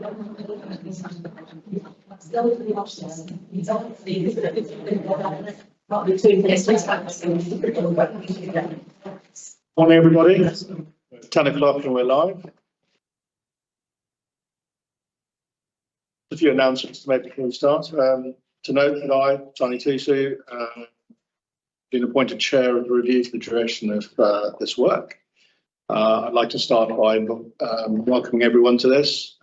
Morning, everybody. 10 o'clock and we're live. A few announcements to make before we start. To note that I, Tony Tusu, been appointed chair of the review for the duration of this work. I'd like to start by welcoming everyone to this.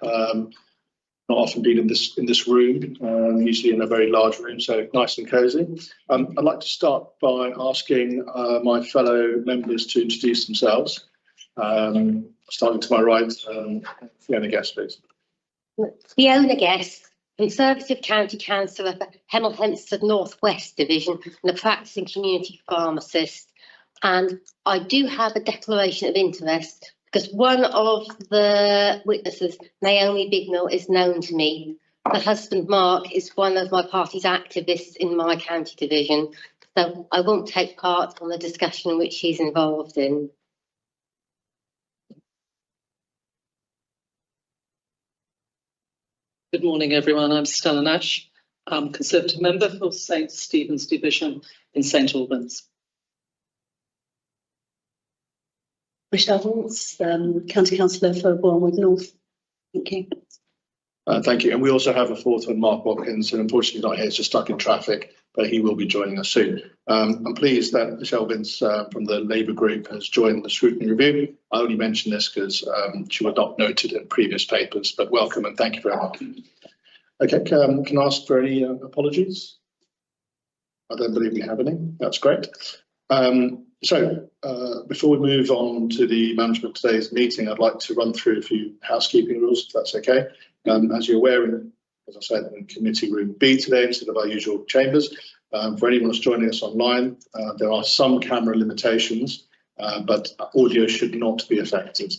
Not often been in this room, usually in a very large room, so nice and cosy. I'd like to start by asking my fellow members to introduce themselves. Starting to my right, Fiona Guest, please. Fiona Guest, Conservative County Councillor for Hemel Hempstead North West Division and a practising community pharmacist. And I do have a declaration of interest because one of the witnesses, Naomi Bignell, is known to me. Her husband, Mark, is one of my party's activists in my county division. So I won't take part on the discussion which she's involved in. Good morning, everyone. I'm Stella Nash. I'm Conservative member for St Stephen's Division in St Albans. Michelle Herts, County Councillor for Bournemouth North. Thank you. Thank you. And we also have a fourth one, Mark Watkins, who unfortunately not here, he's just stuck in traffic, but he will be joining us soon. I'm pleased that Michelle Vince from the Labour group has joined the scrutiny review. I only mention this because she was not noted in previous papers, but welcome and thank you very much. Okay, can I ask for any apologies? I don't believe we have any. That's great. So before we move on to the management of today's meeting, I'd like to run through a few housekeeping rules, if that's okay. As you're aware, as I said, in committee room B today instead of our usual chambers. For anyone who's joining us online, there are some camera limitations, but audio should not be affected.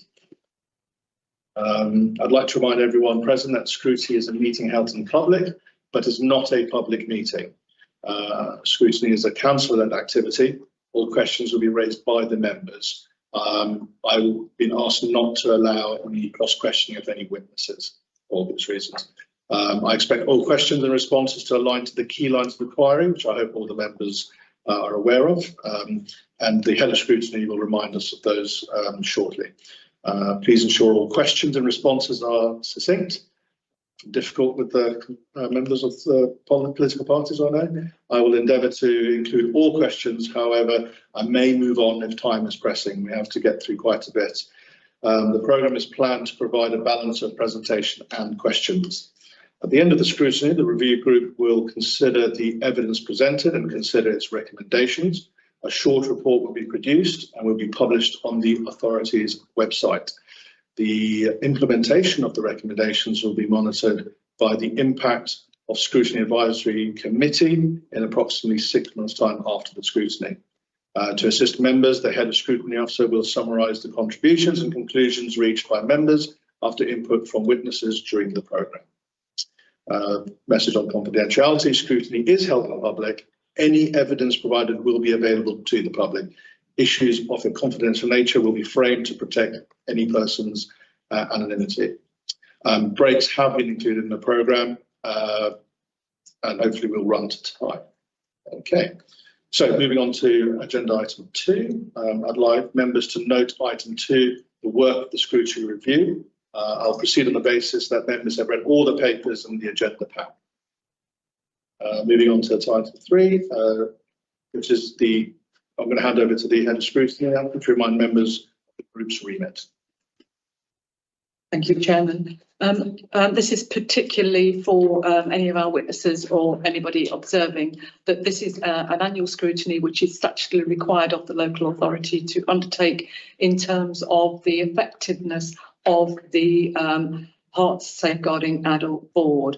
I'd like to remind everyone present that Scrutiny is a meeting held in public, but is not a public meeting. Scrutiny is a council-led activity. All questions will be raised by the members. I've been asked not to allow any cross-questioning of any witnesses for obvious reasons. I expect all questions and responses to align to the key lines of inquiry, which I hope all the members are aware of. And the head of scrutiny will remind us of those shortly. Please ensure all questions and responses are succinct. Difficult with the members of the political parties, I know. I will endeavour to include all questions. However, I may move on if time is pressing. We have to get through quite a bit. The programme is planned to provide a balance of presentation and questions. At the end of the scrutiny, the review group will consider the evidence presented and consider its recommendations. A short report will be produced and will be published on the authority's website. The implementation of the recommendations will be monitored by the Impact of Scrutiny Advisory Committee in approximately 6 months' time after the scrutiny. To assist members, the head of scrutiny officer will summarise the contributions and conclusions reached by members after input from witnesses during the programme. Message on confidentiality: scrutiny is held in public. Any evidence provided will be available to the public. Issues of a confidential nature will be framed to protect any person's anonymity. Breaks have been included in the programme and hopefully we'll run to time. Okay, so moving on to agenda item 2. I'd like members to note item 2, the work of the scrutiny review. I'll proceed on the basis that members have read all the papers and the agenda pack. Moving on to item 3, which is I'm going to hand over to the head of scrutiny now to remind members of the group's remit. Thank you, Chairman. This is particularly for any of our witnesses or anybody observing that this is an annual scrutiny which is statutorily required of the local authority to undertake in terms of the effectiveness of the Herts Safeguarding Adult Board.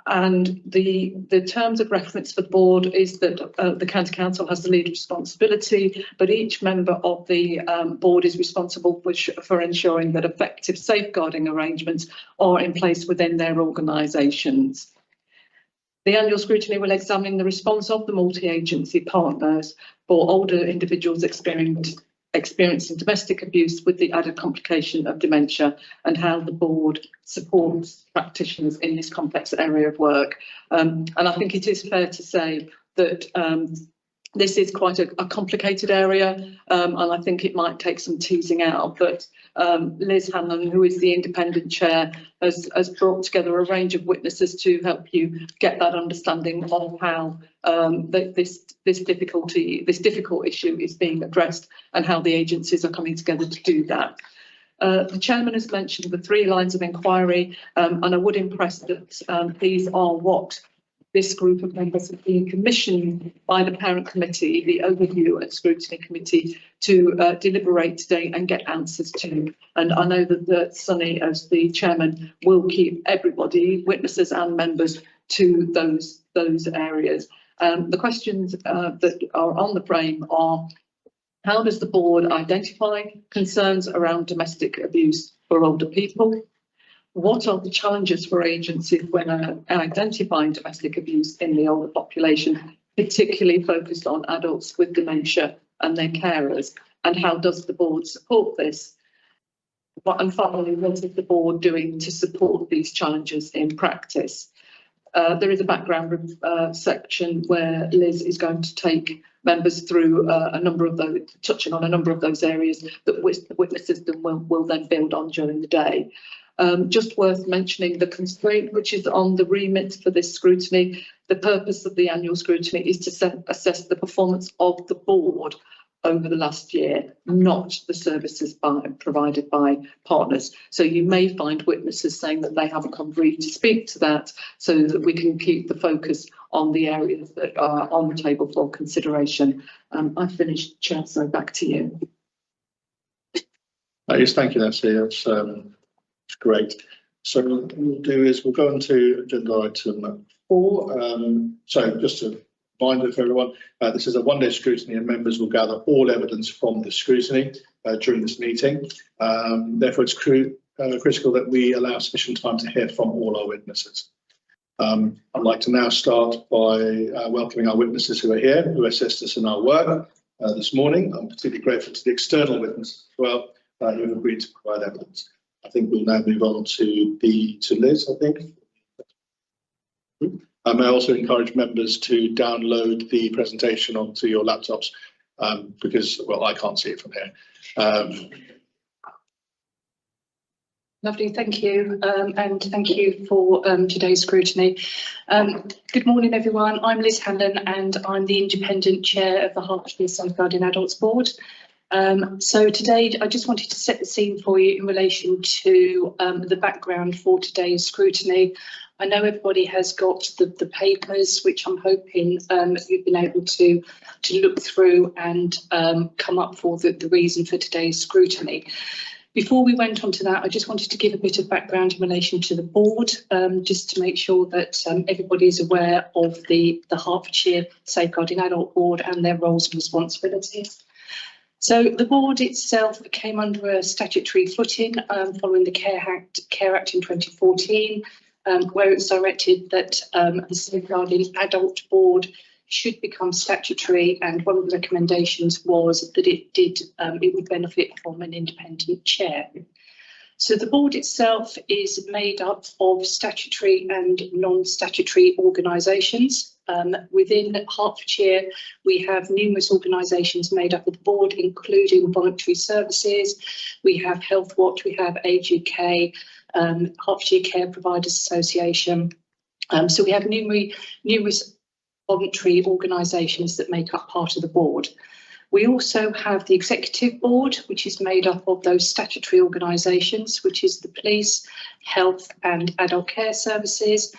And the terms of reference for the board is that the County Council has the lead responsibility, but each member of the board is responsible for ensuring that effective safeguarding arrangements are in place within their organisations. The annual scrutiny will examine the response of the multi-agency partners for older individuals experiencing experiencing domestic abuse with the added complication of dementia, and how the board supports practitioners in this complex area of work. And I think it is fair to say that this is quite a complicated area, and I think it might take some teasing out. But Liz Hanlon, who is the independent chair, has brought together a range of witnesses to help you get that understanding of how this difficult issue is being addressed, and how the agencies are coming together to do that. The chairman has mentioned the 3 lines of inquiry, and I would impress that these are what this group of members have been commissioned by the parent committee, the overview and scrutiny committee, to deliberate today and get answers to. And I know that Sunny, as the chairman, will keep everybody, witnesses and members, to those areas. The questions that are on the frame are: how does the board identify concerns around domestic abuse for older people? What are the challenges for agencies when identifying domestic abuse in the older population, particularly focused on adults with dementia and their carers? And how does the board support this? And finally, what is the board doing to support these challenges in practice? There is a background section where Liz is going to take members through a number of those, touching on a number of those areas that witnesses will then build on during the day. Just worth mentioning the constraint which is on the remit for this scrutiny. The purpose of the annual scrutiny is to assess the performance of the board over the last year, not the services provided by partners. So you may find witnesses saying that they haven't come free to speak to that, so that we can keep the focus on the areas that are on the table for consideration. I've finished, Chair, so back to you. Yes, thank you, Nancy. That's great. So what we'll do is we'll go on to agenda item 4. So just a reminder for everyone, this is a one-day scrutiny, and members will gather all evidence from the scrutiny during this meeting. Therefore, it's critical that we allow sufficient time to hear from all our witnesses. I'd like to now start by welcoming our witnesses who are here, who assist us in our work this morning. I'm particularly grateful to the external witnesses as well, who have agreed to provide evidence. I think we'll now move on to Liz, I think. I may also encourage members to download the presentation onto your laptops because, well, I can't see it from here. Lovely, thank you, and thank you for today's scrutiny. Good morning, everyone. I'm Liz Hanlon, and I'm the independent chair of the Hertfordshire Safeguarding Adults Board. So today I just wanted to set the scene for you in relation to the background for today's scrutiny. I know everybody has got the papers, which I'm hoping you've been able to look through and come up for the reason for today's scrutiny. Before we went on to that, I just wanted to give a bit of background in relation to the board, just to make sure that everybody is aware of the Hertfordshire Safeguarding Adult Board and their roles and responsibilities. So the board itself came under a statutory footing following the Care Act in 2014, where it's directed that the Safeguarding Adult Board should become statutory, and one of the recommendations was that it would benefit from an independent chair. So the board itself is made up of statutory and non-statutory organisations. Within Hertfordshire, we have numerous organisations made up of the board, including voluntary services. We have Health Watch, we have Age UK, Hertfordshire Care Providers Association. So we have numerous voluntary organisations that make up part of the board. We also have the executive board, which is made up of those statutory organisations, which is the police, health and adult care services.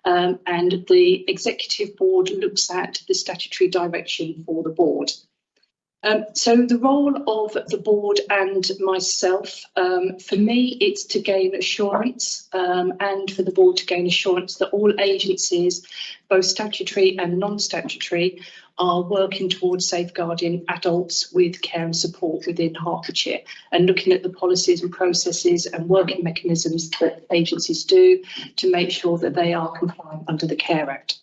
And the executive board looks at the statutory direction for the board. So the role of the board and myself, for me, it's to gain assurance and for the board to gain assurance that all agencies, both statutory and non-statutory, are working towards safeguarding adults with care and support within Hertfordshire, and looking at the policies and processes and working mechanisms that agencies do to make sure that they are compliant under the Care Act.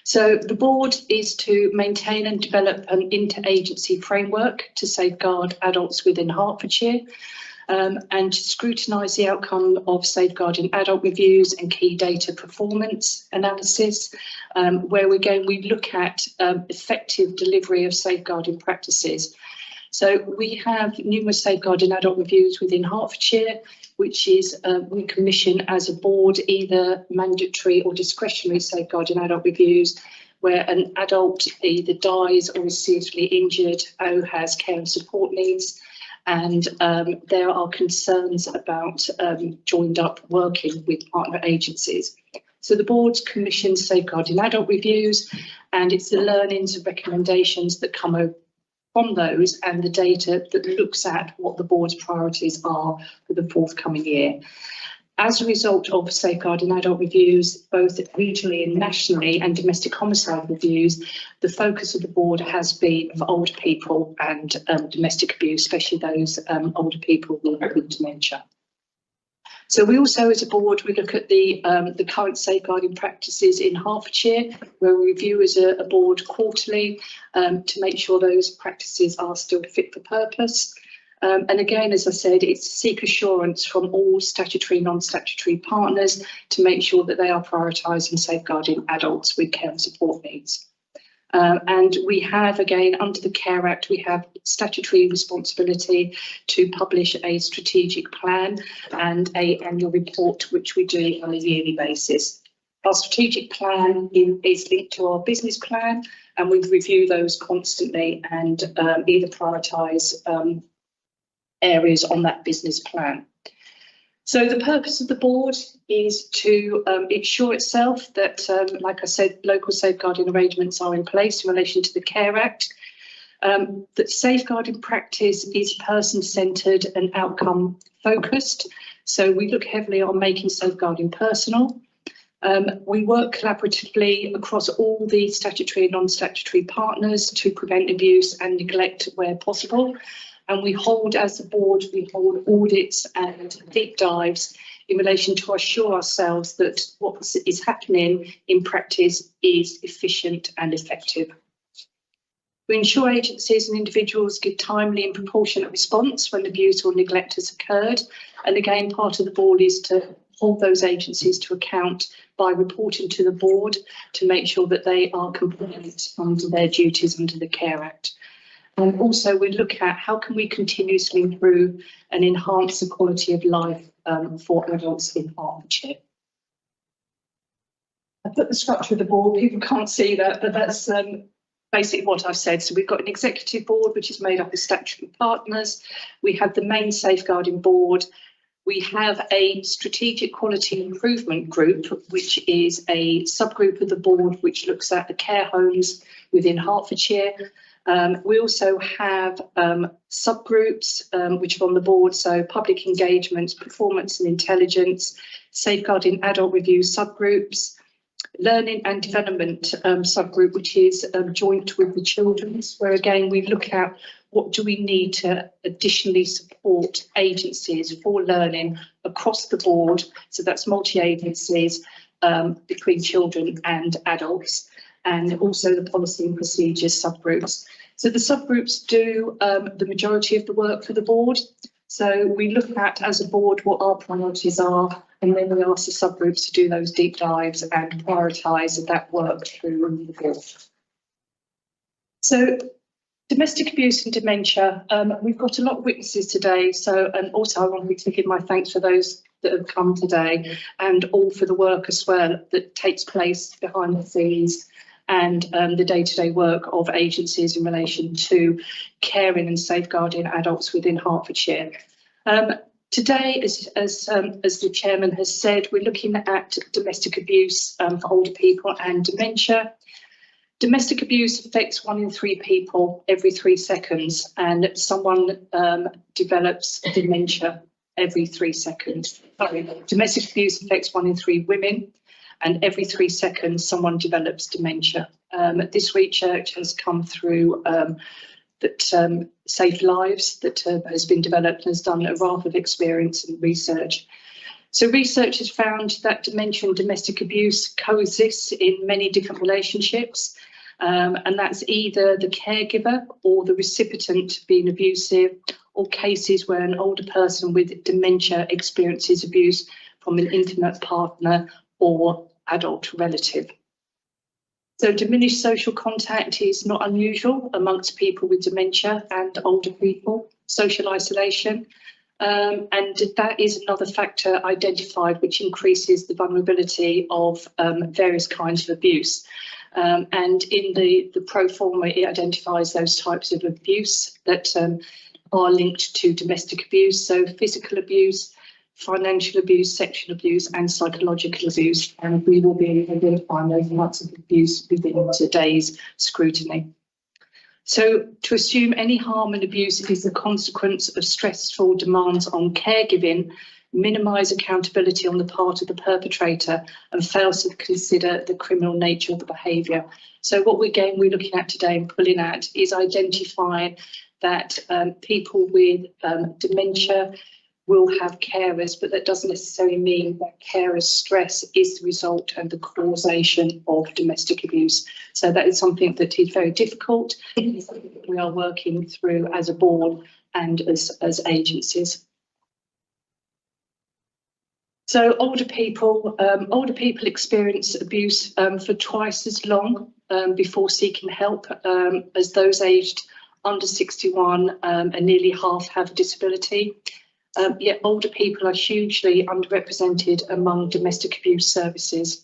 So the board is to maintain and develop an interagency framework to safeguard adults within Hertfordshire, and to scrutinise the outcome of safeguarding adult reviews and key data performance analysis, where we look at effective delivery of safeguarding practices. So we have numerous safeguarding adult reviews within Hertfordshire, which is we commission as a board either mandatory or discretionary safeguarding adult reviews, where an adult either dies or is seriously injured or has care and support needs. And there are concerns about joined up working with partner agencies. So the board commissions safeguarding adult reviews, and it's the learnings and recommendations that come from those and the data that looks at what the board's priorities are for the forthcoming year. As a result of safeguarding adult reviews, both regionally and nationally, and domestic homicide reviews, the focus of the board has been for older people and domestic abuse, especially those older people with dementia. So we also, as a board, we look at the current safeguarding practices in Hertfordshire, where we review as a board quarterly to make sure those practices are still fit for purpose. And again, as I said, it's seek assurance from all statutory, non-statutory partners to make sure that they are prioritising safeguarding adults with care and support needs. And we have, again, under the Care Act, we have statutory responsibility to publish a strategic plan and an annual report, which we do on a yearly basis. Our strategic plan is linked to our business plan, and we review those constantly and either prioritise areas on that business plan. So the purpose of the board is to ensure itself that, like I said, local safeguarding arrangements are in place in relation to the Care Act, that safeguarding practice is person-centred and outcome-focused. So we look heavily on making safeguarding personal. We work collaboratively across all the statutory and non-statutory partners to prevent abuse and neglect where possible. And we hold, as a board, we hold audits and deep dives in relation to assure ourselves that what is happening in practice is efficient and effective. We ensure agencies and individuals give timely and proportionate response when abuse or neglect has occurred. And again, part of the board is to hold those agencies to account by reporting to the board to make sure that they are compliant under their duties under the Care Act. And also we look at how can we continuously improve and enhance the quality of life for adults in Hertfordshire. I put the structure of the board, people can't see that, but that's basically what I've said. So we've got an executive board, which is made up of statutory partners. We have the main safeguarding board. We have a strategic quality improvement group, which is a subgroup of the board, which looks at the care homes within Hertfordshire. We also have subgroups which are on the board, so public engagements, performance and intelligence, safeguarding adult review subgroups, learning and development subgroup, which is joint with the children's, where again we look at what do we need to additionally support agencies for learning across the board. So that's multi-agencies between children and adults, and also the policy and procedures subgroups. So the subgroups do the majority of the work for the board. So we look at, as a board, what our priorities are, and then we ask the subgroups to do those deep dives and prioritise that work through the board. So domestic abuse and dementia, we've got a lot of witnesses today. So, and also I want to give my thanks for those that have come today, and all for the work as well that takes place behind the scenes, and the day-to-day work of agencies in relation to caring and safeguarding adults within Hertfordshire. Today, as the chairman has said, we're looking at domestic abuse for older people and dementia. Domestic abuse affects 1 in 3 people every 3 seconds, and someone develops dementia every 3 seconds. Sorry, domestic abuse affects 1 in 3 women, and every 3 seconds someone develops dementia. This research has come through that Safe Lives that has been developed and has done a raft of experience and research. So research has found that dementia and domestic abuse coexist in many different relationships, and that's either the caregiver or the recipient being abusive, or cases where an older person with dementia experiences abuse from an intimate partner or adult relative. So diminished social contact is not unusual amongst people with dementia and older people, social isolation. And that is another factor identified which increases the vulnerability of various kinds of abuse. And in the pro forma, it identifies those types of abuse that are linked to domestic abuse, so physical abuse, financial abuse, sexual abuse and psychological abuse. And we will be identifying those types of abuse within today's scrutiny. So to assume any harm and abuse is a consequence of stressful demands on caregiving, minimise accountability on the part of the perpetrator and fails to consider the criminal nature of the behaviour. So what we're looking at today and pulling at is identifying that people with dementia will have carers, but that doesn't necessarily mean that carers' stress is the result and the causation of domestic abuse. So that is something that is very difficult. We are working through as a board and as agencies. So older people experience abuse for twice as long before seeking help as those aged under 61, and nearly half have a disability. Yet older people are hugely underrepresented among domestic abuse services.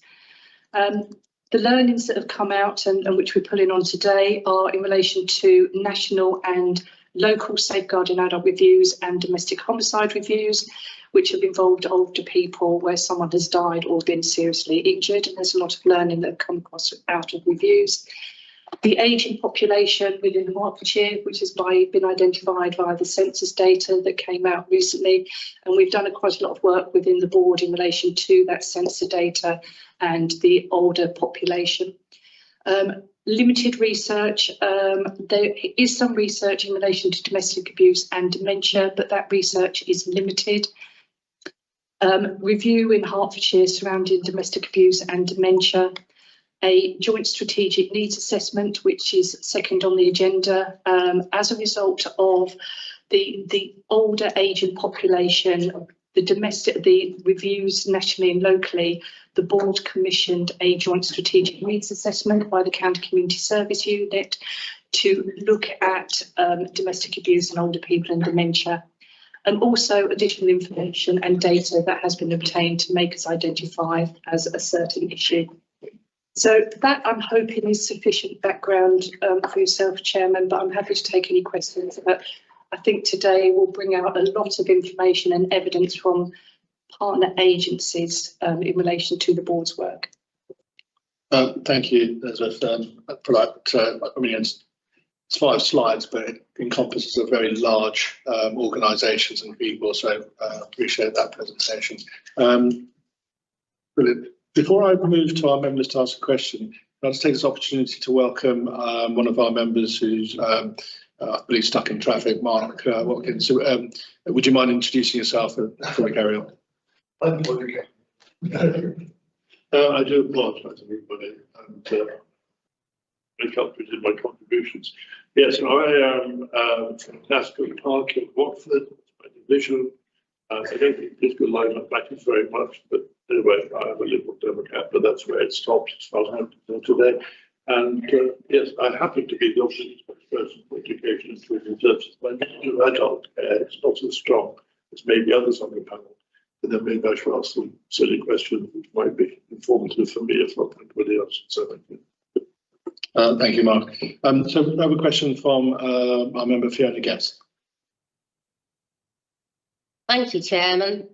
The learnings that have come out and which we're pulling on today are in relation to national and local safeguarding adult reviews and domestic homicide reviews, which have involved older people where someone has died or been seriously injured. And there's a lot of learning that come across out of reviews. The ageing population within Hertfordshire, which has been identified via the census data that came out recently, and we've done quite a lot of work within the board in relation to that census data and the older population. Limited research. There is some research in relation to domestic abuse and dementia, but that research is limited. Review in Hertfordshire surrounding domestic abuse and dementia. A joint strategic needs assessment, which is second on the agenda, as a result of the older ageing population, the reviews nationally and locally. The board commissioned a joint strategic needs assessment by the County Community Service Unit to look at domestic abuse in older people and dementia, and also additional information and data that has been obtained to make us identify as a certain issue. So that, I'm hoping, is sufficient background for yourself, Chairman, but I'm happy to take any questions. But I think today will bring out a lot of information and evidence from partner agencies in relation to the board's work. Thank you, Elizabeth. I mean, it's 5 slides, but it encompasses a very large organisations and people, so appreciate that presentation. Brilliant. Before I move to our members to ask a question, I'd like to take this opportunity to welcome one of our members who's, I believe, stuck in traffic, Mark Watkins. So, would you mind introducing yourself before we carry on? I do apologise, everybody, and make up for my contributions. Yes, I am from Glasgow Park in Watford, my division. I don't think political line matters very much, but anyway, I am a Liberal Democrat, but that's where it stops as far as I'm concerned today. And yes, I happen to be the opposite spokesperson for education and children's services. My knowledge of adult care is not as strong as maybe others on the panel, but then maybe I should ask some silly questions which might be informative for me if not anybody else. So thank you. Thank you, Mark. So we have a question from our member Fiona Guest. Thank you, Chairman.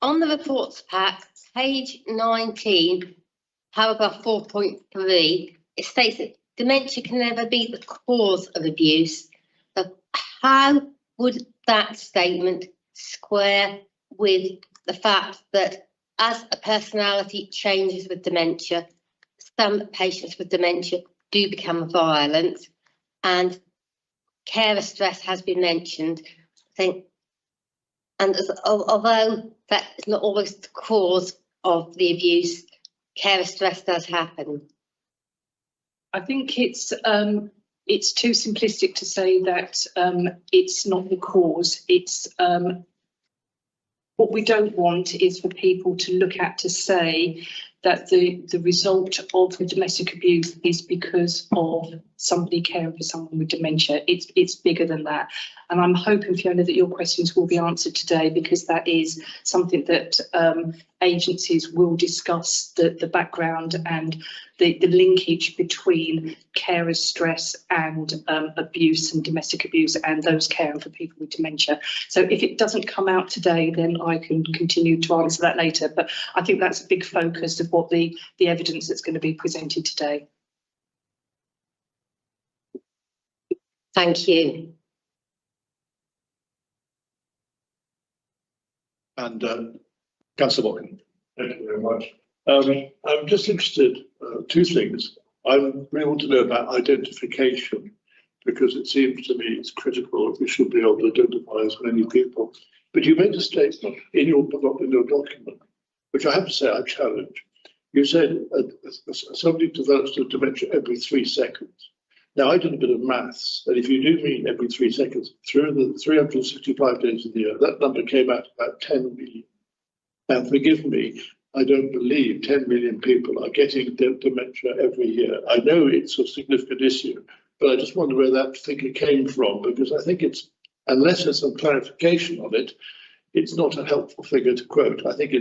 On the reports pack, page 19, paragraph 4.3, it states that dementia can never be the cause of abuse. So how would that statement square with the fact that as a personality changes with dementia, some patients with dementia do become violent, and carer stress has been mentioned? I think And although that is not always the cause of the abuse, carer stress does happen. I think it's too simplistic to say that it's not the cause. It's what we don't want is for people to look at to say that the result of the domestic abuse is because of somebody caring for someone with dementia. It's bigger than that. And I'm hoping, Fiona, that your questions will be answered today, because that is something that agencies will discuss, the background and the linkage between carers' stress and abuse and domestic abuse and those caring for people with dementia. So if it doesn't come out today, then I can continue to answer that later. But I think that's a big focus of what the evidence that's going to be presented today. Thank you. And Councillor Watkin. Thank you very much. I'm just interested, two things. I really want to know about identification, because it seems to me it's critical. We should be able to identify as many people. But you made a statement in your document, which I have to say I challenge. You said somebody develops a dementia every 3 seconds. Now, I did a bit of maths, and if you do mean every 3 seconds, through the 365 days of the year, that number came out about 10 million. And forgive me, I don't believe 10 million people are getting dementia every year. I know it's a significant issue, but I just wonder where that figure came from, because I think it's, unless there's some clarification on it, it's not a helpful figure to quote. I think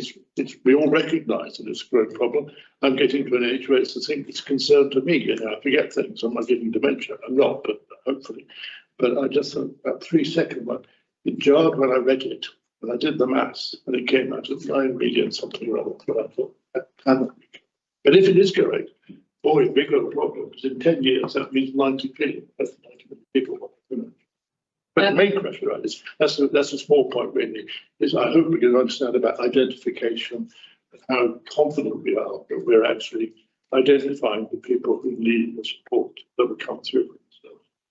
we all recognise that it's a growing problem. I'm getting to an age where it's a concern to me. You know, I forget things. I'm not getting dementia. I'm not, but hopefully. But I just thought that 3 second one, it jarred when I read it, and I did the maths, and it came out at 9 million something or other. But I thought that cannot be. But if it is correct, boy, we've got a problem, because in 10 years that means 90 million. That's 90 million people. But the main question, right, is that's a small point really, is I hope we can understand about identification and how confident we are that we're actually identifying the people who need the support that will come through.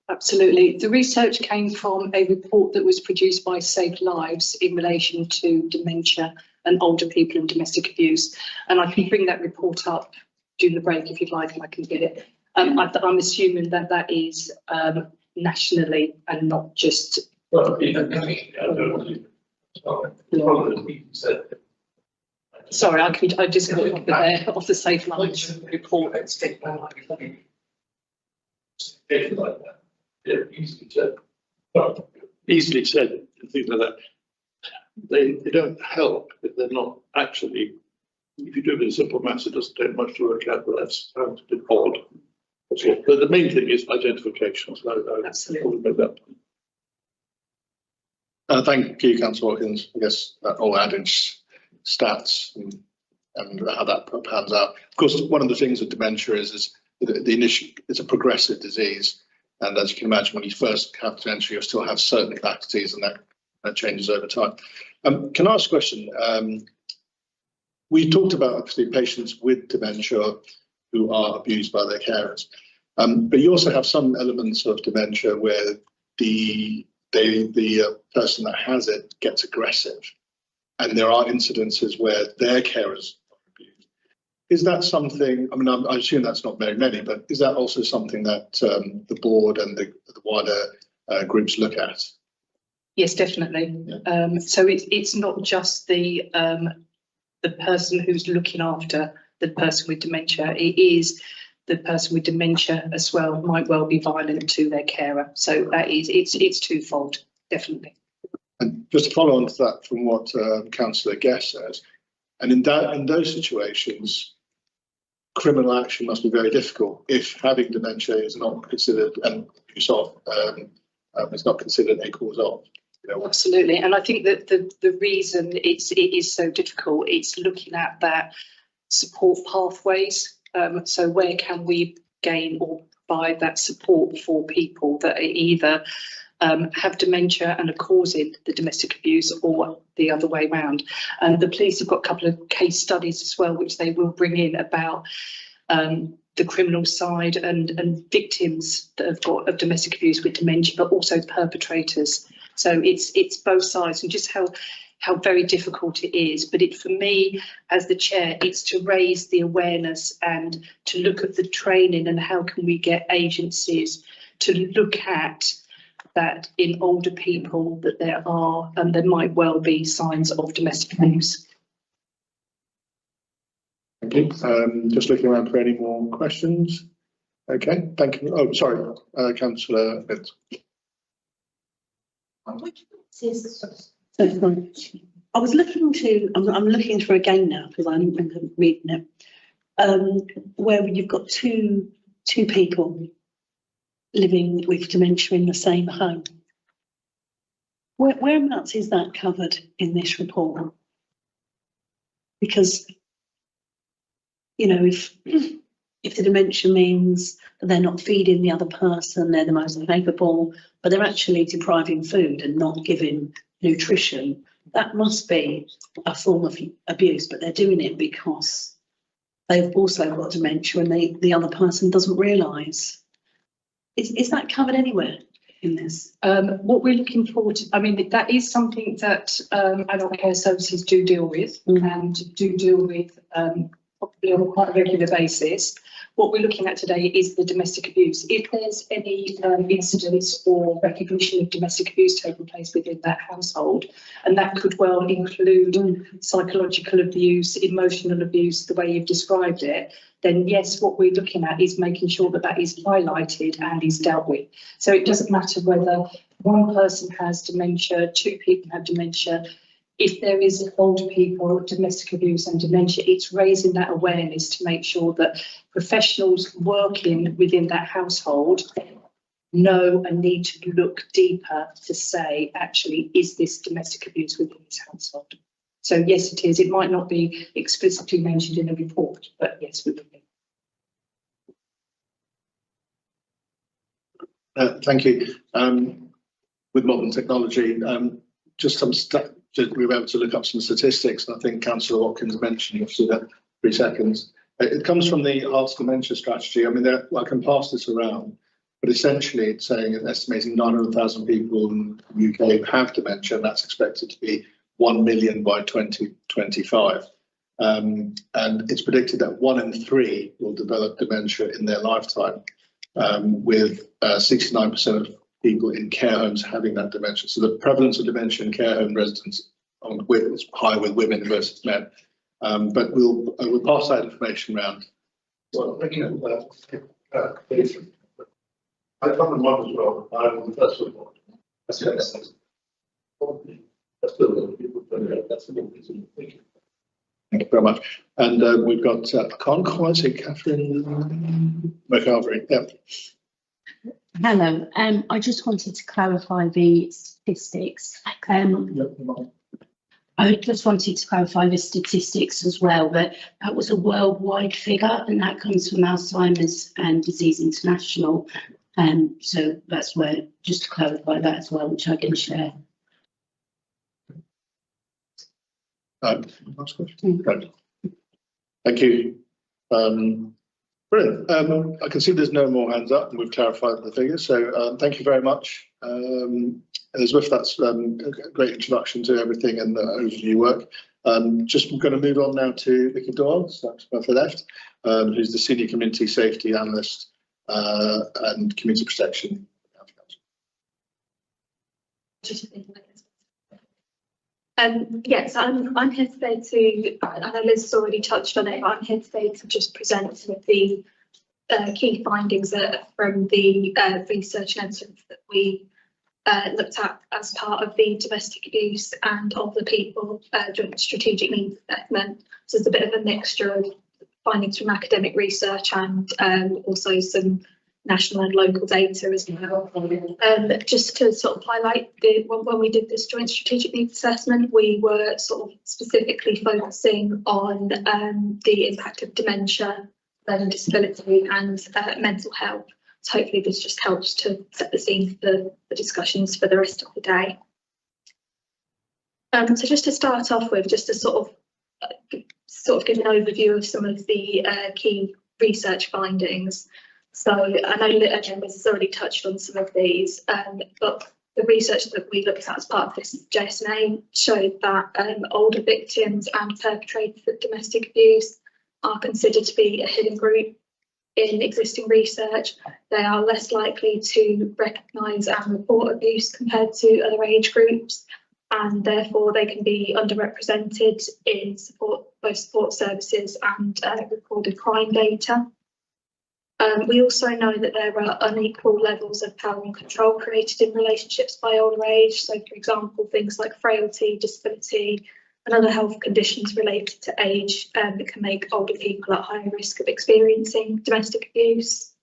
Absolutely. The research came from a report that was produced by Save Lives in relation to dementia and older people and domestic abuse. And I can bring that report up during the break if you'd like, and I can get it. I'm assuming that is nationally and not just. Sorry, I just got there off the Safe Lives report. Easily said, things like that. They don't help if they're not actually. If you do a bit of simple maths, it doesn't take much to work out, but that sounds a bit odd. But the main thing is identification. So absolutely. Make that point. Thank you, Councillor Watkins. I guess that all added stats and how that pans out. Of course, one of the things with dementia is the initial, it's a progressive disease. And as you can imagine, when you first have dementia, you still have certain faculties, and that changes over time. Can I ask a question? We talked about obviously patients with dementia who are abused by their carers, but you also have some elements of dementia where the person that has it gets aggressive, and there are incidences where their carers are abused. Is that something? I mean, I assume that's not very many, but is that also something that the board and the wider groups look at? Yes, definitely. Yeah. So it's not just the person who's looking after the person with dementia. It is the person with dementia as well might well be violent to their carer. So that is it's twofold, definitely. And just to follow on to that from what Councillor Guest says, and in those situations, criminal action must be very difficult if having dementia is not considered and use of is not considered a cause of. You know. Absolutely, and I think that the reason it is so difficult, it's looking at that support pathways. So where can we gain or provide that support for people that are either have dementia and are causing the domestic abuse, or the other way around. And the police have got a couple of case studies as well, which they will bring in about the criminal side and victims that have got of domestic abuse with dementia, but also perpetrators. So it's both sides, and just how very difficult it is. But for me, as the chair, it's to raise the awareness and to look at the training and how can we get agencies to look at that in older people, that there are and there might well be signs of domestic abuse. Thank you. Just looking around for any more questions. Okay, thank you. Oh, sorry, Councillor Herts. I was looking to, I'm looking through again now because I don't remember reading it, where you've got two people living with dementia in the same home. Whereabouts is that covered in this report? Because, you know, if the dementia means that they're not feeding the other person, they're the most capable, but they're actually depriving food and not giving nutrition, that must be a form of abuse, but they're doing it because they've also got dementia and the other person doesn't realise. Is that covered anywhere in this? What we're looking forward to, I mean, that is something that adult care services do deal with and do deal with probably on quite a regular basis. What we're looking at today is the domestic abuse. If there's any incidents or recognition of domestic abuse taking place within that household, and that could well include psychological abuse, emotional abuse, the way you've described it, then yes, what we're looking at is making sure that that is highlighted and is dealt with. So it doesn't matter whether one person has dementia, two people have dementia. If there is older people, domestic abuse and dementia, it's raising that awareness to make sure that professionals working within that household know and need to look deeper to say, actually, is this domestic abuse within this household? So yes, it is. It might not be explicitly mentioned in a report, but yes, we will be. Thank you. With modern technology, just some we were able to look up some statistics, and I think Councillor Watkins mentioned, you'll see that 3 seconds. It comes from the Hearts Dementia Strategy. I mean, I can pass this around, but essentially it's saying an estimating 900,000 people in the UK have dementia, and that's expected to be 1 million by 2025. And it's predicted that 1 in 3 will develop dementia in their lifetime, with 69% of people in care homes having that dementia. So the prevalence of dementia in care home residents is higher with women versus men. But we'll pass that information around. Well, thank you. I've done the one as well. I'm the first one. That's still people, but that's the one. Thank you. Thank you very much. And we've got, I can't quite see Catherine McCarvery. Yeah. Hello, I just wanted to clarify the statistics. I just wanted to clarify the statistics as well, that was a worldwide figure, and that comes from Alzheimer's and Disease International. So that's where, just to clarify that as well, which I can share. Last question. Right. Thank you. Brilliant. I can see there's no more hands up, and we've clarified the figures. So thank you very much. Elizabeth, that's a great introduction to everything and the overview work. Just going to move on now to Vicky Doyle, so to the left, who's the Senior Community Safety Analyst and Community Protection. Yes, I'm here today to, I know Liz has already touched on it, but I'm here today to just present some of the key findings from the research and evidence that we looked at as part of the domestic abuse and older people joint strategic needs assessment. So it's a bit of a mixture of findings from academic research and also some national and local data as well. Just to sort of highlight, when we did this joint strategic needs assessment, we were sort of specifically focusing on the impact of dementia, learning disability and mental health. So hopefully this just helps to set the scene for the discussions for the rest of the day. So just to start off with, just to sort of give an overview of some of the key research findings. So I know that Liz has already touched on some of these, but the research that we looked at as part of this JSNA showed that older victims and perpetrators of domestic abuse are considered to be a hidden group in existing research. They are less likely to recognise and report abuse compared to other age groups, and therefore they can be underrepresented in both support services and recorded crime data. We also know that there are unequal levels of power and control created in relationships by older age. So, for example, things like frailty, disability, and other health conditions related to age that can make older people at higher risk of experiencing domestic abuse.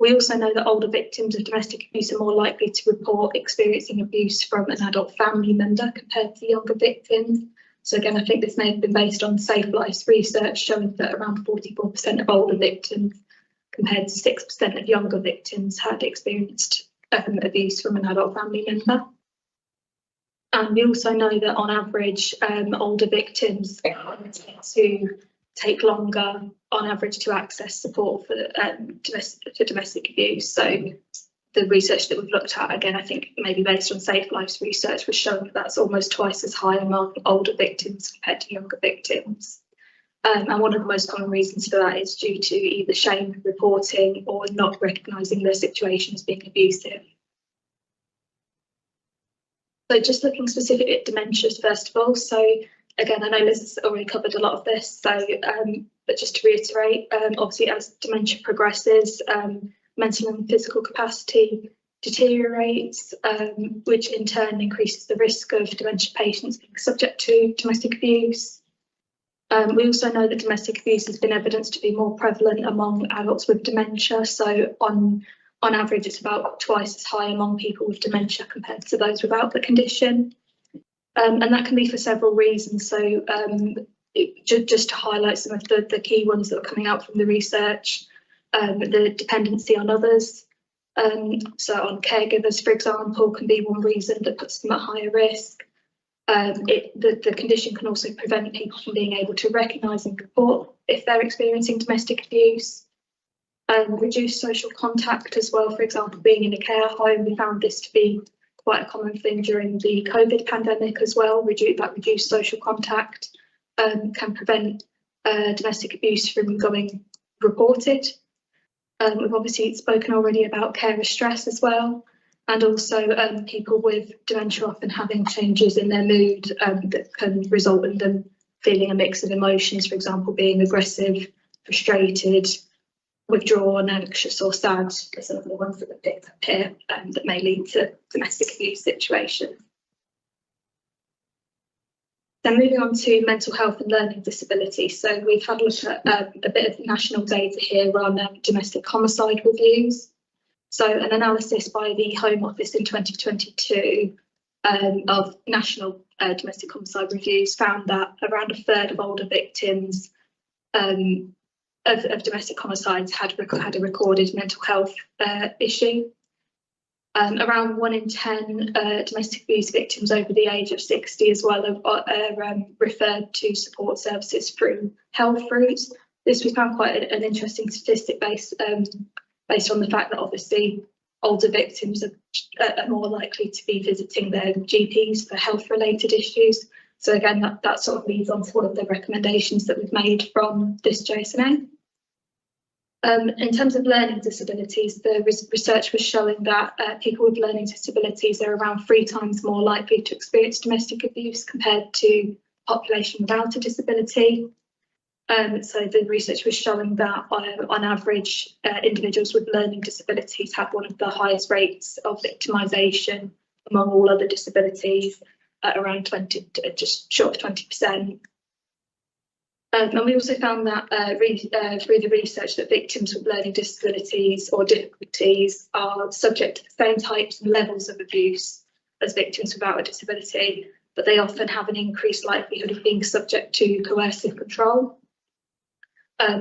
We also know that older victims of domestic abuse are more likely to report experiencing abuse from an adult family member compared to younger victims. So again, I think this may have been based on Safe Life's research showing that around 44% of older victims compared to 6% of younger victims had experienced abuse from an adult family member. And we also know that on average, older victims tend to take longer on average to access support for domestic abuse. So the research that we've looked at, again, I think maybe based on Safe Life's research, was showing that that's almost twice as high among older victims compared to younger victims. And one of the most common reasons for that is due to either shame reporting or not recognising their situation as being abusive. So just looking specifically at dementias first of all. So again, I know Liz has already covered a lot of this, so but just to reiterate, obviously as dementia progresses, mental and physical capacity deteriorates, which in turn increases the risk of dementia patients being subject to domestic abuse. We also know that domestic abuse has been evidenced to be more prevalent among adults with dementia. So on average, it's about twice as high among people with dementia compared to those without the condition. And that can be for several reasons. So just to highlight some of the key ones that are coming out from the research, the dependency on others. So on caregivers, for example, can be one reason that puts them at higher risk. The condition can also prevent people from being able to recognise and report if they're experiencing domestic abuse. Reduced social contact as well, for example, being in a care home. We found this to be quite a common thing during the COVID pandemic as well. Reduced social contact can prevent domestic abuse from going reported. We've obviously spoken already about carer stress as well, and also people with dementia often having changes in their mood that can result in them feeling a mix of emotions, for example, being aggressive, frustrated, withdrawn, anxious or sad are some of the ones that are picked up here that may lead to domestic abuse situations. Then moving on to mental health and learning disabilities. So we've had a look at a bit of national data here on domestic homicide reviews. So an analysis by the Home Office in 2022 of national domestic homicide reviews found that around a third of older victims of domestic homicides had a recorded mental health issue. Around 1 in 10 domestic abuse victims over the age of 60 as well are referred to support services through health routes. This we found quite an interesting statistic based on the fact that obviously older victims are more likely to be visiting their GPs for health related issues. So again, that sort of leads on to one of the recommendations that we've made from this JSNA. In terms of learning disabilities, the research was showing that people with learning disabilities are around 3 times more likely to experience domestic abuse compared to population without a disability. So the research was showing that on average, individuals with learning disabilities have one of the highest rates of victimisation among all other disabilities, at around just short of 20%. And we also found that through the research that victims with learning disabilities or difficulties are subject to the same types and levels of abuse as victims without a disability, but they often have an increased likelihood of being subject to coercive control.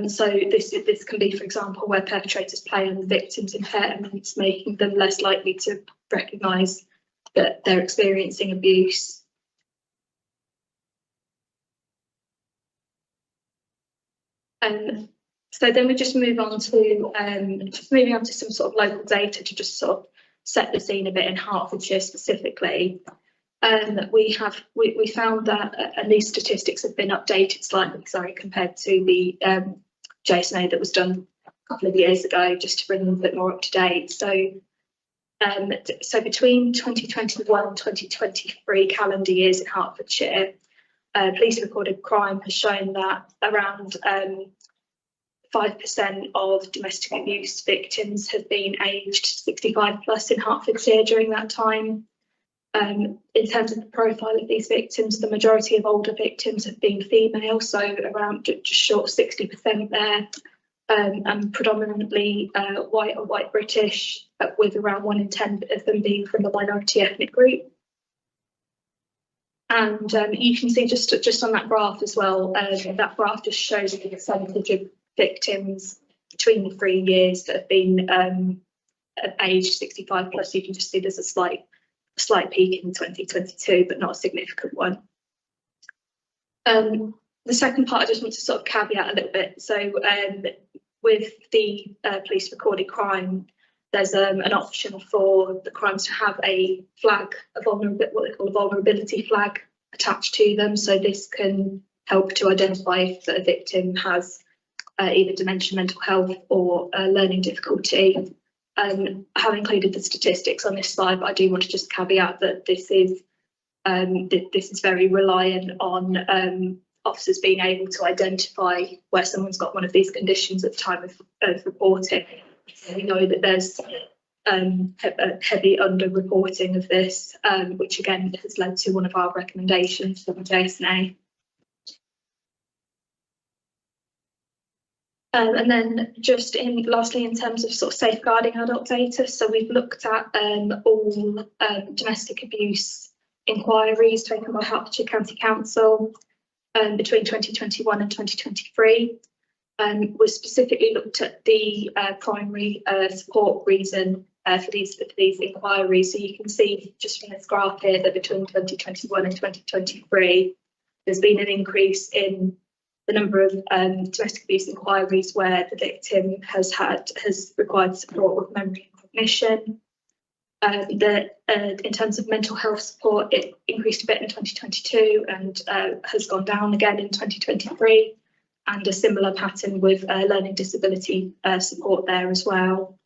So this can be, for example, where perpetrators play on the victim's impairments, making them less likely to recognise that they're experiencing abuse. So then we just move on to moving on to some sort of local data to just sort of set the scene a bit in Hertfordshire specifically. We found that, and these statistics have been updated slightly, sorry, compared to the JSNA that was done a couple of years ago, just to bring them a bit more up to date. So between 2021 and 2023 calendar years in Hertfordshire, police recorded crime has shown that around 5% of domestic abuse victims have been aged 65 plus in Hertfordshire during that time. In terms of the profile of these victims, the majority of older victims have been female, so around just short of 60% there, and predominantly white or white British, with around 1 in 10 of them being from the minority ethnic group. And you can see just on that graph as well, that graph just shows the percentage of victims between the 3 years that have been aged 65 plus. You can just see there's a slight peak in 2022, but not a significant one. The second part, I just want to sort of caveat a little bit. So with the police recorded crime, there's an option for the crimes to have a flag, what they call a vulnerability flag attached to them. So this can help to identify if the victim has either dementia, mental health, or learning difficulty. I have included the statistics on this slide, but I do want to just caveat that this is very reliant on officers being able to identify where someone's got one of these conditions at the time of reporting. So we know that there's a heavy under-reporting of this, which again has led to one of our recommendations from the JSNA. And then just lastly, in terms of sort of safeguarding adult data, so we've looked at all domestic abuse inquiries taken by Hertfordshire County Council between 2021 and 2023. We specifically looked at the primary support reason for these inquiries. So you can see just from this graph here that between 2021 and 2023, there's been an increase in the number of domestic abuse inquiries where the victim has required support with memory and cognition. In terms of mental health support, it increased a bit in 2022 and has gone down again in 2023, and a similar pattern with learning disability support there as well.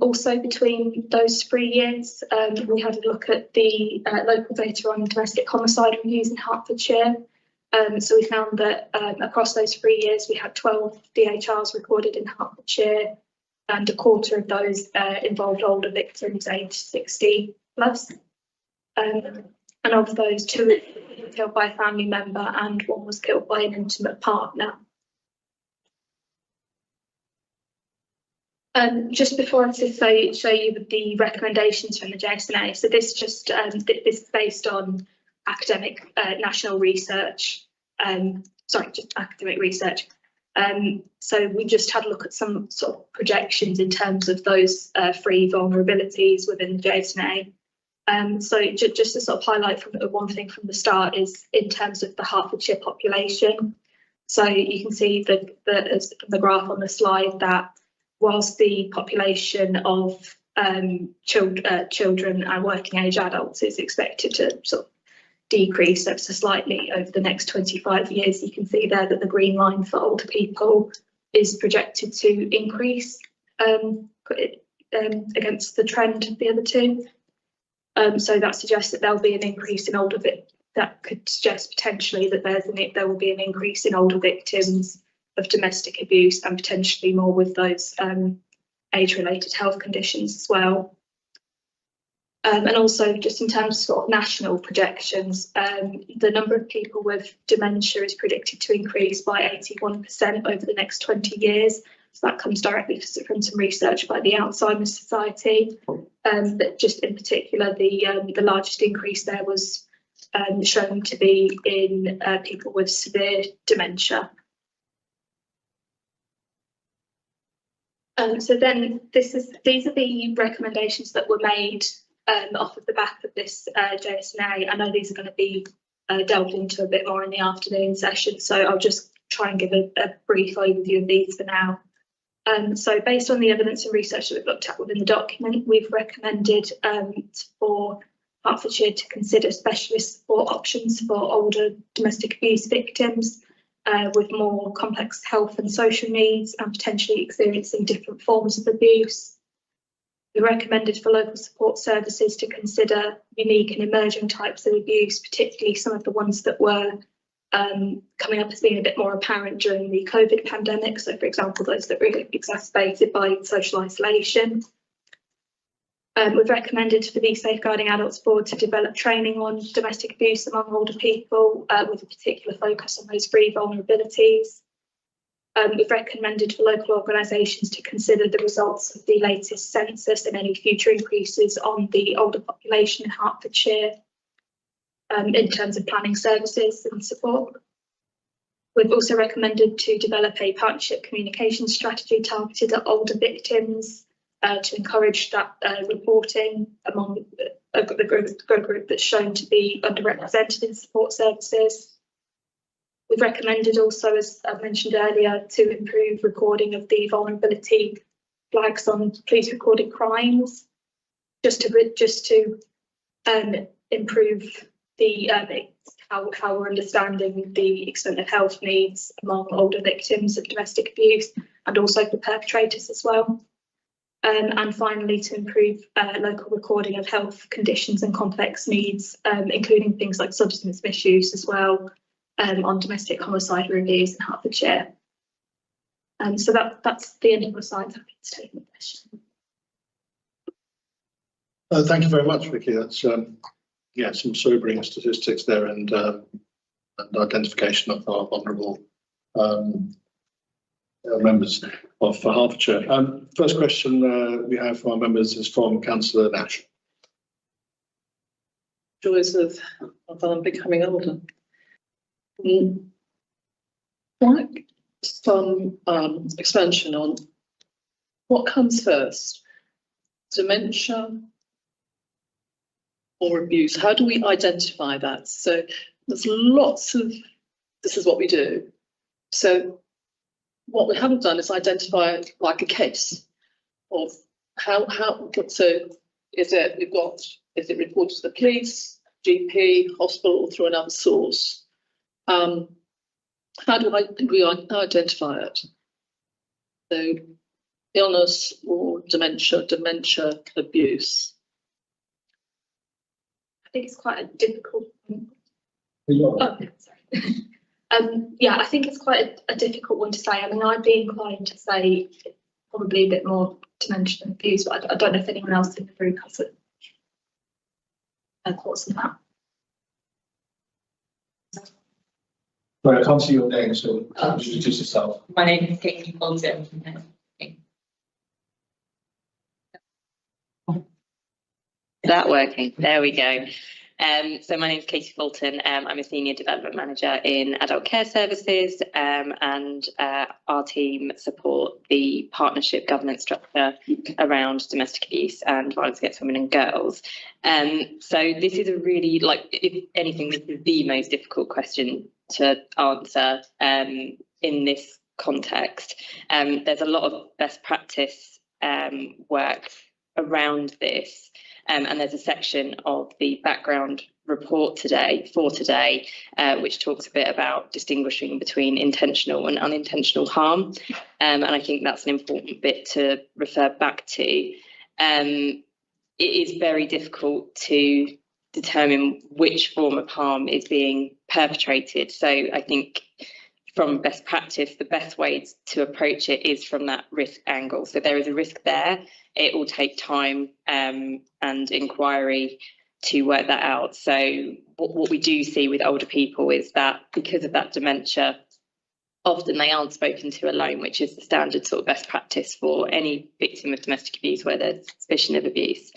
Also, between those 3 years, we had a look at the local data on domestic homicide reviews in Hertfordshire. So we found that across those 3 years, we had 12 DHRs recorded in Hertfordshire, and a quarter of those involved older victims aged 60 plus. And of those, 2 were killed by a family member and 1 was killed by an intimate partner. Just before I show you the recommendations from the JSNA, so this is based on academic national research, just academic research. So we just had a look at some sort of projections in terms of those 3 vulnerabilities within the JSNA. So just to sort of highlight from one thing from the start is in terms of the Hertfordshire population. So you can see the graph on the slide that whilst the population of children and working age adults is expected to sort of decrease ever so slightly over the next 25 years, you can see there that the green line for older people is projected to increase against the trend of the other 2. So that suggests that there'll be an increase in older that could suggest potentially that there will be an increase in older victims of domestic abuse, and potentially more with those age-related health conditions as well. And also, just in terms of sort of national projections, the number of people with dementia is predicted to increase by 81% over the next 20 years. So that comes directly from some research by the Alzheimer's Society. But just in particular, the largest increase there was shown to be in people with severe dementia. So then these are the recommendations that were made off of the back of this JSNA. I know these are going to be delved into a bit more in the afternoon session, so I'll just try and give a brief overview of these for now. So based on the evidence and research that we've looked at within the document, we've recommended for Hertfordshire to consider specialist support options for older domestic abuse victims with more complex health and social needs and potentially experiencing different forms of abuse. We recommended for local support services to consider unique and emerging types of abuse, particularly some of the ones that were coming up as being a bit more apparent during the COVID pandemic. So, for example, those that were exacerbated by social isolation. We've recommended for the Safeguarding Adults Board to develop training on domestic abuse among older people with a particular focus on those 3 vulnerabilities. We've recommended for local organisations to consider the results of the latest census and any future increases on the older population in Hertfordshire in terms of planning services and support. We've also recommended to develop a partnership communication strategy targeted at older victims to encourage that reporting among the group that's shown to be underrepresented in support services. We've recommended also, as I mentioned earlier, to improve recording of the vulnerability flags on police recorded crimes, just to improve the how we're understanding the extent of health needs among older victims of domestic abuse and also for perpetrators as well. And finally, to improve local recording of health conditions and complex needs, including things like substance misuse as well, on domestic homicide reviews in Hertfordshire. So that's the end of my slides. Happy to take the question. Thank you very much, Vicky. That's some sobering statistics there and identification of our vulnerable members of Hertfordshire. First question we have for our members is from Councillor Nash. Joys of becoming older. Like some expansion on what comes first, dementia or abuse? How do we identify that? So there's lots of, this is what we do. So what we haven't done is identify like a case of how so is it reported to the police, GP, hospital, or through another source? How do we identify it? So illness or dementia abuse. I think it's quite a difficult. Oh, sorry. Yeah, I think it's quite a difficult one to say. I mean, I'd be inclined to say probably a bit more dementia than abuse, but I don't know if anyone else in the group has thoughts on that. Sorry, I can't see your name, so introduce yourself. My name is Katie Bolton. Is that working? There we go. So my name is Katie Fulton. I'm a Senior Development Manager in Adult Care Services, and our team support the partnership governance structure around domestic abuse and violence against women and girls. So this is a really, like, if anything, this is the most difficult question to answer in this context. There's a lot of best practice work around this. And there's a section of the background report today, which talks a bit about distinguishing between intentional and unintentional harm. And I think that's an important bit to refer back to. It is very difficult to determine which form of harm is being perpetrated. So I think from best practice, the best way to approach it is from that risk angle. So there is a risk there. It will take time and inquiry to work that out. So what we do see with older people is that because of that dementia, often they aren't spoken to alone, which is the standard sort of best practice for any victim of domestic abuse where there's suspicion of abuse.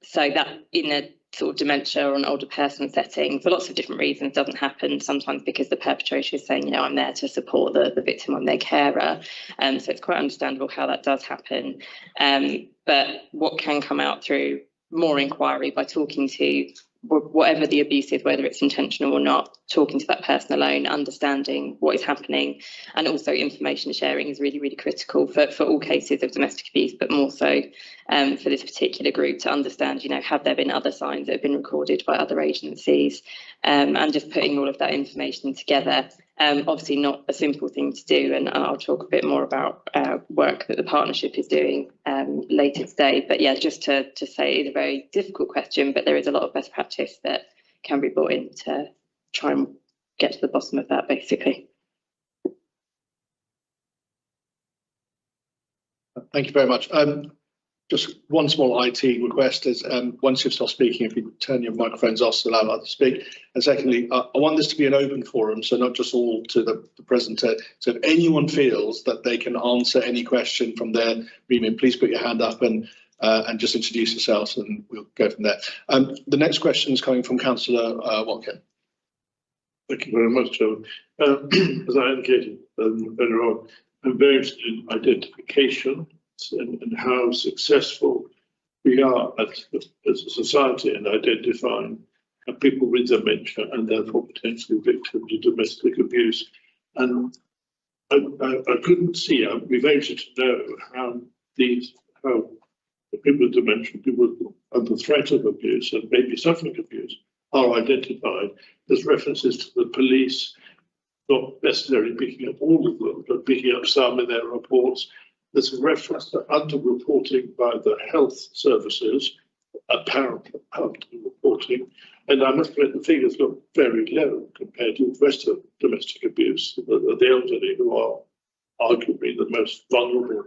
So that in a sort of dementia or an older person setting, for lots of different reasons, doesn't happen. Sometimes because the perpetrator is saying, you know, I'm there to support the victim, I'm their carer. So it's quite understandable how that does happen. But what can come out through more inquiry by talking to whatever the abuse is, whether it's intentional or not, talking to that person alone, understanding what is happening, and also information sharing is really, really critical for all cases of domestic abuse, but more so for this particular group, to understand, you know, have there been other signs that have been recorded by other agencies, and just putting all of that information together. Obviously not a simple thing to do, and I'll talk a bit more about work that the partnership is doing later today. But yeah, just to say it's a very difficult question, but there is a lot of best practice that can be brought in to try and get to the bottom of that, basically. Thank you very much. Just one small IT request is once you've stopped speaking, if you turn your microphones off to allow others to speak. And secondly, I want this to be an open forum, so not just all to the presenter. So if anyone feels that they can answer any question from their remit, please put your hand up and just introduce yourselves, and we'll go from there. The next question is coming from Councillor Watkin. Thank you very much, Joe. As I indicated earlier on, I'm very interested in identification and how successful we are as a society in identifying people with dementia and therefore potentially victims of domestic abuse. And I couldn't see, I'd be very interested to know how the people with dementia, people under threat of abuse and maybe suffering abuse, are identified. There's references to the police, not necessarily picking up all of them, but picking up some in their reports. There's a reference to under-reporting by the health services, apparent under-reporting, and I must admit the figures look very low compared to the rest of domestic abuse, the elderly, who are arguably the most vulnerable.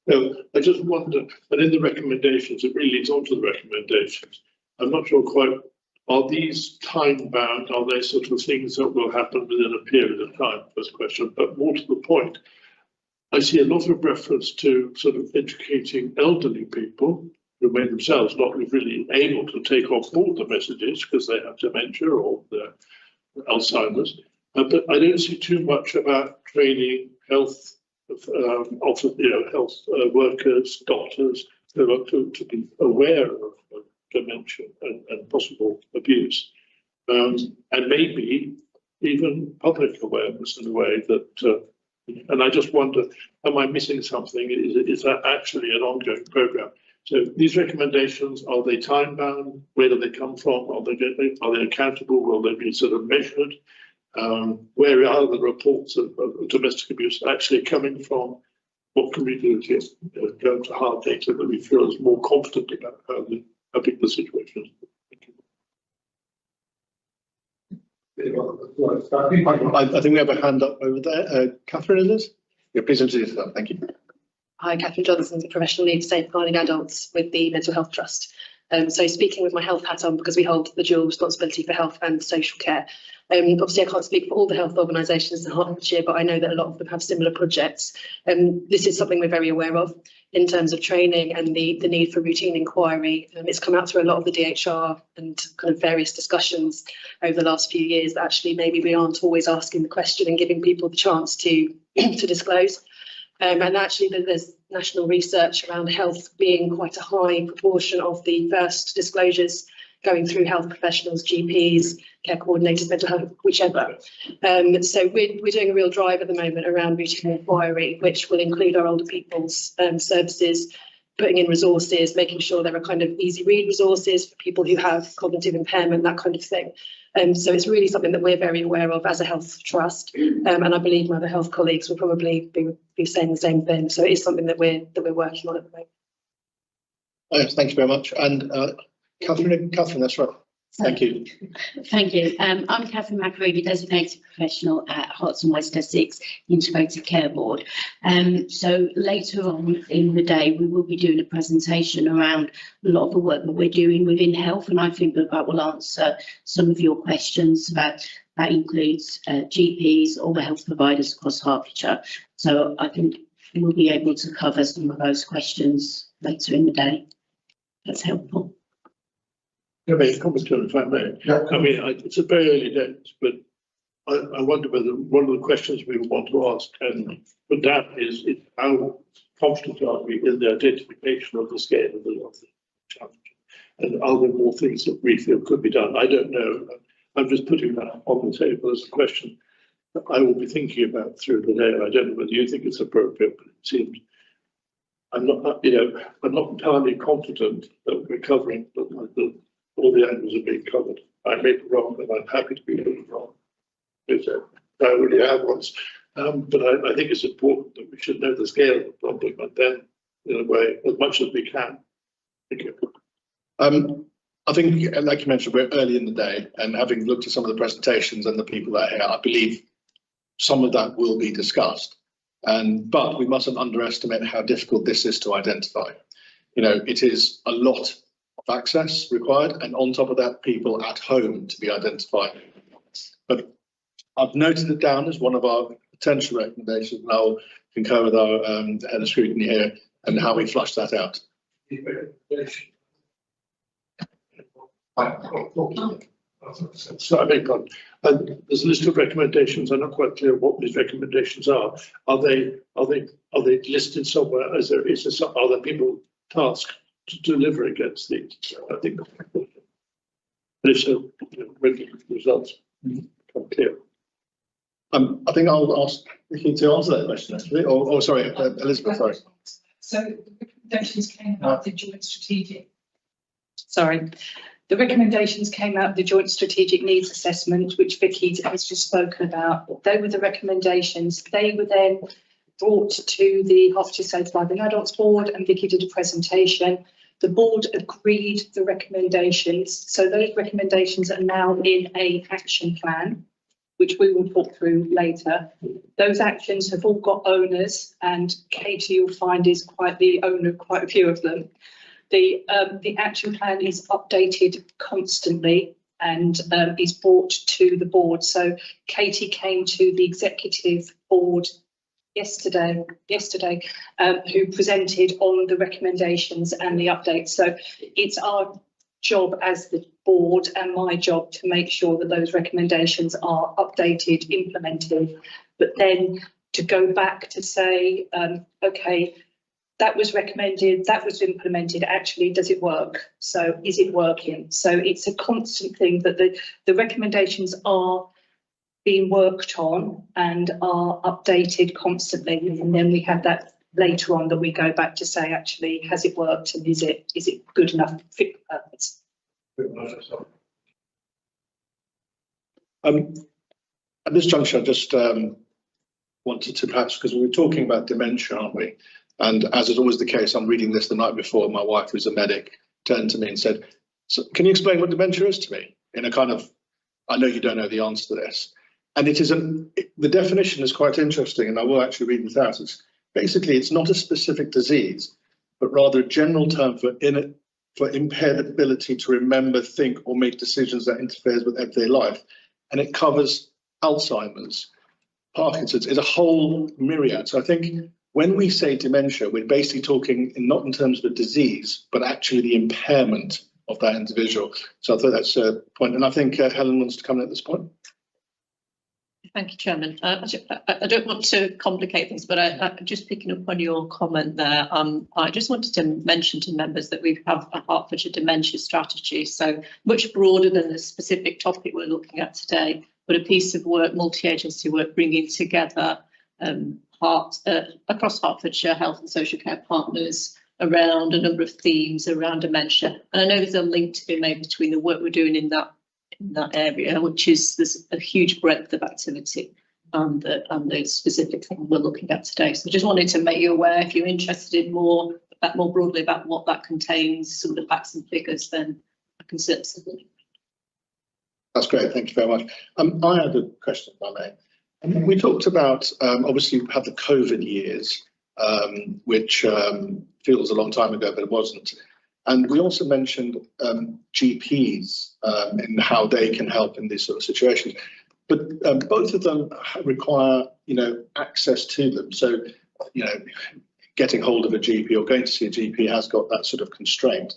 No, I just wonder, and in the recommendations, it really leads on to the recommendations. I'm not sure quite, are these time-bound? Are they sort of things that will happen within a period of time? First question, but more to the point, I see a lot of reference to sort of educating elderly people who may themselves not be really able to take on board the messages because they have dementia or Alzheimer's. But I don't see too much about training health health workers, doctors, to be aware of dementia and possible abuse, and maybe even public awareness in a way that. And I just wonder, am I missing something? Is that actually an ongoing program? So these recommendations, are they time bound? Where do they come from? Are they accountable? Will they be sort of measured? Where are the reports of domestic abuse actually coming from? What can we do to go to hard data that we feel is more confident about how big the situation is? I think we have a hand up over there. Catherine, is it? Yeah, please introduce yourself. Thank you. Hi, Catherine Johnson, Professional Lead for Safeguarding Adults with the Mental Health Trust. So speaking with my health hat on, because we hold the dual responsibility for health and social care. Obviously, I can't speak for all the health organisations in Hertfordshire, but I know that a lot of them have similar projects. This is something we're very aware of in terms of training and the need for routine inquiry. It's come out through a lot of the DHR and kind of various discussions over the last few years that actually maybe we aren't always asking the question and giving people the chance to disclose. And actually there's national research around health being quite a high proportion of the first disclosures going through health professionals, GPs, care coordinators, mental health, whichever. So we're doing a real drive at the moment around routine inquiry, which will include our older people's services, putting in resources, making sure there are kind of easy read resources for people who have cognitive impairment, that kind of thing. So it's really something that we're very aware of as a health trust, and I believe my other health colleagues will probably be saying the same thing. So it is something that we're working on at the moment. Yes, thank you very much. And Catherine, that's right. Thank you. Thank you. I'm Catherine McAree, designated professional at Herts and West Essex Integrated Care Board. So later on in the day, we will be doing a presentation around a lot of the work that we're doing within health, and I think that will answer some of your questions. That includes GPs, all the health providers across Hertfordshire. So I think we'll be able to cover some of those questions later in the day. That's helpful. Can I make a comment, if I may? Yeah. I mean, it's a very early days, but I wonder whether one of the questions we want to ask, and for that is how confident are we in the identification of the scale of the challenge? And are there more things that we feel could be done? I don't know. I'm just putting that on the table as a question that I will be thinking about through the day. I don't know whether you think it's appropriate, but it seems I'm not entirely confident that we're covering all the angles are being covered. I may be wrong, and I'm happy to be wrong. Because I already have once. But I think it's important that we should know the scale of the problem, and then, in a way, as much as we can. Thank you. I think, like you mentioned, we're early in the day, and having looked at some of the presentations and the people that are here, I believe some of that will be discussed. But we mustn't underestimate how difficult this is to identify. You know, it is a lot of access required, and on top of that, people at home to be identified. But I've noted it down as one of our potential recommendations, and I'll concur with our head of scrutiny here and how we flush that out. So I beg pardon. There's a list of recommendations. I'm not quite clear what these recommendations are. Are they listed somewhere? Are there people tasked to deliver against these? I think. But if so, when the results become clear. I think I'll ask Vicky to answer that question actually. Or sorry, Elizabeth. Sorry. So the recommendations came out the joint strategic. Sorry. The recommendations came out of the Joint Strategic Needs Assessment, which Vicky has just spoken about. They were the recommendations. They were then brought to the Hertfordshire Safeguarding Adults Board, and Vicky did a presentation. The board agreed the recommendations. So those recommendations are now in an action plan, which we will talk through later. Those actions have all got owners, and Katie, you'll find, is quite the owner of quite a few of them. The action plan is updated constantly and is brought to the board. So Katie came to the executive board yesterday, who presented on the recommendations and the updates. So it's our job as the board and my job to make sure that those recommendations are updated, implemented, but then to go back to say, okay, that was recommended, that was implemented, actually, does it work? So is it working? So it's a constant thing that the recommendations are being worked on and are updated constantly. And then we have that later on that we go back to say, actually, has it worked and is it good enough to fit the purpose? At this juncture, I just wanted to perhaps, because we were talking about dementia, aren't we? And as is always the case, I'm reading this the night before, my wife, who's a medic, turned to me and said, so can you explain what dementia is to me? In a kind of, I know you don't know the answer to this. And it is the definition is quite interesting, and I will actually read this out. It's basically, it's not a specific disease, but rather a general term for impaired ability to remember, think, or make decisions that interferes with everyday life. And it covers Alzheimer's, Parkinson's, it's a whole myriad. So I think when we say dementia, we're basically talking not in terms of a disease, but actually the impairment of that individual. So I thought that's a point. And I think Helen wants to come in at this point. Thank you, Chairman. I don't want to complicate things, but I just picking up on your comment there. I just wanted to mention to members that we have a Hertfordshire dementia strategy, so much broader than the specific topic we're looking at today, but a piece of work, multi-agency work, bringing together across Hertfordshire health and social care partners around a number of themes around dementia. And I know there's a link to be made between the work we're doing in that area, which is there's a huge breadth of activity and the specific thing we're looking at today. So just wanted to make you aware, if you're interested more broadly about what that contains, some of the facts and figures, then I can certainly. That's great, thank you very much. I had a question, if I may. We talked about, obviously we had the COVID years, which feels a long time ago, but it wasn't. And we also mentioned GPs and how they can help in these sort of situations. But both of them require, access to them. So, getting hold of a GP or going to see a GP has got that sort of constraint.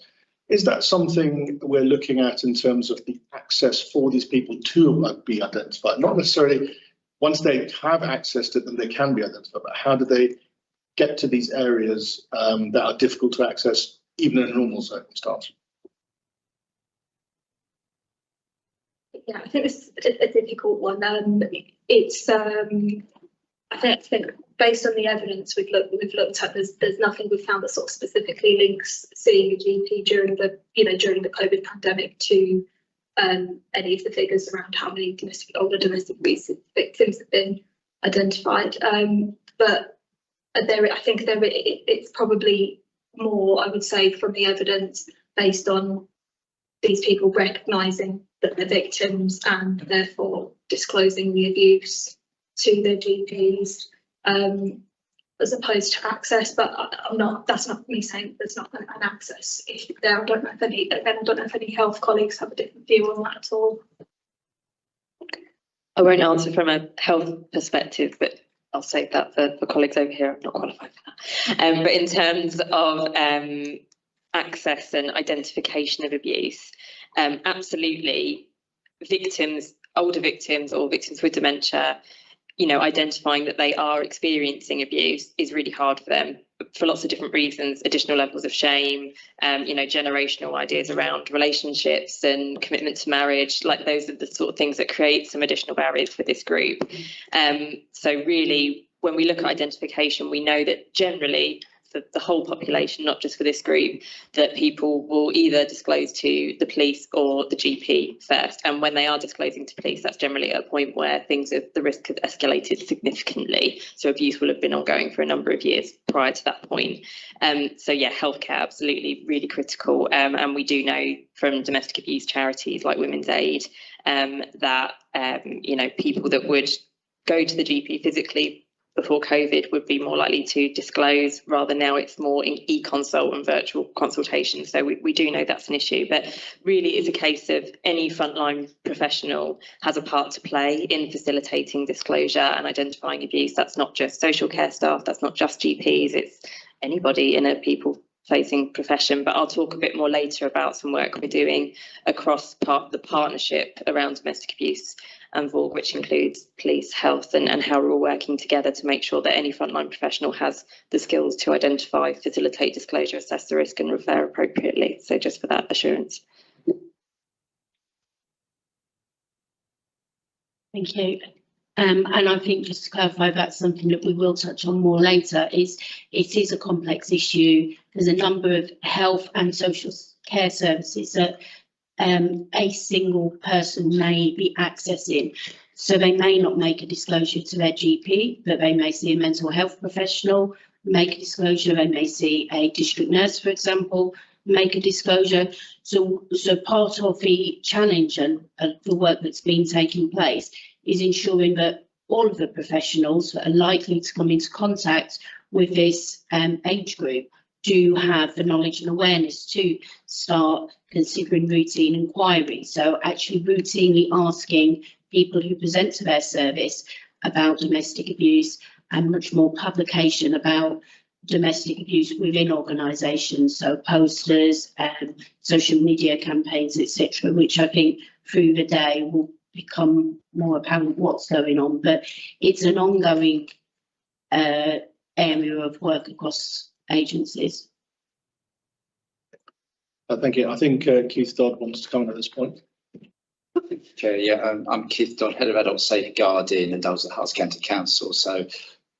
Is that something we're looking at in terms of the access for these people to be identified? Not necessarily once they have access to them, they can be identified, but how do they get to these areas that are difficult to access even in a normal circumstance? Yeah, I think this is a difficult one. It's I think based on the evidence we've looked at, there's nothing we've found that sort of specifically links seeing a GP during the COVID pandemic to any of the figures around how many older domestic abuse victims have been identified. But I think it's probably more, I would say, from the evidence based on these people recognising that they're victims and therefore disclosing the abuse to their GPs, as opposed to access. But that's not me saying there's not an access issue there. I don't know if any health colleagues have a different view on that at all. I won't answer from a health perspective, but I'll save that for colleagues over here. I'm not qualified for that. But in terms of access and identification of abuse, absolutely, victims, older victims or victims with dementia, identifying that they are experiencing abuse is really hard for them for lots of different reasons, additional levels of shame, generational ideas around relationships and commitment to marriage, like those are the sort of things that create some additional barriers for this group. So really, when we look at identification, we know that generally for the whole population, not just for this group, that people will either disclose to the police or the GP first. And when they are disclosing to police, that's generally at a point where the risk has escalated significantly. So abuse will have been ongoing for a number of years prior to that point. So yeah, healthcare, absolutely, really critical. And we do know from domestic abuse charities like Women's Aid that, people that would go to the GP physically before COVID would be more likely to disclose, rather now it's more in e-consult and virtual consultation. So we do know that's an issue, but really it's a case of any frontline professional has a part to play in facilitating disclosure and identifying abuse. That's not just social care staff, that's not just GPs, it's anybody in a people-facing profession. But I'll talk a bit more later about some work we're doing across the partnership around domestic abuse and VAUG, which includes police, health, and how we're all working together to make sure that any frontline professional has the skills to identify, facilitate disclosure, assess the risk and refer appropriately. So just for that assurance. Thank you. And I think just to clarify, that's something that we will touch on more later, it is a complex issue. There's a number of health and social care services that a single person may be accessing. So they may not make a disclosure to their GP, but they may see a mental health professional make a disclosure. They may see a district nurse, for example, make a disclosure. So part of the challenge and the work that's been taking place is ensuring that all of the professionals that are likely to come into contact with this age group do have the knowledge and awareness to start considering routine inquiry. So actually routinely asking people who present to their service about domestic abuse, and much more publication about domestic abuse within organisations, so posters, social media campaigns, etc., which I think through the day will become more apparent what's going on. But it's an ongoing area of work across agencies. Thank you. I think Keith Dodd wants to comment at this point. Chair, yeah, I'm Keith Dodd, Head of Adult Safeguarding and Dulles at Herts County Council. So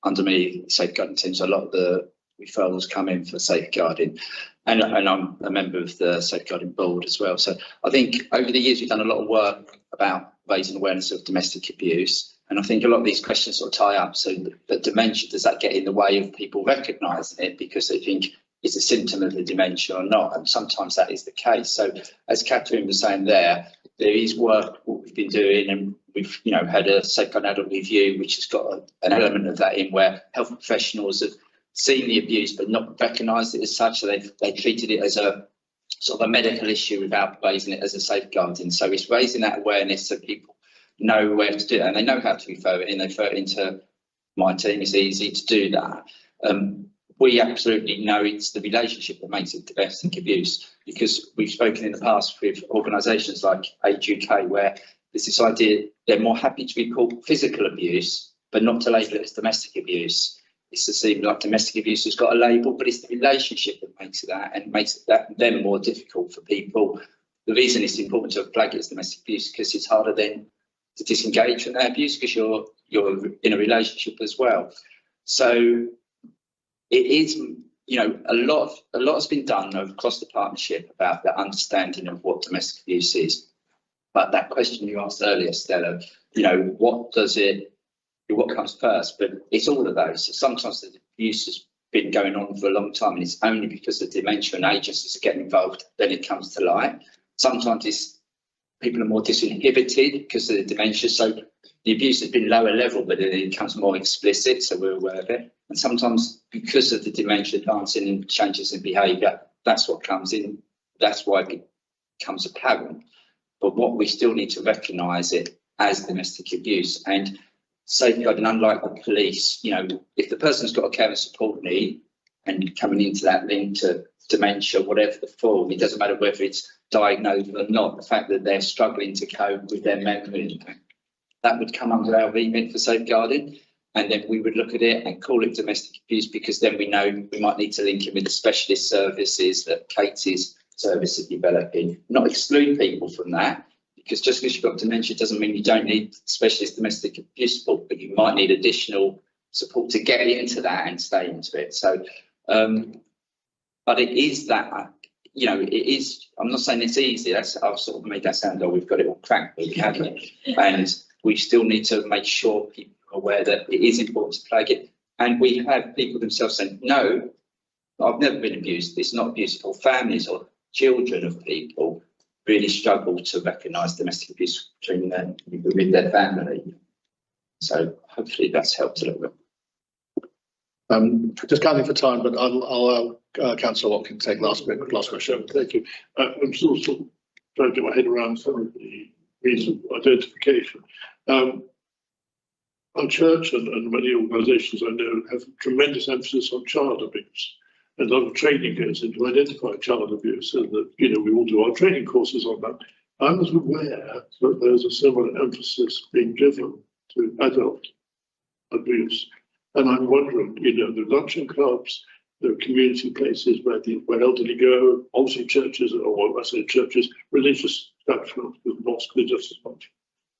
under me, safeguarding teams, a lot of the referrals come in for safeguarding, and I'm a member of the safeguarding board as well. So I think over the years we've done a lot of work about raising awareness of domestic abuse, and I think a lot of these questions sort of tie up. So the dementia, does that get in the way of people recognising it because they think it's a symptom of the dementia or not? And sometimes that is the case. So as Catherine was saying there is work what we've been doing, and we've had a safeguarding adult review which has got an element of that in, where health professionals have seen the abuse but not recognised it as such. So they treated it as a sort of a medical issue without raising it as a safeguarding. So it's raising that awareness so people know where to do it, and they know how to refer it in. They refer it into my team. It's easy to do that. We absolutely know it's the relationship that makes it domestic abuse, because we've spoken in the past with organisations like Age UK, where there's this idea they're more happy to report physical abuse but not to label it as domestic abuse. It's to seem like domestic abuse has got a label, but it's the relationship that makes it that, and makes that them more difficult for people the reason it's important to flag it as domestic abuse because it's harder then to disengage from that abuse because you're in a relationship as well. So it is, you know, a lot has been done across the partnership about the understanding of what domestic abuse is. But that question you asked earlier, Stella, you know, what comes first? But it's all of those. So sometimes the abuse has been going on for a long time and it's only because the dementia and agencies are getting involved then it comes to light. Sometimes it's people are more disinhibited because of the dementia. So the abuse has been lower level, but then it becomes more explicit. So we're aware of it. And sometimes because of the dementia advancing and changes in behaviour, that's what comes in. That's why it becomes apparent. But what we still need to recognise it as domestic abuse and safeguarding, unlike the police, you know, if the person's got a care and support need and coming into that link to dementia, whatever the form, it doesn't matter whether it's diagnosed or not, the fact that they're struggling to cope with their memory, that would come under our remit for safeguarding. And then we would look at it and call it domestic abuse because then we know we might need to link it with the specialist services that Katie's service is developing, not exclude people from that. Because just because you've got dementia doesn't mean you don't need specialist domestic abuse support, but you might need additional support to get into that and stay into it. So, but it is that, you know, it is, I'm not saying it's easy. I've sort of made that sound, oh, we've got it all cracked, but we haven't. And we still need to make sure people are aware that it is important to flag it. And we have people themselves saying, no, I've never been abused. It's not abuse, or families or children of people really struggle to recognise domestic abuse within their family. So hopefully that's helped a little bit. Just counting for time, but I'll Councillor Watkins take last question. Thank you. I'm still sort of trying to get my head around some of the reasons for identification. Our church and many organisations I know have tremendous emphasis on child abuse. And a lot of training goes into identify child abuse, and that, you know, we all do our training courses on that. I was aware that there's a similar emphasis being given to adult abuse, and I'm wondering, you know, the luncheon clubs, the community places where elderly go, obviously churches, or I say churches, religious establishments, because mosques are just as much.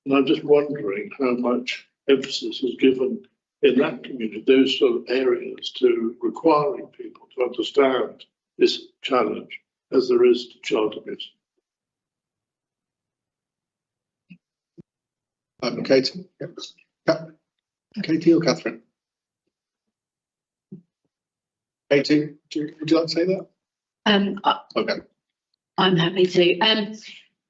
And I'm just wondering how much emphasis is given in that community, those sort of areas, to requiring people to understand this challenge as there is to child abuse. Katie? Yep. Katie or Catherine? Katie, would you like to say that? Okay. I'm happy to.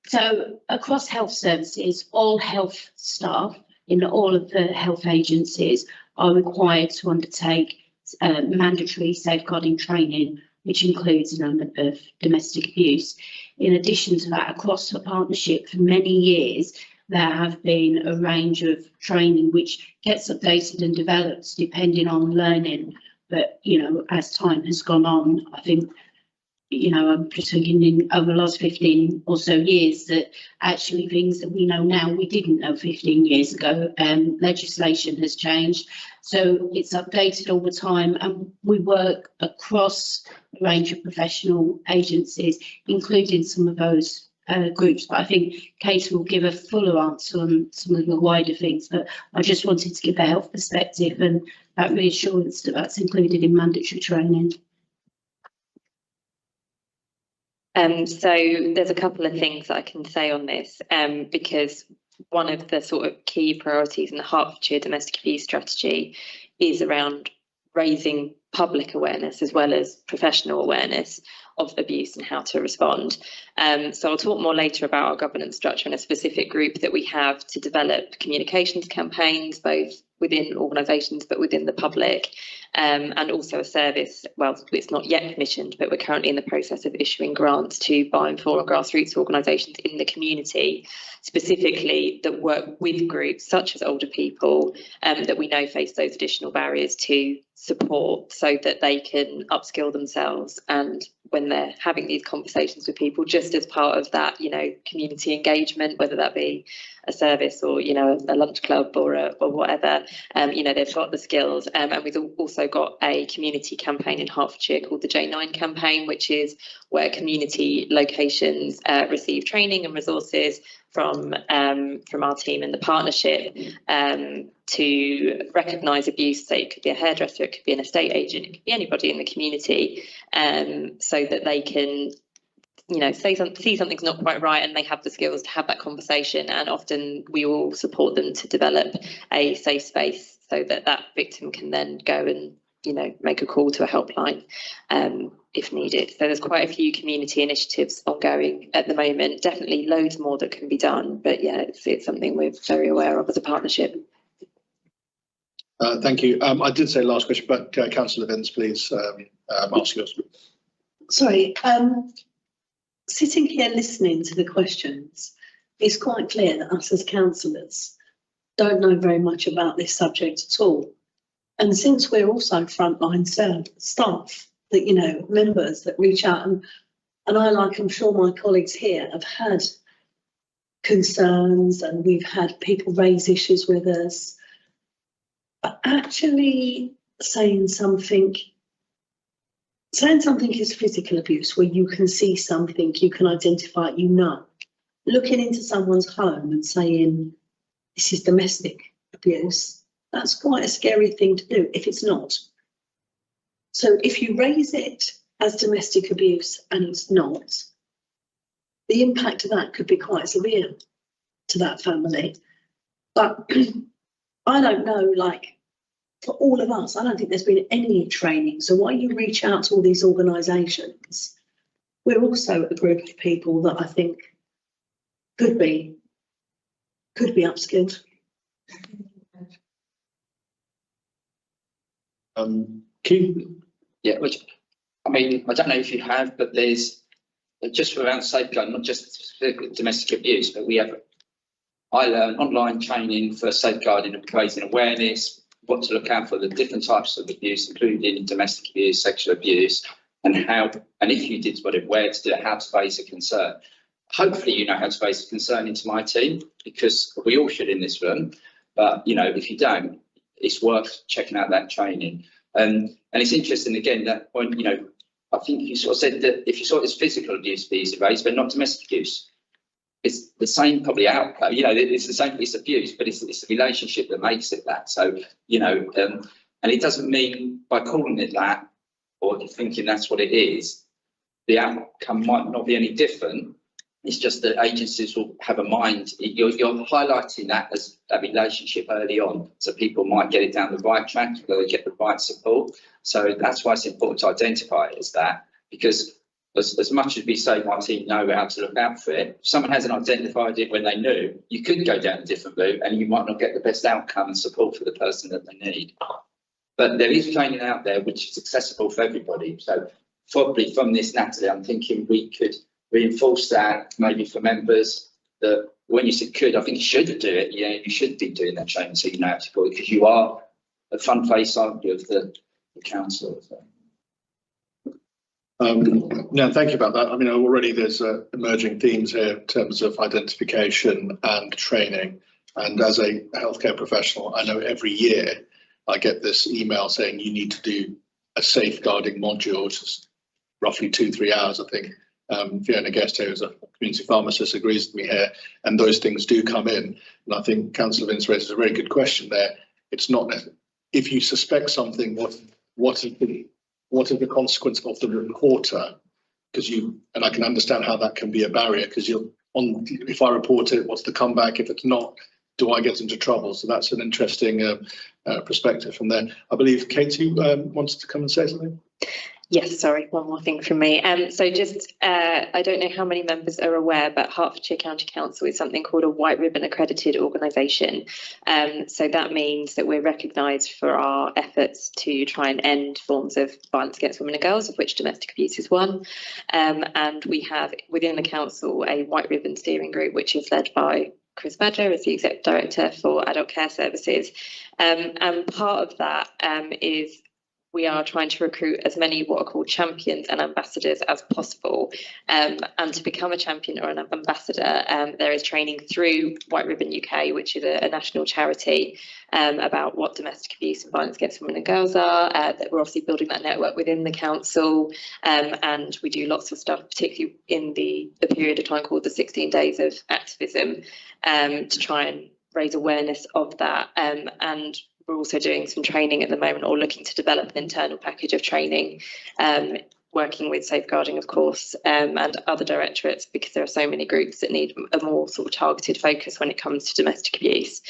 So across health services, all health staff in all of the health agencies are required to undertake mandatory safeguarding training, which includes an element of domestic abuse. In addition to that, across the partnership for many years, there have been a range of training which gets updated and developed depending on learning. But, you know, as time has gone on, I think, you know, I'm just thinking over the last 15 or so years that actually things that we know now we didn't know 15 years ago. Legislation has changed, so it's updated all the time, and we work across a range of professional agencies, including some of those groups. But I think Kate will give a fuller answer on some of the wider things, but I just wanted to give a health perspective and that reassurance that that's included in mandatory training. So there's a couple of things that I can say on this, because one of the sort of key priorities in the Hertfordshire domestic abuse strategy is around raising public awareness as well as professional awareness of abuse and how to respond. So I'll talk more later about our governance structure and a specific group that we have to develop communications campaigns, both within organisations but within the public, and also a service, well, it's not yet commissioned, but we're currently in the process of issuing grants to buy and for grassroots organisations in the community, specifically that work with groups such as older people that we know face those additional barriers to support, so that they can upskill themselves, and when they're having these conversations with people, just as part of that, you know, community engagement, whether that be a service or, you know, a lunch club or whatever, you know, they've got the skills. And we've also got a community campaign in Hertfordshire called the J9 campaign, which is where community locations receive training and resources from our team and the partnership to recognise abuse. So it could be a hairdresser, it could be an estate agent, it could be anybody in the community, so that they can, you know, see something's not quite right and they have the skills to have that conversation. And often we will support them to develop a safe space so that that victim can then go and, you know, make a call to a helpline if needed. So there's quite a few community initiatives ongoing at the moment. Definitely loads more that can be done, but yeah, it's something we're very aware of as a partnership. Thank you. I did say last question, but Councillor Vince, please ask yours. Sorry, sitting here listening to the questions, it's quite clear that us as councillors don't know very much about this subject at all. And since we're also frontline staff, that, you know, members that reach out, and I, like I'm sure my colleagues here, have had concerns and we've had people raise issues with us, but actually saying something is physical abuse, where you can see something, you can identify it, you know. Looking into someone's home and saying this is domestic abuse, that's quite a scary thing to do if it's not. So if you raise it as domestic abuse and it's not, the impact of that could be quite severe to that family. But I don't know, like, for all of us, I don't think there's been any training. So while you reach out to all these organisations, we're also a group of people that I think could be upskilled. Keith? Yeah, which, I mean, I don't know if you have, but there's just around safeguarding, not just domestic abuse, but we have, I learn online training for safeguarding and raising awareness, what to look out for, the different types of abuse, including domestic abuse, sexual abuse, and how, and if you did where to do it, how to raise a concern. Hopefully you know how to raise a concern into my team, because we all should in this room, but, you know, if you don't, it's worth checking out that training. And it's interesting again that when, you know, I think you sort of said that if you saw it as physical abuse being raised, but not domestic abuse, it's the same probably outcome. You know, it's the same, it's abuse, but it's the relationship that makes it that. So, you know, and it doesn't mean by calling it that or thinking that's what it is, the outcome might not be any different. It's just that agencies will have a mind. You're highlighting that as a relationship early on, so people might get it down the right track, where they get the right support. So that's why it's important to identify it as that, because as much as we say my team know how to look out for it, if someone hasn't identified it when they knew, you could go down a different route and you might not get the best outcome and support for the person that they need. But there is training out there which is accessible for everybody. So probably from this, Natalie, I'm thinking we could reinforce that maybe for members, that when you said could, I think you should do it. Yeah, you should be doing that training so you know how to call it, because you are a front face, aren't you, of the council. So. No, thank you about that. I mean, already there's emerging themes here in terms of identification and training. And as a healthcare professional, I know every year I get this email saying you need to do a safeguarding module, which is roughly 2-3 hours, I think. Fiona Guest, who is a community pharmacist, agrees with me here, and those things do come in. And I think Councillor Vince raises a very good question there. It's not, if you suspect something, what is the consequence of the reporter? Because and I can understand how that can be a barrier, because if I report it, what's the comeback? If it's not, do I get into trouble? So that's an interesting perspective from there. I believe Katie wants to come and say something. Yes, sorry, one more thing from me. So just, I don't know how many members are aware, but Hertfordshire County Council is something called a white ribbon accredited organisation. So that means that we're recognised for our efforts to try and end forms of violence against women and girls, of which domestic abuse is one. And we have within the council a white ribbon steering group, which is led by Chris Badger as the Executive Director for Adult Care Services. And part of that is we are trying to recruit as many what are called champions and ambassadors as possible. And to become a champion or an ambassador, there is training through White Ribbon UK, which is a national charity, about what domestic abuse and violence against women and girls are. That we're obviously building that network within the council, and we do lots of stuff, particularly in the period of time called the 16 days of activism, to try and raise awareness of that. And we're also doing some training at the moment, or looking to develop an internal package of training, working with Safeguarding, of course, and other directorates, because there are so many groups that need a more sort of targeted focus when it comes to domestic abuse.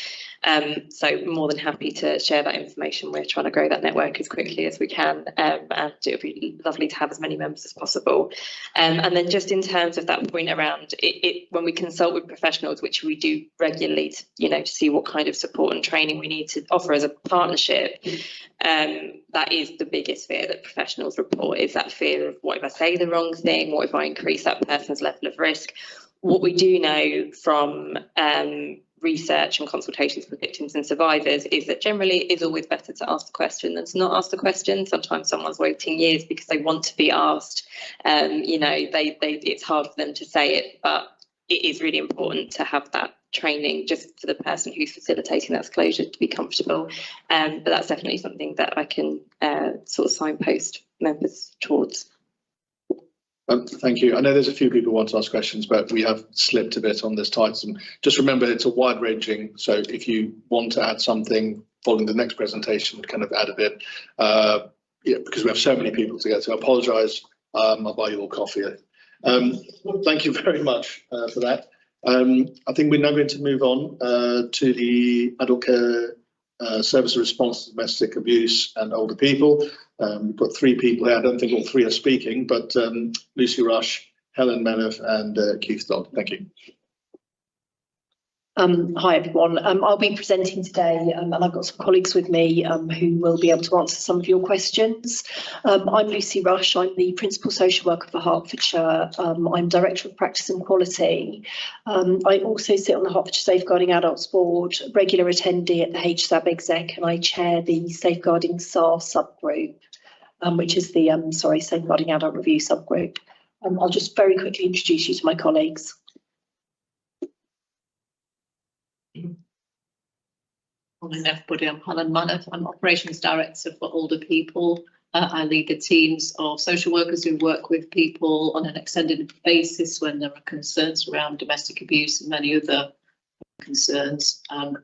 So more than happy to share that information. We're trying to grow that network as quickly as we can, and it would be lovely to have as many members as possible. And then just in terms of that point around it, when we consult with professionals, which we do regularly, to see what kind of support and training we need to offer as a partnership, that is the biggest fear that professionals report, is that fear of, what if I say the wrong thing? What if I increase that person's level of risk? What we do know from research and consultations with victims and survivors is that generally it is always better to ask the question than to not ask the question. Sometimes someone's waiting years because they want to be asked. It's hard for them to say it, but it is really important to have that training just for the person who's facilitating that disclosure to be comfortable. But that's definitely something that I can sort of signpost members towards. Thank you. I know there's a few people who want to ask questions, but we have slipped a bit on this title. Just remember, it's a wide ranging. So if you want to add something following the next presentation, kind of add a bit, because we have so many people to get to. I apologise. I'll buy you all coffee. Thank you very much for that. I think we're now going to move on to the adult care service response to domestic abuse and older people. We've got three people here. I don't think all three are speaking, but Lucy Rush, Helen Menef and Keith Dodd. Thank you. Hi everyone. I'll be presenting today, and I've got some colleagues with me who will be able to answer some of your questions. I'm Lucy Rush. I'm the Principal Social Worker for Hertfordshire. I'm Director of Practice and Quality. I also sit on the Hertfordshire Safeguarding Adults Board, regular attendee at the HSAB exec, and I chair the Safeguarding SAR subgroup, which is the Safeguarding Adult Review subgroup. I'll just very quickly introduce you to my colleagues. Morning everybody, I'm Helen Menef. I'm Operations Director for Older People. I lead the teams of social workers who work with people on an extended basis when there are concerns around domestic abuse and many other concerns. And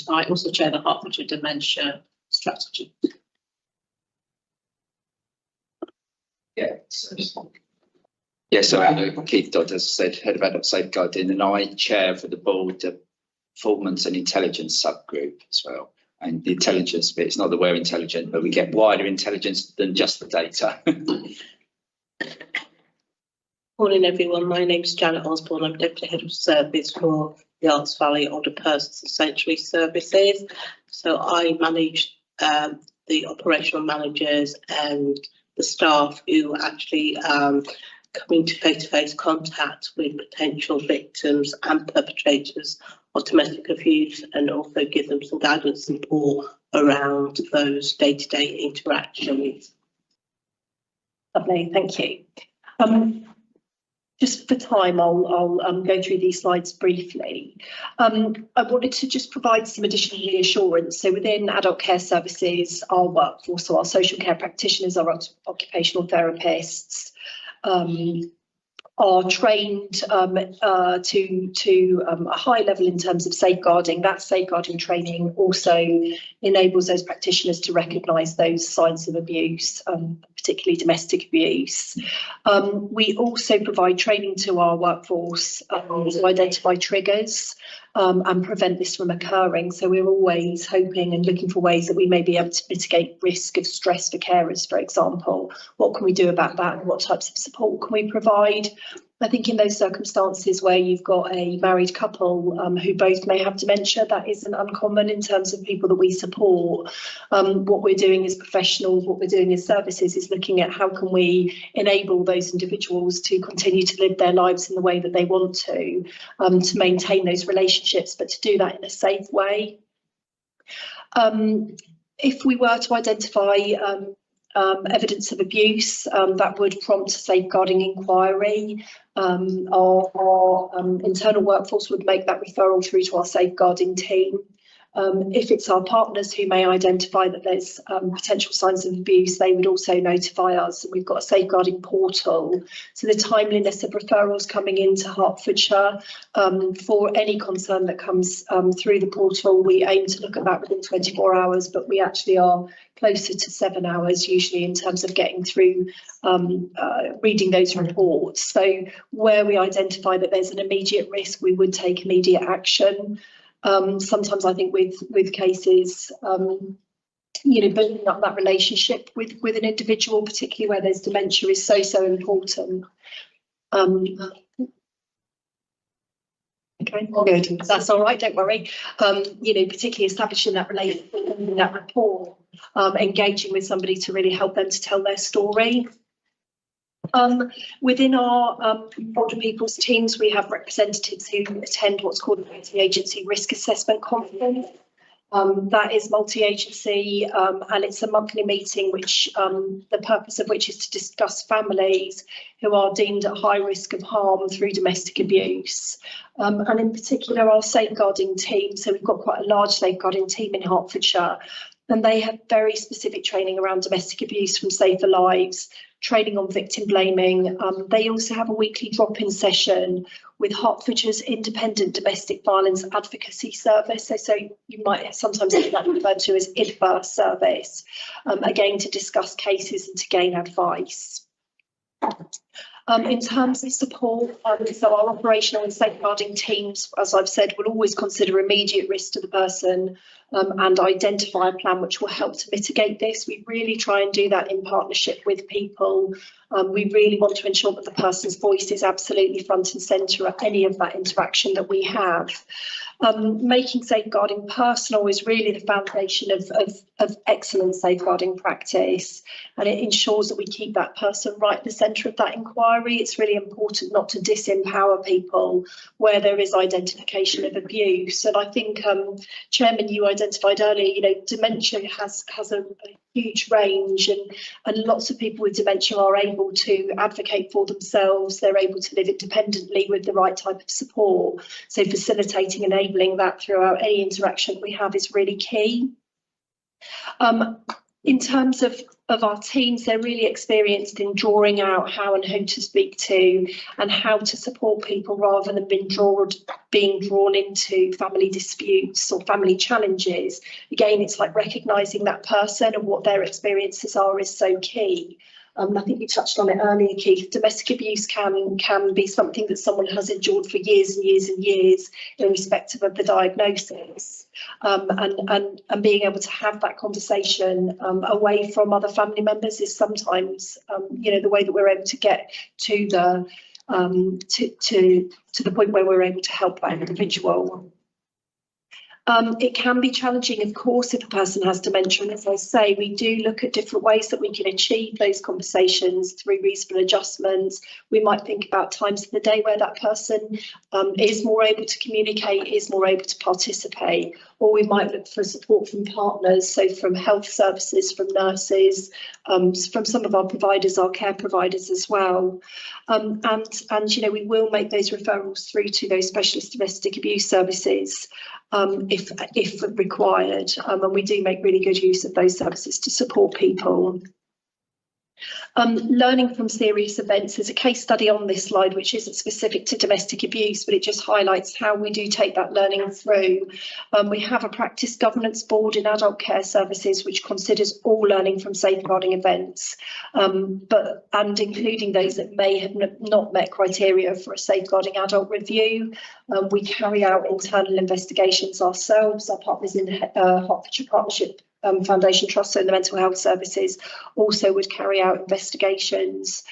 I also chair the Hertfordshire Dementia Strategy. So Keith Dodd, as I said, Head of Adult Safeguarding, and I chair for the board the performance and intelligence subgroup as well. And the intelligence bit, it's not that we're intelligent, but we get wider intelligence than just the data. Morning everyone, my name's Janet Osborne. I'm Deputy Head of Service for the Arts Valley Older Persons and Sanctuary Services. So I manage the operational managers and the staff who actually come into face-to-face contact with potential victims and perpetrators of domestic abuse, and also give them some guidance and support around those day-to-day interactions. Lovely, thank you. Just for time, I'll go through these slides briefly. I wanted to just provide some additional reassurance. So within adult care services, our workforce, so our social care practitioners, our occupational therapists, are trained to a high level in terms of safeguarding. That safeguarding training also enables those practitioners to recognise those signs of abuse, particularly domestic abuse. We also provide training to our workforce to identify triggers and prevent this from occurring. So we're always hoping and looking for ways that we may be able to mitigate risk of stress for carers, for example. What can we do about that, and what types of support can we provide? I think in those circumstances where you've got a married couple who both may have dementia, that isn't uncommon in terms of people that we support. What we're doing as professionals, what we're doing as services, is looking at how can we enable those individuals to continue to live their lives in the way that they want to maintain those relationships, but to do that in a safe way. If we were to identify evidence of abuse, that would prompt a safeguarding inquiry. Our internal workforce would make that referral through to our safeguarding team. If it's our partners who may identify that there's potential signs of abuse, they would also notify us. We've got a safeguarding portal. So the timeliness of referrals coming into Hertfordshire, for any concern that comes through the portal, we aim to look at that within 24 hours, but we actually are closer to 7 hours usually in terms of getting through reading those reports. So where we identify that there's an immediate risk, we would take immediate action. Sometimes I think with cases, building up that relationship with an individual, particularly where there's dementia, is so important. Okay, good. That's all right. Don't worry. Particularly establishing that relationship, that rapport, engaging with somebody to really help them to tell their story. Within our older people's teams, we have representatives who attend what's called a multi-agency risk assessment conference. That is multi-agency, and it's a monthly meeting which the purpose of which is to discuss families who are deemed at high risk of harm through domestic abuse. And in particular, our safeguarding team, so we've got quite a large safeguarding team in Hertfordshire, and they have very specific training around domestic abuse from Safer Lives, training on victim blaming. They also have a weekly drop-in session with Hertfordshire's Independent Domestic Violence Advocacy Service. So you might sometimes hear that referred to as IDVA service, again to discuss cases and to gain advice. In terms of support, so our operational and safeguarding teams, as I've said, will always consider immediate risk to the person and identify a plan which will help to mitigate this. We really try and do that in partnership with people. We really want to ensure that the person's voice is absolutely front and centre at any of that interaction that we have. Making safeguarding personal is really the foundation of excellent safeguarding practice, and it ensures that we keep that person right at the centre of that inquiry. It's really important not to disempower people where there is identification of abuse. And I think, Chairman, you identified earlier, dementia has a huge range, and lots of people with dementia are able to advocate for themselves. They're able to live independently with the right type of support. So facilitating, enabling that throughout any interaction we have is really key. In terms of our teams, they're really experienced in drawing out how and who to speak to and how to support people rather than being drawn into family disputes or family challenges. Again, it's like recognising that person and what their experiences are is so key. I think you touched on it earlier, Keith. Domestic abuse can be something that someone has endured for years and years and years, irrespective of the diagnosis. And being able to have that conversation away from other family members is sometimes, the way that we're able to get to the to the point where we're able to help that individual. It can be challenging, of course, if a person has dementia. And as I say, we do look at different ways that we can achieve those conversations through reasonable adjustments. We might think about times of the day where that person is more able to communicate, is more able to participate, or we might look for support from partners, so from health services, from nurses, from some of our providers, our care providers as well. And we will make those referrals through to those specialist domestic abuse services if required, and we do make really good use of those services to support people. Learning from serious events. There's a case study on this slide which isn't specific to domestic abuse, but it just highlights how we do take that learning through. We have a practice governance board in adult care services which considers all learning from safeguarding events, and including those that may have not met criteria for a safeguarding adult review. We carry out internal investigations ourselves. Our partners in Hertfordshire Partnership Foundation Trust, so the mental health services, also would carry out investigations.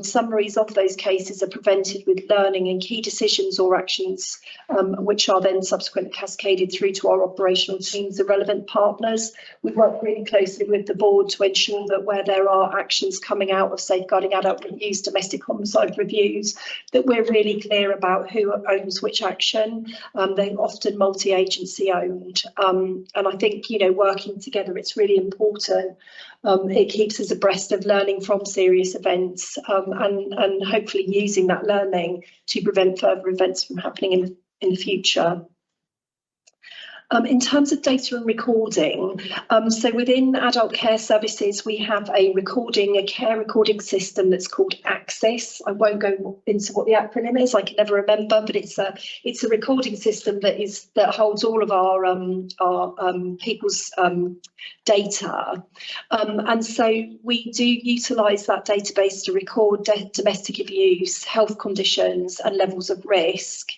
Summaries of those cases are presented with learning and key decisions or actions, which are then subsequently cascaded through to our operational teams, the relevant partners. We work really closely with the board to ensure that where there are actions coming out of safeguarding adult reviews, domestic homicide reviews, that we're really clear about who owns which action. They're often multi-agency owned, and I think working working together. It's really important. It keeps us abreast of learning from serious events, and hopefully using that learning to prevent further events from happening in the future. In terms of data and recording, so within adult care services, we have a care recording system that's called Access. I won't go into what the acronym is, I can never remember, but it's a recording system that holds all of our people's data. And so we do utilise that database to record domestic abuse, health conditions and levels of risk.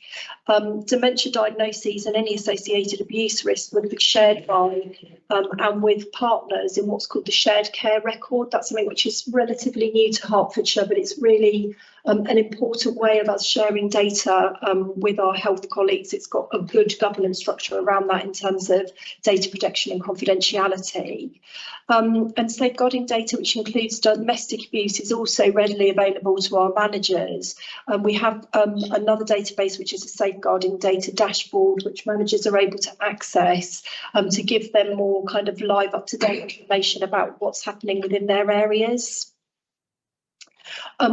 Dementia diagnoses and any associated abuse risk would be shared by and with partners in what's called the shared care record. That's something which is relatively new to Hertfordshire, but it's really an important way of us sharing data with our health colleagues. It's got a good governance structure around that in terms of data protection and confidentiality. And safeguarding data, which includes domestic abuse, is also readily available to our managers. We have another database, which is a safeguarding data dashboard, which managers are able to access to give them more kind of live, up-to-date information about what's happening within their areas.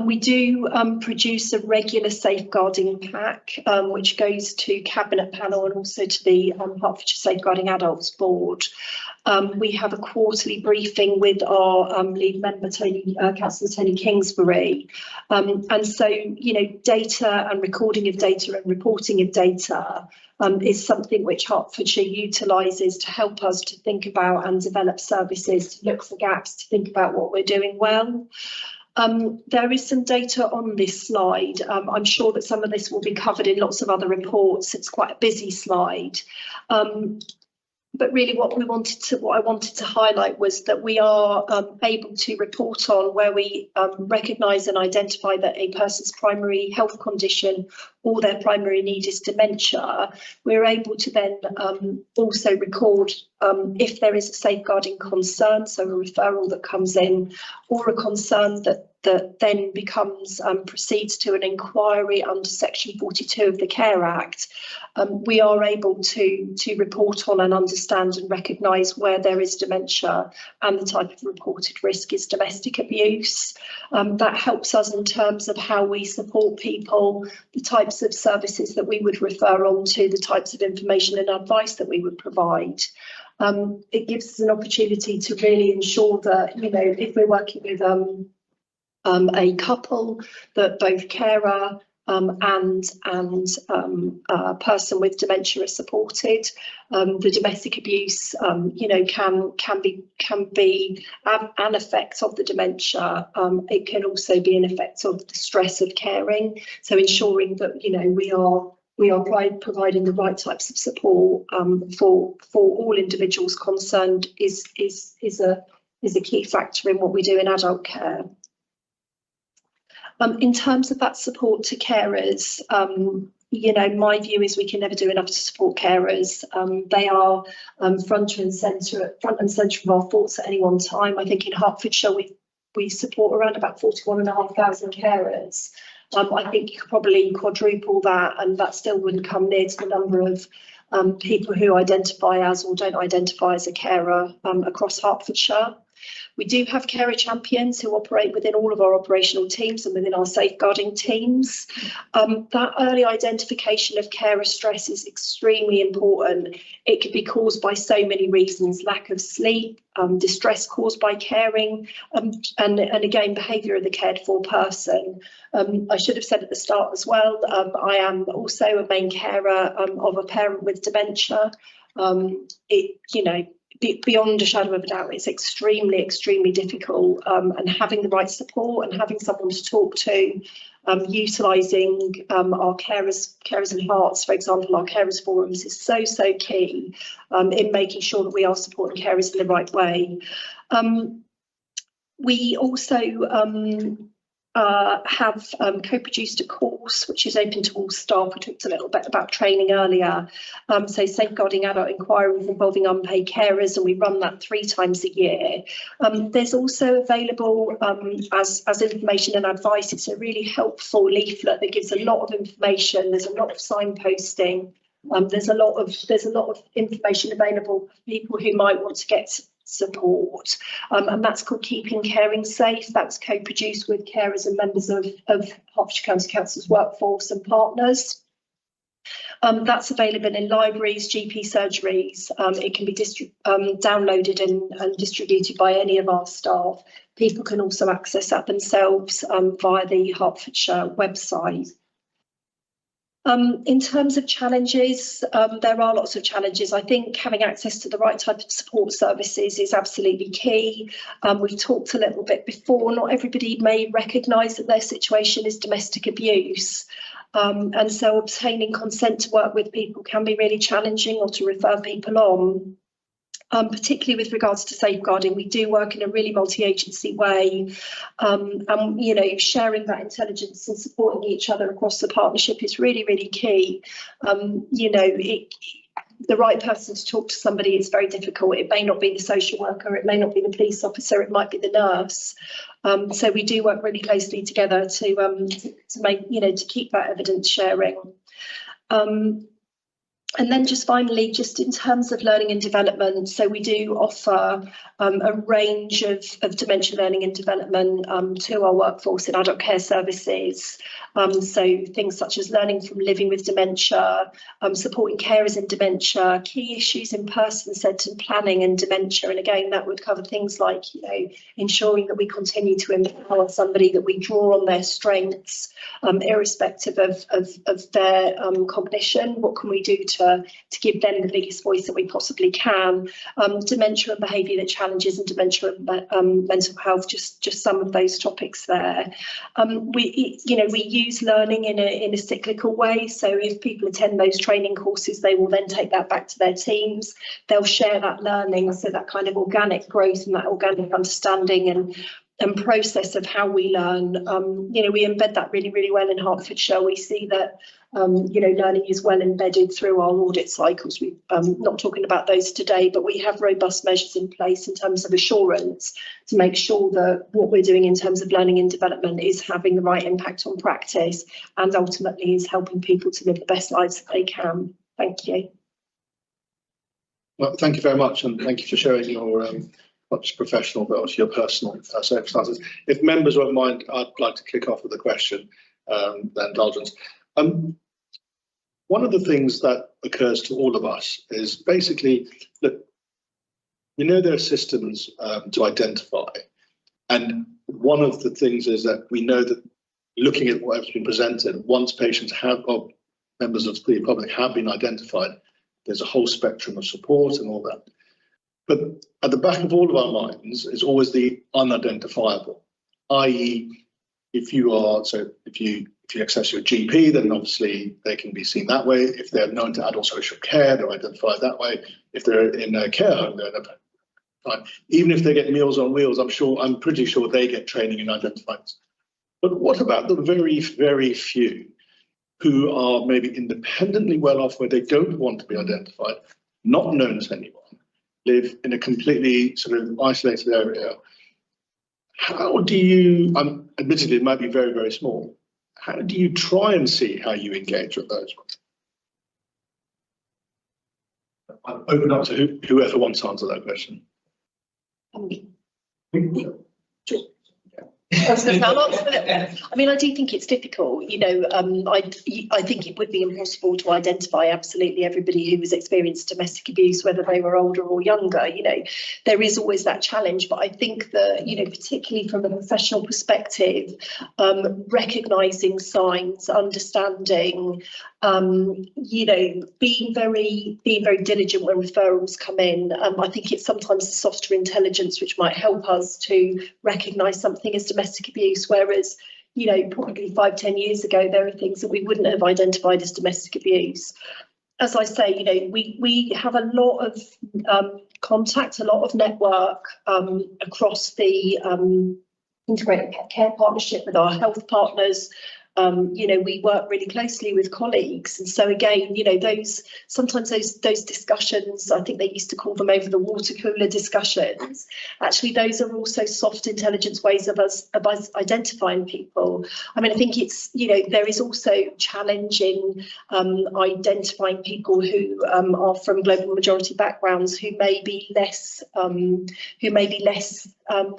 We do produce a regular safeguarding pack, which goes to Cabinet Panel and also to the Hertfordshire Safeguarding Adults Board. We have a quarterly briefing with our lead member, Councillor Tony Kingsbury. And so, you know, data and recording of data and reporting of data is something which Hertfordshire utilises to help us to think about and develop services, to look for gaps, to think about what we're doing well. There is some data on this slide. I'm sure that some of this will be covered in lots of other reports. It's quite a busy slide. But really what I wanted to highlight was that we are able to report on where we recognise and identify that a person's primary health condition or their primary need is dementia. We're able to then also record if there is a safeguarding concern, so a referral that comes in, or a concern that then proceeds to an inquiry under Section 42 of the Care Act. We are able to report on and understand and recognise where there is dementia, and the type of reported risk is domestic abuse. That helps us in terms of how we support people, the types of services that we would refer on to, the types of information and advice that we would provide. It gives us an opportunity to really ensure that, you know, if we're working with a couple, that both carer and a person with dementia are supported. The domestic abuse, you know, can be an effect of the dementia. It can also be an effect of the stress of caring. So ensuring that, you know, we are providing the right types of support for all individuals concerned is a key factor in what we do in adult care. In terms of that support to carers, you know, my view is we can never do enough to support carers. They are front and centre of our thoughts at any one time. I think in Hertfordshire we support around about 41,500 carers. I think you could probably quadruple that, and that still wouldn't come near to the number of people who identify as or don't identify as a carer across Hertfordshire. We do have carer champions who operate within all of our operational teams and within our safeguarding teams. That early identification of carer stress is extremely important. It could be caused by so many reasons: lack of sleep, distress caused by caring, and again, behaviour of the cared for person. I should have said at the start as well, I am also a main carer of a parent with dementia. You know, beyond a shadow of a doubt, it's extremely difficult, and having the right support and having someone to talk to, utilising our carers and Herts, for example, our carers forums is so key in making sure that we are supporting carers in the right way. We also have co-produced a course which is open to all staff. We talked a little bit about training earlier. So safeguarding adult inquiries involving unpaid carers, and we run that 3 times a year. There's also available as information and advice. It's a really helpful leaflet that gives a lot of information. There's a lot of signposting There's a lot of information available for people who might want to get support, and that's called Keeping Caring Safe. That's co-produced with carers and members of Hertfordshire County Council's workforce and partners. That's available in libraries, GP surgeries. It can be downloaded and distributed by any of our staff. People can also access that themselves via the Hertfordshire website. In terms of challenges, there are lots of challenges. I think having access to the right type of support services is absolutely key. We've talked a little bit before, not everybody may recognise that their situation is domestic abuse. And so obtaining consent to work with people can be really challenging, or to refer people on. Particularly with regards to safeguarding, we do work in a really multi-agency way, and sharing that intelligence and supporting each other across the partnership is really, really key. The right person to talk to somebody is very difficult. It may not be the social worker, it may not be the police officer, it might be the nurse. So we do work really closely together to make, to keep that evidence sharing. And then just finally, just in terms of learning and development, so we do offer a range of dementia learning and development to our workforce in adult care services. So things such as learning from living with dementia, supporting carers in dementia, key issues in person-centred planning and dementia. And again, that would cover things like, ensuring that we continue to empower somebody, that we draw on their strengths, irrespective of their cognition. What can we do to give them the biggest voice that we possibly can? Dementia and behaviour challenges and dementia and mental health, just some of those topics there. We use learning in a cyclical way. So if people attend those training courses, they will then take that back to their teams. They'll share that learning, so that kind of organic growth and that organic understanding and process of how we learn. We embed that really, really well in Hertfordshire. We see that learning is well embedded through our audit cycles. We're not talking about those today, but we have robust measures in place in terms of assurance to make sure that what we're doing in terms of learning and development is having the right impact on practice, and ultimately is helping people to live the best lives that they can. Thank you. Well, thank you very much, and thank you for sharing your not just professional, but also your personal circumstances. If members won't mind, I'd like to kick off with a question, the indulgence. One of the things that occurs to all of us is basically that there are systems to identify, and one of the things is that we know that looking at what has been presented, once patients or members of the public have been identified, there's a whole spectrum of support and all that. But at the back of all of our minds is always the unidentifiable, i.e., if you access your GP, then obviously they can be seen that way. If they're known to adult social care, they're identified that way. If they're in a care home, they're identified. Even if they get Meals on Wheels, I'm pretty sure they get training in identifying. But what about the very, very few who are maybe independently well off, where they don't want to be identified, not known to anyone, live in a completely sort of isolated area? How do you, admittedly it might be very, very small, how do you try and see how you engage with those? I'll open up to whoever wants to answer that question. I do think it's difficult. I think it would be impossible to identify absolutely everybody who has experienced domestic abuse, whether they were older or younger. There is always that challenge, but I think that, particularly from a professional perspective, recognising signs, understanding, being very diligent when referrals come in. I think it's sometimes the softer intelligence which might help us to recognise something as domestic abuse, whereas probably 5-10 years ago there are things that we wouldn't have identified as domestic abuse. As I say, we have a lot of contact, a lot of network across the integrated care partnership with our health partners. You know, we work really closely with colleagues, and so again, you know, sometimes those discussions, I think they used to call them over the water cooler discussions. Actually, those are also soft intelligence ways of us identifying people. I mean, I think it's, you know, there is also challenging identifying people who are from global majority backgrounds, who may be less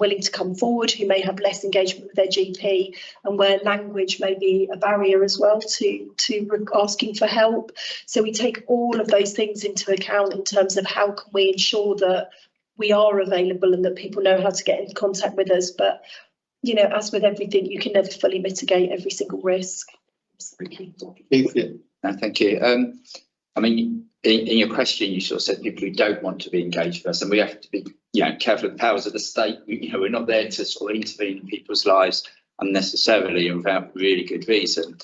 willing to come forward, who may have less engagement with their GP, and where language may be a barrier as well to asking for help. So we take all of those things into account in terms of how can we ensure that we are available and that people know how to get in contact with us. But, you know, as with everything, you can never fully mitigate every single risk. Thank you. I mean, in your question, you sort of said people who don't want to be engaged with us, and we have to be, you know, careful of the powers of the state. You know, we're not there to sort of intervene in people's lives unnecessarily and without really good reason.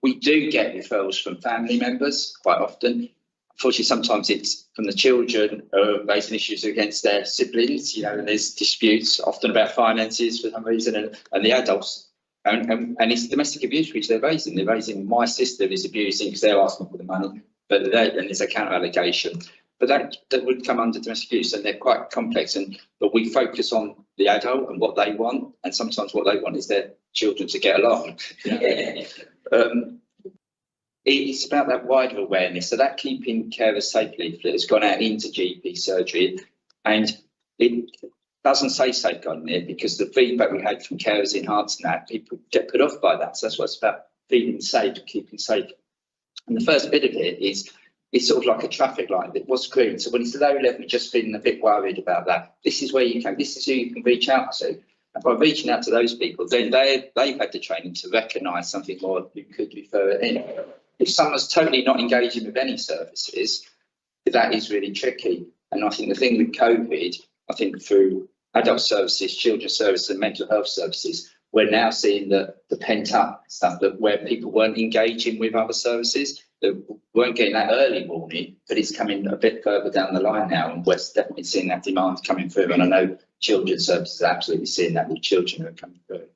We do get referrals from family members quite often. Unfortunately, sometimes it's from the children raising issues against their siblings, you know, and there's disputes often about finances for some reason, and the adults, and it's domestic abuse which they're raising. They're raising my sister is abusing because they're asking for the money, but then there's a counter allegation. But that would come under domestic abuse, and they're quite complex. But we focus on the adult and what they want, and sometimes what they want is their children to get along. It's about that wider awareness. So that Keeping Carers Safe leaflet has gone out into GP surgery, and it doesn't say safeguarding there because the feedback we had from carers in Herts and that, people get put off by that. So that's what it's about, feeling safe, keeping safe. And the first bit of it is, it's sort of like a traffic light that was green. So when it's low level, just feeling a bit worried about that, this is where you can, this is who you can reach out to. And by reaching out to those people, then they've had the training to recognise something more you could refer it in. If someone's totally not engaging with any services, that is really tricky. And I think the thing with COVID, I think through adult services, children's services and mental health services, we're now seeing the pent up stuff that where people weren't engaging with other services, that weren't getting that early warning, but it's coming a bit further down the line now, and we're definitely seeing that demand coming through. And I know children's services are absolutely seeing that with children who are coming through.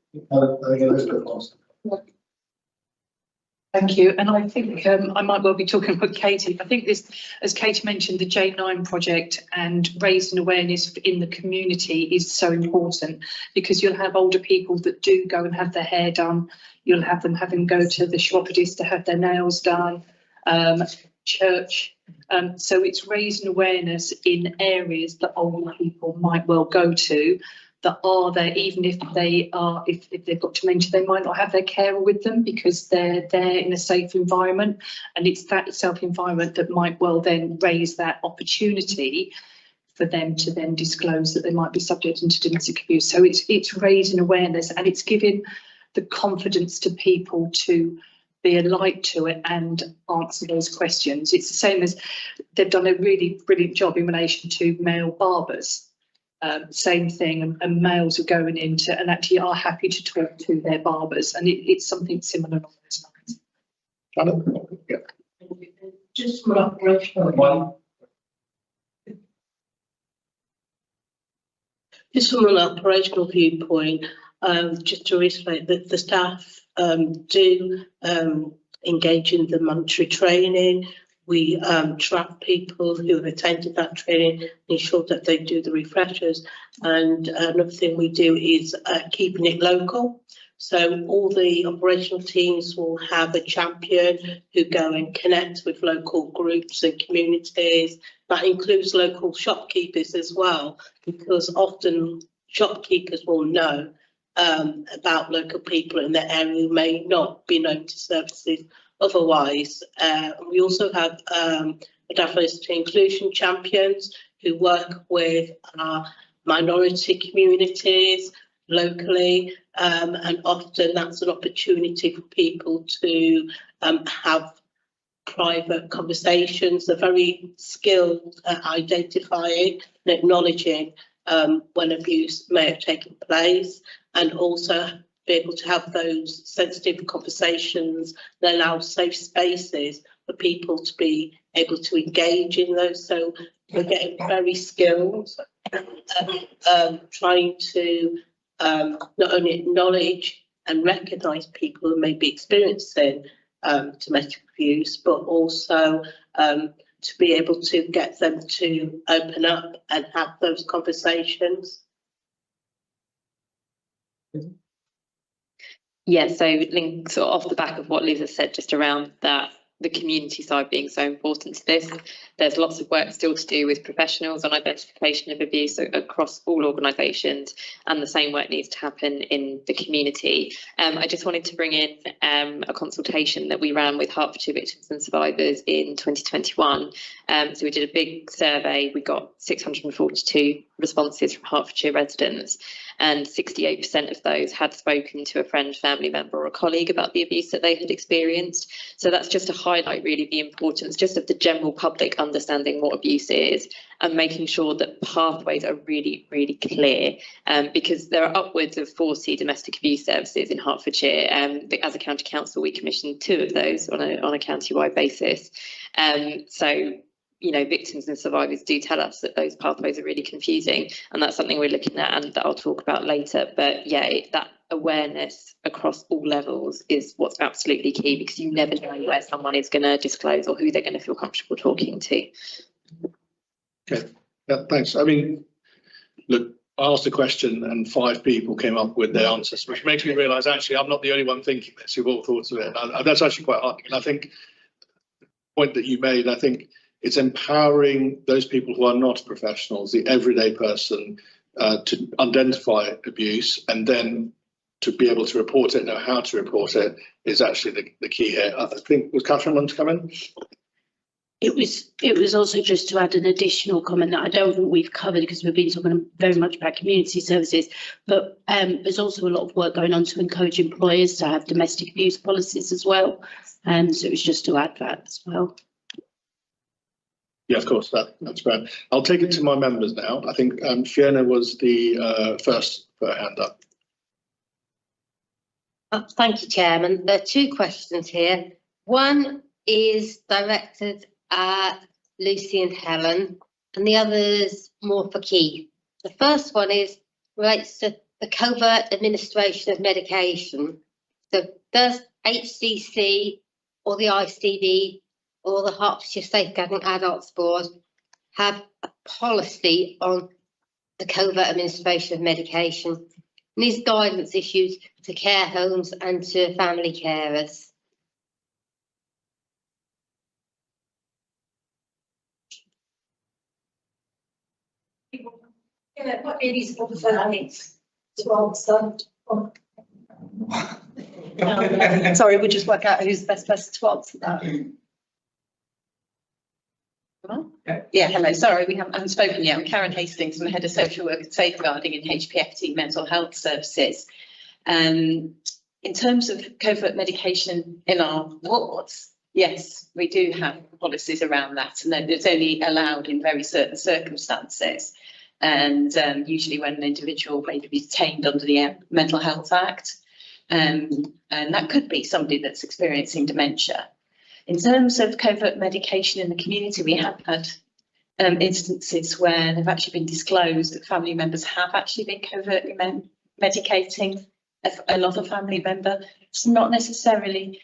Thank you. And I think I might well be talking about Katie. I think this, as Katie mentioned, the J9 project and raising awareness in the community is so important, because you'll have older people that do go and have their hair done. You'll have them having go to the chiropodist to have their nails done, church. So it's raising awareness in areas that older people might well go to, that are there, even if they are, if they've got dementia, they might not have their carer with them because they're there in a safe environment. And it's that safe environment that might well then raise that opportunity for them to then disclose that they might be subject to domestic abuse. So it's raising awareness, and it's giving the confidence to people to be a light to it and answer those questions. It's the same as they've done a really brilliant job in relation to male barbers. Same thing, and males are going into and actually are happy to talk to their barbers, and it's something similar along those lines. Just from an operational viewpoint, just to reiterate that the staff do engage in the monetary training. We track people who have attended that training, ensure that they do the refreshers. And another thing we do is keeping it local. So all the operational teams will have a champion who go and connect with local groups and communities. That includes local shopkeepers as well, because often shopkeepers will know about local people in their area who may not be known to services otherwise. We also have diversity inclusion champions who work with minority communities locally, and often that's an opportunity for people to have private conversations. They're very skilled at identifying and acknowledging when abuse may have taken place, and also be able to have those sensitive conversations that allow safe spaces for people to be able to engage in those. So we're getting very skilled at trying to not only acknowledge and recognise people who may be experiencing domestic abuse, but also to be able to get them to open up and have those conversations. Yeah, so link sort of off the back of what Liz has said, just around that, the community side being so important to this. There's lots of work still to do with professionals on identification of abuse across all organisations, and the same work needs to happen in the community. I just wanted to bring in a consultation that we ran with Hertfordshire victims and survivors in 2021. So we did a big survey. We got 642 responses from Hertfordshire residents, and 68% of those had spoken to a friend, family member or a colleague about the abuse that they had experienced. So that's just to highlight really the importance just of the general public understanding what abuse is, and making sure that pathways are really, really clear, because there are upwards of 40 domestic abuse services in Hertfordshire. As a county council, we commissioned 2 of those on a county-wide basis. So, you know, victims and survivors do tell us that those pathways are really confusing, and that's something we're looking at and that I'll talk about later. But yeah, that awareness across all levels is what's absolutely key, because you never know where someone is going to disclose or who they're going to feel comfortable talking to. Okay, yeah, thanks. I mean, look, I asked a question and 5 people came up with their answers, which makes me realise actually I'm not the only one thinking this. You've all thought of it. And that's actually quite hard. And I think the point that you made, I think it's empowering those people who are not professionals, the everyday person, to identify abuse, and then to be able to report it, know how to report it, is actually the key here. I think, was Catherine on to come in? It was also just to add an additional comment that I don't think we've covered, because we've been talking very much about community services, but there's also a lot of work going on to encourage employers to have domestic abuse policies as well. So it was just to add that as well. Yeah, of course, that's great. I'll take it to my members now. I think Fiona was the first for her hand up. Thank you, Chairman. There are 2 questions here. One is directed at Lucy and Helen, and the other is more for Keith. The first one relates to the covert administration of medication. So does HCC or the ICB or the Hertfordshire Safeguarding Adults Board have a policy on the covert administration of medication? And these guidance issued to care homes and to family carers. Yeah, it might be an easy one for Alex to answer. Sorry, we'll just work out who's the best person to answer that. Yeah, hello, sorry, we haven't spoken yet. I'm Karen Hastings, I'm the Head of Social Work and Safeguarding in HPFT Mental Health Services. In terms of covert medication in our wards, yes, we do have policies around that, and it's only allowed in very certain circumstances. And usually when an individual may be detained under the Mental Health Act, and that could be somebody that's experiencing dementia. In terms of covert medication in the community, we have had instances where they've actually been disclosed that family members have actually been covertly medicating another family member. It's not necessarily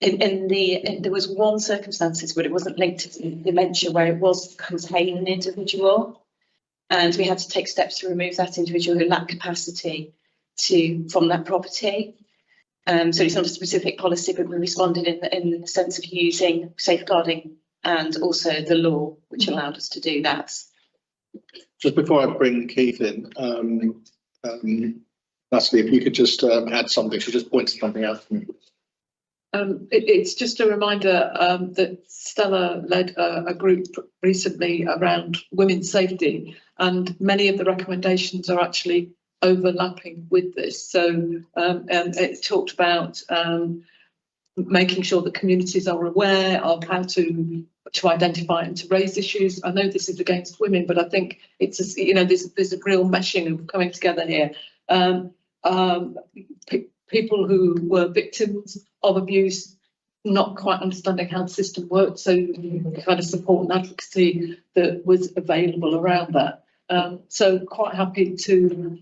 there was one circumstances where it wasn't linked to dementia, where it was containing an individual, and we had to take steps to remove that individual who lacked capacity from that property. So it's not a specific policy, but we responded in the sense of using safeguarding and also the law, which allowed us to do that. Just before I bring Keith in, Natalie, if you could just add something. She just pointed something out to me. It's just a reminder that Stella led a group recently around women's safety, and many of the recommendations are actually overlapping with this. So it talked about making sure that communities are aware of how to identify and to raise issues. I know this is against women, but I think it's there's a real meshing of coming together here. People who were victims of abuse not quite understanding how the system works, so kind of support and advocacy that was available around that. So quite happy to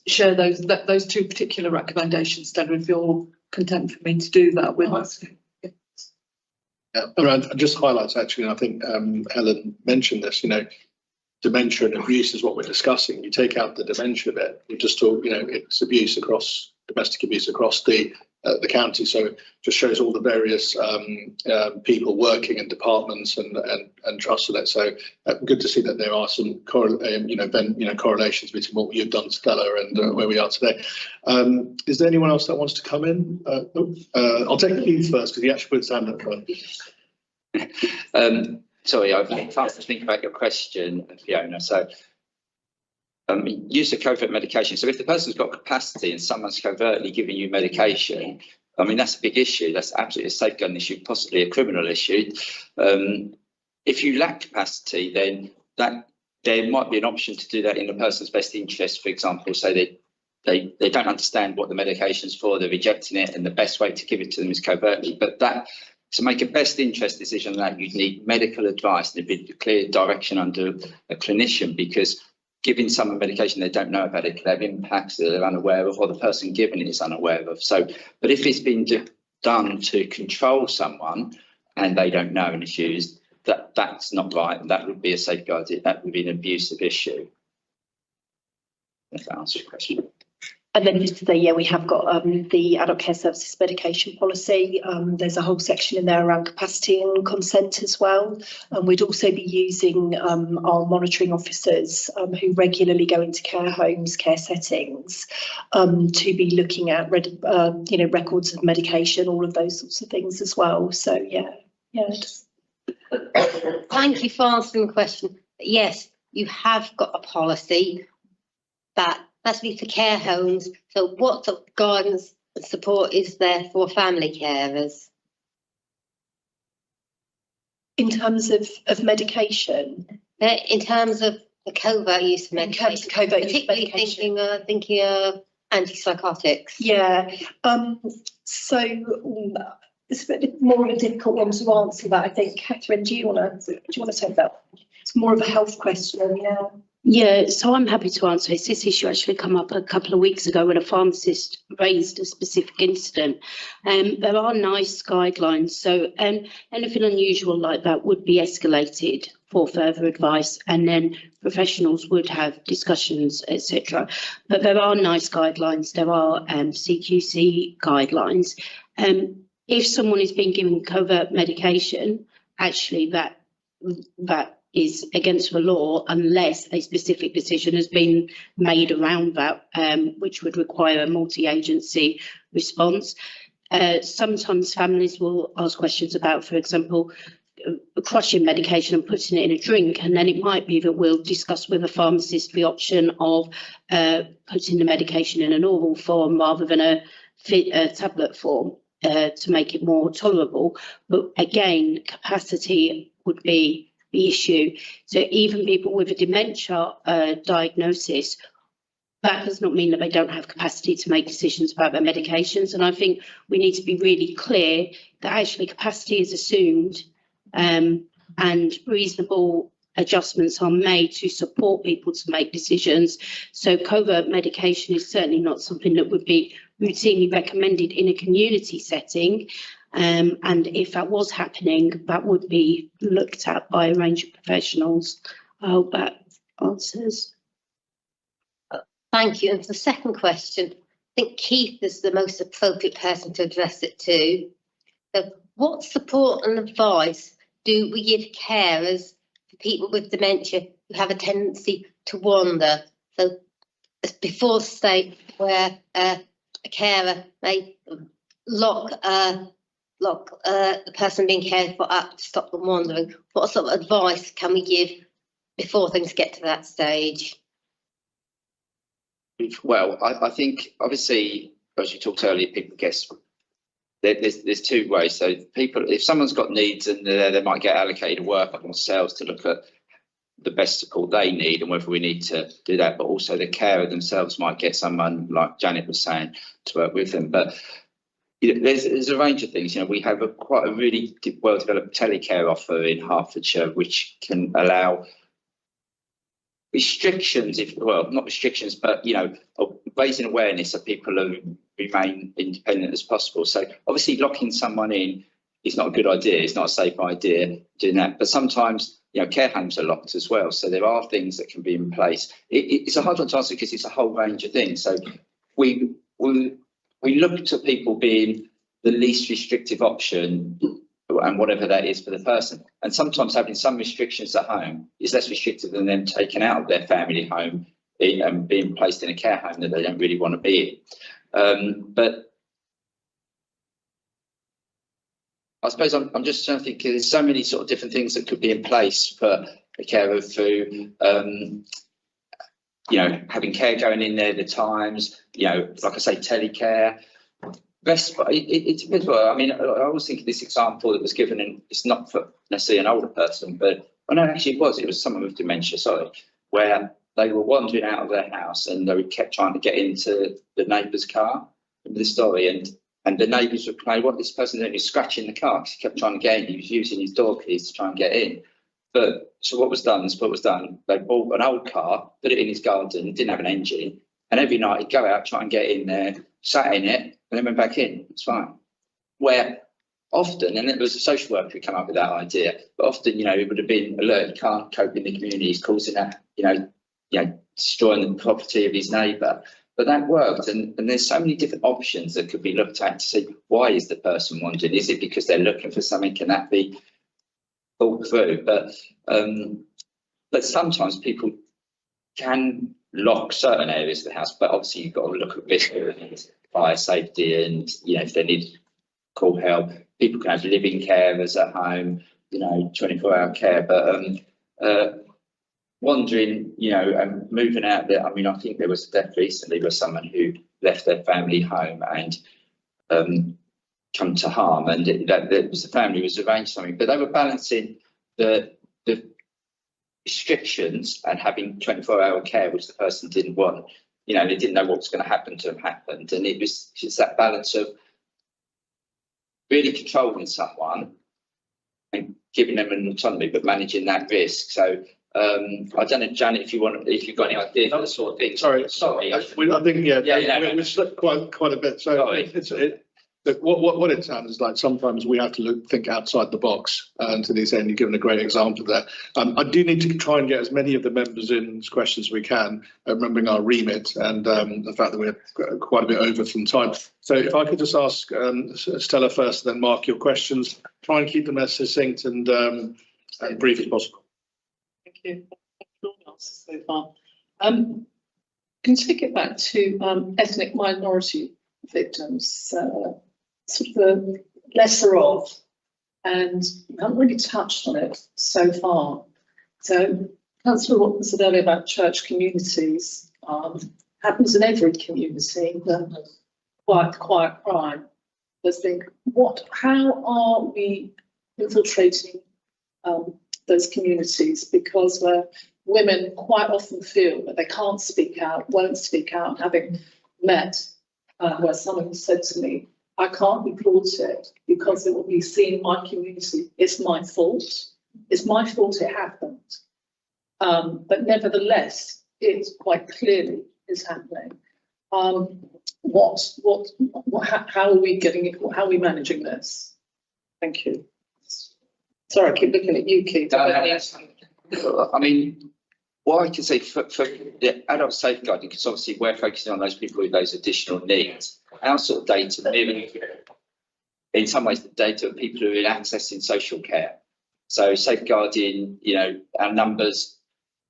share those two particular recommendations, Deborah, if you're content for me to do that with us. Yeah, and I'd just highlight actually, and I think Helen mentioned this, dementia and abuse is what we're discussing. You take out the dementia bit, we just talk, it's abuse across, domestic abuse across the county. So it just shows all the various people working in departments and trusts in it. So good to see that there are some correlations between what you've done, Stella, and where we are today. Is there anyone else that wants to come in? I'll take Keith first because he actually put his hand up front. Sorry, I've been fast to think about your question, Fiona. So, use of covert medication. So if the person's got capacity and someone's covertly giving you medication, I mean, that's a big issue. That's absolutely a safeguarding issue, possibly a criminal issue. If you lack capacity, then there might be an option to do that in the person's best interest. For example, say they don't understand what the medication's for, they're rejecting it, and the best way to give it to them is covertly. But to make a best interest decision, that you'd need medical advice and a clear direction under a clinician, because giving someone medication they don't know about it could have impacts that they're unaware of, or the person giving it is unaware of. So, but if it's been done to control someone and they don't know and it's used, that's not right, and that would be a safeguarding, that would be an abusive issue. If that answers your question. And then just to say, we have got the adult care services medication policy. There's a whole section in there around capacity and consent as well. And we'd also be using our monitoring officers who regularly go into care homes, care settings, to be looking at records of medication, all of those sorts of things as well. So Thank you for answering the question. Yes, you have got a policy that's for care homes. So what sort of guidance and support is there for family carers? In terms of medication? In terms of the covert use of medication, particularly thinking of antipsychotics. Yeah. So it's a bit more of a difficult one to answer that, I think. Catherine, do you want to take that? It's more of a health question, yeah. Yeah, so I'm happy to answer this. This issue actually came up a couple of weeks ago when a pharmacist raised a specific incident. There are NICE guidelines, so anything unusual like that would be escalated for further advice, and then professionals would have discussions, etc. But there are NICE guidelines, there are CQC guidelines. If someone is being given covert medication, actually that is against the law unless a specific decision has been made around that, which would require a multi-agency response. Sometimes families will ask questions about, for example, crushing medication and putting it in a drink, and then it might be that we'll discuss with a pharmacist the option of putting the medication in an oral form rather than a tablet form to make it more tolerable. But again, capacity would be the issue. So even people with a dementia diagnosis, that does not mean that they don't have capacity to make decisions about their medications. And I think we need to be really clear that actually capacity is assumed, and reasonable adjustments are made to support people to make decisions. So covert medication is certainly not something that would be routinely recommended in a community setting. And if that was happening, that would be looked at by a range of professionals. I hope that answers. Thank you. And for the second question, I think Keith is the most appropriate person to address it to. So what support and advice do we give carers for people with dementia who have a tendency to wander? So before the state where a carer may lock the person being cared for up to stop them wandering, what sort of advice can we give before things get to that stage? Well, I think obviously, as you talked earlier, people guess there's two ways. So people, if someone's got needs and they might get allocated work on themselves to look at the best support they need and whether we need to do that, but also the carer themselves might get someone like Janet was saying to work with them. But there's a range of things. We have quite a really well-developed telecare offer in Hertfordshire, which can allow restrictions, not restrictions, but, raising awareness that people remain independent as possible. So obviously locking someone in is not a good idea. It's not a safe idea doing that. But sometimes, care homes are locked as well. So there are things that can be in place. It's a hard one to answer because it's a whole range of things. So we look to people being the least restrictive option, and whatever that is for the person. And sometimes having some restrictions at home is less restrictive than them taken out of their family home and being placed in a care home that they don't really want to be in. But I suppose I'm just trying to think, there's so many sort of different things that could be in place for the care of food. Having care going in there, the times, like I say, telecare. It depends. I mean, I always think of this example that was given, and it's not for necessarily an older person, but actually it was someone with dementia, where they were wandering out of their house and they kept trying to get into the neighbour's car. Remember the story? And the neighbours would play, what this person doing? He's scratching the car because he kept trying to get in. He was using his door keys to try and get in. So what was done? They bought an old car, put it in his garden, it didn't have an engine, and every night he'd go out, try and get in there, sat in it, and then went back in. It's fine. Where often, and it was a social worker who came up with that idea, but often, it would have been alert, he can't cope in the community, he's causing that, destroying the property of his neighbour. But that worked, and there's so many different options that could be looked at to see, why is the person wandering? Is it because they're looking for something? Can that be thought through? But sometimes people can lock certain areas of the house, but obviously you've got to look at risk, fire safety, and if they need call help. People can have living carers at home, 24-hour care, but wandering, and moving out there. I mean, I think there was a death recently where someone who left their family home and come to harm, and the family was arranged something, but they were balancing the restrictions and having 24-hour care, which the person didn't want. They didn't know what was going to happen to them happened, and it was just that balance of really controlling someone and giving them an autonomy, but managing that risk. So I don't know, Janet, if you've got any ideas on the sort of thing. Sorry. I think we slipped quite a bit. So what it sounds like, sometimes we have to think outside the box. And to this end, you've given a great example there. I do need to try and get as many of the members in as questions as we can, remembering our remit and the fact that we're quite a bit over from time. So if I could just ask Stella first, and then Mark, your questions. Try and keep them as succinct and brief as possible. Thank you. Thank you for all the answers so far. Can you take it back to ethnic minority victims, sort of the lesser of, and we haven't really touched on it so far. So Councillor Watson said earlier about church communities, happens in every community, quiet crime. Let's think, how are we infiltrating those communities? Because women quite often feel that they can't speak out, won't speak out, having met where someone said to me, I can't report it because it will be seen in my community. It's my fault. It's my fault it happened. But nevertheless, it quite clearly is happening. How are we getting it? How are we managing this? Thank you. Sorry, I keep looking at you, Keith. I mean, what I can say for the adult safeguarding, because obviously we're focusing on those people with those additional needs, our sort of data, in some ways, the data of people who are accessing social care. So safeguarding, our numbers.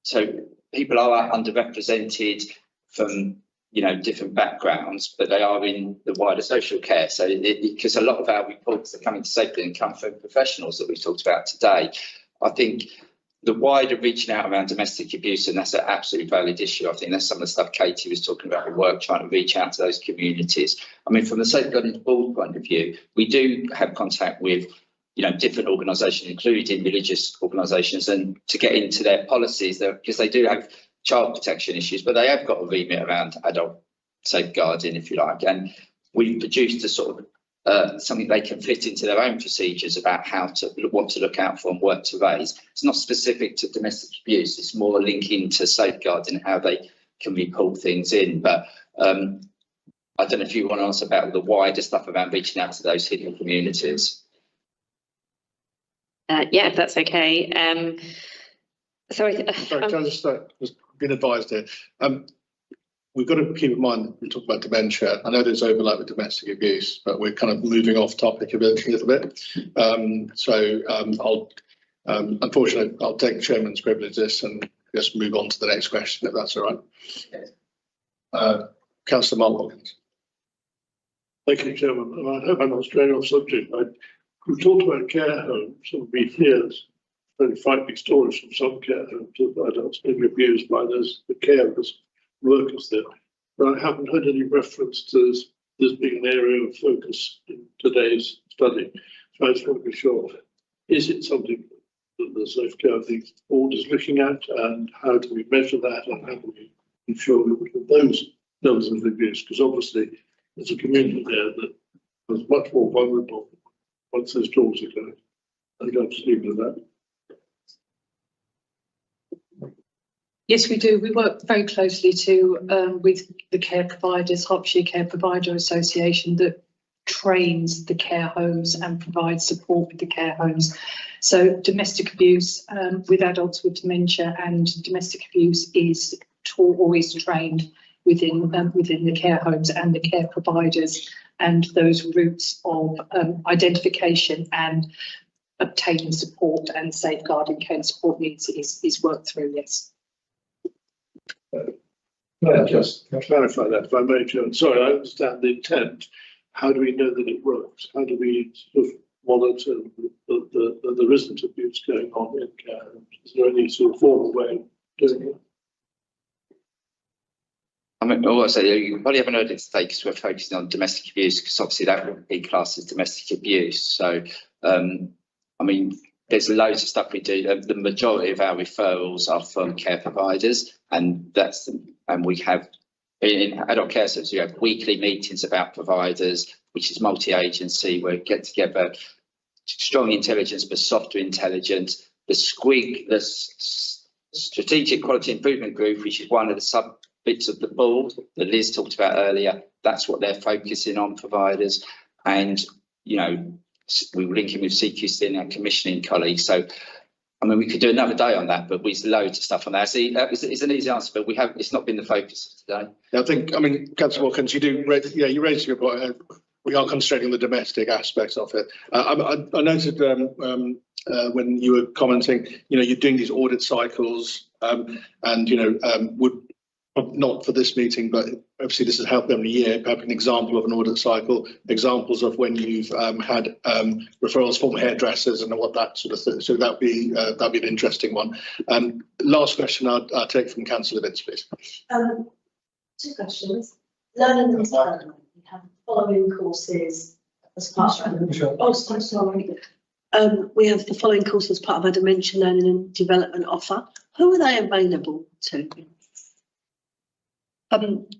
So people are underrepresented from, different backgrounds, but they are in the wider social care. So because a lot of our reports that come into safeguarding come from professionals that we've talked about today, I think the wider reaching out around domestic abuse, and that's an absolutely valid issue. I think that's some of the stuff Katie was talking about at work, trying to reach out to those communities. I mean, from the Safeguarding Board point of view, we do have contact with, different organisations, including religious organisations, and to get into their policies, because they do have child protection issues, but they have got a remit around adult safeguarding, if you like. And we've produced a sort of something they can fit into their own procedures about what to look out for and what to raise. It's not specific to domestic abuse. It's more linking to safeguarding, how they can report things in. But I don't know if you want to ask about the wider stuff around reaching out to those hidden communities. Yeah, if that's okay. Sorry, can I just been advised here. We've got to keep in mind that we talk about dementia. I know there's overlap with domestic abuse, but we're kind of moving off topic a little bit. Unfortunately, I'll take chairman's privileges and just move on to the next question, if that's all right. Councillor Mark Hawkins. Thank you, Chairman. I hope I'm not straying off subject. We've talked about care homes, and we hear very frightening stories from some care homes of adults being abused by the carers, workers there. But I haven't heard any reference to this being an area of focus in today's study. So I just want to be sure, is it something that the safeguarding board is looking at, and how do we measure that, and how do we ensure that those levels of abuse, because obviously there's a community there that was much more vulnerable once those doors are closed. I think I'll just leave it at that. Yes, we do. We work very closely with the care providers, Hertfordshire Care Provider Association, that trains the care homes and provides support with the care homes. So domestic abuse with adults with dementia and domestic abuse is always trained within the care homes and the care providers, and those routes of identification and obtaining support and safeguarding care and support needs is worked through, yes. Just clarify that, if I may, Chairman. Sorry, I understand the intent. How do we know that it works? How do we sort of monitor that there isn't abuse going on in care homes? Is there any sort of formal way of doing it? I mean, all I say, you probably haven't heard it today because we're focusing on domestic abuse, because obviously that would be classed as domestic abuse. So, I mean, there's loads of stuff we do. The majority of our referrals are from care providers, and we have in adult care services, we have weekly meetings about providers, which is multi-agency, where we get together strong intelligence but softer intelligence. The SQUIG, the Strategic Quality Improvement Group, which is one of the sub bits of the board that Liz talked about earlier, that's what they're focusing on, providers. And, you know, we were linking with CQC and our commissioning colleagues. So, I mean, we could do another day on that, but there's loads of stuff on that. See, it's an easy answer, but it's not been the focus of today. I think, I mean, Councillor Watkins, you raised a good point. We are concentrating on the domestic aspects of it. I noted when you were commenting, you know, you're doing these audit cycles, and you know, would not for this meeting, but obviously this has helped every year. Have an example of an audit cycle, examples of when you've had referrals from hairdressers and what that sort of thing. So that'd be an interesting one. Last question I'll take from Councillor Vince, please. 2 questions. Learning and development. We have following courses as part of we have the following courses as part of our dementia learning and development offer. Who are they available to?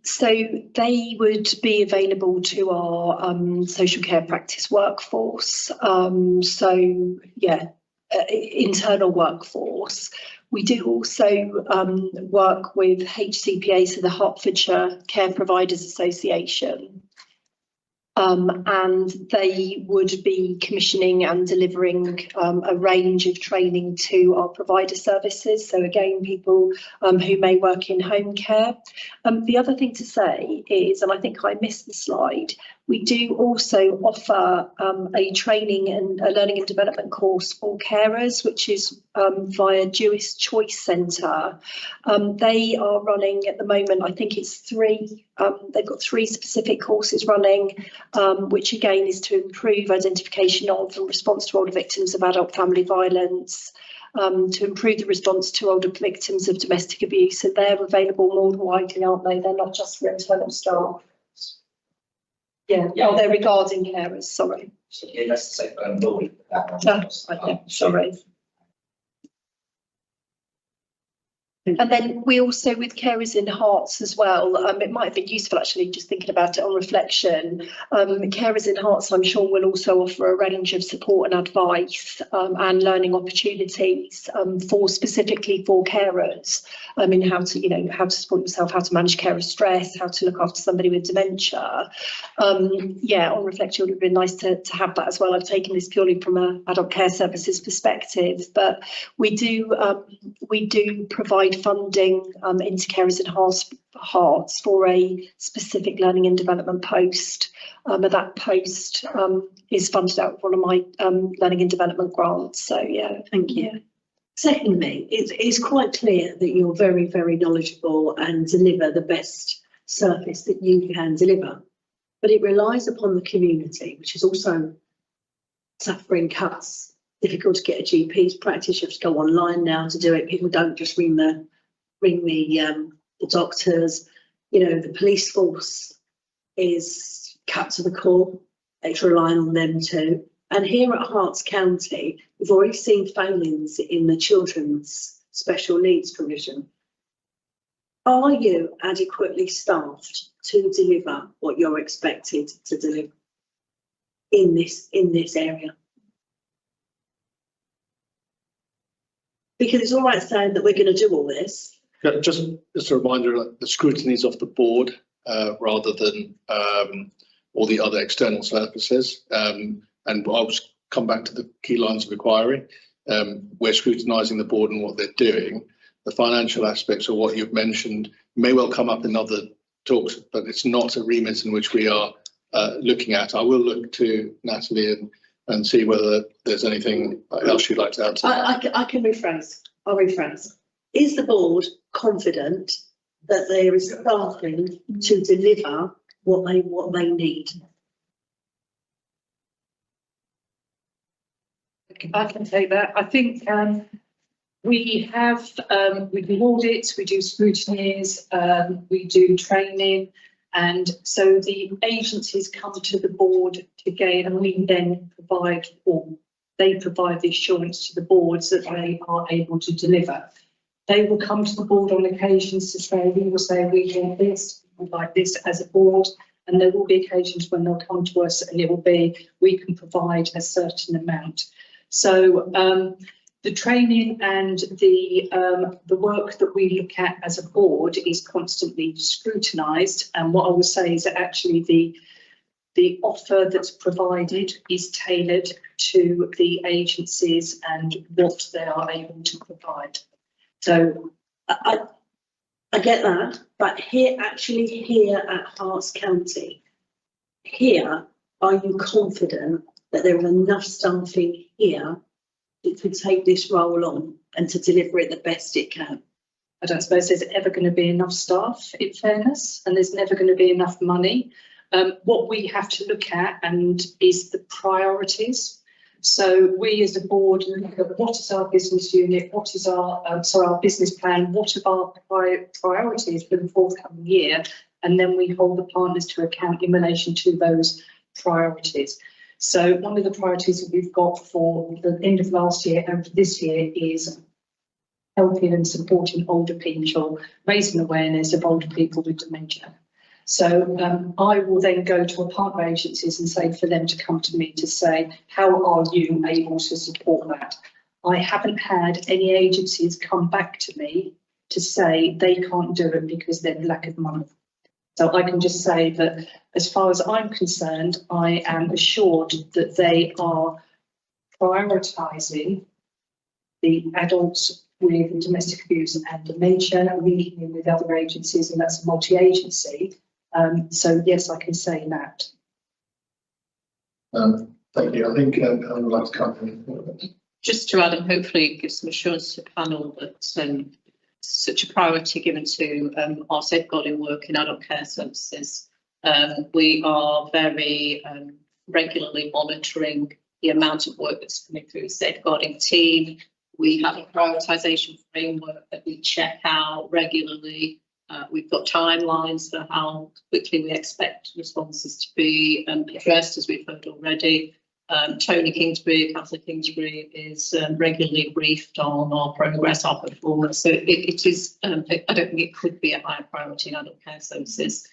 So they would be available to our social care practice workforce. Internal workforce. We do also work with HCPA, so the Hertfordshire Care Providers Association. And they would be commissioning and delivering a range of training to our provider services. So again, people who may work in home care. The other thing to say is, and I think I missed the slide, we do also offer a training and a learning and development course for carers, which is via Jewish Choice Centre. They are running at the moment, I think it's 3, they've got 3 specific courses running, which again is to improve identification of and response to older victims of adult family violence, to improve the response to older victims of domestic abuse. And they're available more widely, aren't they? They're not just for internal staff. Yeah, oh, they're regarding carers, sorry. So, yeah, that's the same board. Sorry. And then we also, with carers in Herts as well, it might have been useful actually just thinking about it on reflection. Carers in Herts, I'm sure, will also offer a range of support and advice and learning opportunities for specifically for carers in how to, you know, how to support yourself, how to manage carer stress, how to look after somebody with dementia. Yeah, on reflection, it would have been nice to have that as well. I've taken this purely from an adult care services perspective, but we do provide funding into carers in Herts for a specific learning and development post. And that post is funded out of one of my learning and development grants. So yeah, thank you. Secondly, it's quite clear that you're very, very knowledgeable and deliver the best service that you can deliver. But it relies upon the community, which is also suffering cuts. Difficult to get a GP's practice. You have to go online now to do it. People don't just ring the doctors. You know, the police force is cut to the core. It's relying on them too. And here at Herts County, we've already seen failings in the children's special needs provision. Are you adequately staffed to deliver what you're expected to deliver in this area? Because it's all right saying that we're going to do all this. Yeah, just a reminder, like, the scrutiny is of the board rather than all the other external services. And I'll just come back to the key lines of inquiry. We're scrutinising the board and what they're doing. The financial aspects of what you've mentioned may well come up in other talks, but it's not a remit in which we are looking at. I will look to Natalie and see whether there's anything else you'd like to add to that. I can rephrase. I'll rephrase. Is the board confident that there is staffing to deliver what they need? I can say that. I think we do audits, we do scrutinies, we do training, and so the agencies come to the board to gain, and we then provide, or they provide the assurance to the boards that they are able to deliver. They will come to the board on occasions to say, we will say, we want this, we would like this as a board. And there will be occasions when they'll come to us and it will be, we can provide a certain amount. So the training and the work that we look at as a board is constantly scrutinised. And what I would say is that actually the offer that's provided is tailored to the agencies and what they are able to provide. So I get that, but here at Herts County, here, are you confident that there is enough staffing here to take this role on and to deliver it the best it can? I don't suppose there's ever going to be enough staff, in fairness, and there's never going to be enough money. What we have to look at is the priorities. So we as a board look at what is our business unit, what is our business plan, what are our priorities for the forthcoming year, and then we hold the partners to account in relation to those priorities. So one of the priorities that we've got for the end of last year and for this year is helping and supporting older people, raising awareness of older people with dementia. So I will then go to a partner agencies and say for them to come to me to say, how are you able to support that? I haven't had any agencies come back to me to say they can't do it because they're lack of money. So I can just say that as far as I'm concerned, I am assured that they are prioritising the adults with domestic abuse and dementia, linking with other agencies, and that's multi-agency. So yes, I can say that. Thank you. I think I would like to come in. Just to add, and hopefully give some assurance to the panel that such a priority given to our safeguarding work in adult care services. We are very regularly monitoring the amount of work that's coming through the safeguarding team. We have a prioritisation framework that we check out regularly. We've got timelines for how quickly we expect responses to be addressed, as we've heard already. Tony Kingsbury, Councillor Kingsbury, is regularly briefed on our progress, our performance. So it is, I don't think it could be a higher priority in adult care services.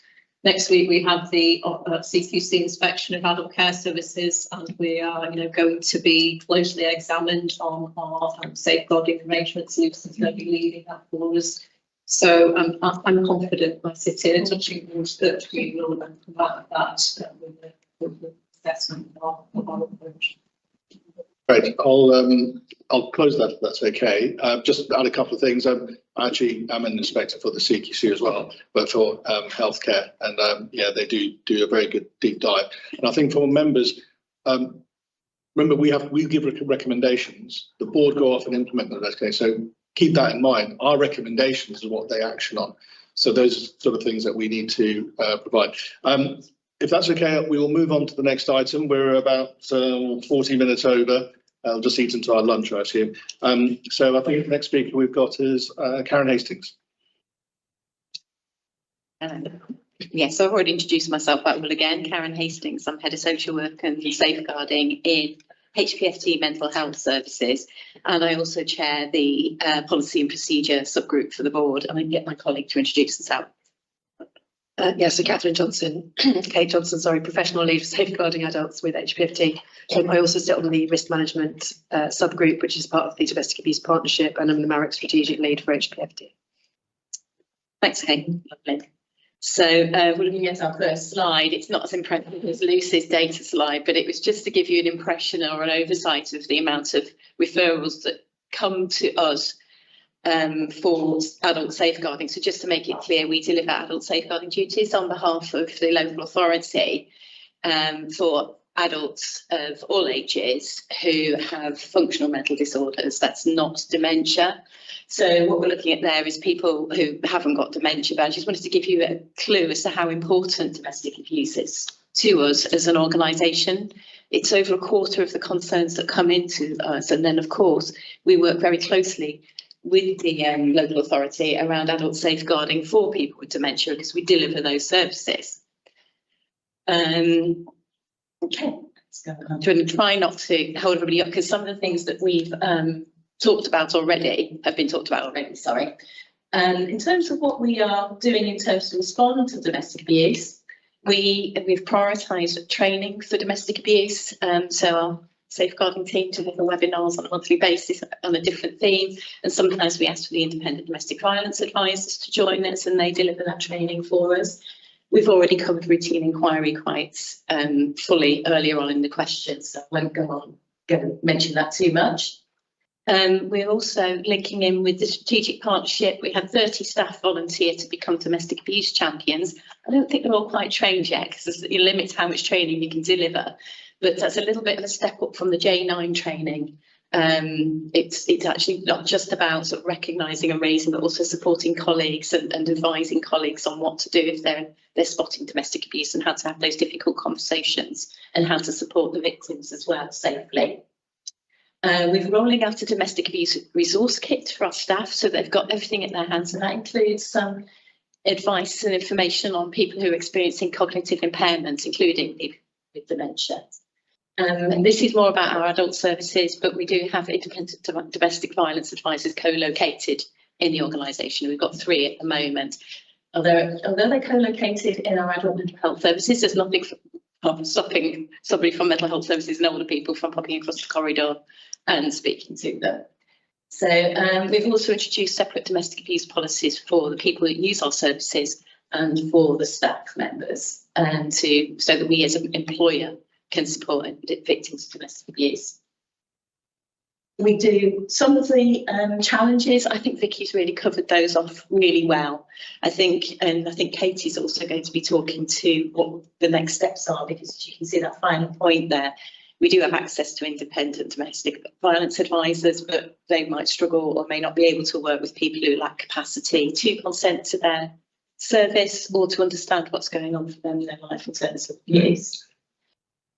Next week, we have the CQC inspection of adult care services, and we are, going to be closely examined on our safeguarding arrangements. Lucy's going to be leading that for us. So I'm confident by sitting and touching boards that we will provide that with the assessment of our approach. Great. I'll close that if that's okay. Just add a couple of things. I actually am an inspector for the CQC as well, but for healthcare, and yeah, they do a very good deep dive. And I think for members, remember we give recommendations. The board go off and implement them. Okay, so keep that in mind. Our recommendations are what they action on. So those are sort of things that we need to provide. If that's okay, we will move on to the next item. We're about 40 minutes over. I'll just eat into our lunch, I assume. So I think the next speaker we've got is Karen Hastings. Yes, so I've already introduced myself, but I will again. Karen Hastings, I'm Head of Social Work and Safeguarding in HPFT Mental Health Services, and I also chair the Policy and Procedure subgroup for the board, and I can get my colleague to introduce herself. Yes, so Catherine Johnson, Kate Johnson, sorry, Professional Lead for Safeguarding Adults with HPFT. I also sit on the Risk Management subgroup, which is part of the Domestic Abuse Partnership, and I'm the Marek Strategic Lead for HPFT. Thanks, Kate. Lovely. So we're looking at our first slide. It's not as impressive as Lucy's data slide, but it was just to give you an impression or an oversight of the amount of referrals that come to us for adult safeguarding. So just to make it clear, we deliver adult safeguarding duties on behalf of the local authority for adults of all ages who have functional mental disorders. That's not dementia. So what we're looking at there is people who haven't got dementia, but I just wanted to give you a clue as to how important domestic abuse is to us as an organisation. It's over a quarter of the concerns that come into us. And then, of course, we work very closely with the local authority around adult safeguarding for people with dementia, because we deliver those services. Okay, let's go on. I'm trying not to hold everybody up, because some of the things that we've talked about already have been talked about already, sorry. In terms of what we are doing in terms to respond to domestic abuse, we've prioritised training for domestic abuse. So our safeguarding team deliver webinars on a monthly basis on a different theme, and sometimes we ask for the independent domestic violence advisors to join us, and they deliver that training for us. We've already covered routine inquiry quite fully earlier on in the question, so I won't go mention that too much. We're also linking in with the strategic partnership. We had 30 staff volunteer to become domestic abuse champions. I don't think they're all quite trained yet, because it limits how much training you can deliver. But that's a little bit of a step up from the J9 training. It's actually not just about sort of recognising and raising, but also supporting colleagues and advising colleagues on what to do if they're spotting domestic abuse, and how to have those difficult conversations, and how to support the victims as well safely. We're rolling out a domestic abuse resource kit for our staff, so they've got everything in their hands, and that includes some advice and information on people who are experiencing cognitive impairments, including people with dementia. And this is more about our adult services, but we do have independent domestic violence advisors co-located in the organisation. We've got 3 at the moment. Although they're co-located in our adult mental health services, there's nothing stopping somebody from mental health services and older people from popping across the corridor and speaking to them. So we've also introduced separate domestic abuse policies for the people that use our services and for the staff members, so that we as an employer can support victims of domestic abuse. We do some of the challenges. I think Vicky's really covered those off really well. I think Katie's also going to be talking to what the next steps are, because you can see that final point there. We do have access to independent domestic violence advisors, but they might struggle or may not be able to work with people who lack capacity to consent to their service, or to understand what's going on for them in their life in terms of abuse.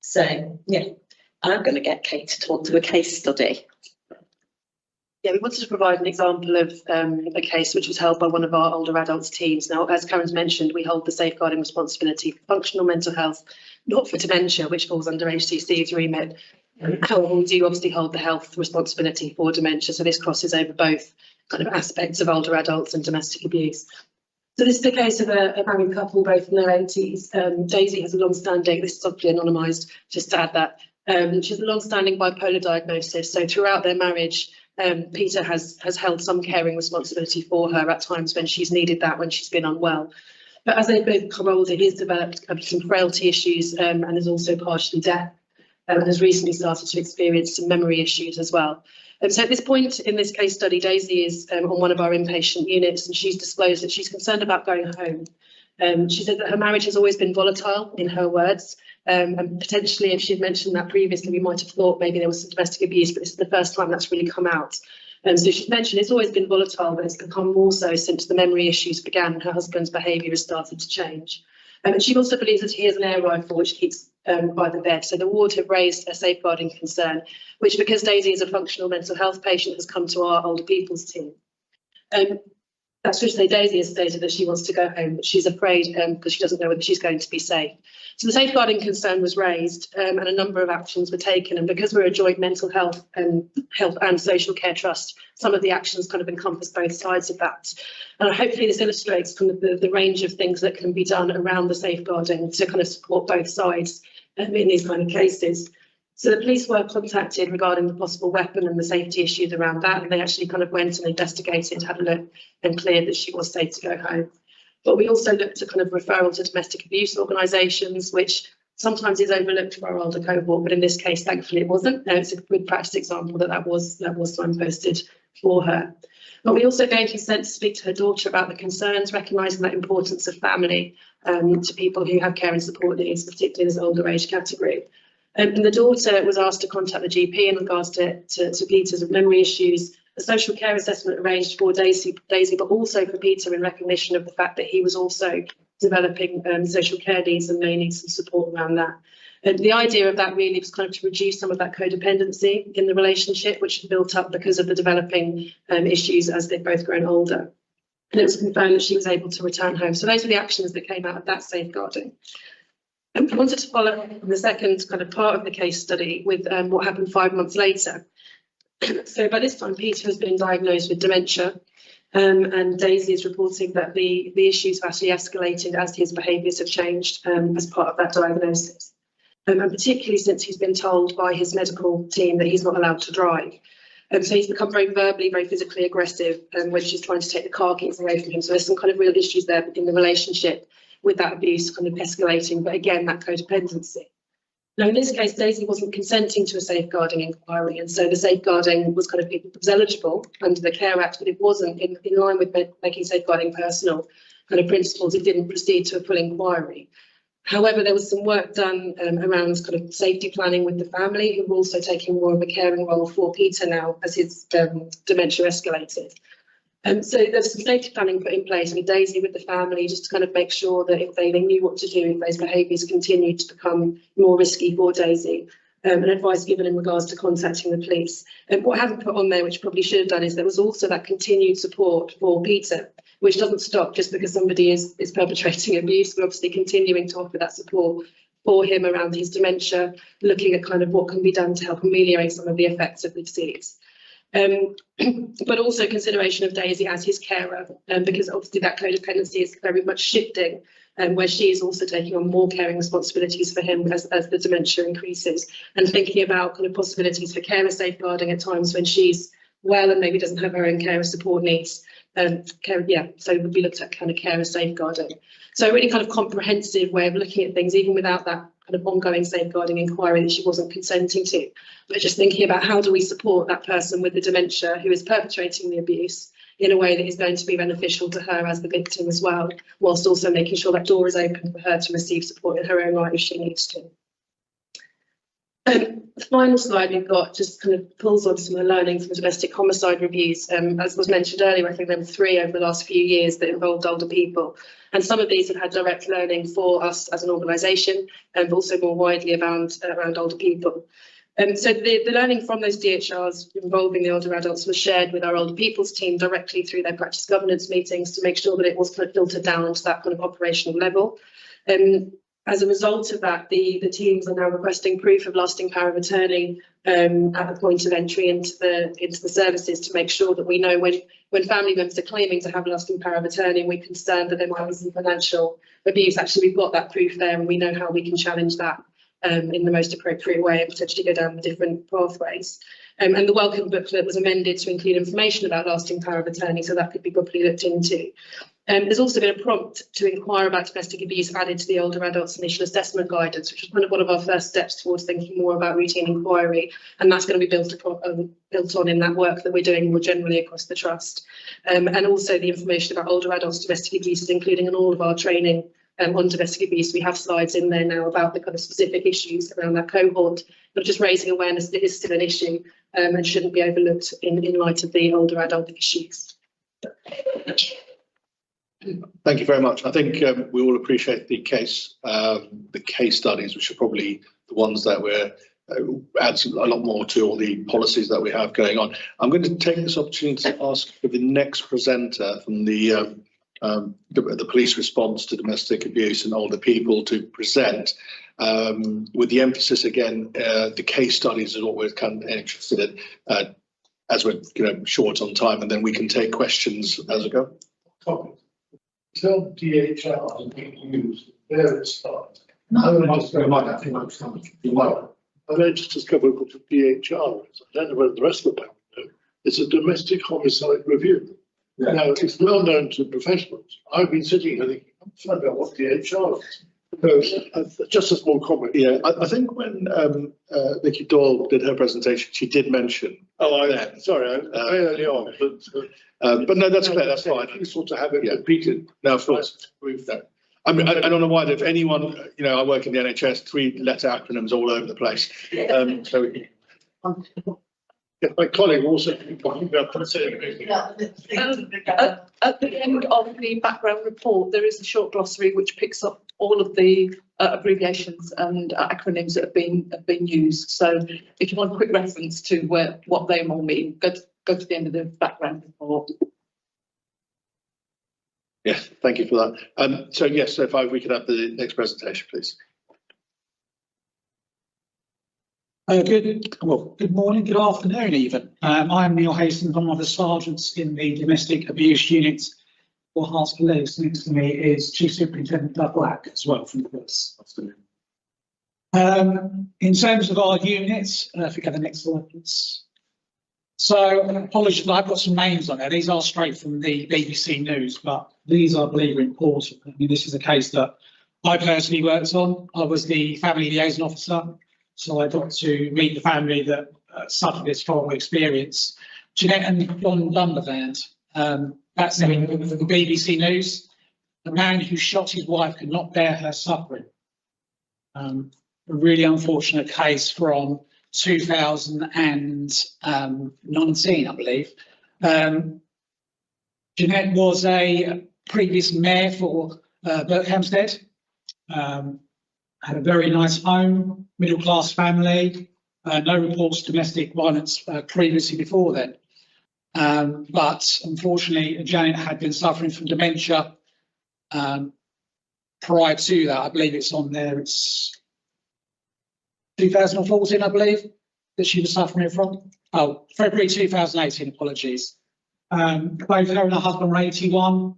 So, yeah, I'm going to get Kate to talk to a case study. Yeah, we wanted to provide an example of a case which was held by one of our older adults teams. Now, as Karen's mentioned, we hold the safeguarding responsibility for functional mental health, not for dementia, which falls under HCC's remit. However, we do obviously hold the health responsibility for dementia, so this crosses over both kind of aspects of older adults and domestic abuse. So this is the case of a married couple, both in their 80s. Daisy has a long-standing, this is obviously anonymised, just to add that, she has a long-standing bipolar diagnosis. So throughout their marriage, Peter has held some caring responsibility for her at times when she's needed that, when she's been unwell. But as they've both become older, he's developed some frailty issues and is also partially deaf, and has recently started to experience some memory issues as well. So at this point in this case study, Daisy is on one of our inpatient units, and she's disclosed that she's concerned about going home. She said that her marriage has always been volatile, in her words, and potentially if she'd mentioned that previously, we might have thought maybe there was some domestic abuse, but this is the first time that's really come out. So she's mentioned it's always been volatile, but it's become more so since the memory issues began. Her husband's behaviour has started to change. And she also believes that he has an air rifle which keeps by the bed. So the ward have raised a safeguarding concern, which, because Daisy is a functional mental health patient, has come to our older people's team. That's to say, Daisy has stated that she wants to go home, but she's afraid because she doesn't know whether she's going to be safe. So the safeguarding concern was raised and a number of actions were taken. And because we're a joint mental health and social care trust, some of the actions kind of encompass both sides of that. And hopefully this illustrates kind of the range of things that can be done around the safeguarding to kind of support both sides in these kind of cases. So the police were contacted regarding the possible weapon and the safety issues around that, and they actually kind of went and investigated, had a look, and cleared that she was safe to go home. But we also looked at kind of referral to domestic abuse organisations, which sometimes is overlooked for our older cohort, but in this case, thankfully, it wasn't. It's a good practice example that was signposted for her. But we also gave consent to speak to her daughter about the concerns, recognising that importance of family to people who have care and support needs, particularly in this older age category. And the daughter was asked to contact the GP in regards to Peter's memory issues. A social care assessment arranged for Daisy, but also for Peter, in recognition of the fact that he was also developing social care needs and may need some support around that. And the idea of that really was kind of to reduce some of that codependency in the relationship, which had built up because of the developing issues as they've both grown older. And it was confirmed that she was able to return home. So those were the actions that came out of that safeguarding. And we wanted to follow the second kind of part of the case study with what happened 5 months later. So by this time, Peter has been diagnosed with dementia, and Daisy is reporting that the issues have actually escalated as his behaviours have changed as part of that diagnosis. And particularly since he's been told by his medical team that he's not allowed to drive. So he's become very verbally, very physically aggressive when she's trying to take the car keys away from him. So there's some kind of real issues there in the relationship, with that abuse kind of escalating, but again, that codependency. Now, in this case, Daisy wasn't consenting to a safeguarding inquiry, and so the safeguarding was eligible under the Care Act, but it wasn't in line with making safeguarding personal kind of principles. It didn't proceed to a full inquiry. However, there was some work done around kind of safety planning with the family, who were also taking more of a caring role for Peter now as his dementia escalated. So there's some safety planning put in place with Daisy, with the family, just to kind of make sure that if they knew what to do if those behaviours continued to become more risky for Daisy, and advice given in regards to contacting the police. And what I haven't put on there, which probably should have done, is there was also that continued support for Peter, which doesn't stop just because somebody is perpetrating abuse. We're obviously continuing to offer that support for him around his dementia, looking at kind of what can be done to help ameliorate some of the effects of the disease. But also consideration of Daisy as his carer, because obviously that codependency is very much shifting, where she is also taking on more caring responsibilities for him as the dementia increases, and thinking about kind of possibilities for carer safeguarding at times when she's well and maybe doesn't have her own carer support needs. So would be looked at kind of carer safeguarding. So a really kind of comprehensive way of looking at things, even without that kind of ongoing safeguarding inquiry that she wasn't consenting to, but just thinking about how do we support that person with the dementia who is perpetrating the abuse in a way that is going to be beneficial to her as the victim as well, whilst also making sure that door is open for her to receive support in her own right if she needs to. The final slide we've got just kind of pulls on some of the learning from domestic homicide reviews. As was mentioned earlier, I think there were 3 over the last few years that involved older people. And some of these have had direct learning for us as an organisation, and also more widely around older people. So the learning from those DHRs involving the older adults was shared with our older people's team directly through their practice governance meetings to make sure that it was kind of filtered down to that kind of operational level. As a result of that, the teams are now requesting proof of lasting power of attorney at the point of entry into the services to make sure that we know when family members are claiming to have lasting power of attorney and we're concerned that there might be some financial abuse, actually we've got that proof there and we know how we can challenge that in the most appropriate way and potentially go down the different pathways. And the welcome booklet was amended to include information about lasting power of attorney, so that could be properly looked into. There's also been a prompt to inquire about domestic abuse added to the older adults initial assessment guidance, which was kind of one of our first steps towards thinking more about routine inquiry, and that's going to be built on in that work that we're doing more generally across the trust. And also the information about older adults domestic abuse is including in all of our training on domestic abuse. We have slides in there now about the kind of specific issues around that cohort, but just raising awareness that it is still an issue and shouldn't be overlooked in light of the older adult issues. Thank you very much. I think we all appreciate the case studies, which are probably the ones that adds a lot more to all the policies that we have going on. I'm going to take this opportunity to ask for the next presenter from the police response to domestic abuse and older people to present, with the emphasis again, the case studies is what we're kind of interested in, as we're short on time, and then we can take questions as we go. Tell DHR being used various times. I know just discovered what the DHR is. I don't know whether the rest of the panel know. It's a domestic homicide review. Yeah. Now, it's well known to professionals. I've been sitting here thinking, I'm trying to know what DHR is. So, just a small comment. Yeah, I think when Nicky Doyle did her presentation, she did mention. Sorry, very early on. But no, that's clear. That's fine. You sort of have it repeated. No, of course. I mean, I don't know why. If anyone, I work in the NHS, 3-letter acronyms all over the place. My colleague also talking about at the end of the background report, there is a short glossary which picks up all of the abbreviations and acronyms that have been used. So if you want a quick reference to what they all mean, go to the end of the background report. Yes, thank you for that. So yes, so if we could have the next presentation, please. Good morning, good afternoon even. I'm Neil Hastings, I'm one of the sergeants in the domestic abuse unit for Herts Police. Next to me is Chief Superintendent Doug Black as well from the police. In terms of our units, if we go to the next slide, please. So apologies, I've got some names on there. These are straight from the BBC News, but these I believe are important. I mean, this is a case that I personally worked on. I was the family liaison officer. So I got to meet the family that suffered this horrible experience. Jeanette and John Lumberland, that's the BBC News. The man who shot his wife could not bear her suffering. A really unfortunate case from 2019, I believe. Jeanette was a previous mayor for Berkhamsted. Had a very nice home, middle-class family, no reports of domestic violence previously before then. But unfortunately, Janet had been suffering from dementia prior to that. I believe it's on there. It's 2014, I believe, that she was suffering from. Oh, February 2018, apologies. Both her and her husband were 81,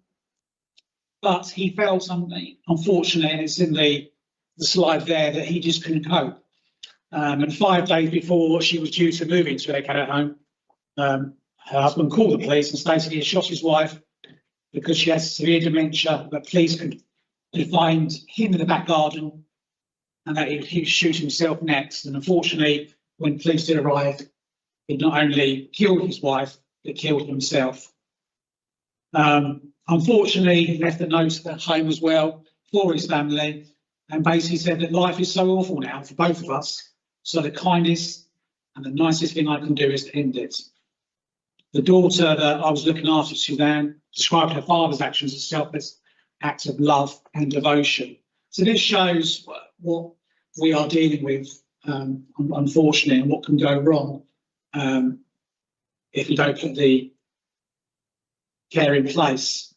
but he felt something, unfortunately, and it's in the slide there, that he just couldn't cope. And 5 days before she was due to move into their care home, her husband called the police and stated he had shot his wife because she has severe dementia, but police could find him in the back garden and that he would shoot himself next. And unfortunately, when police did arrive, he not only killed his wife, but killed himself. Unfortunately, he left a note at home as well for his family, and basically said that life is so awful now for both of us, so the kindest and the nicest thing I can do is to end it. The daughter that I was looking after, Suzanne, described her father's actions as selfless acts of love and devotion. So this shows what we are dealing with unfortunately, and what can go wrong if you don't put the care in place.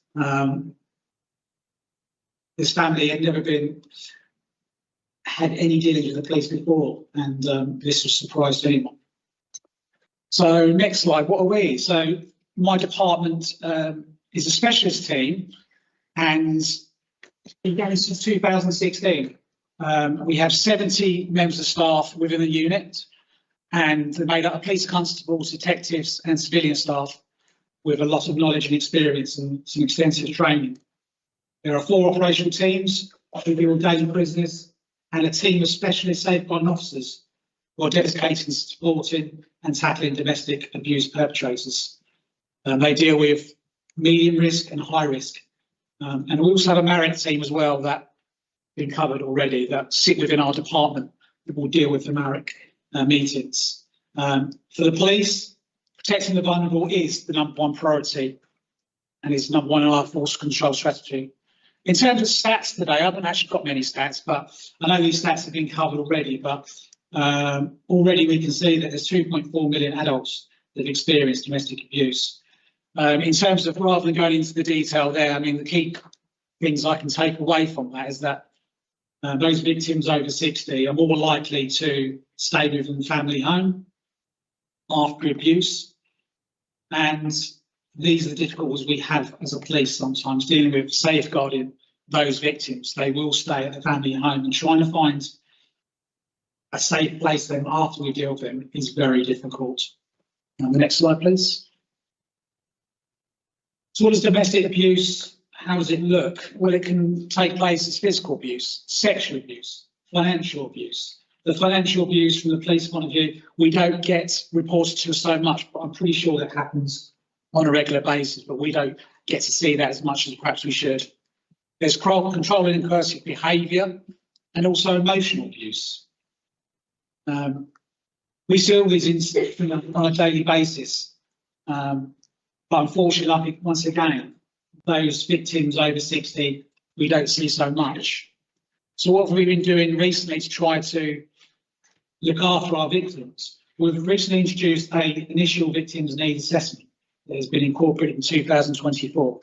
This family had never had any dealings with the police before, and this was a surprise to anyone. So next slide, what are we? So my department is a specialist team, and it goes since 2016. We have 70 members of staff within the unit, and they're made up of police constables, detectives and civilian staff with a lot of knowledge and experience and some extensive training. There are 4 operational teams who deal with daily prisoners and a team of specialist safeguarding officers who are dedicated to supporting and tackling domestic abuse perpetrators. They deal with medium risk and high risk. And we also have a Marek team as well that been covered already that sit within our department that will deal with the Marek meetings. For the police, protecting the vulnerable is the #1 priority and is #1 in our force control strategy. In terms of stats today, I haven't actually got many stats, but I know these stats have been covered already, but already we can see that there's 2.4 million adults that have experienced domestic abuse. In terms of, rather than going into the detail there, I mean, the key things I can take away from that is that those victims over 60 are more likely to stay within the family home after abuse. And these are the difficulties we have as a police sometimes, dealing with safeguarding those victims. They will stay at the family home, and trying to find a safe place for them after we deal with them is very difficult. The next slide, please. So what is domestic abuse? How does it look? Well, it can take place as physical abuse, sexual abuse, financial abuse. The financial abuse from the police point of view, we don't get reported to so much, but I'm pretty sure that happens on a regular basis, but we don't get to see that as much as perhaps we should. There's controlling and coercive behaviour and also emotional abuse. We see all these incidents on a daily basis, but unfortunately, once again, those victims over 60, we don't see so much. So what have we been doing recently to try to look after our victims? We've recently introduced an initial victims needs assessment that has been incorporated in 2024.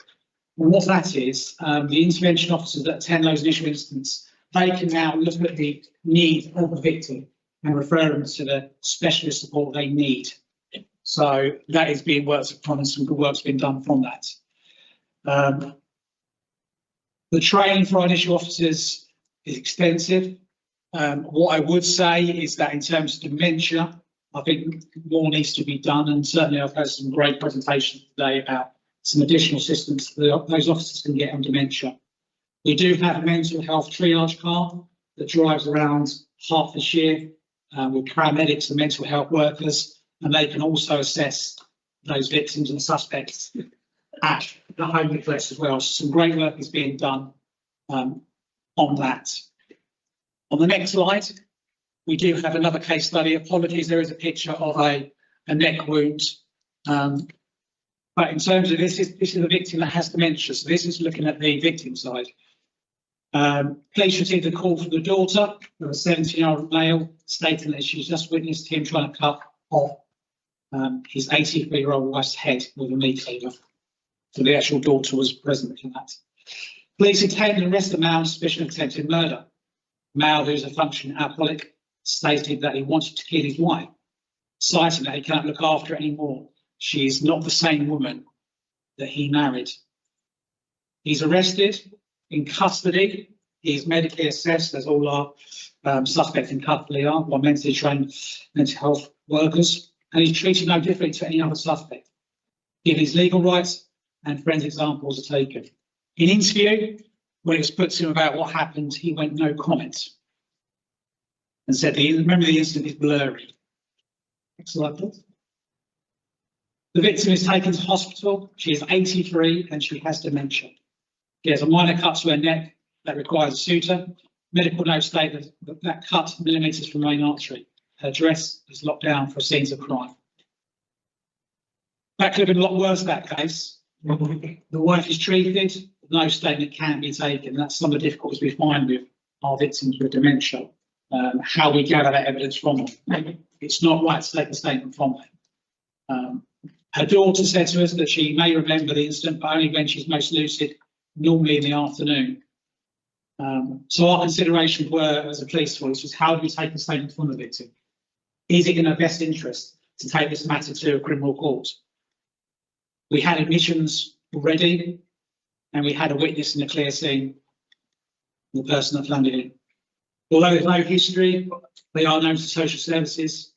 And what that is, the intervention officers that attend those initial incidents, they can now look at the need of the victim and refer them to the specialist support they need. So that is being worked upon, and some good work's been done from that. The training for our initial officers is extensive. What I would say is that in terms of dementia, I think more needs to be done, and certainly I've had some great presentations today about some additional assistance that those officers can get on dementia. We do have a mental health triage car that drives around Hertfordshire with paramedics and mental health workers, and they can also assess those victims and suspects at the home address as well. So some great work is being done on that. On the next slide, we do have another case study. Apologies, there is a picture of a neck wound. But in terms of this is a victim that has dementia. So this is looking at the victim side. Police received a call from the daughter of a 17-year-old male stating that she's just witnessed him trying to cut off his 83-year-old wife's head with a meat cleaver. So the actual daughter was present in that. Police attended and arrested a male on suspicion of attempted murder. The male, who is a functioning alcoholic, stated that he wanted to kill his wife, citing that he cannot look after her anymore. She is not the same woman that he married. He's arrested, in custody. He is medically assessed, as all our suspects in custody are, by mentally trained mental health workers, and he's treated no differently to any other suspect. Given his legal rights and forensic samples are taken. In interview, when it was put to him about what happened, he went no comment and said the memory of the incident is blurry. Next slide, please. The victim is taken to hospital. She is 83 and she has dementia. She has a minor cut to her neck that requires a suture. Medical notes state that cut millimetres from the main artery. Her dress is locked down for scenes of crime. That could have been a lot worse, that case. The wife is treated, no statement can be taken. That's some of the difficulties we find with our victims with dementia. how we gather that evidence from them. It's not right to take a statement from them. Her daughter said to us that she may remember the incident, but only when she's most lucid, normally in the afternoon. So our considerations were, as a police force, was how do we take a statement from the victim? Is it in her best interest to take this matter to a criminal court? We had admissions already, and we had a witness in the clear scene, the person that landed in. Although there's no history, they are known to social services.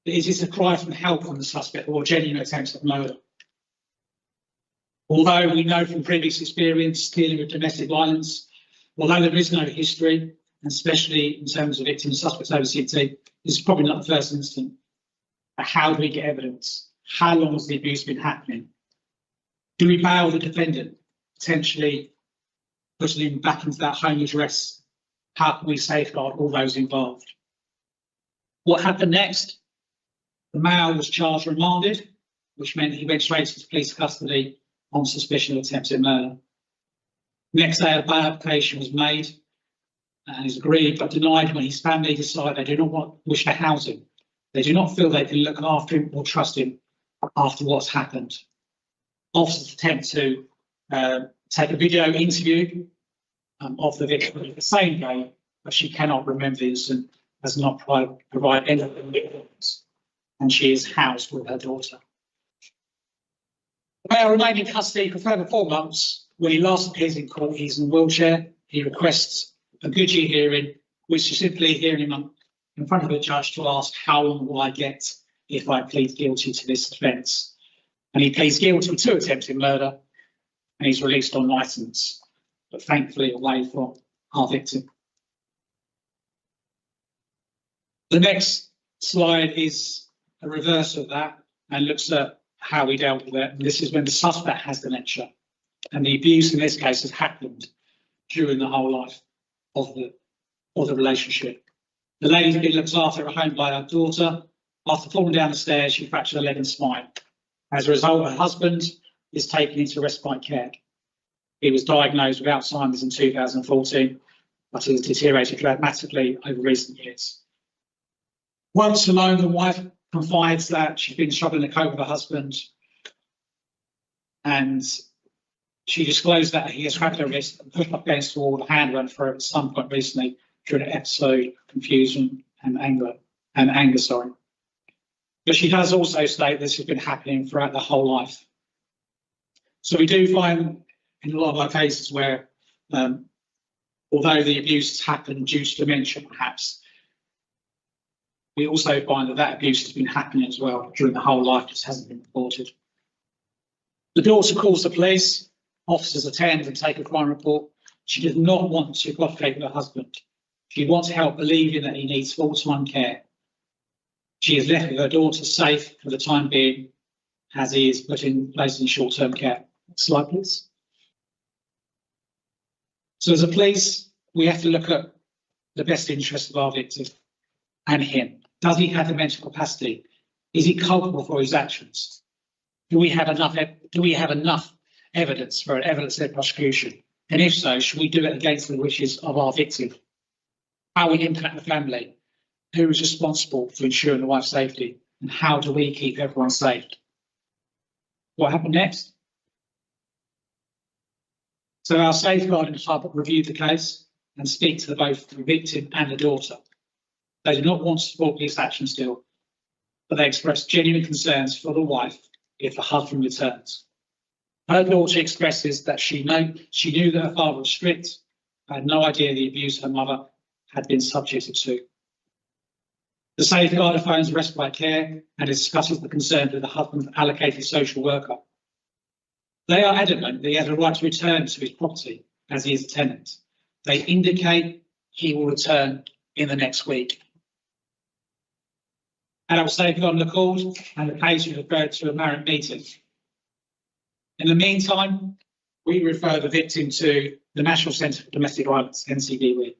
Is this a cry for help from the suspect or genuine attempts at murder? Although we know from previous experience dealing with domestic violence, although there is no history, and especially in terms of victim and suspects over CT, this is probably not the first incident. But how do we get evidence? How long has the abuse been happening? Do we bail the defendant, potentially putting him back into that home address? How can we safeguard all those involved? What happened next? The male was charged and remanded, which meant he went straight into police custody on suspicion of attempted murder. Next day, a bail application was made and is agreed but denied when his family decide they do not wish to house him. They do not feel they can look after him or trust him after what's happened. Officers attempt to take a video interview of the victim the same day, but she cannot remember the incident, does not provide any evidence, and she is housed with her daughter. The male remained in custody for further 4 months. When he last appears in court, he's in a wheelchair. He requests a good year hearing, which is simply hearing him in front of a judge to ask how long will I get if I plead guilty to this offence. And he pleads guilty to attempted murder, and he's released on licence, but thankfully away from our victim. The next slide is a reverse of that and looks at how we dealt with it. And this is when the suspect has dementia, and the abuse in this case has happened during the whole life of the relationship. The lady's been looked after at home by her daughter. After falling down the stairs, she fractured her leg and spine. As a result, her husband is taken into respite care. He was diagnosed with Alzheimer's in 2014, but it has deteriorated dramatically over recent years. Once alone, the wife confides that she's been struggling to cope with her husband, and she disclosed that he has cracked her wrist and pushed up against the wall with a hand run through at some point recently during an episode of confusion and anger. But she does also state this has been happening throughout the whole life. So we do find in a lot of our cases where, although the abuse has happened due to dementia perhaps, we also find that that abuse has been happening as well during the whole life, just hasn't been reported. The daughter calls the police, officers attend and take a crime report. She does not want to cooperate with her husband. She wants help believing that he needs full-time care. She is left with her daughter safe for the time being, as he is placed in short-term care. Next slide, please. So as a police, we have to look at the best interest of our victim and him. Does he have the mental capacity? Is he culpable for his actions? Do we have enough evidence for an evidence-led prosecution? And if so, should we do it against the wishes of our victim? How will it impact the family? Who is responsible for ensuring the wife's safety? And how do we keep everyone safe? What happened next? So our safeguarding hub reviewed the case and speak to both the victim and the daughter. They do not want to support police action still, but they express genuine concerns for the wife if the husband returns. Her daughter expresses that she knew that her father was strict, had no idea the abuse her mother had been subjected to. The safeguarder phones respite care and discusses the concerns with the husband's allocated social worker. They are adamant that he has a right to return to his property as he is a tenant. They indicate he will return in the next week. Adult safeguarding are called and the case is referred to a Marriott meeting. In the meantime, we refer the victim to the National Centre for Domestic Violence, NCDV,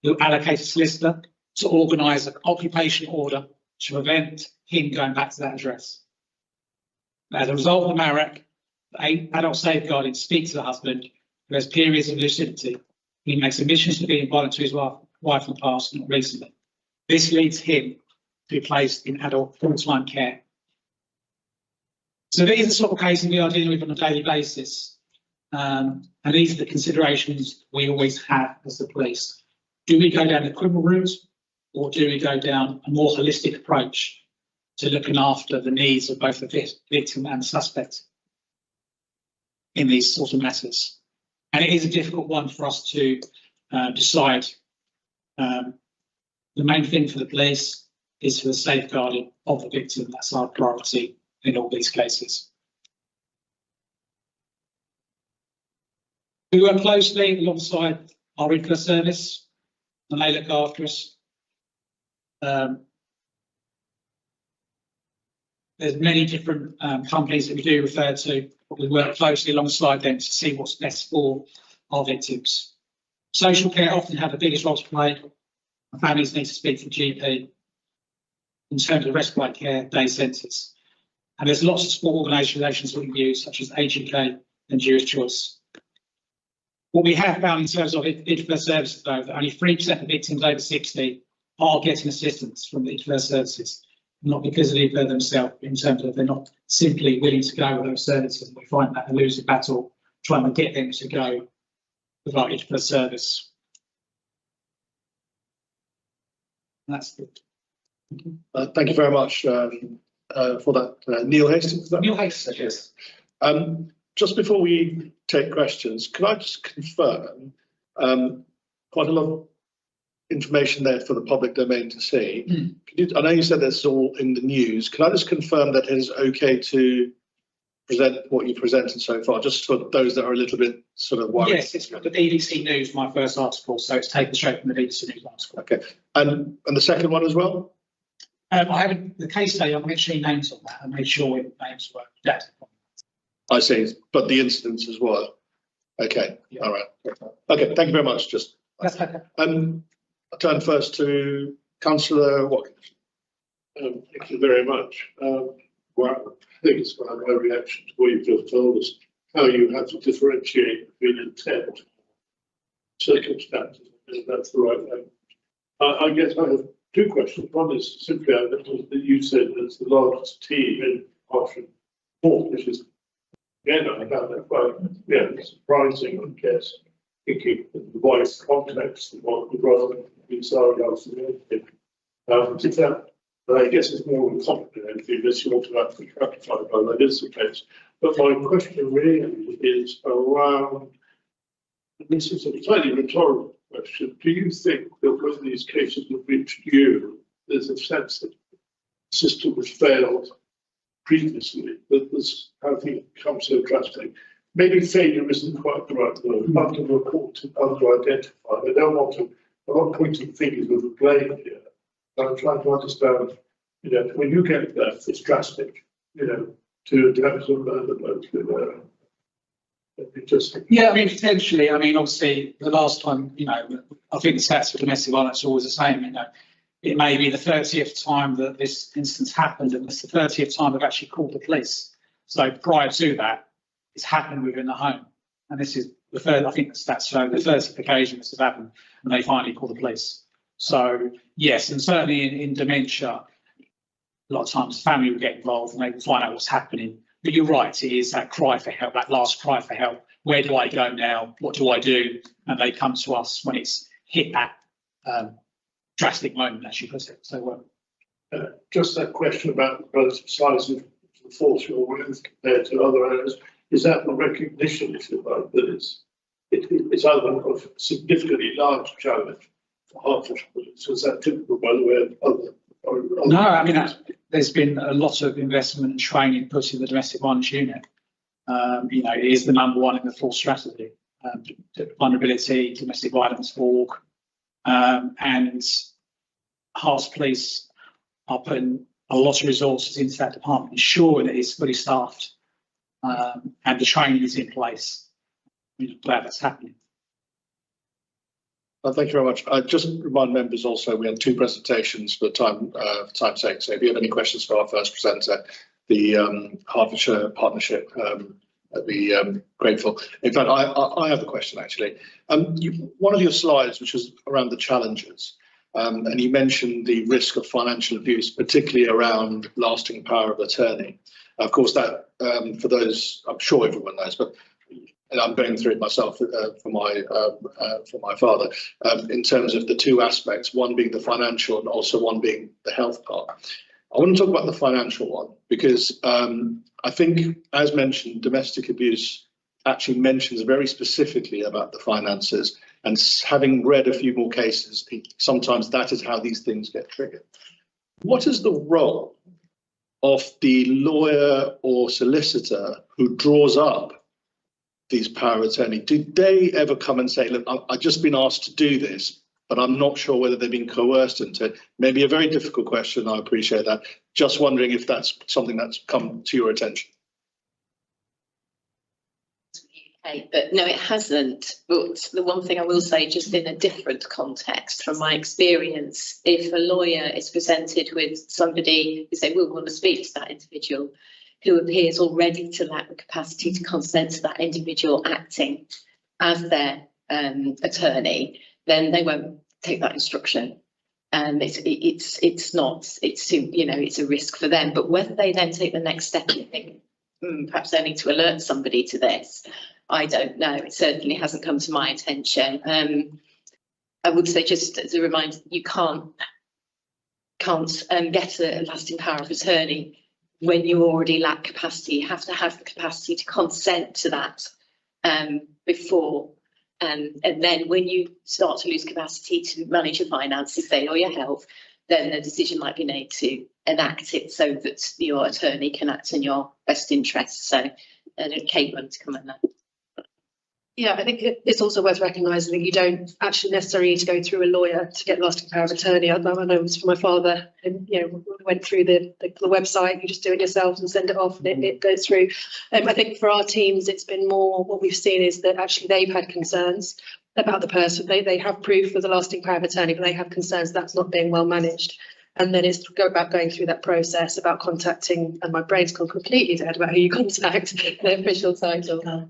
who allocate a solicitor to organise an occupation order to prevent him going back to that address. As a result of the Marriott, adult safeguarding speaks to the husband who has periods of lucidity. He makes admissions to being violent to his wife wife in the past, not recently. This leads him to be placed in adult full-time care. So these are the sort of cases we are dealing with on a daily basis. And these are the considerations we always have as the police. Do we go down the criminal route, or do we go down a more holistic approach to looking after the needs of both the victim and the suspect in these sort of matters? And it is a difficult one for us to decide. The main thing for the police is for the safeguarding of the victim. That's our priority in all these cases. We work closely alongside our info service, and they look after us. There's many different companies that we do refer to, but we work closely alongside them to see what's best for our victims. Social care often have the biggest role to play. Families need to speak to the GP in terms of respite care, day centres. And there's lots of support organisations that we use, such as HUK and Jewish Choice. What we have found in terms of IDFA services, though, that only 3% of victims over 60 are getting assistance from the IDFA services, not because of IDFA themselves, in terms of they're not simply willing to go with those services. We find that a losing battle trying to get them to go with our IDFA service. And that's good. Thank you very much for that. Neil Hastings? Neil Hastings, yes. Just before we take questions, can I just confirm quite a lot of information there for the public domain to see? I know you said this is all in the news. Can I just confirm that it is okay to present what you presented so far, just for those that are a little bit sort of worried? Yes, it's got the BBC News, my first article, so it's taken straight from the BBC News article. Okay, and the second one as well? I haven't, the case study, I've actually names on that and made sure names were adapted. I see, but the incidents as well. Okay, yeah. All right. Okay, thank you very much. Just that's okay. I'll turn first to Councillor Watkins. Thank you very much. Well, I think it's quite my reaction to what you've just told us, how you have to differentiate between intent and circumstances, and that's the right way. I guess I have two questions. One is simply that you said it's the largest team in Hertfordshire, which is, again, I found that quite surprising, I guess, thinking of the wider context of what would rather be sorry else than anything. But I guess it's more complicated unless you automatically clarify by that is the case. But my question really is around, and this is a slightly rhetorical question, do you think that when these cases have reached you, there's a sense that the system has failed previously, that this, how things become so drastic? Maybe failure isn't quite the right word, under-reported, under-identified. I'm not pointing fingers with the blame here. I'm trying to understand, when you get there, it's drastic, to have some yeah, I mean, potentially, obviously, the last time, I think the stats for domestic violence are always the same, it may be the 30th time that this instance happened, and it's the 30th time they've actually called the police. So prior to that, it's happened within the home. And this is the third, I think the stats show the 30th occasion this has happened, and they finally call the police. So yes, and certainly in dementia, a lot of times the family will get involved and they will find out what's happening. But you're right, it is that cry for help, that last cry for help. Where do I go now? What do I do? And they come to us when it's hit that drastic moment, as you put it. So just that question about the relative size of the force you're with compared to other areas, is that the recognition, if you like, that it's either a significantly large challenge for Hertfordshire? So is that typical, by the way, of other? No, there's been a lot of investment and training put in the domestic violence unit. It is the number one in the full strategy. Vulnerability, domestic violence org, and Herts Police are putting a lot of resources into that department, ensuring that it's fully staffed and the training is in place. I'm glad that's happening. Thank you very much. I just remind members also we had two presentations for time's sake. So if you have any questions for our first presenter, the Hertfordshire Partnership I'd be grateful. In fact, I have a question actually. One of your slides, which was around the challenges, and you mentioned the risk of financial abuse, particularly around lasting power of attorney. Of course, that for those, I'm sure everyone knows, but I'm going through it myself for my father, in terms of the two aspects, one being the financial and also one being the health part. I want to talk about the financial one because I think, as mentioned, domestic abuse actually mentions very specifically about the finances, and having read a few more cases, sometimes that is how these things get triggered. What is the role of the lawyer or solicitor who draws up these power of attorney? Did they ever come and say, look, I've just been asked to do this, but I'm not sure whether they've been coerced into it? Maybe a very difficult question, I appreciate that. Just wondering if that's something that's come to your attention. But no, it hasn't. But the one thing I will say, just in a different context from my experience, if a lawyer is presented with somebody who say, we want to speak to that individual, who appears already to lack the capacity to consent to that individual acting as their attorney, then they won't take that instruction. And it's a risk for them. But whether they then take the next step and think, perhaps I need to alert somebody to this, I don't know. It certainly hasn't come to my attention. I would say, just as a reminder, you can't get a lasting power of attorney when you already lack capacity. You have to have the capacity to consent to that before. And then when you start to lose capacity to manage your finances, say, or your health, then a decision might be made to enact it so that your attorney can act in your best interests. So Kate wanted to come on that. Yeah, I think it's also worth recognising that you don't actually necessarily need to go through a lawyer to get lasting power of attorney. I know it was for my father, and we went through the website. You just do it yourself and send it off, and it goes through. I think for our teams, it's been more what we've seen is that actually they've had concerns about the person. They have proof of the lasting power of attorney, but they have concerns that's not being well managed. And then it's about going through that process about contacting, and my brain's gone completely dead about who you contact, the official title.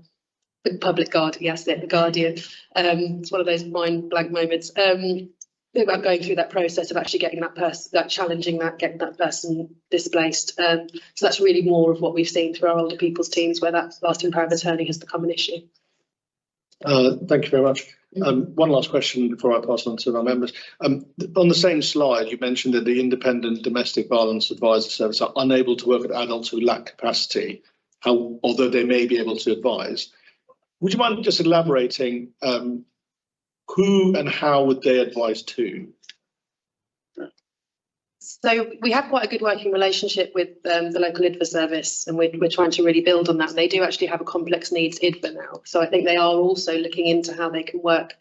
The public guardian, yes, the guardian. It's one of those mind blank moments. About going through that process of actually getting that person, challenging that, getting that person displaced. So that's really more of what we've seen through our older people's teams, where that lasting power of attorney has become an issue. Thank you very much. One last question before I pass on to our members. On the same slide, you mentioned that the Independent Domestic Violence Advisor Service are unable to work with adults who lack capacity, although they may be able to advise. Would you mind just elaborating who and how would they advise to? So we have quite a good working relationship with the local IDVA service, and we're trying to really build on that. And they do actually have a complex needs IDVA now. So I think they are also looking into how they can work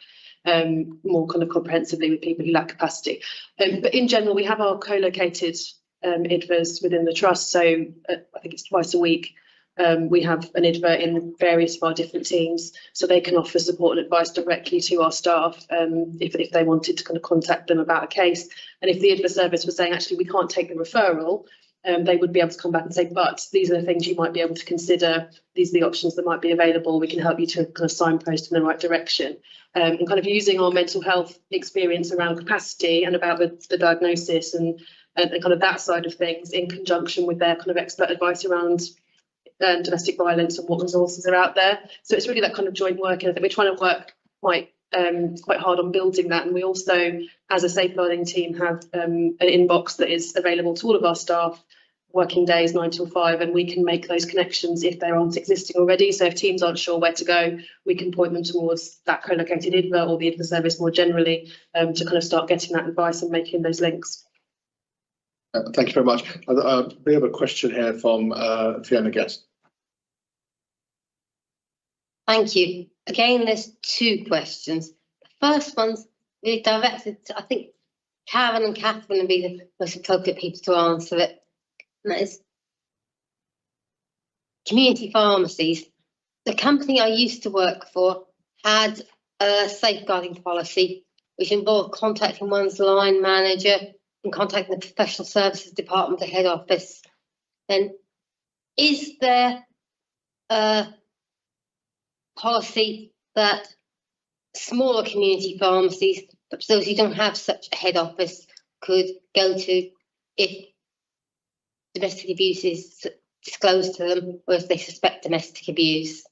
more kind of comprehensively with people who lack capacity. But in general, we have our co-located IDVAs within the trust. So I think it's twice a week. We have an IDVA in various of our different teams, so they can offer support and advice directly to our staff if they wanted to kind of contact them about a case. And if the IDVA service was saying, actually, we can't take the referral, they would be able to come back and say, but these are the things you might be able to consider. These are the options that might be available. We can help you to kind of signpost in the right direction. And kind of using our mental health experience around capacity and about the diagnosis and kind of that side of things in conjunction with their kind of expert advice around domestic violence and what resources are out there. So it's really that kind of joint work, and I think we're trying to work quite hard on building that. And we also, as a safeguarding team, have an inbox that is available to all of our staff, working days 9 till 5, and we can make those connections if they aren't existing already. So if teams aren't sure where to go, we can point them towards that co-located IDVA or the IDVA service more generally to kind of start getting that advice and making those links. Thank you very much. We have a question here from Fiona Guest. Thank you. Again, there's two questions. The first one's really directed to, I think, Karen and Catherine would be the most appropriate people to answer it. And that is community pharmacies. The company I used to work for had a safeguarding policy which involved contacting one's line manager and contacting the professional services department, the head office. Then is there policy that smaller community pharmacies, but those who don't have such a head office, could go to if domestic abuse is disclosed to them, or if they suspect domestic abuse?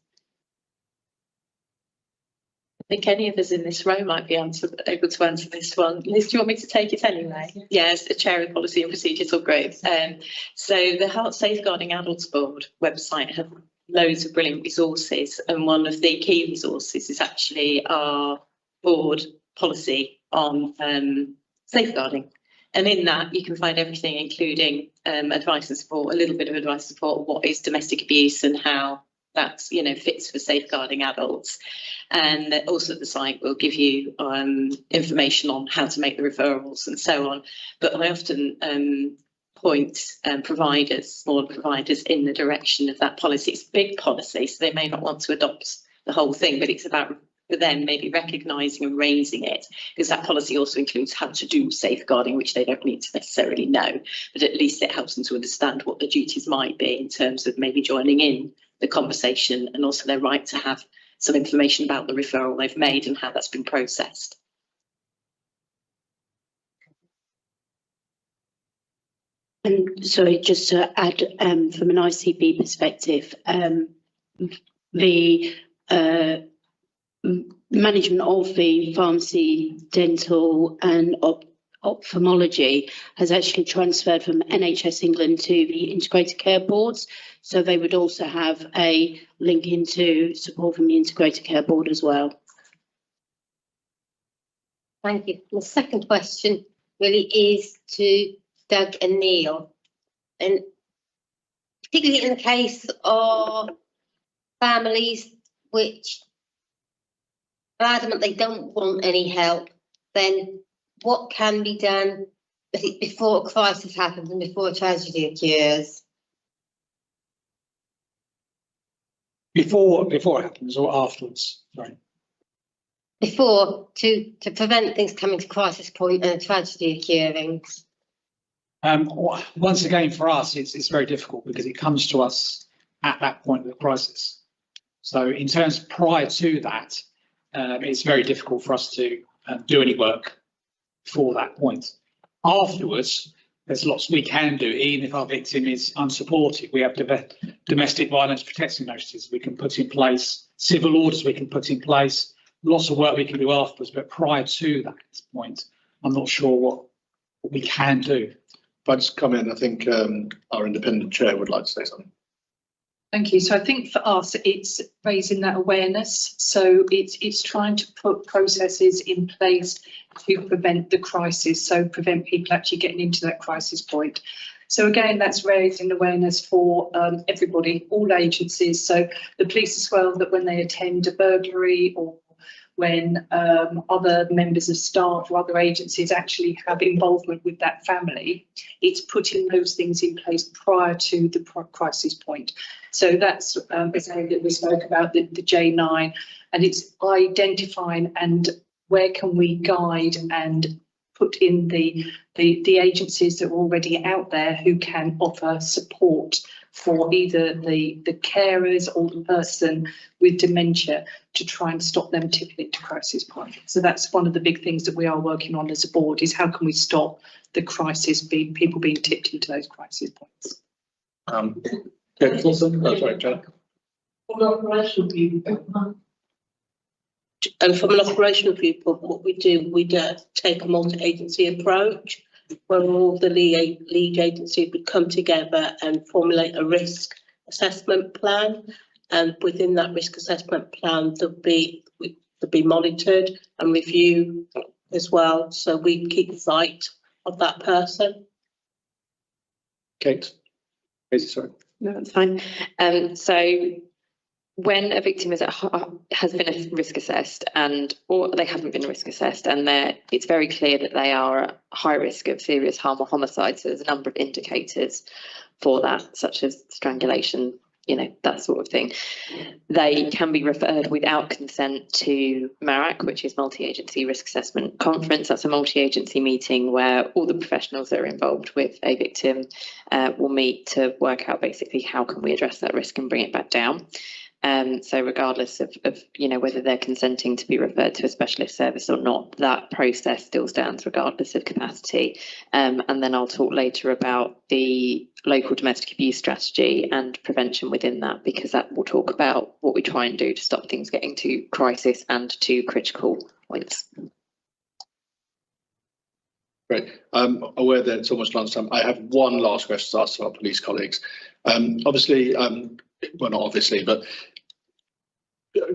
I think any of us in this row might be able to answer this one. Liz, do you want me to take it anyway? Yes, the Chair of Policy and Procedures or Group. So the Herts Safeguarding Adults Board website have loads of brilliant resources, and one of the key resources is actually our board policy on safeguarding. And in that you can find everything, including advice and support, a little bit of advice and support, what is domestic abuse and how that's, fits for safeguarding adults. And also the site will give you information on how to make the referrals and so on. But I often point providers, smaller providers, in the direction of that policy. It's a big policy, so they may not want to adopt the whole thing, but it's about, for them, maybe recognising and raising it, because that policy also includes how to do safeguarding, which they don't need to necessarily know, but at least it helps them to understand what the duties might be in terms of maybe joining in the conversation, and also their right to have some information about the referral they've made and how that's been processed. And sorry, just to add, from an ICB perspective, the management of the pharmacy, dental and ophthalmology has actually transferred from NHS England to the integrated care boards. So they would also have a link into support from the integrated care board as well. Thank you. The second question really is to Doug and Neil, and particularly in the case of families which are adamant they don't want any help, then what can be done before a crisis happens and before a tragedy occurs? Before it happens or afterwards? Sorry. Before, to prevent things coming to crisis point and a tragedy occurring. Once again, for us, it's very difficult because it comes to us at that point of the crisis. So in terms prior to that, it's very difficult for us to do any work for that point. Afterwards, there's lots we can do, even if our victim is unsupported. We have domestic violence protection notices we can put in place, civil orders we can put in place, lots of work we can do afterwards. But prior to that point, I'm not sure what we can do. If I just come in, I think our independent chair would like to say something. Thank you. So I think for us, it's raising that awareness. So it's trying to put processes in place to prevent the crisis, so prevent people actually getting into that crisis point. So again, that's raising awareness for everybody, all agencies. So the police as well, that when they attend a burglary or when other members of staff or other agencies actually have involvement with that family, it's putting those things in place prior to the crisis point. So that's that we spoke about, the J9, and it's identifying and where can we guide and put in the agencies that are already out there who can offer support for either the carers or the person with dementia to try and stop them tipping into crisis point. So that's one of the big things that we are working on as a board, is how can we stop the crisis, people being tipped into those crisis points. Sorry, Jack. And from an operational viewpoint, what we do, we take a multi-agency approach where all the lead agencies would come together and formulate a risk assessment plan. And within that risk assessment plan, they'll be monitored and reviewed as well. So we keep sight of that person. Kate, sorry. No, that's fine. So when a victim has been risk assessed or they haven't been risk assessed, and it's very clear that they are at high risk of serious harm or homicide, so there's a number of indicators for that, such as strangulation, that sort of thing. They can be referred without consent to MARAC, which is Multi-Agency Risk Assessment Conference. That's a multi-agency meeting where all the professionals that are involved with a victim will meet to work out basically how can we address that risk and bring it back down. So regardless of, you know, whether they're consenting to be referred to a specialist service or not, that process still stands regardless of capacity. And then I'll talk later about the local domestic abuse strategy and prevention within that, because that will talk about what we try and do to stop things getting to crisis and to critical points. Great. I'm aware that it's almost lunchtime. I have one last question to ask our police colleagues. Obviously, well, not obviously, but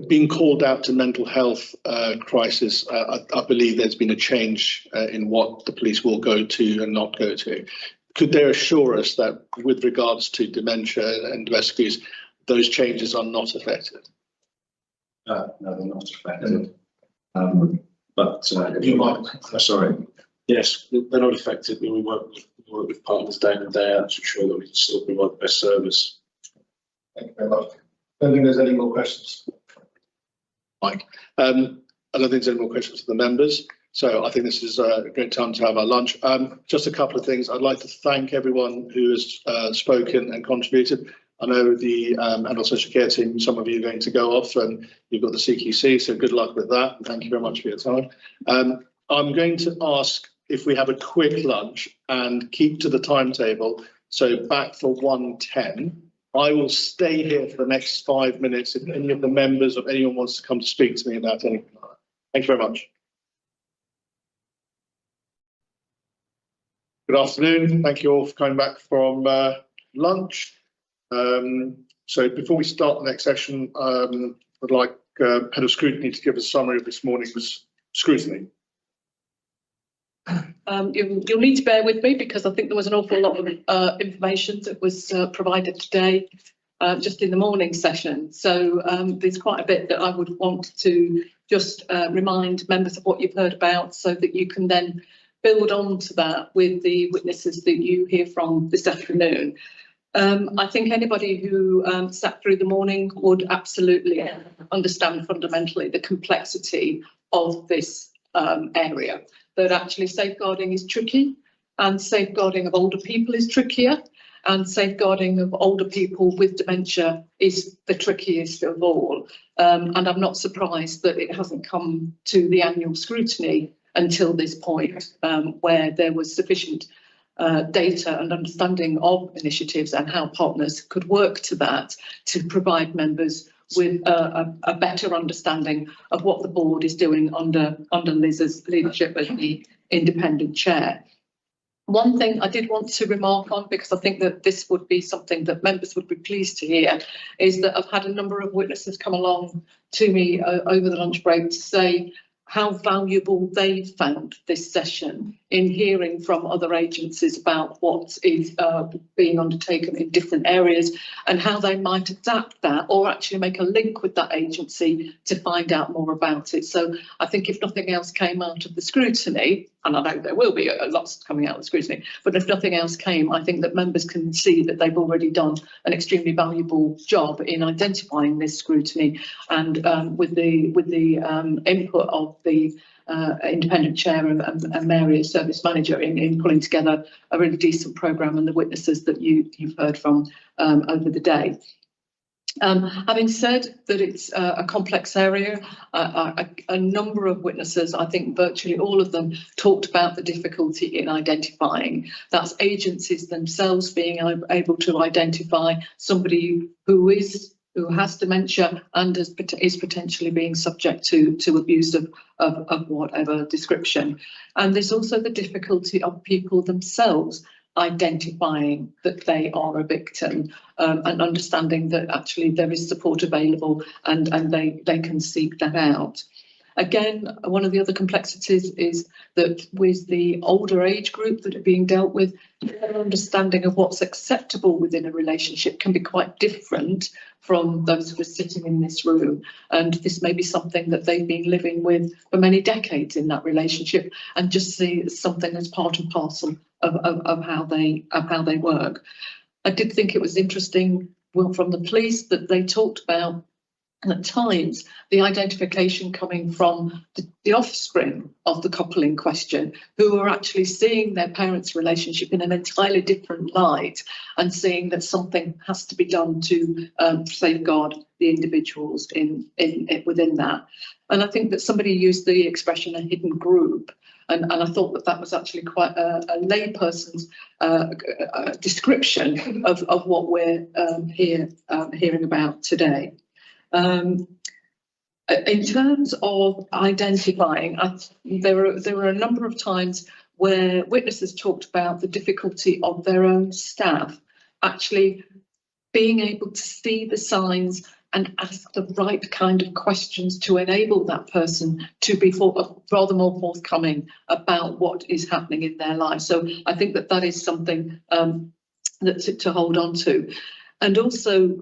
being called out to mental health crisis, I believe there's been a change in what the police will go to and not go to. Could they assure us that with regards to dementia and domestic abuse, those changes are not affected? No, they're not affected. But you might, sorry. Yes, they're not affected. We work with partners day in and day out to ensure that we can still provide the best service. Thank you very much. I don't think there's any more questions. Mike, I don't think there's any more questions for the members. So I think this is a great time to have our lunch. Just a couple of things. I'd like to thank everyone who has spoken and contributed. I know the adult social care team, some of you are going to go off and you've got the CQC, so good luck with that. Thank you very much for your time. I'm going to ask if we have a quick lunch and keep to the timetable. So back for 1:10. I will stay here for the next 5 minutes if any of the members or anyone wants to come to speak to me about anything like that. Thank you very much. Good afternoon. Thank you all for coming back from lunch. So before we start the next session, I'd like Head of Scrutiny to give a summary of this morning's scrutiny. You'll need to bear with me because I think there was an awful lot of information that was provided today just in the morning session. So there's quite a bit that I would want to just remind members of what you've heard about so that you can then build on to that with the witnesses that you hear from this afternoon. I think anybody who sat through the morning would absolutely understand fundamentally the complexity of this area. That actually safeguarding is tricky, and safeguarding of older people is trickier, and safeguarding of older people with dementia is the trickiest of all. And I'm not surprised that it hasn't come to the annual scrutiny until this point, where there was sufficient data and understanding of initiatives and how partners could work to that to provide members with a better understanding of what the board is doing under Liz's leadership as the independent chair. One thing I did want to remark on, because I think that this would be something that members would be pleased to hear, is that I've had a number of witnesses come along to me over the lunch break to say how valuable they found this session in hearing from other agencies about what is being undertaken in different areas and how they might adapt that or actually make a link with that agency to find out more about it. So I think if nothing else came out of the scrutiny, and I know there will be lots coming out of the scrutiny, but if nothing else came, I think that members can see that they've already done an extremely valuable job in identifying this scrutiny, and with the input of the independent chair and Mary as service manager in pulling together a really decent programme and the witnesses that you've heard from over the day. Having said that it's a complex area, a number of witnesses, I think virtually all of them, talked about the difficulty in identifying. That's agencies themselves being able to identify somebody who has dementia and is potentially being subject to abuse of whatever description. And there's also the difficulty of people themselves identifying that they are a victim, and understanding that actually there is support available and they can seek that out. Again, one of the other complexities is that with the older age group that are being dealt with, their understanding of what's acceptable within a relationship can be quite different from those who are sitting in this room. And this may be something that they've been living with for many decades in that relationship and just see it as something that's part and parcel of how they work. I did think it was interesting, well, from the police, that they talked about And at times, the identification coming from the offspring of the couple in question, who are actually seeing their parents' relationship in an entirely different light and seeing that something has to be done to safeguard the individuals within that. And I think that somebody used the expression a hidden group. And I thought that that was actually quite a layperson's description of what we're hearing about today. In terms of identifying, there were a number of times where witnesses talked about the difficulty of their own staff actually being able to see the signs and ask the right kind of questions to enable that person to be rather more forthcoming about what is happening in their life. So I think that that is something that to hold on to. And also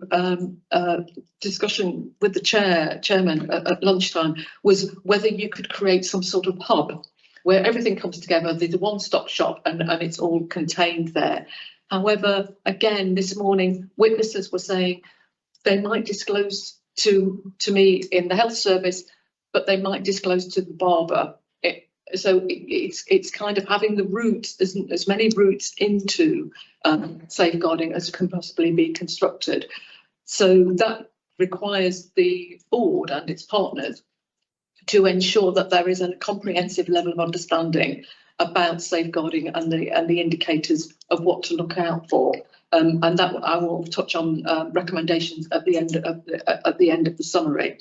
discussion with the chairman at lunchtime was whether you could create some sort of hub where everything comes together. There's a one-stop shop and it's all contained there. However, again, this morning, witnesses were saying they might disclose to me in the health service, but they might disclose to the barber. It's kind of having the routes, as many routes into safeguarding as can possibly be constructed. So that requires the board and its partners to ensure that there is a comprehensive level of understanding about safeguarding and the indicators of what to look out for. And that I will touch on recommendations at the end of the summary.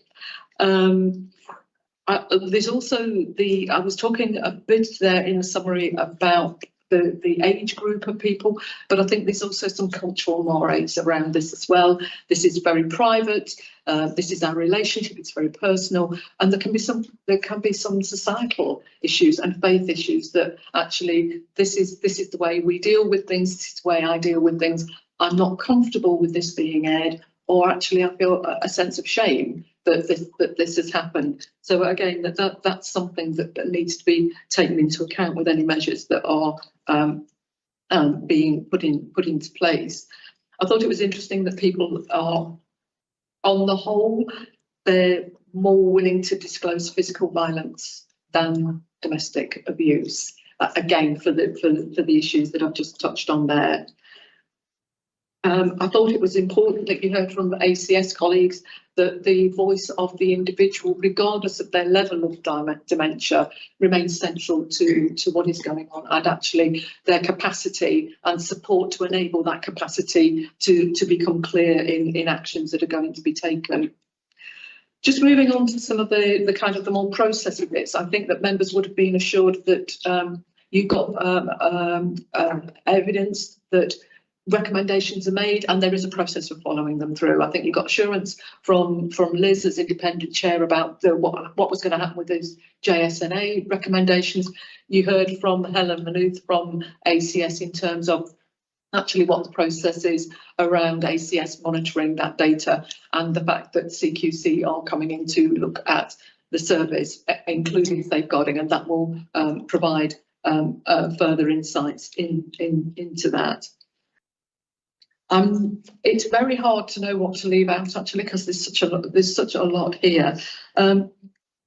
There's also I was talking a bit there in the summary about the age group of people, but I think there's also some cultural mores around this as well. This is very private. This is our relationship. It's very personal, and there can be some societal issues and faith issues that actually this is the way we deal with things. This is the way I deal with things. I'm not comfortable with this being aired, or actually I feel a sense of shame that this has happened. So again, that's something that needs to be taken into account with any measures that are being put into place. I thought it was interesting that people are, on the whole, they're more willing to disclose physical violence than domestic abuse. Again, for the issues that I've just touched on there. I thought it was important that you heard from the ACS colleagues that the voice of the individual, regardless of their level of dementia, remains central to what is going on, and actually their capacity and support to enable that capacity to become clear in actions that are going to be taken. Just moving on to some of the kind of the more processy bits, I think that members would have been assured that you got evidence that recommendations are made and there is a process for following them through. I think you got assurance from Liz as independent chair about what was going to happen with those JSNA recommendations. You heard from Helen Maynooth from ACS in terms of actually what the process is around ACS monitoring that data, and the fact that CQC are coming in to look at the service, including safeguarding, and that will provide further insights into that. It's very hard to know what to leave out actually, because there's such a lot here.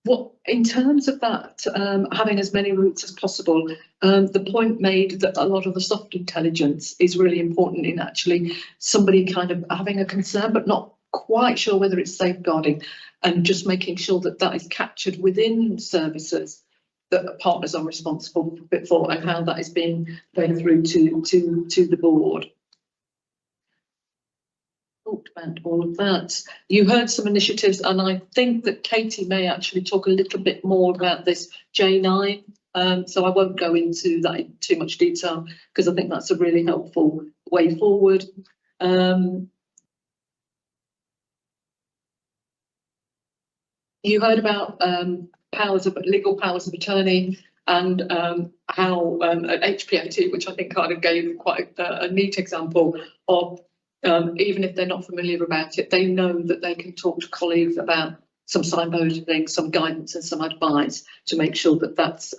What in terms of that, having as many routes as possible, the point made that a lot of the soft intelligence is really important in actually somebody kind of having a concern but not quite sure whether it's safeguarding, and just making sure that that is captured within services that partners are responsible for, and how that is being going through to the board. Talked about all of that. You heard some initiatives, and I think that Katie may actually talk a little bit more about this J9. So I won't go into that in too much detail, because I think that's a really helpful way forward. You heard about legal powers of attorney, and how at HPFT, which I think kind of gave quite a neat example of even if they're not familiar about it, they know that they can talk to colleagues about some signposting, some guidance and some advice to make sure that that's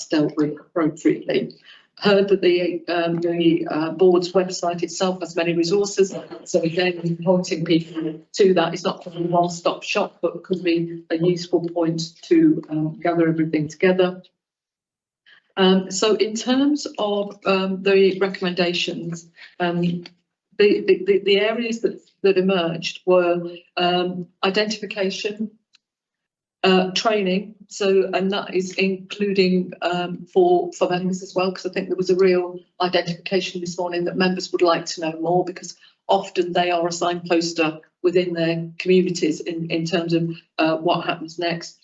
dealt with appropriately. heard that the board's website itself has many resources. So again, pointing people to that. It's not a one-stop shop, but could be a useful point to gather everything together. So in terms of the recommendations, the areas that emerged were identification, training, and that is including for members as well, because I think there was a real identification this morning that members would like to know more, because often they are a signposter within their communities in terms of what happens next.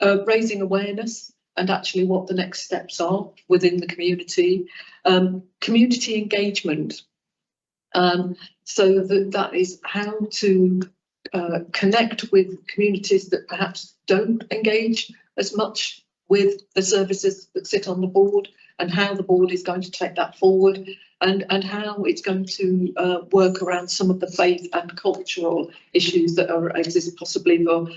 Raising awareness and actually what the next steps are within the community. Community engagement. So that is how to connect with communities that perhaps don't engage as much with the services that sit on the board, and how the board is going to take that forward, and how it's going to work around some of the faith and cultural issues that exist possibly for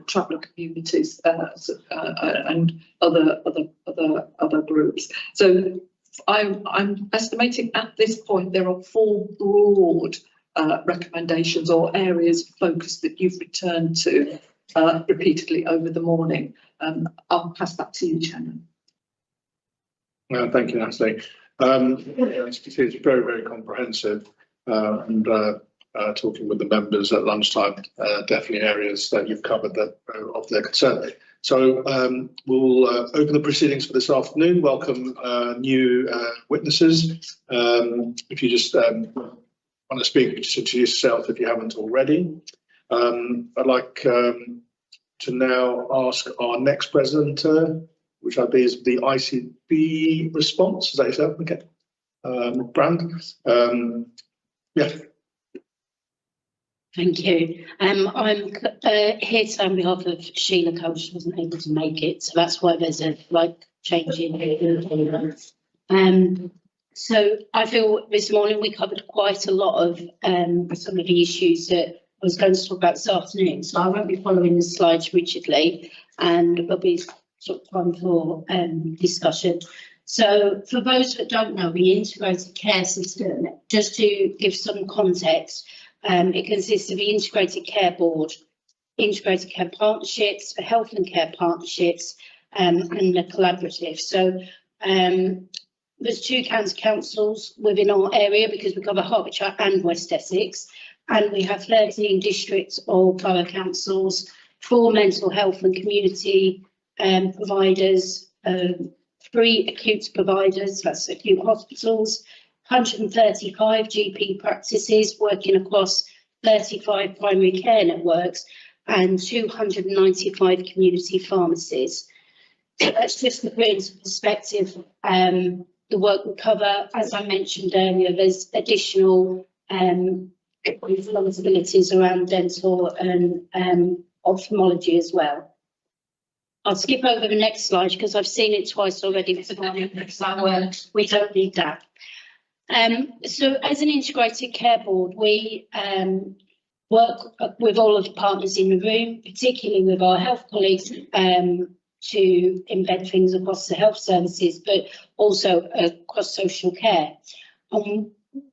traveller communities and other groups. So I'm estimating at this point there are 4 broad recommendations or areas of focus that you've returned to repeatedly over the morning. I'll pass back to you, Chairman. Thank you, Natalie. It's very, very comprehensive, and talking with the members at lunchtime, definitely areas that you've covered that are of their concern. So we'll open the proceedings for this afternoon. Welcome new witnesses. If you just want to speak, just introduce yourself if you haven't already. I'd like to now ask our next presenter, which I believe is the ICB response. Is that yourself? Okay. Brand. Yeah. Thank you. I'm here today on behalf of Sheila Cole. She wasn't able to make it, so that's why there's a change in here. So I feel this morning we covered quite a lot of some of the issues that I was going to talk about this afternoon. So I won't be following the slides rigidly, and there'll be sort of time for discussion. So for those that don't know, the integrated care system, just to give some context, it consists of the Integrated Care Board, Integrated Care Partnerships, Health and Care Partnerships, and the Collaborative. So there's 2 county councils within our area, because we cover Hertfordshire and West Essex, and we have 13 districts or borough councils, 4 mental health and community providers, 3 acute providers, that's acute hospitals, 135 GP practices working across 35 primary care networks, and 295 community pharmacies. That's just to put into perspective the work we cover. As I mentioned earlier, there's additional responsibilities around dental and ophthalmology as well. I'll skip over the next slide because I've seen it twice already this morning, so we don't need that. So as an integrated care board, we work with all of the partners in the room, particularly with our health colleagues, to embed things across the health services, but also across social care.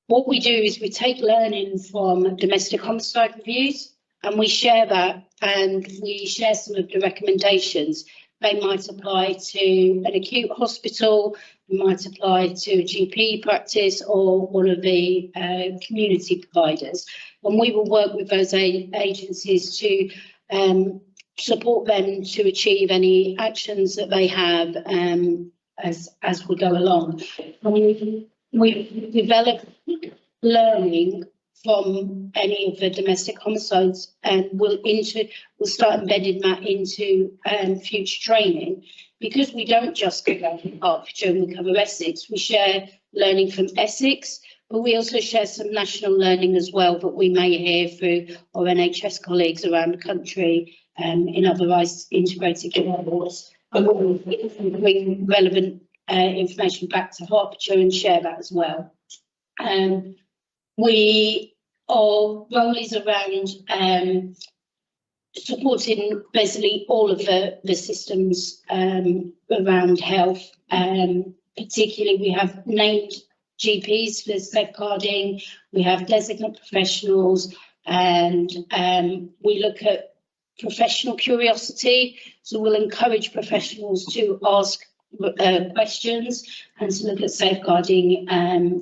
What we do is we take learning from domestic homicide reviews, and we share that, and we share some of the recommendations. They might apply to an acute hospital, might apply to a GP practice or one of the community providers. And we will work with those agencies to support them to achieve any actions that they have as we go along. And we develop learning from any of the domestic homicides, and we'll start embedding that into future training, because we don't just cover Hertfordshire, we cover Essex. We share learning from Essex, but we also share some national learning as well that we may hear through our NHS colleagues around the country in other integrated care boards, and we'll bring relevant information back to Hertfordshire and share that as well. Our role is around supporting basically all of the systems around health, Particularly, we have named GPs for safeguarding, we have designate professionals, and we look at professional curiosity. So we'll encourage professionals to ask questions and to look at safeguarding,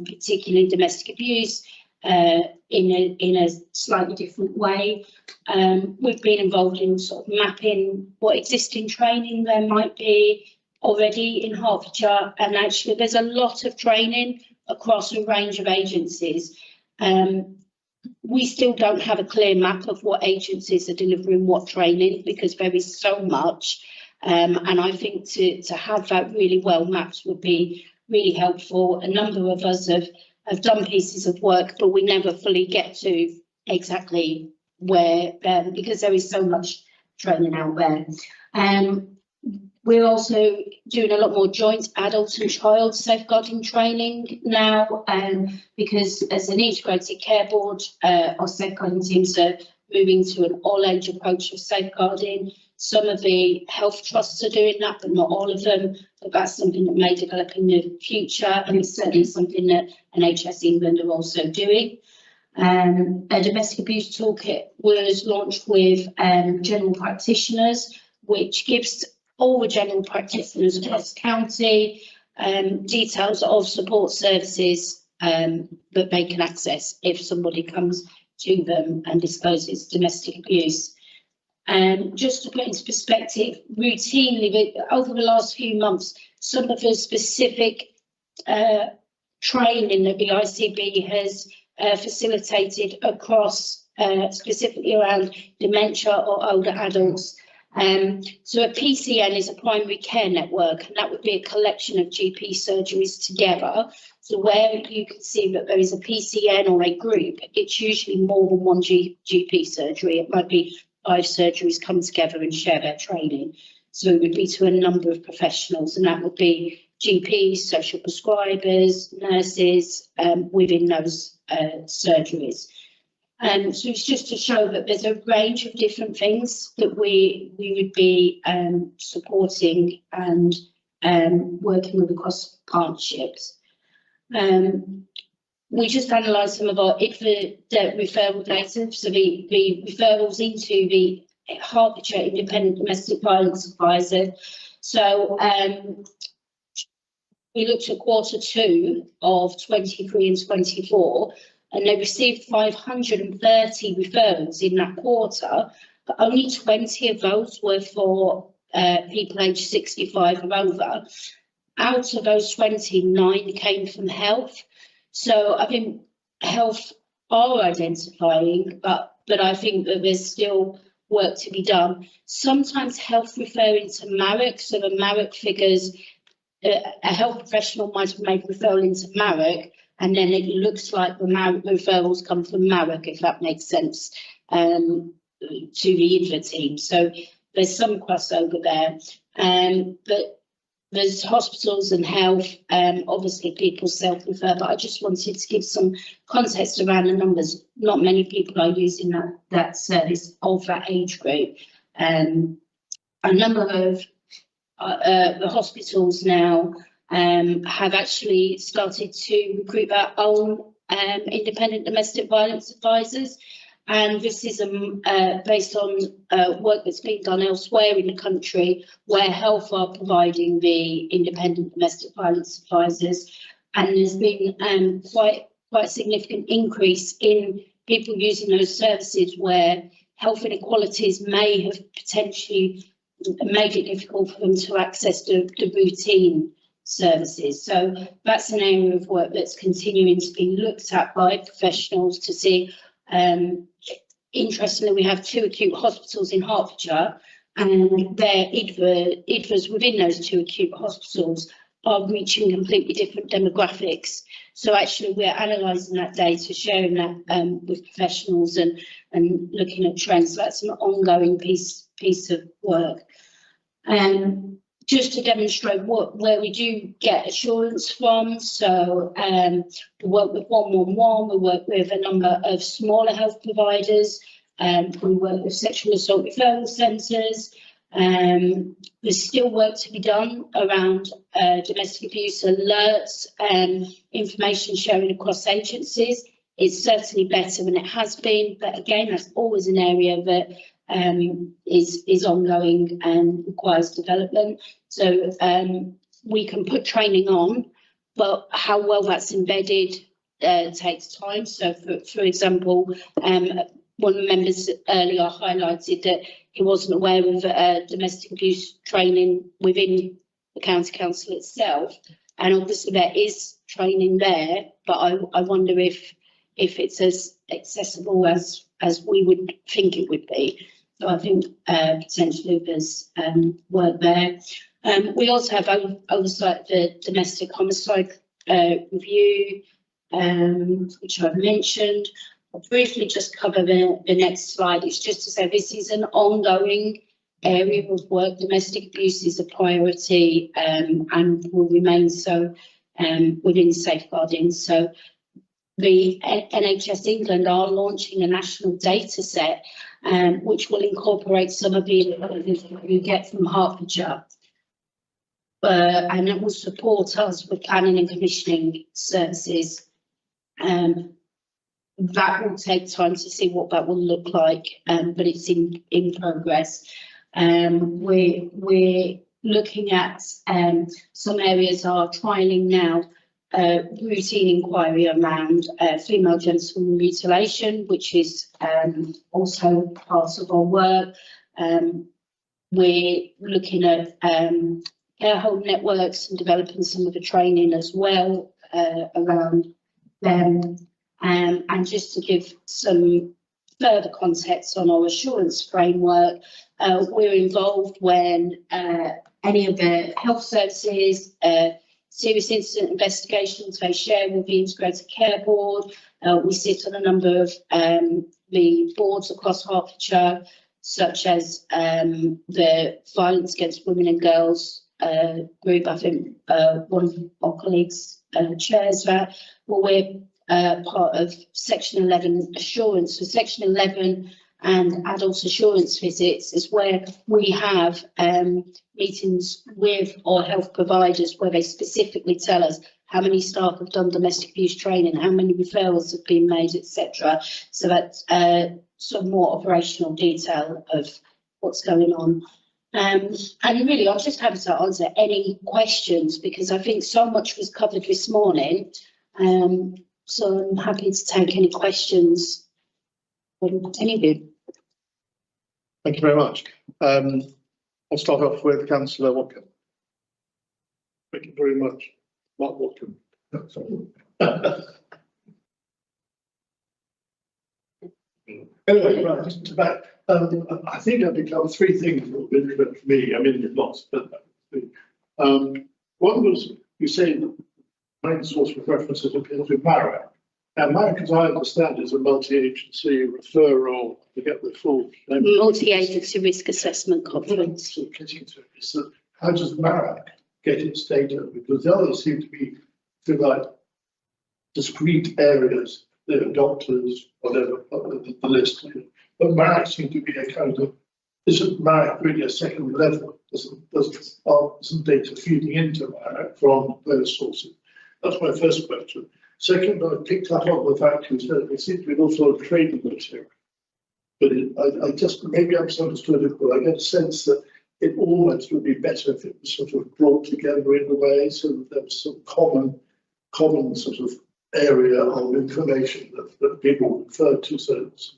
particularly domestic abuse, in a slightly different way. We've been involved in sort of mapping what existing training there might be already in Hertfordshire, and actually there's a lot of training across a range of agencies. We still don't have a clear map of what agencies are delivering what training because there is so much, and I think to have that really well mapped would be really helpful. A number of us have done pieces of work, but we never fully get to exactly where, because there is so much training out there. We're also doing a lot more joint adult and child safeguarding training now, because as an integrated care board, our safeguarding teams are moving to an all-age approach of safeguarding. Some of the health trusts are doing that, but not all of them. But that's something that may develop in the future, and it's certainly something that NHS England are also doing. A domestic abuse toolkit was launched with general practitioners, which gives all the general practitioners across the county details of support services that they can access if somebody comes to them and discloses domestic abuse. Just to put into perspective, routinely over the last few months, some of the specific training that the ICB has facilitated across specifically around dementia or older adults. So a PCN is a primary care network, and that would be a collection of GP surgeries together. So where you can see that there is a PCN or a group, it's usually more than one GP surgery. It might be 5 surgeries come together and share their training. So it would be to a number of professionals, and that would be GPs, social prescribers, nurses within those surgeries. So it's just to show that there's a range of different things that we would be supporting and working with across partnerships. We just analysed some of our IDFA referral data, so the referrals into the Hertfordshire Independent Domestic Violence Advisor. So we looked at Q2 of 23 and 24, and they received 530 referrals in that quarter, but only 20 of those were for people aged 65 or over. Out of those 20, 9 came from health. So I think health are identifying, but I think that there's still work to be done. Sometimes health referring to MARIC, so the MARIC figures, a health professional might have made referral into MARIC, and then it looks like the referrals come from MARIC, if that makes sense, to the IDFA team. So there's some crossover there, but there's hospitals and health, obviously people self-refer, but I just wanted to give some context around the numbers. Not many people are using that service of that age group. A number of the hospitals now have actually started to recruit their own independent domestic violence advisors. And this is based on work that's been done elsewhere in the country where health are providing the independent domestic violence advisors. And there's been quite a significant increase in people using those services where health inequalities may have potentially made it difficult for them to access the routine services. So that's an area of work that's continuing to be looked at by professionals to see. Interestingly, we have 2 acute hospitals in Hertfordshire, and their IDFAs within those 2 acute hospitals are reaching completely different demographics. So actually we're analysing that data, sharing that with professionals and looking at trends. So that's an ongoing piece of work. Just to demonstrate where we do get assurance from, so we work with 111, we work with a number of smaller health providers, we work with sexual assault referral centres, There's still work to be done around domestic abuse alerts and information sharing across agencies. It's certainly better than it has been, but again, that's always an area that is ongoing and requires development. So we can put training on, but how well that's embedded takes time. So for example, one of the members earlier highlighted that he wasn't aware of domestic abuse training within the county council itself, and obviously there is training there, but I wonder if it's as accessible as we would think it would be. So I think potentially there's work there. We also have oversight of the domestic homicide review, which I've mentioned. I'll briefly just cover the next slide. It's just to say this is an ongoing area of work. Domestic abuse is a priority and will remain so within safeguarding. So the NHS England are launching a national data set which will incorporate some of the intelligence that you get from Hertfordshire. And it will support us with planning and commissioning services. That will take time to see what that will look like, but it's in progress. We're looking at some areas are trialling now routine inquiry around female genital mutilation, which is also part of our work. We're looking at care home networks and developing some of the training as well around them. And just to give some further context on our assurance framework, we're involved when any of the health services, serious incident investigations, they share with the Integrated Care Board. We sit on a number of the boards across Hertfordshire, such as the Violence Against Women and Girls group. I think one of our colleagues chairs that. Well, we're part of Section 11 assurance. So Section 11 and adult assurance visits is where we have meetings with our health providers where they specifically tell us how many staff have done domestic abuse training, how many referrals have been made, etc. So that's some more operational detail of what's going on. And really, I'm just happy to answer any questions because I think so much was covered this morning. So I'm happy to take any questions from any of you. Thank you very much. I'll start off with Councillor Watkin. Thank you very much. Mark Watkin. Anyway, right, just back. I think I've become three things that have been interesting for me. I mean, there's lots, but one was you say main source of references appears with MARAC. Now, MARAC, as I understand, is a multi-agency referral to get the full multi-agency risk assessment conference. So getting to it is that how does MARAC get its data? Because the others seem to be, feel like, discrete areas. There are doctors, whatever, the list. But MARAC seems to be a kind of, isn't MARAC really a second level? Isn't data feeding into MARAC from those sources? That's my first question. Second, I picked up on the fact you said there seems to be an awful lot of training material. But I just, maybe I misunderstood it, but I get a sense that it almost would be better if it was sort of brought together in a way so that there was some common sort of area of information that people refer to, so it's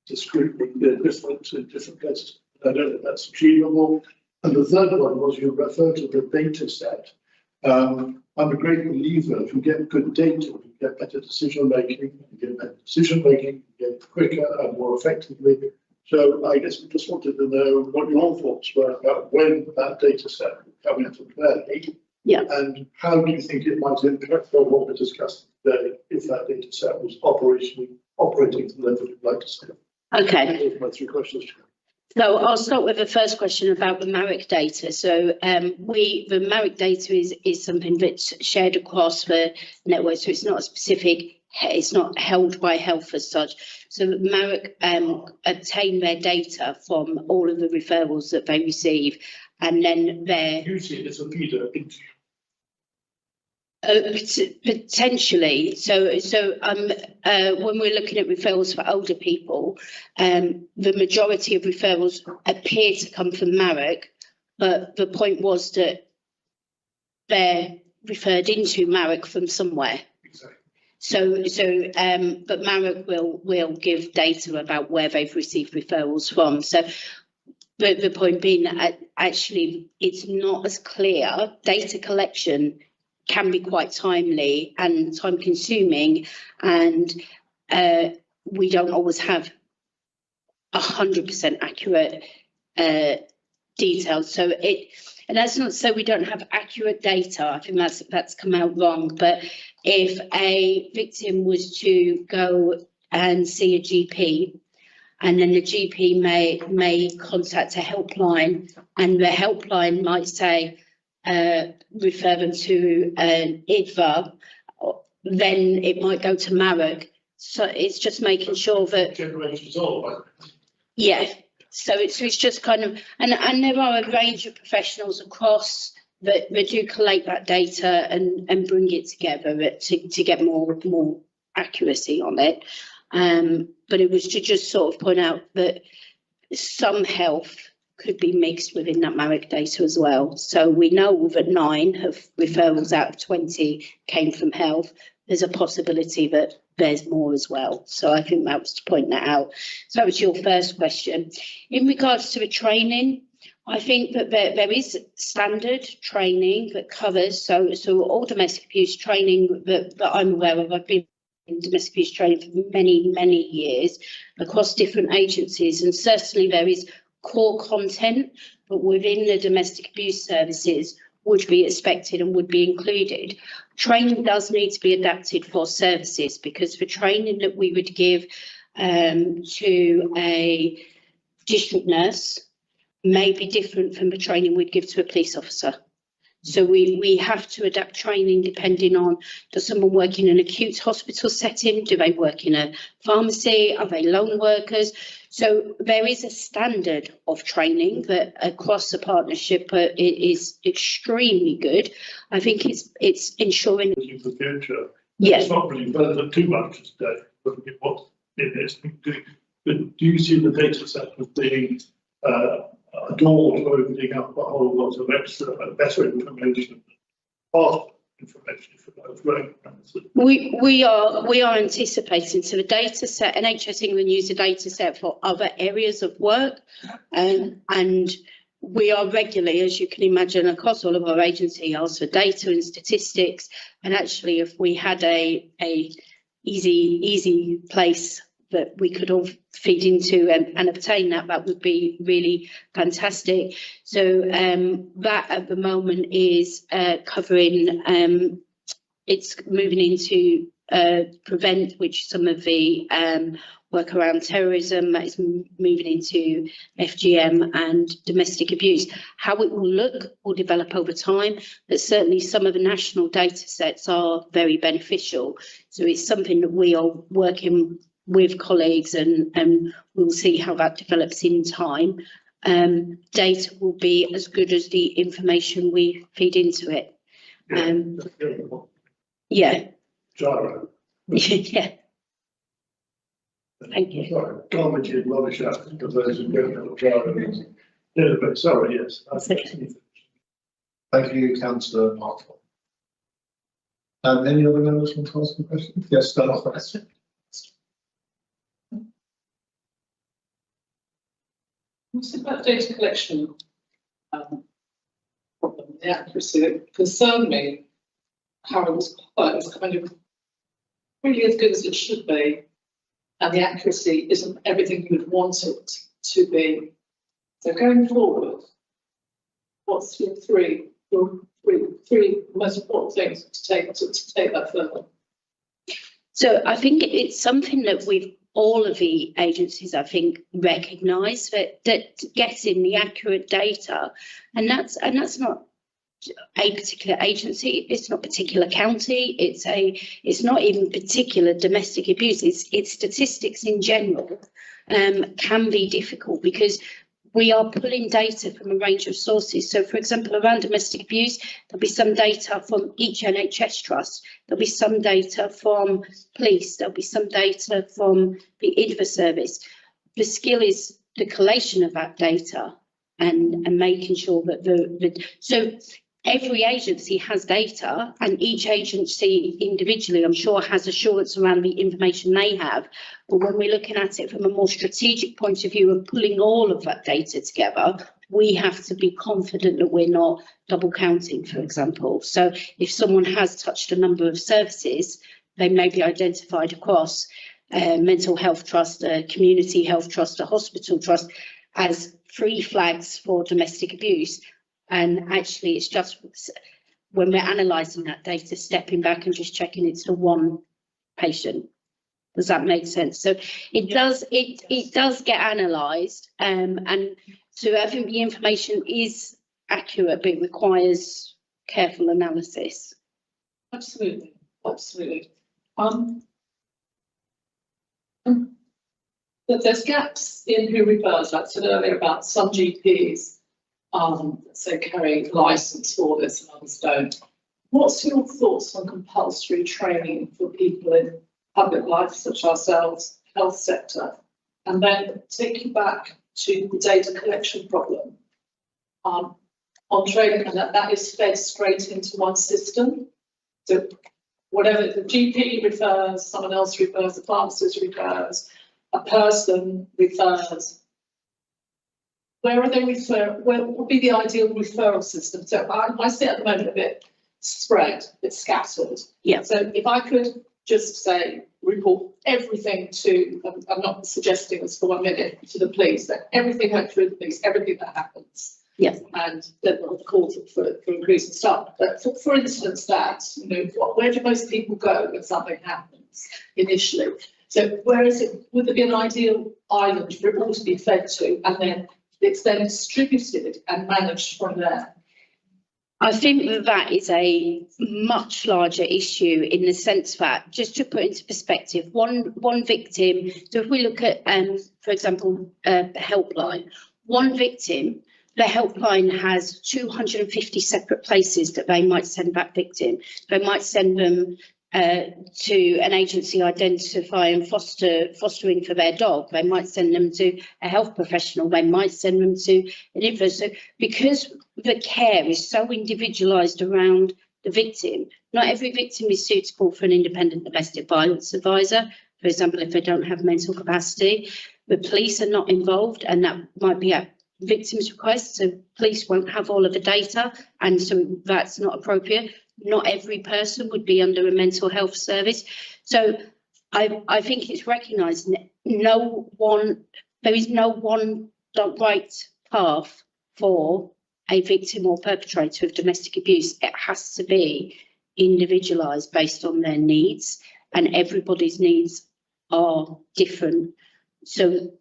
discreetly different in different places. I don't know if that's achievable. And the third one was you refer to the data set. I'm a great believer if you get good data, you get better decision making, you get quicker and more effectively. So I guess we just wanted to know what your thoughts were about when that data set would come into play. Yeah. And how do you think it might impact on what we're discussing today if that data set was operating to the level you'd like to see? Okay. Those are my three questions. So I'll start with the first question about the MARAC data. So the MARAC data is something that's shared across the network. So it's not a specific it's not held by health as such. So Marek obtain their data from all of the referrals that they receive, and then their Usually it's a feeder into. potentially. So when we're looking at referrals for older people, the majority of referrals appear to come from Marek, but the point was that they're referred into Marek from somewhere. Exactly. But Marek will give data about where they've received referrals from. So the point being that actually it's not as clear. Data collection can be quite timely and time consuming, and we don't always have 100% accurate details. And that's not so we don't have accurate data. I think that's come out wrong. But if a victim was to go and see a GP, and then the GP may contact a helpline, and the helpline might say refer them to an IDVA, then it might go to Marek. So it's just making sure that yeah. So it's just kind of, and there are a range of professionals across that do collate that data and bring it together to get more accuracy on it. But it was to just sort of point out that some health could be mixed within that Marek data as well. So we know that 9 of referrals out of 20 came from health. There's a possibility that there's more as well. So I think that was to point that out. So that was your first question. In regards to the training, I think that there is standard training that covers, so all domestic abuse training that I'm aware of. I've been in domestic abuse training for many years across different agencies, and certainly there is core content, but within the domestic abuse services would be expected and would be included. Training does need to be adapted for services, because the training that we would give to a district nurse may be different from the training we'd give to a police officer. So we have to adapt training depending on, does someone work in an acute hospital setting? Do they work in a pharmacy? Are they lone workers? So there is a standard of training that across the partnership is extremely good. I think it's ensuring. For the future. Yes. It's not really relevant too much today, but what's in this. But do you see the data set as being a door to opening up a whole lot of extra better information, faster information for those programs? We are anticipating, so the data set, NHS England use the data set for other areas of work, and we are regularly, as you can imagine, across all of our agency, asked for data and statistics. And actually, if we had a easy place that we could all feed into and obtain that would be really fantastic. So that at the moment is covering, it's moving into prevent, which some of the work around terrorism, that is moving into FGM and domestic abuse. How it will look will develop over time, but certainly some of the national data sets are very beneficial. So it's something that we are working with colleagues, and we'll see how that develops in time. Data will be as good as the information we feed into it. Yeah. Gyro. Yeah. Thank you. Sorry, commented rubbish out because those who don't know what gyro means. Yeah, but sorry, yes. Thank you, Councillor Martel. Any other members want to ask a question? Yes, start off. What's about data collection problem, the accuracy that concerned me, how it was kind of really as good as it should be, and the accuracy isn't everything you would want it to be. So going forward, what's your three most important things to take that further? So I think it's something that all of the agencies, I think, recognise that getting the accurate data, and that's not a particular agency, it's not particular county, it's not even particular domestic abuse, it's statistics in general can be difficult because we are pulling data from a range of sources. So, for example, around domestic abuse, there'll be some data from each NHS trust, there'll be some data from police, there'll be some data from the IDVA service. The skill is the collation of that data and making sure that so every agency has data, and each agency individually, I'm sure, has assurance around the information they have. But when we're looking at it from a more strategic point of view of pulling all of that data together, we have to be confident that we're not double counting, for example. So if someone has touched a number of services, they may be identified across a mental health trust, a community health trust, a hospital trust as 3 flags for domestic abuse. And actually, it's just when we're analysing that data, stepping back and just checking it's the one patient. Does that make sense? So it does get analysed, and so I think the information is accurate, but it requires careful analysis. Absolutely, absolutely. But there's gaps in who refers. Like I said earlier about some GPs. So carry license for this and others don't. What's your thoughts on compulsory training for people in public life, such as ourselves, health sector? And then take you back to the data collection problem on training, and that is fed straight into one system. So whatever the GP refers, someone else refers, the pharmacist refers, a person refers. Where are they where would be the ideal referral system? So I see at the moment a bit spread, a bit scattered. Yeah. So if I could just say, report everything to, I'm not suggesting this for 1 minute, to the police, that everything went through the police, everything that happens. Yes. And then we'll call for increasing staff. But for instance, that, where do most people go when something happens initially? So where is it, would there be an ideal island for it all to be fed to, and then it's then distributed and managed from there? I think that is a much larger issue in the sense that, just to put into perspective, one victim, so if we look at, for example, the helpline, one victim, the helpline has 250 separate places that they might send that victim. They might send them to an agency identifying fostering for their dog. They might send them to a health professional. They might send them to an info. So because the care is so individualised around the victim, not every victim is suitable for an independent domestic violence advisor. For example, if they don't have mental capacity, the police are not involved, and that might be at victim's request. So police won't have all of the data, and so that's not appropriate. Not every person would be under a mental health service. So I think it's recognised there is no one right path for a victim or perpetrator of domestic abuse. It has to be individualised based on their needs, and everybody's needs are different. So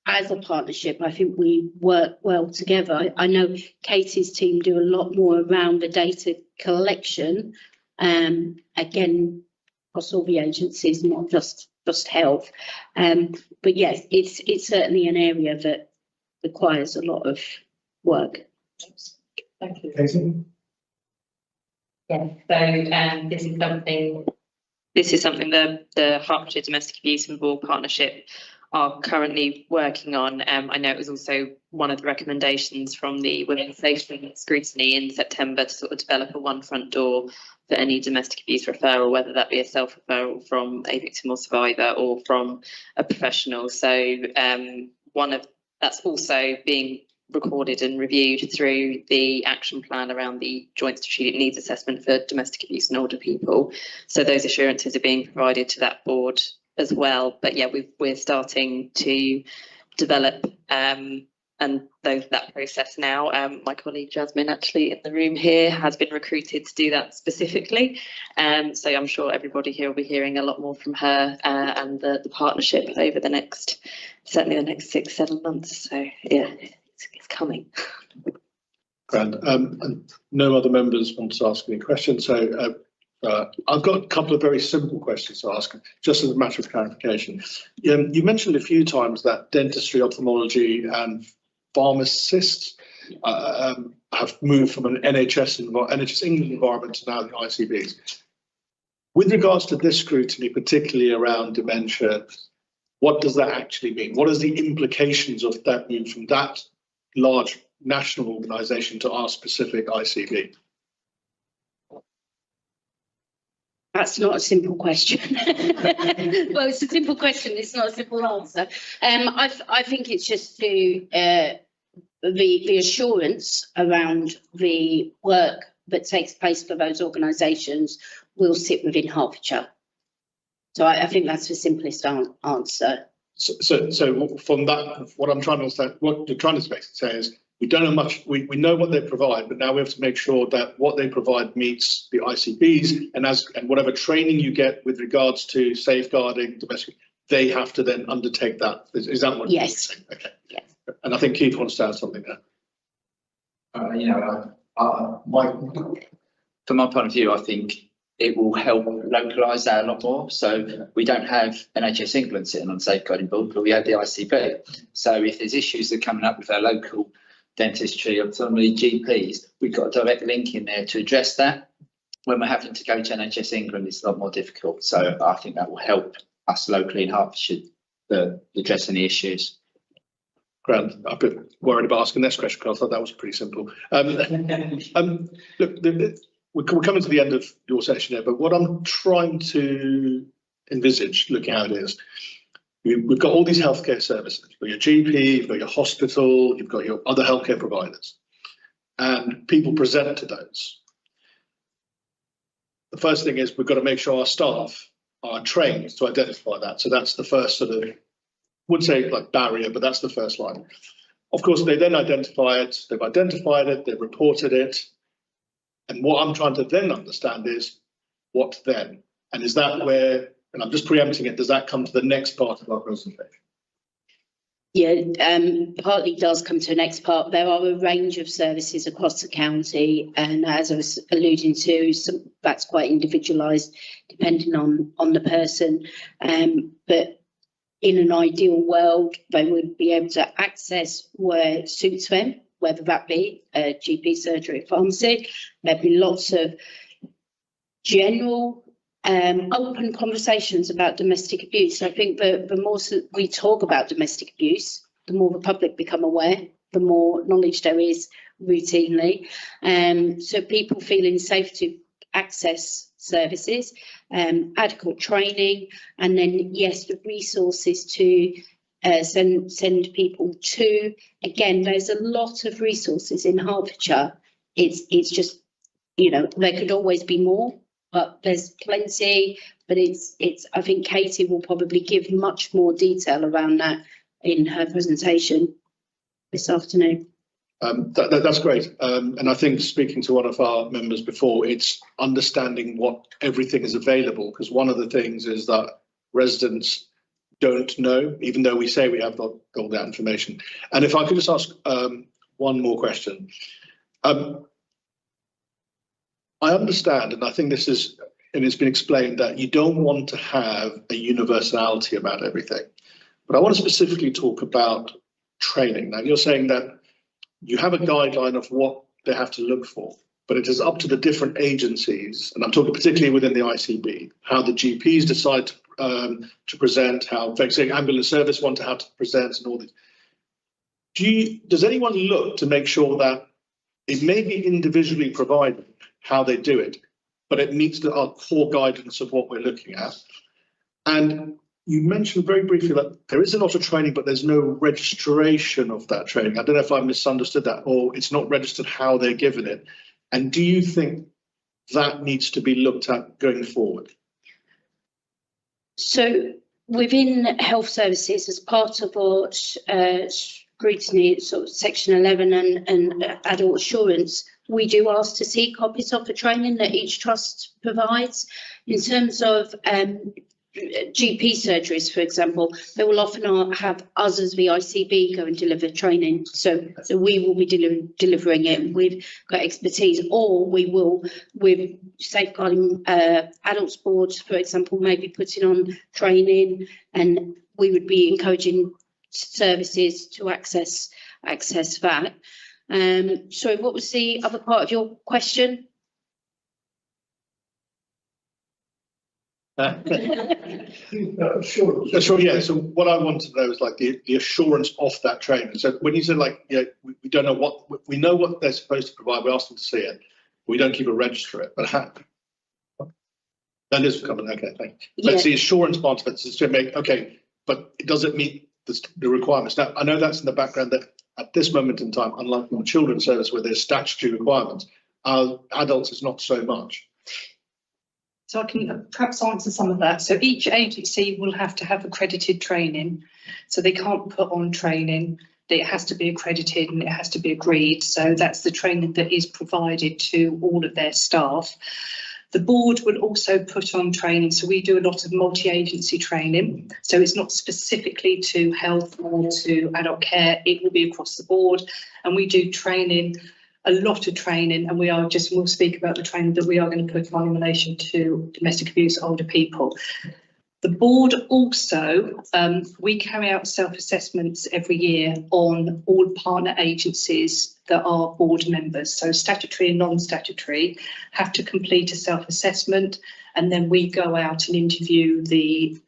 as a partnership, I think we work well together. I know Katie's team do a lot more around the data collection, again, across all the agencies, not just health. But yes, it's certainly an area that requires a lot of work. Thank you. Katie? Yeah, so this is something the Hertfordshire Domestic Abuse and War Partnership are currently working on. I know it was also one of the recommendations from the Women's Safety Scrutiny in September to sort of develop a one front door for any domestic abuse referral, whether that be a self-referral from a victim or survivor or from a professional. So that's also being recorded and reviewed through the action plan around the joint strategic needs assessment for domestic abuse and older people. So those assurances are being provided to that board as well. But yeah, we're starting to develop that process now. My colleague Jasmine, actually in the room here, has been recruited to do that specifically. So I'm sure everybody here will be hearing a lot more from her and the partnership over certainly the next 6-7 months. So yeah, it's coming. Grand. And no other members want to ask any questions, so I've got a couple of very simple questions to ask, just as a matter of clarification. You mentioned a few times that dentistry, ophthalmology and pharmacists have moved from an NHS England environment to now the ICBs. With regards to this scrutiny, particularly around dementia, what does that actually mean? What is the implications of that move from that large national organisation to our specific ICB? That's not a simple question. Well, it's a simple question. It's not a simple answer. I think it's just to the assurance around the work that takes place for those organisations will sit within Hertfordshire. So I think that's the simplest answer. So from that, what I'm trying to understand, what you're trying to say is, we don't know much, we know what they provide, but now we have to make sure that what they provide meets the ICBs, and whatever training you get with regards to safeguarding domestic, they have to then undertake that. Is that what you're saying? Okay. Yes. And I think Keith wants to add something there. From my point of view, I think it will help localise that a lot more. So we don't have NHS England sitting on the safeguarding board, but we have the ICB. So if there's issues that are coming up with our local dentistry, ophthalmology, GPs, we've got a direct link in there to address that. When we're having to go to NHS England, it's a lot more difficult. So I think that will help us locally in Hertfordshire address any issues. Grant, I've been worried about asking this question because I thought that was pretty simple. Look, we're coming to the end of your session here, but what I'm trying to envisage, looking how it is, we've got all these healthcare services. You've got your GP, you've got your hospital, you've got your other healthcare providers, and people present to those. The first thing is we've got to make sure our staff are trained to identify that. So that's the first sort of, would say like barrier, but that's the first line. Of course, they then identify it, they've identified it, they've reported it. And what I'm trying to then understand is what then? And is that where, and I'm just preempting it, does that come to the next part of our presentation? Yeah, partly does come to the next part. There are a range of services across the county, and as I was alluding to, that's quite individualised depending on the person. But in an ideal world, they would be able to access where it suits them, whether that be a GP surgery or pharmacy. There'd be lots of general open conversations about domestic abuse. I think the more we talk about domestic abuse, the more the public become aware, the more knowledge there is routinely. So people feeling safe to access services, adequate training, and then, yes, the resources to send people to. Again, there's a lot of resources in Hertfordshire. It's just, you know, there could always be more, but there's plenty. But it's I think Katie will probably give much more detail around that in her presentation this afternoon. That's great. And I think, speaking to one of our members before, it's understanding what everything is available, because one of the things is that residents don't know, even though we say we have got all that information. And if I could just ask one more question. I understand, and I think this is, and it's been explained, that you don't want to have a universality about everything. But I want to specifically talk about training. Now, you're saying that you have a guideline of what they have to look for, but it is up to the different agencies, and I'm talking particularly within the ICB, how the GPs decide to present, how, for example, ambulance service want to have to present, and all this. Does anyone look to make sure that it may be individually provided how they do it, but it meets our core guidance of what we're looking at? And you mentioned very briefly that there is a lot of training, but there's no registration of that training. I don't know if I misunderstood that, or it's not registered how they're given it. And do you think that needs to be looked at going forward? So within health services, as part of our scrutiny, sort of section 11 and adult assurance, we do ask to see copies of the training that each trust provides. In terms of GP surgeries, for example, they will often have us as the ICB go and deliver training. So we will be delivering it. We've got expertise, or we will, with safeguarding adults boards, for example, maybe putting on training, and we would be encouraging services to access that. So what was the other part of your question? Sure. Yeah. So what I want to know is like the assurance of that training. So when you said like, we don't know we know what they're supposed to provide. We ask them to see it. We don't keep a register of it. But how? That is coming. Okay, thank you. But the assurance part of it is to make but does it meet the requirements? Now I know that's in the background that at this moment in time, unlike the children's service where there's statutory requirements, adults is not so much. So I can perhaps answer some of that. So each agency will have to have accredited training. So they can't put on training. It has to be accredited and it has to be agreed. So that's the training that is provided to all of their staff. The board will also put on training. So we do a lot of multi-agency training. So it's not specifically to health or to adult care. It will be across the board. And we do training, a lot of training, and we'll speak about the training that we are going to put on in relation to domestic abuse older people. The board also, we carry out self-assessments every year on all partner agencies that are board members. So statutory and non-statutory have to complete a self-assessment, and then we go out and interview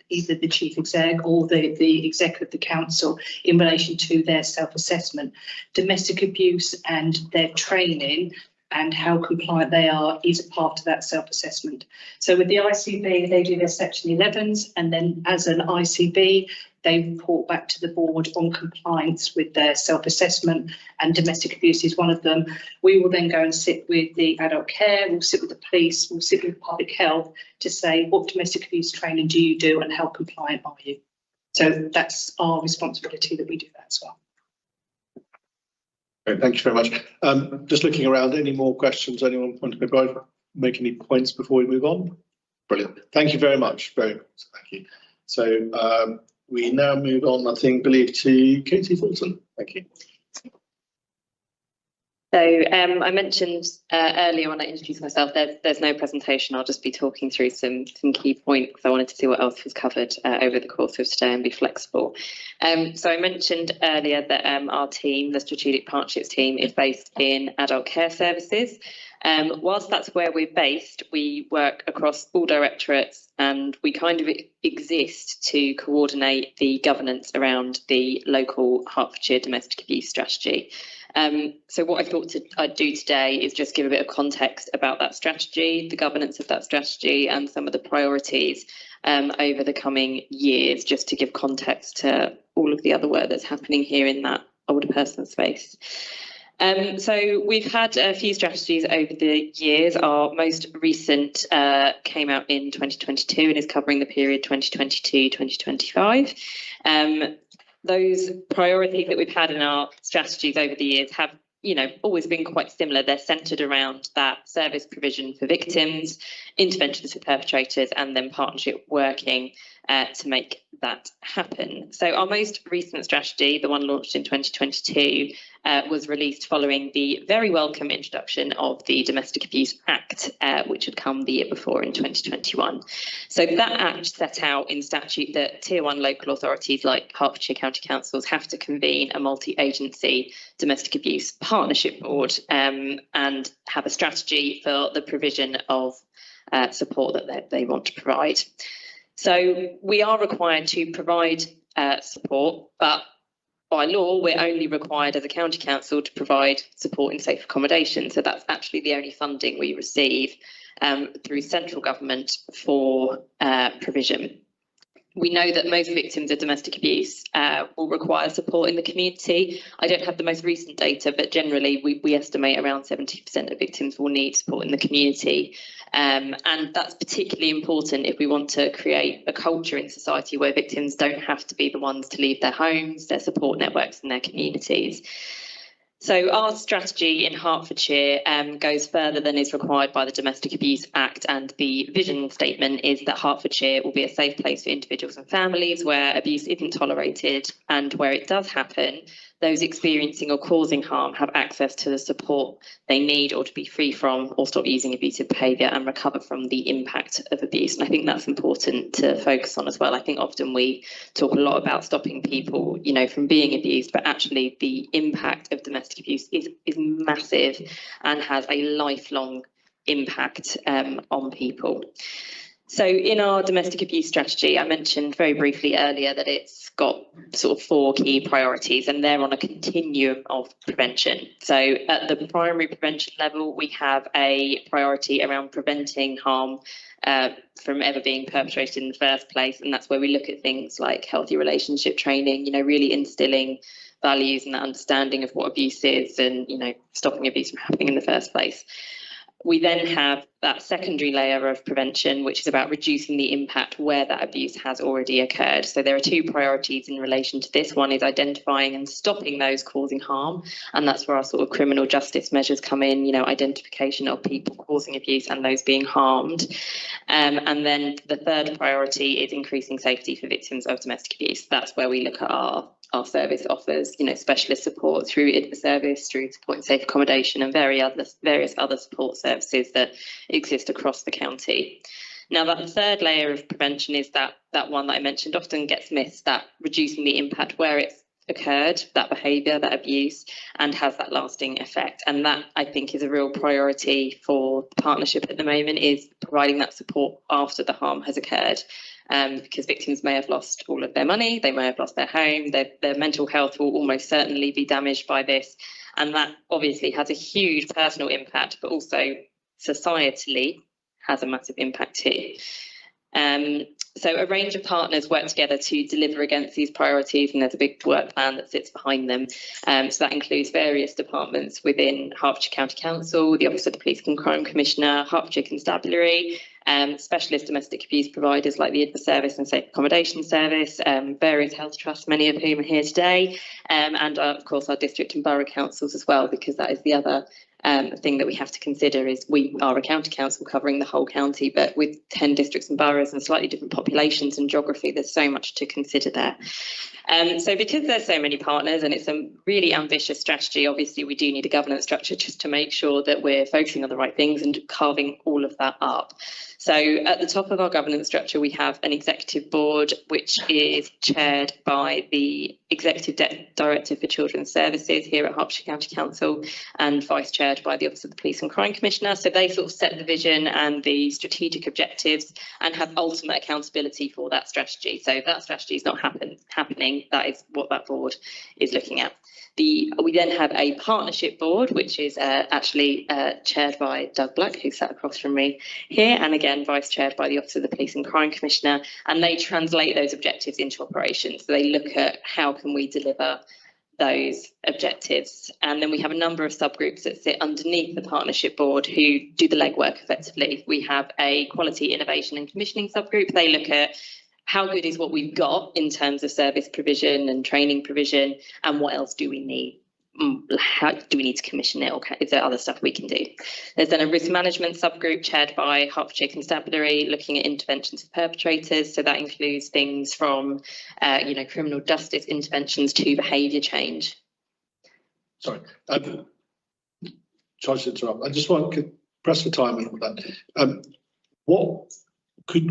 either the chief exec or the exec of the council in relation to their self-assessment. Domestic abuse and their training and how compliant they are is a part of that self-assessment. So with the ICB, they do their Section 11s, and then as an ICB, they report back to the board on compliance with their self-assessment, and domestic abuse is one of them. We will then go and sit with the adult care, we'll sit with the police, we'll sit with public health to say what domestic abuse training do you do and how compliant are you? So that's our responsibility that we do that as well. Great, thank you very much. Just looking around, any more questions? Anyone want to make any points before we move on? Brilliant. Thank you very much. Very much. Thank you. So we now move on, I believe, to Katie Fulton. Thank you. So I mentioned earlier when I introduced myself, there's no presentation. I'll just be talking through some key points. I wanted to see what else was covered over the course of today and be flexible. So I mentioned earlier that our team, the Strategic Partnerships team, is based in adult care services. Whilst that's where we're based, we work across all directorates, and we kind of exist to coordinate the governance around the local Hertfordshire domestic abuse strategy. So what I thought I'd do today is just give a bit of context about that strategy, the governance of that strategy, and some of the priorities over the coming years, just to give context to all of the other work that's happening here in that older person space. So we've had a few strategies over the years. Our most recent came out in 2022 and is covering the period 2022-2025. Those priorities that we've had in our strategies over the years have, always been quite similar. They're centred around that service provision for victims, interventions for perpetrators, and then partnership working to make that happen. So our most recent strategy, the one launched in 2022, was released following the very welcome introduction of the Domestic Abuse Act, which had come the year before in 2021. So that act set out in statute that Tier 1 local authorities like Hertfordshire County Councils have to convene a multi-agency domestic abuse partnership board and have a strategy for the provision of support that they want to provide. So we are required to provide support, but by law, we're only required as a county council to provide support in safe accommodation. So that's actually the only funding we receive through central government for provision. We know that most victims of domestic abuse will require support in the community. I don't have the most recent data, but generally we estimate around 70% of victims will need support in the community. And that's particularly important if we want to create a culture in society where victims don't have to be the ones to leave their homes, their support networks and their communities. So our strategy in Hertfordshire goes further than is required by the Domestic Abuse Act, and the vision statement is that Hertfordshire will be a safe place for individuals and families where abuse isn't tolerated, and where it does happen, those experiencing or causing harm have access to the support they need, or to be free from or stop using abusive behaviour and recover from the impact of abuse. And I think that's important to focus on as well. I think often we talk a lot about stopping people, you know, from being abused, but actually the impact of domestic abuse is massive and has a lifelong impact on people. So in our domestic abuse strategy, I mentioned very briefly earlier that it's got sort of 4 key priorities, and they're on a continuum of prevention. So at the primary prevention level, we have a priority around preventing harm from ever being perpetrated in the first place. And that's where we look at things like healthy relationship training, you know, really instilling values and that understanding of what abuse is, and, you know, stopping abuse from happening in the first place. We then have that secondary layer of prevention, which is about reducing the impact where that abuse has already occurred. So there are 2 priorities in relation to this. One is identifying and stopping those causing harm, and that's where our sort of criminal justice measures come in, you know, identification of people causing abuse and those being harmed. And then the third priority is increasing safety for victims of domestic abuse. That's where we look at our service offers, you know, specialist support through IDVA service, through support and safe accommodation, and various other support services that exist across the county. Now, that third layer of prevention is that one that I mentioned often gets missed, that reducing the impact where it's occurred, that behaviour, that abuse, and has that lasting effect. And that, I think, is a real priority for the partnership at the moment, is providing that support after the harm has occurred. Because victims may have lost all of their money, they may have lost their home, their mental health will almost certainly be damaged by this. And that obviously has a huge personal impact, but also societally has a massive impact too. So a range of partners work together to deliver against these priorities, and there's a big work plan that sits behind them. So that includes various departments within Hertfordshire County Council, the Office of the Police and Crime Commissioner, Hertfordshire Constabulary, specialist domestic abuse providers like the IDVA service and safe accommodation service, various health trusts, many of whom are here today, and of course our district and borough councils as well, because that is the other thing that we have to consider. Is we are a county council covering the whole county, but with 10 districts and boroughs and slightly different populations and geography, there's so much to consider there. So because there's so many partners and it's a really ambitious strategy, obviously we do need a governance structure just to make sure that we're focusing on the right things and carving all of that up. So at the top of our governance structure, we have an executive board, which is chaired by the Executive Director for Children's Services here at Hertfordshire County Council, and vice chaired by the Office of the Police and Crime Commissioner. So they sort of set the vision and the strategic objectives and have ultimate accountability for that strategy. So if that strategy is not happening, that is what that board is looking at. We then have a partnership board, which is actually chaired by Doug Black, who sat across from me here, and again vice chaired by the Office of the Police and Crime Commissioner, and they translate those objectives into operations. So they look at how can we deliver those objectives. And then we have a number of subgroups that sit underneath the partnership board who do the legwork effectively. We have a quality, innovation and commissioning subgroup. They look at how good is what we've got in terms of service provision and training provision, and what else do we need? How do we need to commission it, or is there other stuff we can do? There's then a risk management subgroup chaired by Hertfordshire Constabulary, looking at interventions for perpetrators. So that includes things from criminal justice interventions to behaviour change. Sorry, sorry to interrupt. I just want to press for time on that.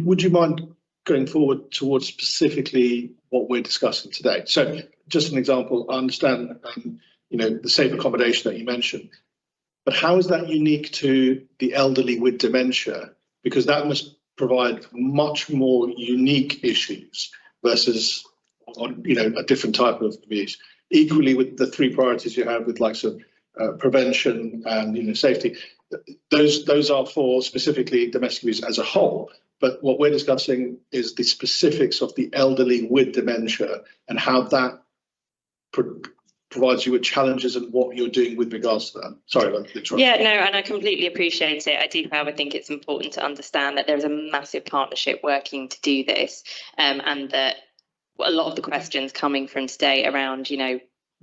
Would you mind going forward towards specifically what we're discussing today? So just an example, I understand the safe accommodation that you mentioned, but how is that unique to the elderly with dementia? Because that must provide much more unique issues versus a different type of abuse. Equally with the 3 priorities you have with likes of prevention and safety, those are for specifically domestic abuse as a whole. But what we're discussing is the specifics of the elderly with dementia and how that provides you with challenges and what you're doing with regards to that. Sorry about the interruption. Yeah, no, and I completely appreciate it. I do, however, think it's important to understand that there's a massive partnership working to do this, and that a lot of the questions coming from today around,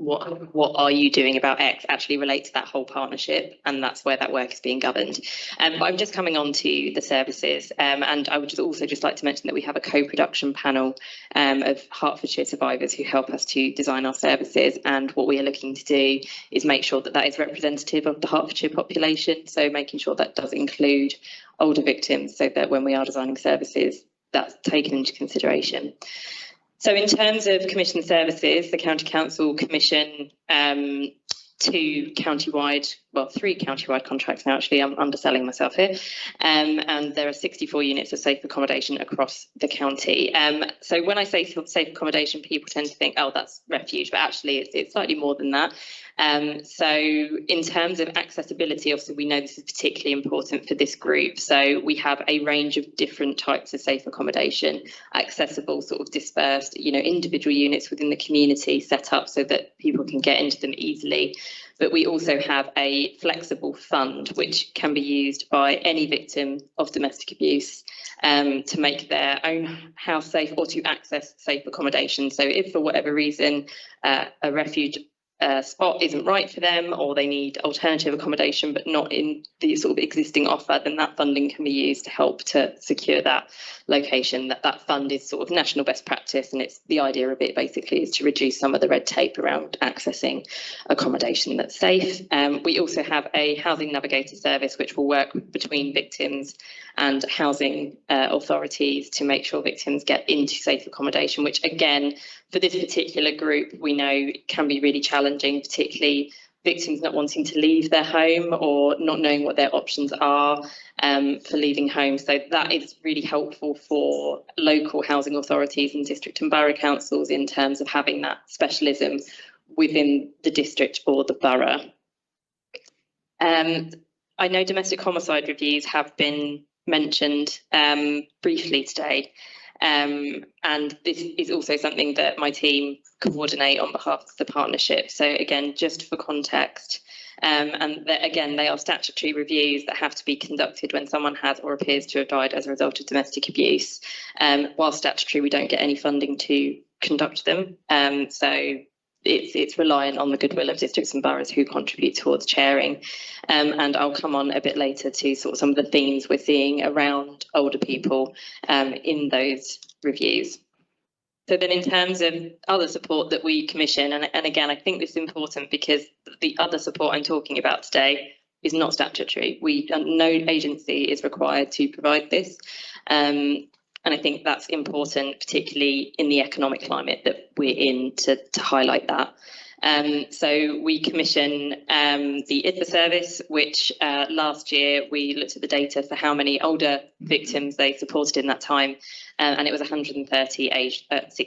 what are you doing about X actually relate to that whole partnership, and that's where that work is being governed. But I'm just coming on to the services, and I would just like to mention that we have a co-production panel of Hertfordshire survivors who help us to design our services, and what we are looking to do is make sure that that is representative of the Hertfordshire population, so making sure that does include older victims, so that when we are designing services, that's taken into consideration. So in terms of commission services, the County Council commission 3 county-wide contracts now, actually. I'm underselling myself here. And there are 64 units of safe accommodation across the county. So when I say safe accommodation, people tend to think, oh, that's refuge, but actually it's slightly more than that. So in terms of accessibility, obviously we know this is particularly important for this group. So we have a range of different types of safe accommodation, accessible, sort of dispersed, individual units within the community set up so that people can get into them easily. But we also have a flexible fund which can be used by any victim of domestic abuse to make their own house safe or to access safe accommodation. So if for whatever reason a refuge spot isn't right for them, or they need alternative accommodation but not in the sort of existing offer, then that funding can be used to help to secure that location. That fund is sort of national best practice, and it's the idea of it basically is to reduce some of the red tape around accessing accommodation that's safe. We also have a housing navigator service which will work between victims and housing authorities to make sure victims get into safe accommodation, which again, for this particular group, we know can be really challenging, particularly victims not wanting to leave their home or not knowing what their options are for leaving home. So that is really helpful for local housing authorities and district and borough councils in terms of having that specialism within the district or the borough. I know domestic homicide reviews have been mentioned briefly today. And this is also something that my team coordinate on behalf of the partnership. So again, just for context, and again, they are statutory reviews that have to be conducted when someone has or appears to have died as a result of domestic abuse. While statutory, we don't get any funding to conduct them. So it's reliant on the goodwill of districts and boroughs who contribute towards chairing. And I'll come on a bit later to sort of some of the themes we're seeing around older people in those reviews. So then in terms of other support that we commission, and again, I think this is important because the other support I'm talking about today is not statutory. No agency is required to provide this. And I think that's important, particularly in the economic climate that we're in, to highlight that. So we commission the IDVA service, which last year we looked at the data for how many older victims they supported in that time, and it was 130 aged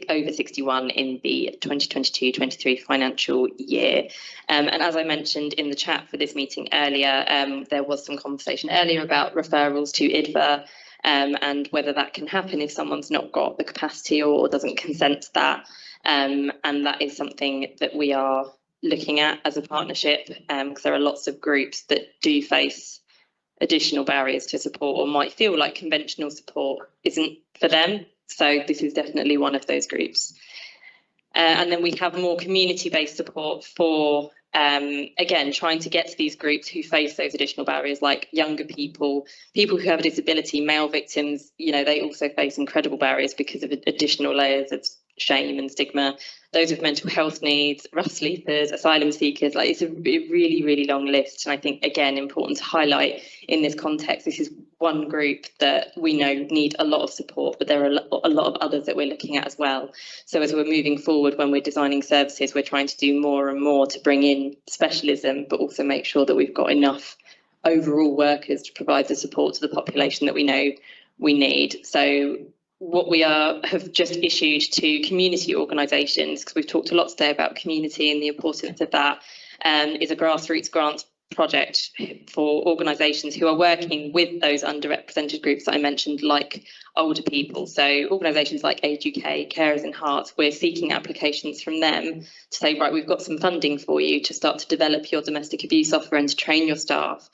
over 61 in the 2022-23 financial year. And as I mentioned in the chat for this meeting earlier, there was some conversation earlier about referrals to IDVA. And whether that can happen if someone's not got the capacity or doesn't consent to that. And that is something that we are looking at as a partnership, because there are lots of groups that do face additional barriers to support or might feel like conventional support isn't for them. So this is definitely one of those groups. And then we have more community-based support for again, trying to get to these groups who face those additional barriers, like younger people, people who have a disability, male victims, they also face incredible barriers because of additional layers of shame and stigma. Those with mental health needs, rough sleepers, asylum seekers, it's a really, really long list. And I think, again, important to highlight in this context, this is one group that we know need a lot of support, but there are a lot of others that we're looking at as well. So as we're moving forward, when we're designing services, we're trying to do more and more to bring in specialism, but also make sure that we've got enough overall workers to provide the support to the population that we know we need. So what we have just issued to community organisations, because we've talked a lot today about community and the importance of that, is a grassroots grants project for organisations who are working with those underrepresented groups that I mentioned, like older people. So organisations like Age UK, Carers in Herts, we're seeking applications from them to say, right, we've got some funding for you to start to develop your domestic abuse offer and to train your staff,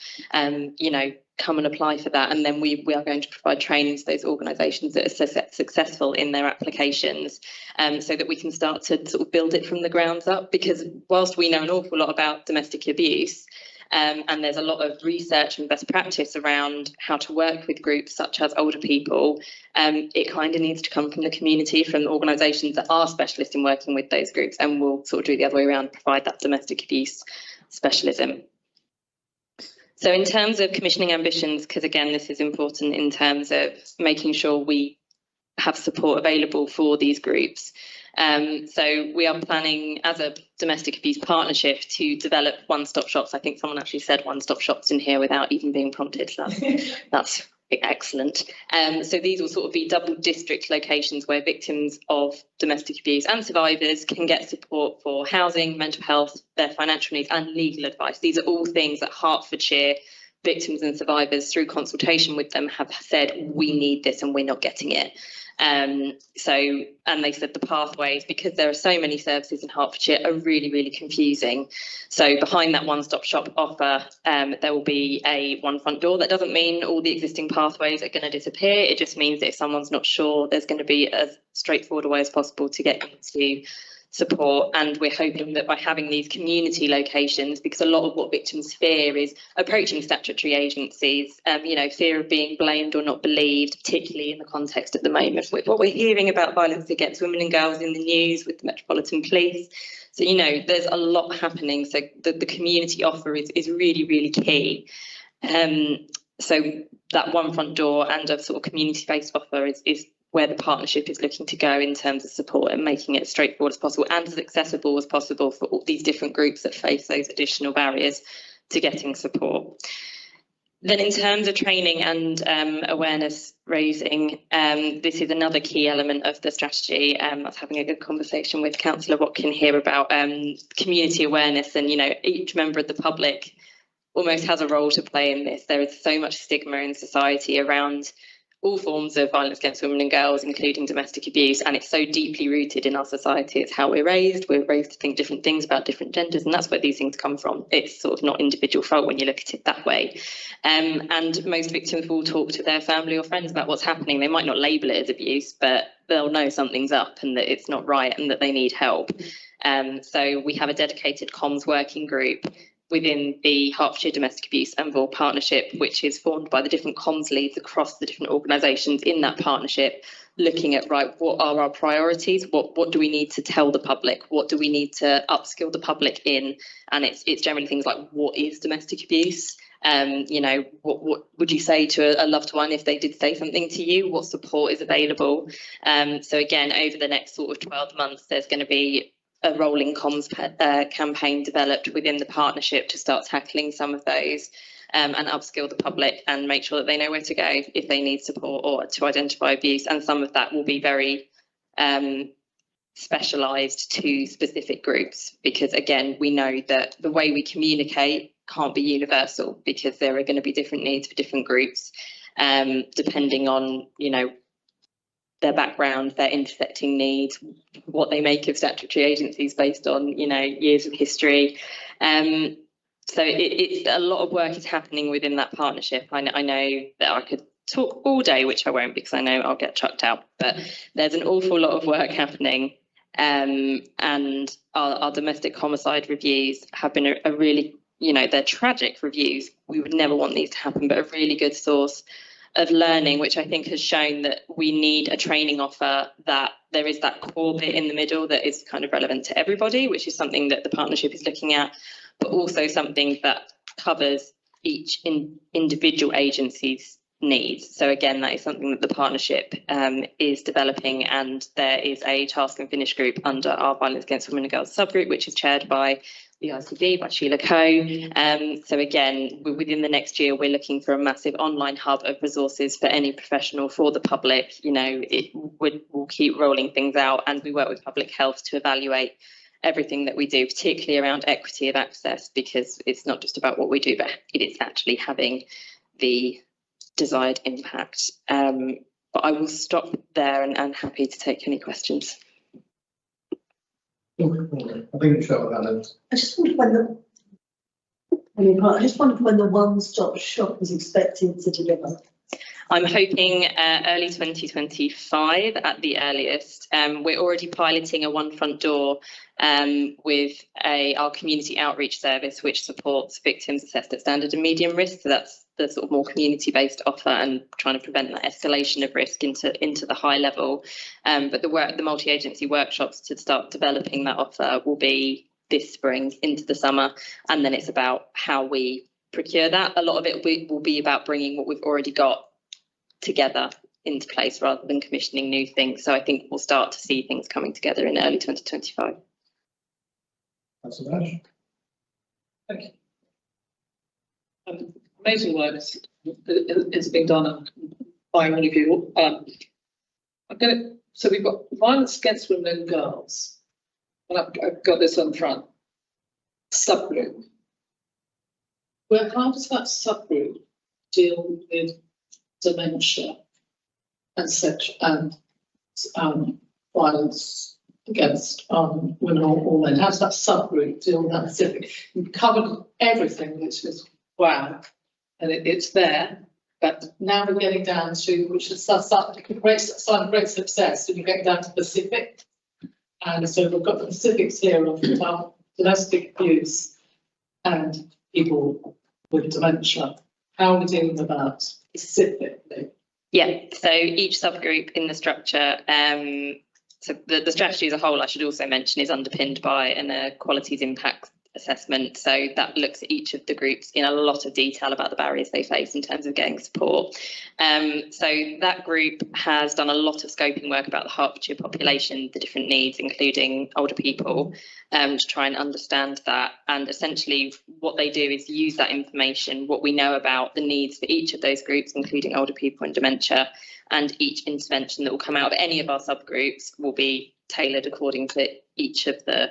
come and apply for that, and then we are going to provide training to those organisations that are successful in their applications, so that we can start to sort of build it from the grounds up. Because whilst we know an awful lot about domestic abuse, and there's a lot of research and best practice around how to work with groups such as older people, it kind of needs to come from the community, from organisations that are specialists in working with those groups, and we'll sort of do the other way around, provide that domestic abuse specialism. So in terms of commissioning ambitions, because again, this is important in terms of making sure we have support available for these groups. So we are planning as a domestic abuse partnership to develop one-stop shops. I think someone actually said one-stop shops in here without even being prompted. So that's excellent. So these will sort of be double district locations where victims of domestic abuse and survivors can get support for housing, mental health, their financial needs and legal advice. These are all things that Hertfordshire victims and survivors, through consultation with them, have said, we need this and we're not getting it. And they said the pathways, because there are so many services in Hertfordshire, are really, really confusing. So behind that one-stop shop offer, there will be a one front door. That doesn't mean all the existing pathways are going to disappear. It just means that if someone's not sure, there's going to be as straightforward a way as possible to get into support. And we're hoping that by having these community locations, because a lot of what victims fear is approaching statutory agencies, fear of being blamed or not believed, particularly in the context at the moment with what we're hearing about violence against women and girls in the news with the Metropolitan Police. So, there's a lot happening. So the community offer is really, really key. So that one front door and a sort of community-based offer is where the partnership is looking to go in terms of support and making it as straightforward as possible and as accessible as possible for all these different groups that face those additional barriers to getting support. Then in terms of training and awareness raising, this is another key element of the strategy. I was having a good conversation with Councillor Watkin here about community awareness, and each member of the public almost has a role to play in this. There is so much stigma in society around all forms of violence against women and girls, including domestic abuse, and it's so deeply rooted in our society. It's how we're raised to think different things about different genders, and that's where these things come from. It's sort of not individual fault when you look at it that way. And most victims will talk to their family or friends about what's happening. They might not label it as abuse, but they'll know something's up and that it's not right and that they need help. So we have a dedicated comms working group within the Hertfordshire Domestic Abuse and Violence Partnership, which is formed by the different comms leads across the different organisations in that partnership, looking at, right, what are our priorities? What do we need to tell the public? What do we need to upskill the public in? And it's generally things like, what is domestic abuse? What would you say to a loved one if they did say something to you? What support is available? So again, over the next sort of 12 months, there's going to be a rolling comms campaign developed within the partnership to start tackling some of those and upskill the public and make sure that they know where to go if they need support or to identify abuse. And some of that will be very specialised to specific groups, because again, we know that the way we communicate can't be universal, because there are going to be different needs for different groups depending on, their background, their intersecting needs, what they make of statutory agencies based on, years of history. So it's a lot of work is happening within that partnership. I know that I could talk all day, which I won't, because I know I'll get chucked out, but there's an awful lot of work happening. And our domestic homicide reviews have been a really, they're tragic reviews. We would never want these to happen, but a really good source of learning, which I think has shown that we need a training offer, that there is that core bit in the middle that is kind of relevant to everybody, which is something that the partnership is looking at, but also something that covers each individual agency's needs. So again, that is something that the partnership is developing, and there is a task and finish group under our Violence Against Women and Girls subgroup, which is chaired by the ICB, by Sheila Coe. So again, within the next year, we're looking for a massive online hub of resources for any professional, for the public. We'll keep rolling things out, and we work with public health to evaluate everything that we do, particularly around equity of access, because it's not just about what we do, but it is actually having the desired impact. But I will stop there and happy to take any questions. I think it's shut that. I just wondered when I just wondered when the one-stop shop is expected to deliver. I'm hoping early 2025 at the earliest. We're already piloting a one front door with our community outreach service, which supports victims assessed at standard and medium risk. So that's the sort of more community-based offer and trying to prevent that escalation of risk into the high level. But the multi-agency workshops to start developing that offer will be this spring into the summer, and then it's about how we procure that. A lot of it will be about bringing what we've already got together into place rather than commissioning new things. So I think we'll start to see things coming together in early 2025. That's about it. Thank you. Amazing work is being done by many of you. So we've got violence against women and girls. And I've got this on front. Subgroup. Well, how does that subgroup deal with dementia and such and violence against women or men? How does that subgroup deal with that specific? You've covered everything, which is wow, and it's there. But now we're getting down to, which is some great success, and you're getting down to Pacific. And so we've got the specifics here of domestic abuse and people with dementia. How are we dealing with that specifically? Yeah, so each subgroup in the structure, so the strategy as a whole, I should also mention, is underpinned by an qualities impact assessment. So that looks at each of the groups in a lot of detail about the barriers they face in terms of getting support. So that group has done a lot of scoping work about the Hertfordshire population, the different needs, including older people, to try and understand that. And essentially what they do is use that information, what we know about the needs for each of those groups, including older people and dementia, and each intervention that will come out of any of our subgroups will be tailored according to each of the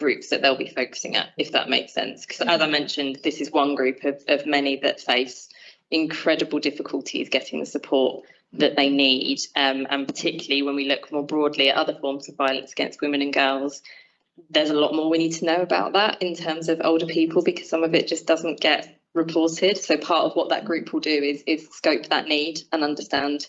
groups that they'll be focusing at, if that makes sense. Because as I mentioned, this is one group of many that face incredible difficulties getting the support that they need. And particularly when we look more broadly at other forms of violence against women and girls, there's a lot more we need to know about that in terms of older people, because some of it just doesn't get reported. So part of what that group will do is scope that need and understand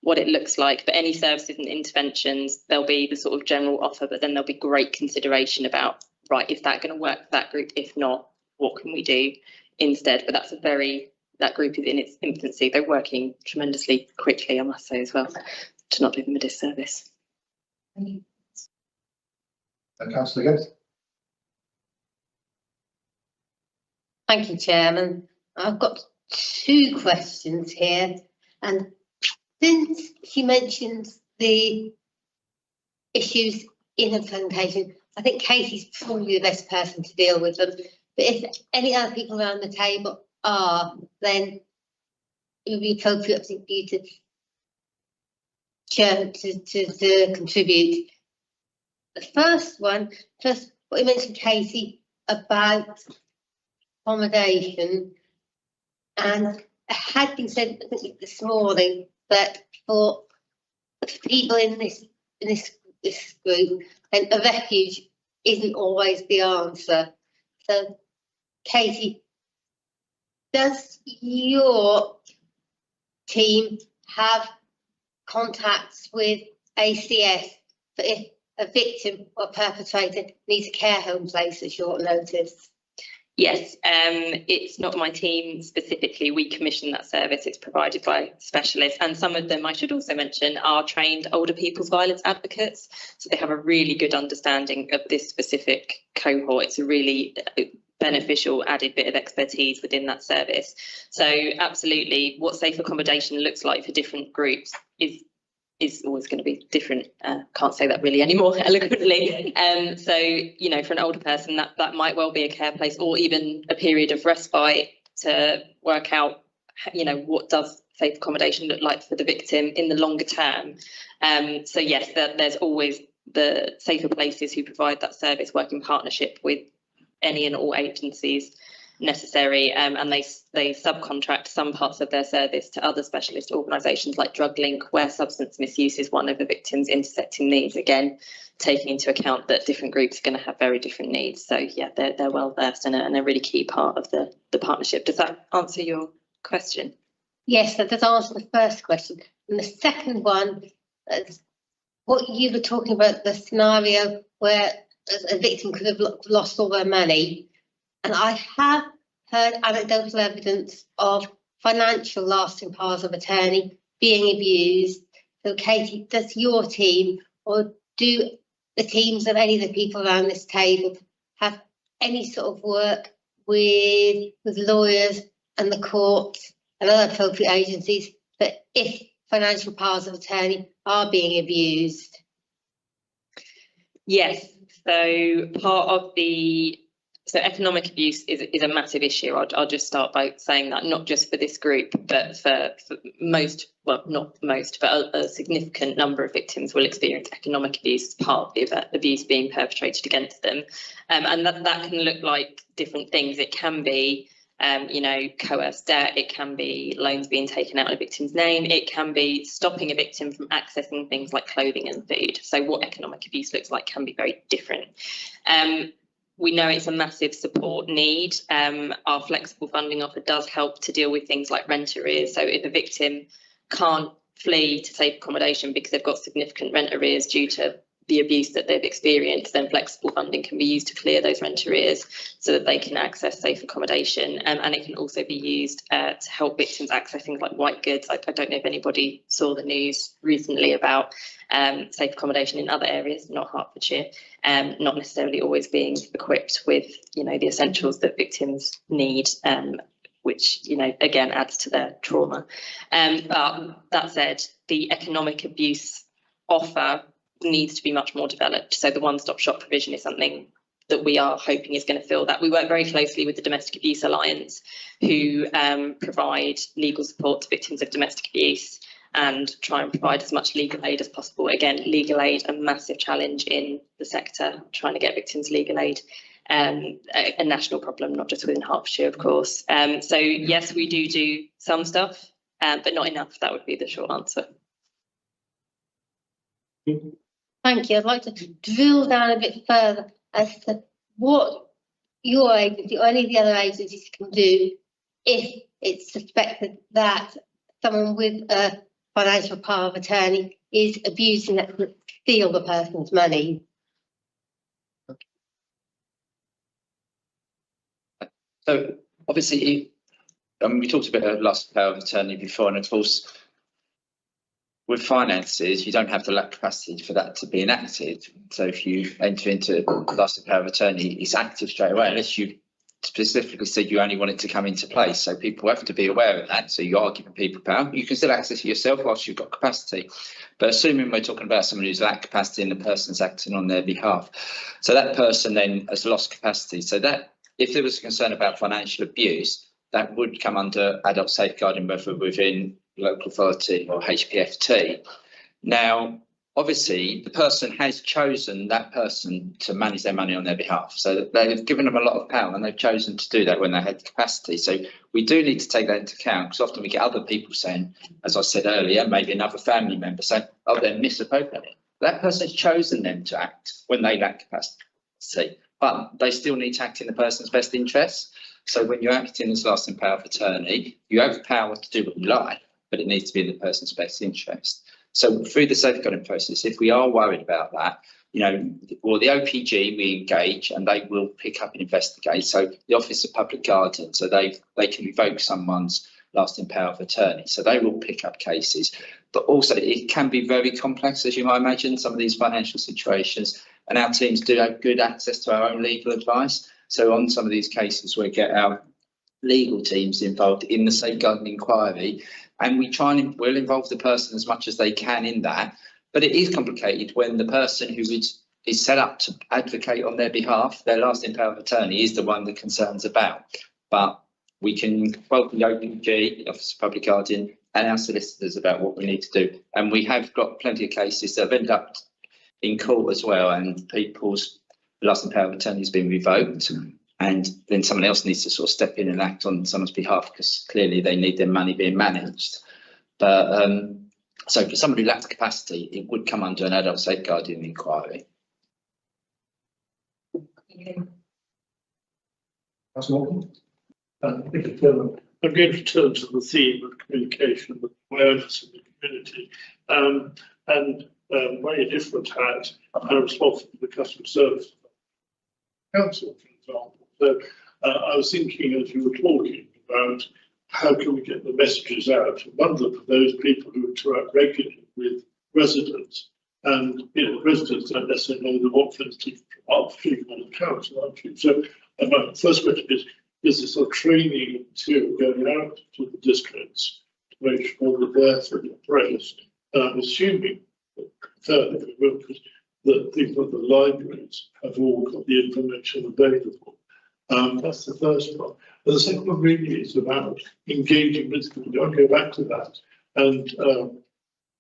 what it looks like. For any services and interventions, there'll be the sort of general offer, but then there'll be great consideration about, right, is that going to work for that group? If not, what can we do instead? But that group is in its infancy. They're working tremendously quickly, I must say as well, to not do them a disservice. Councillor Guest. Thank you, Chairman. I've got two questions here, and since she mentioned the issues in her presentation, I think Katie's probably the best person to deal with them. But if any other people around the table are, then it would be appropriate for you to contribute. The first one, what you mentioned, Katie, about accommodation, and it had been said, I think this morning, that for people in this group, then a refuge isn't always the answer. So, Katie, does your team have contacts with ACS for if a victim or perpetrator needs a care home place at short notice? Yes, it's not my team specifically. We commission that service. It's provided by specialists, and some of them, I should also mention, are trained older people's violence advocates. So they have a really good understanding of this specific cohort. It's a really beneficial added bit of expertise within that service. So absolutely, what safe accommodation looks like for different groups is always going to be different. Can't say that really any more eloquently. So, you know, for an older person, that might well be a care place or even a period of respite to work out, you know, what does safe accommodation look like for the victim in the longer term. So yes, there's always the Safer Places who provide that service, work in partnership with any and all agencies necessary, and they subcontract some parts of their service to other specialist organisations like Drug Link, where substance misuse is one of the victims' intersecting needs. Again, taking into account that different groups are going to have very different needs. So yeah, they're well versed and a really key part of the partnership. Does that answer your question? Yes, that does answer the first question. And the second one, what you were talking about, the scenario where a victim could have lost all their money. And I have heard anecdotal evidence of financial lasting powers of attorney being abused. So Katie, does your team or do the teams of any of the people around this table have any sort of work with lawyers and the courts and other appropriate agencies that if financial powers of attorney are being abused? Yes, so part of so economic abuse is a massive issue. I'll just start by saying that, not just for this group, but for most, well, not most, but a significant number of victims will experience economic abuse as part of the abuse being perpetrated against them. And that can look like different things. It can be coerced debt, it can be loans being taken out in a victim's name, it can be stopping a victim from accessing things like clothing and food. So what economic abuse looks like can be very different. We know it's a massive support need. Our flexible funding offer does help to deal with things like rent arrears. So if a victim can't flee to safe accommodation because they've got significant rent arrears due to the abuse that they've experienced, then flexible funding can be used to clear those rent arrears so that they can access safe accommodation. And it can also be used to help victims access things like white goods. I don't know if anybody saw the news recently about safe accommodation in other areas, not Hertfordshire, not necessarily always being equipped with, the essentials that victims need, which, again, adds to their trauma. But that said, the economic abuse offer needs to be much more developed. So the one-stop shop provision is something that we are hoping is going to fill that. We work very closely with the Domestic Abuse Alliance, who provide legal support to victims of domestic abuse and try and provide as much legal aid as possible. Again, legal aid, a massive challenge in the sector, trying to get victims legal aid, a national problem, not just within Hertfordshire, of course. So yes, we do some stuff, but not enough. That would be the short answer. Thank you. I'd like to drill down a bit further as to what your agency or any of the other agencies can do if it's suspected that someone with a financial power of attorney is abusing that to steal the person's money. So obviously, we talked about the loss of power of attorney before, and of course, with finances, you don't have the capacity for that to be enacted. So if you enter into loss of power of attorney, it's active straight away, unless you specifically said you only want it to come into place. So people have to be aware of that. So you are giving people power. You can still access it yourself whilst you've got capacity. But assuming we're talking about someone who's lacked capacity and the person's acting on their behalf, so that person then has lost capacity. So that if there was a concern about financial abuse, that would come under adult safeguarding, whether within local authority or HPFT. Now, obviously, the person has chosen that person to manage their money on their behalf. So they've given them a lot of power and they've chosen to do that when they had capacity. So we do need to take that into account, because often we get other people saying, as I said earlier, maybe another family member saying, oh, they're misappropriating. That person's chosen them to act when they lack capacity, but they still need to act in the person's best interests. So when you're acting as lasting power of attorney, you have power to do what you like, but it needs to be in the person's best interest. So through the safeguarding process, if we are worried about that, the OPG we engage and they will pick up and investigate. So the Office of Public Guardian, so they can revoke someone's lasting power of attorney. So they will pick up cases, but also it can be very complex, as you might imagine, some of these financial situations. And our teams do have good access to our own legal advice. So on some of these cases, we get our legal teams involved in the safeguarding inquiry, and we'll involve the person as much as they can in that. But it is complicated when the person who is set up to advocate on their behalf, their lasting power of attorney, is the one the concern's about. But we can involve the OPG, the Office of Public Guardian, and our solicitors about what we need to do. And we have got plenty of cases that have ended up in court as well, and people's lasting power of attorney has been revoked. and then someone else needs to sort of step in and act on someone's behalf because clearly they need their money being managed. But so for somebody who lacks capacity, it would come under an adult safeguarding inquiry. I'm going to turn to the theme of communication and awareness in the community. And very different hat, I'm responsible for the customer service council, for example. So I was thinking as you were talking about how can we get the messages out, one of them for those people who interact regularly with residents. And residents don't necessarily know what facilities are feeling on the council, aren't you? So my first question is there sort of training material going out to the districts to make sure that they're fully appraised? And I'm assuming that that people at the libraries have all got the information available. That's the first one. But the second one really is about engaging with them. I'll go back to that. And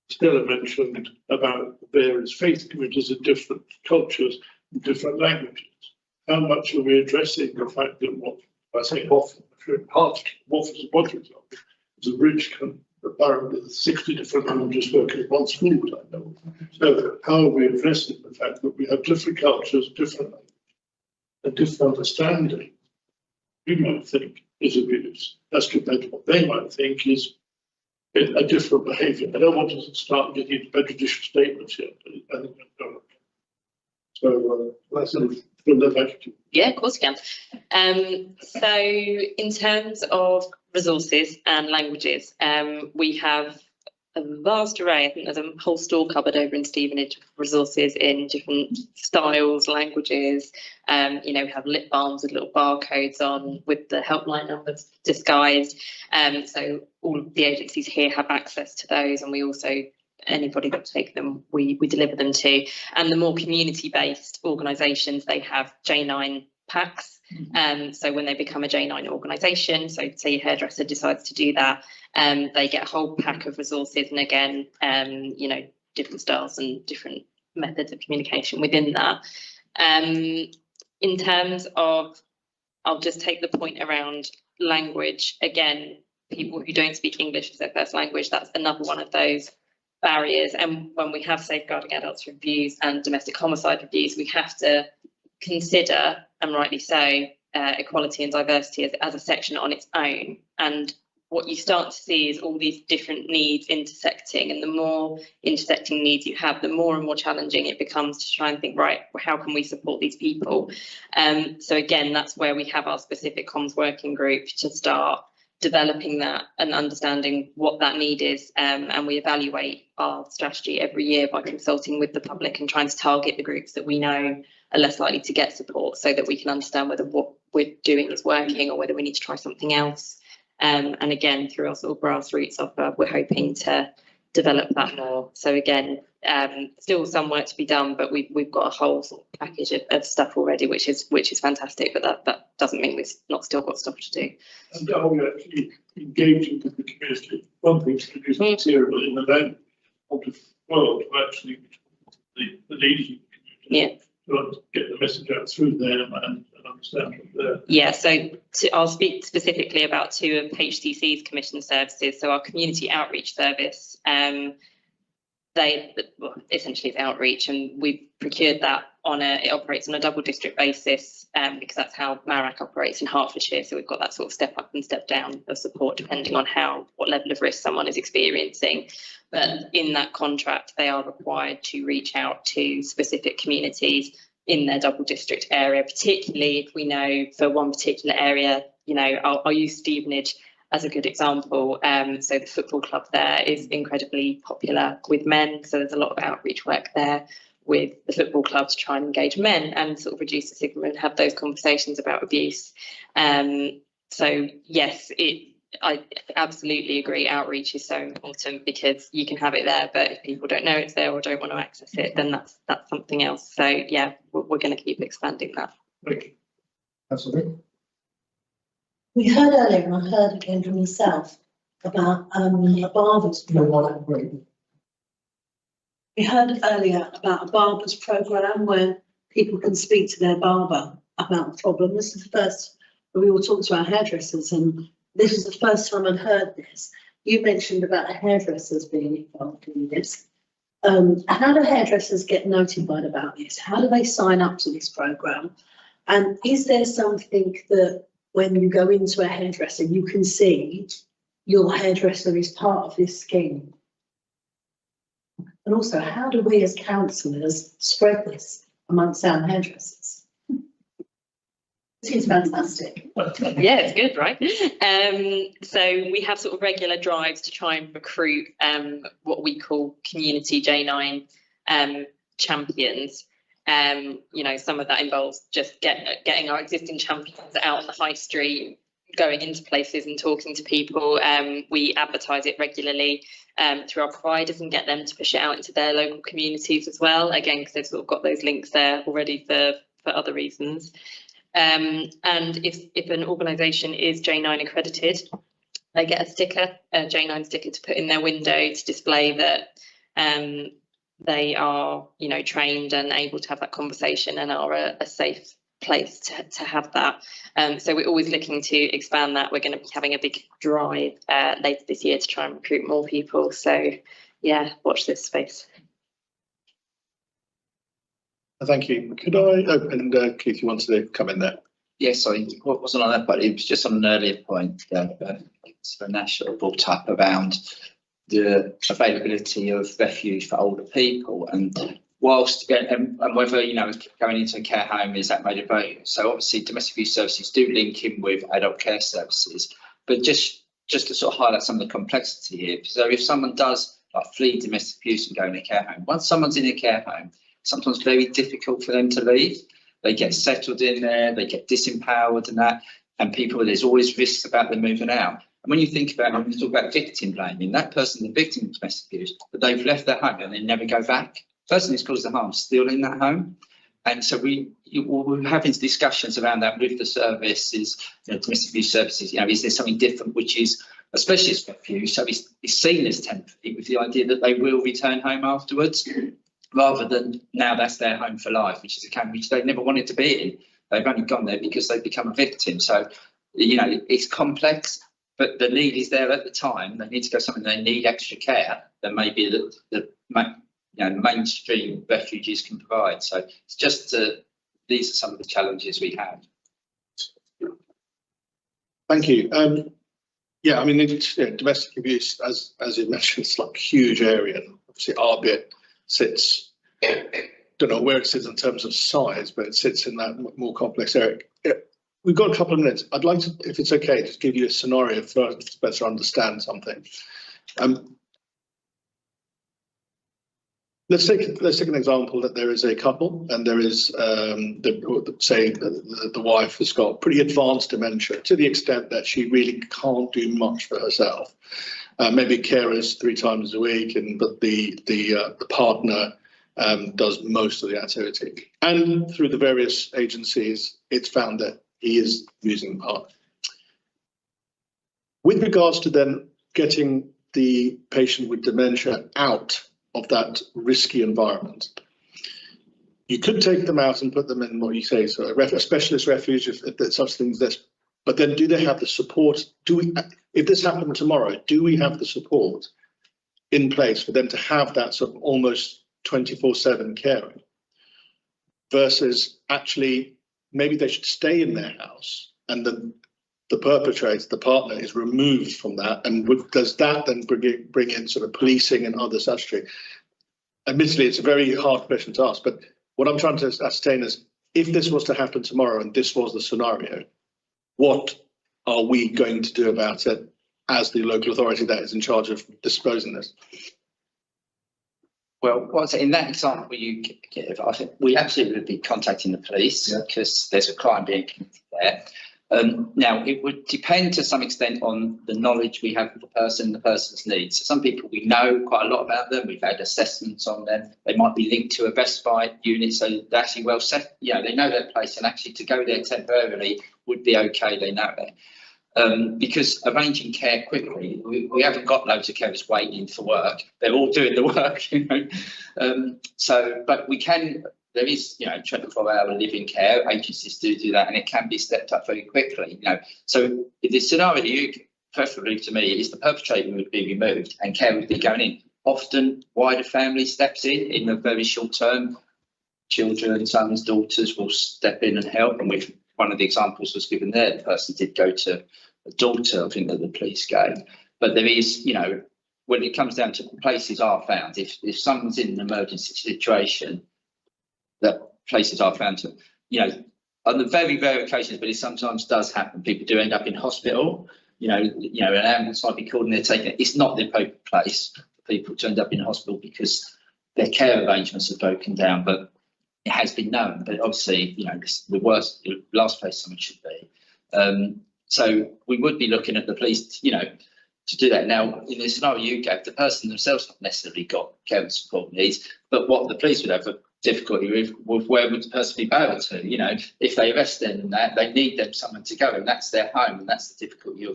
Stella mentioned about the various faith communities of different cultures and different languages. How much are we addressing the fact that what I say often, Hertfordshire, for example, is a rich borough with 60 different languages working in one school, I know. So how are we addressing the fact that we have different cultures, different languages, a different understanding? We might think is abuse as compared to what they might think is a different behaviour. I don't want to start getting into prejudicial statements here. So that's it. Yeah, of course you can. So in terms of resources and languages, we have a vast array. I think there's a whole store cupboard over in Stevenage of resources in different styles, languages. We have lip balms with little barcodes on with the helpline numbers disguised. So all of the agencies here have access to those, and we also, anybody that take them, we deliver them to. And the more community-based organisations, they have J9 packs. So when they become a J9 organisation, so say your hairdresser decides to do that, they get a whole pack of resources, and again, different styles and different methods of communication within that. In terms of, I'll just take the point around language again. People who don't speak English as their first language, that's another one of those barriers. And when we have safeguarding adults reviews and domestic homicide reviews, we have to consider, and rightly so, equality and diversity as a section on its own. And what you start to see is all these different needs intersecting, and the more intersecting needs you have, the more and more challenging it becomes to try and think, right, how can we support these people? So again, that's where we have our specific comms working group to start developing that and understanding what that need is, and we evaluate our strategy every year by consulting with the public and trying to target the groups that we know are less likely to get support, so that we can understand whether what we're doing is working or whether we need to try something else. And again, through our sort of grassroots offer, we're hoping to develop that more. So again, still some work to be done, but we've got a whole sort of package of stuff already, which is fantastic. But that doesn't mean we've not still got stuff to do. And are we actually engaging with the community? One thing to produce material in the language of the world, to actually the leaders of the community. Yeah. To get the message out through them and understand from there. Yeah, so I'll speak specifically about two of HCC's commission services. So our community outreach service, essentially it's outreach, and we've procured that it operates on a double district basis, because that's how MARAC operates in Hertfordshire. So we've got that sort of step up and step down of support depending on what level of risk someone is experiencing. But in that contract, they are required to reach out to specific communities in their double district area, particularly if we know for one particular area, I'll use Stevenage as a good example. So the football club there is incredibly popular with men. So there's a lot of outreach work there with the football club to try and engage men and sort of reduce the stigma and have those conversations about abuse. So yes, I absolutely agree. Outreach is so important because you can have it there, but if people don't know it's there or don't want to access it, then that's something else. So yeah, we're going to keep expanding that. Thank you. Absolutely. We heard earlier, and I heard again from yourself, about a barber's programme. We heard earlier about a barber's programme where people can speak to their barber about the problem. This is the first, we all talked to our hairdressers, and this is the first time I've heard this. You mentioned about hairdressers being involved in this. How do hairdressers get notified about this? How do they sign up to this programme? And is there something that when you go into a hairdresser, you can see your hairdresser is part of this scheme? And also, how do we as councillors spread this amongst our hairdressers? It seems fantastic. Yeah, it's good, right? So we have sort of regular drives to try and recruit what we call community J9 champions. You know, some of that involves just getting our existing champions out on the high street, going into places and talking to people. We advertise it regularly through our providers and get them to push it out into their local communities as well, again, because they've sort of got those links there already for other reasons. And if an organisation is J9 accredited, they get a sticker, a J9 sticker, to put in their window to display that they are, you know, trained and able to have that conversation and are a safe place to have that. So we're always looking to expand that. We're going to be having a big drive later this year to try and recruit more people. So yeah, watch this space. Thank you. Could I open, Keith, you wanted to come in there? Yes, I wasn't on that, but it was just on an earlier point that National brought up around the availability of refuge for older people, and whilst and whether, you know, going into a care home is that made available. So obviously domestic abuse services do link in with adult care services, but just to sort of highlight some of the complexity here. So if someone does like flee domestic abuse and go in a care home, once someone's in a care home, sometimes very difficult for them to leave. They get settled in there, they get disempowered and that, and people, there's always risks about them moving out. And when you think about it, when you talk about victim blaming, that person, the victim of domestic abuse, but they've left their home and they never go back. The person who's caused the harm still in that home. And so we're having discussions around that with the services, you know, domestic abuse services. You know, is there something different which is a specialist refuge, so it's seen as temporary, with the idea that they will return home afterwards, rather than now that's their home for life, which is a camp which they never wanted to be in. They've only gone there because they've become a victim. So, you know, it's complex, but the need is there at the time. They need to go somewhere, they need extra care that maybe the mainstream refuges can provide. So it's just these are some of the challenges we have. Thank you. Yeah, I mean, domestic abuse, as you mentioned, it's like a huge area. And obviously, our bit sits, don't know where it sits in terms of size, but it sits in that more complex area. We've got a couple of minutes. I'd like to, if it's okay, just give you a scenario for us to better understand something. Let's take an example that there is a couple and there is, say the wife has got pretty advanced dementia to the extent that she really can't do much for herself. Maybe carers 3 times a week, but the partner does most of the activity. And through the various agencies, it's found that he is using the partner. With regards to then getting the patient with dementia out of that risky environment, you could take them out and put them in what you say, so a specialist refuge, if there's such things there. But then, do they have the support? If this happened tomorrow, do we have the support in place for them to have that sort of almost 24/7 caring? Versus actually, maybe they should stay in their house, and the perpetrator, the partner, is removed from that, and does that then bring in sort of policing and other statutory? Admittedly, it's a very hard question to ask, but what I'm trying to ascertain is, if this was to happen tomorrow and this was the scenario, what are we going to do about it as the local authority that is in charge of disposing this? Well, in that example you give, I think we absolutely would be contacting the police, because there's a crime being committed there. Now, it would depend to some extent on the knowledge we have of the person's needs. So some people, we know quite a lot about them. We've had assessments on them. They might be linked to a respite unit, so they're actually well set. You know, they know their place, and actually to go there temporarily would be okay. They know it. Because arranging care quickly, we haven't got loads of carers waiting for work. They're all doing the work, you know. But we can there is, 24-hour living care, agencies do that, and it can be stepped up very quickly, So the scenario you, preferably to me, is the perpetrator would be removed and care would be going in. Often wider family steps in the very short term. Children, sons, daughters will step in and help. And with one of the examples was given there, the person did go to a daughter, I think, that the police gave. But there is, when it comes down to places are found, if someone's in an emergency situation, that places are found to, on the very rare occasions, but it sometimes does happen, people do end up in hospital, an ambulance might be called and they're taken, it's not the appropriate place for people to end up in hospital because their care arrangements have broken down, but it has been known, but obviously, the last place someone should be. So we would be looking at the police, to do that. Now, in the scenario you gave, the person themselves not necessarily got care and support needs, but what the police would have a difficulty with where would the person be bailed to? If they arrest them and that, they need them someone to go, and that's their home, and that's the difficulty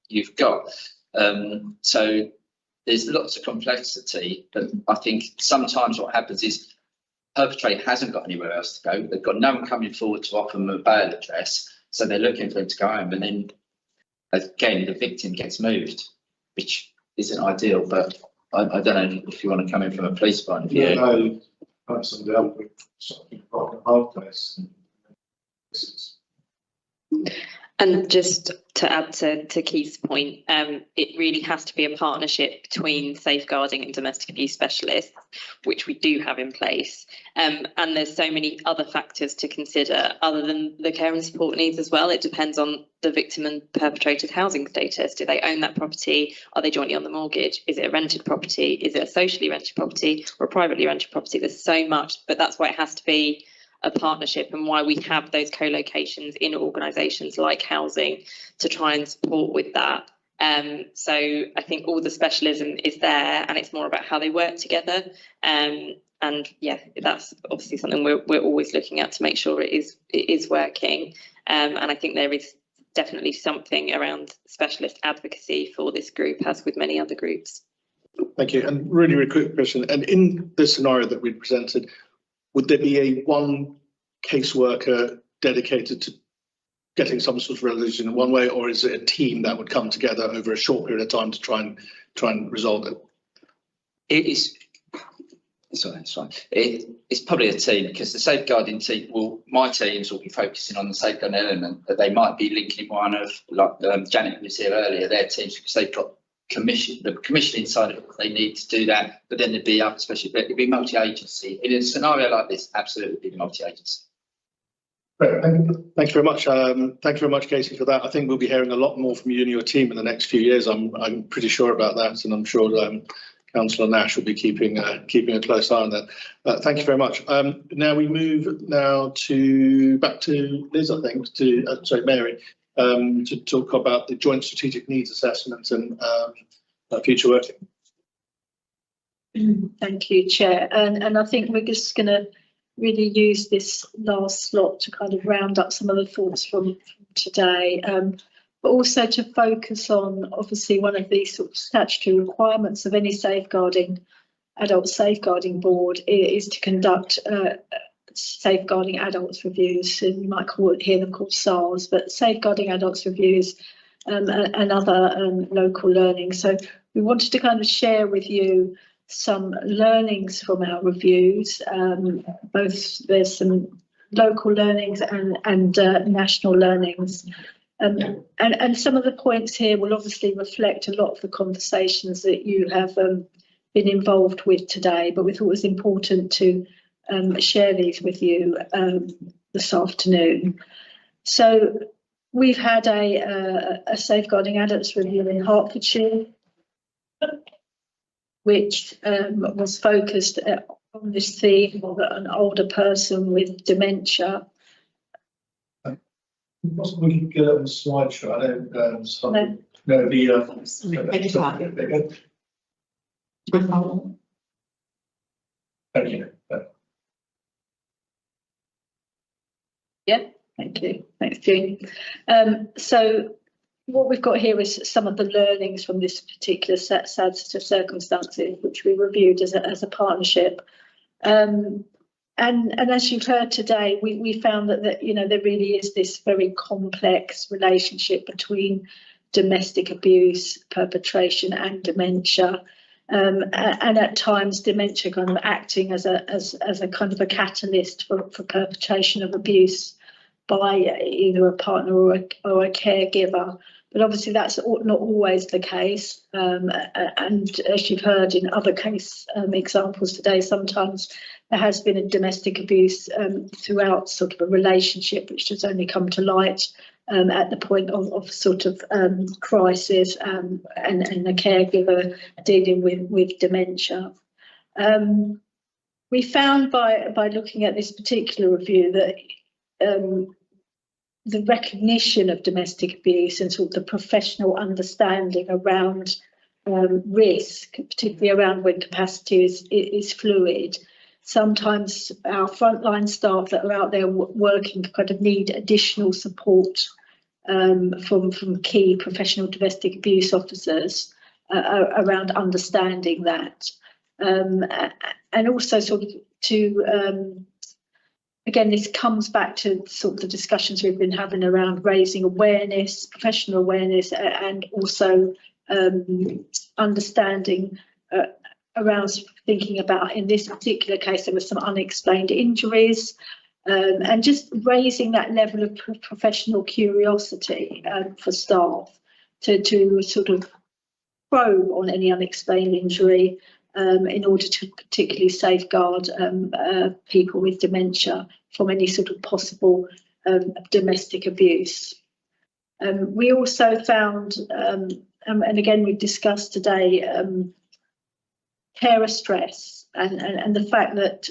you've got. So there's lots of complexity, but I think sometimes what happens is perpetrator hasn't got anywhere else to go. They've got no one coming forward to offer them a bail address, so they're looking for them to go home, and then again the victim gets moved, which isn't ideal. But I don't know if you want to come in from a police point of view. No, person dealt with something like a hard place. And just to add to Keith's point, it really has to be a partnership between safeguarding and domestic abuse specialists, which we do have in place. And there's so many other factors to consider other than the care and support needs as well. It depends on the victim and perpetrator's housing status. Do they own that property? Are they jointly on the mortgage? Is it a rented property? Is it a socially rented property or a privately rented property? There's so much, but that's why it has to be a partnership and why we have those co-locations in organisations like housing to try and support with that. So I think all the specialism is there and it's more about how they work together. And yeah, that's obviously something we're always looking at to make sure it is working. And I think there is definitely something around specialist advocacy for this group, as with many other groups. Thank you. And really, really quick question. And in the scenario that we presented, would there be one caseworker dedicated to getting some sort of resolution in one way, or is it a team that would come together over a short period of time to try and resolve it? It is. Sorry, that's fine. It's probably a team, because the safeguarding team my teams will be focusing on the safeguarding element, but they might be linking one of, like Janet was here earlier, their teams, because they've got the commissioning side of it, they need to do that, but then there'd be up, especially it'd be multi-agency. In a scenario like this, absolutely be multi-agency. Great, thank you very much. Thank you very much, Katie, for that. I think we'll be hearing a lot more from you and your team in the next few years. I'm pretty sure about that, and I'm sure Councillor Nash will be keeping a close eye on that. Thank you very much. Now we move back to Liz, I think, Mary, to talk about the joint strategic needs assessment and future working. Thank you, Chair. And I think we're just going to really use this last slot to kind of round up some of the thoughts from today, but also to focus on, obviously, one of these sort of statutory requirements of any adult safeguarding board is to conduct safeguarding adults reviews, and you might hear them called SARS, but safeguarding adults reviews and other local learning. So we wanted to kind of share with you some learnings from our reviews. Both there's some local learnings and national learnings. And some of the points here will obviously reflect a lot of the conversations that you have been involved with today, but we thought it was important to share these with you this afternoon. So we've had a safeguarding adults review in Hertfordshire, which was focused on this theme of an older person with dementia. Possibly we could get on the slideshow. I know Thank you. Yeah, thank you. Thanks, Jean. So what we've got here is some of the learnings from this particular sad set of circumstances, which we reviewed as a partnership. And as you've heard today, we found that you know, there really is this very complex relationship between domestic abuse, perpetration, and dementia. And at times dementia kind of acting as a kind of a catalyst for perpetration of abuse by either a partner or a caregiver. But obviously that's not always the case. And as you've heard in other case examples today, sometimes there has been a domestic abuse throughout sort of a relationship, which has only come to light at the point of sort of crisis and the caregiver dealing with dementia. We found by looking at this particular review that the recognition of domestic abuse and sort of the professional understanding around risk, particularly around when capacity is fluid. Sometimes our frontline staff that are out there working kind of need additional support from key professional domestic abuse officers around understanding that. And also sort of to, again, this comes back to sort of the discussions we've been having around raising awareness, professional awareness, and also understanding around thinking about, in this particular case, there were some unexplained injuries, and just raising that level of professional curiosity for staff to sort of probe on any unexplained injury in order to particularly safeguard people with dementia from any sort of possible domestic abuse. We also found, and again we've discussed today, carer stress and the fact that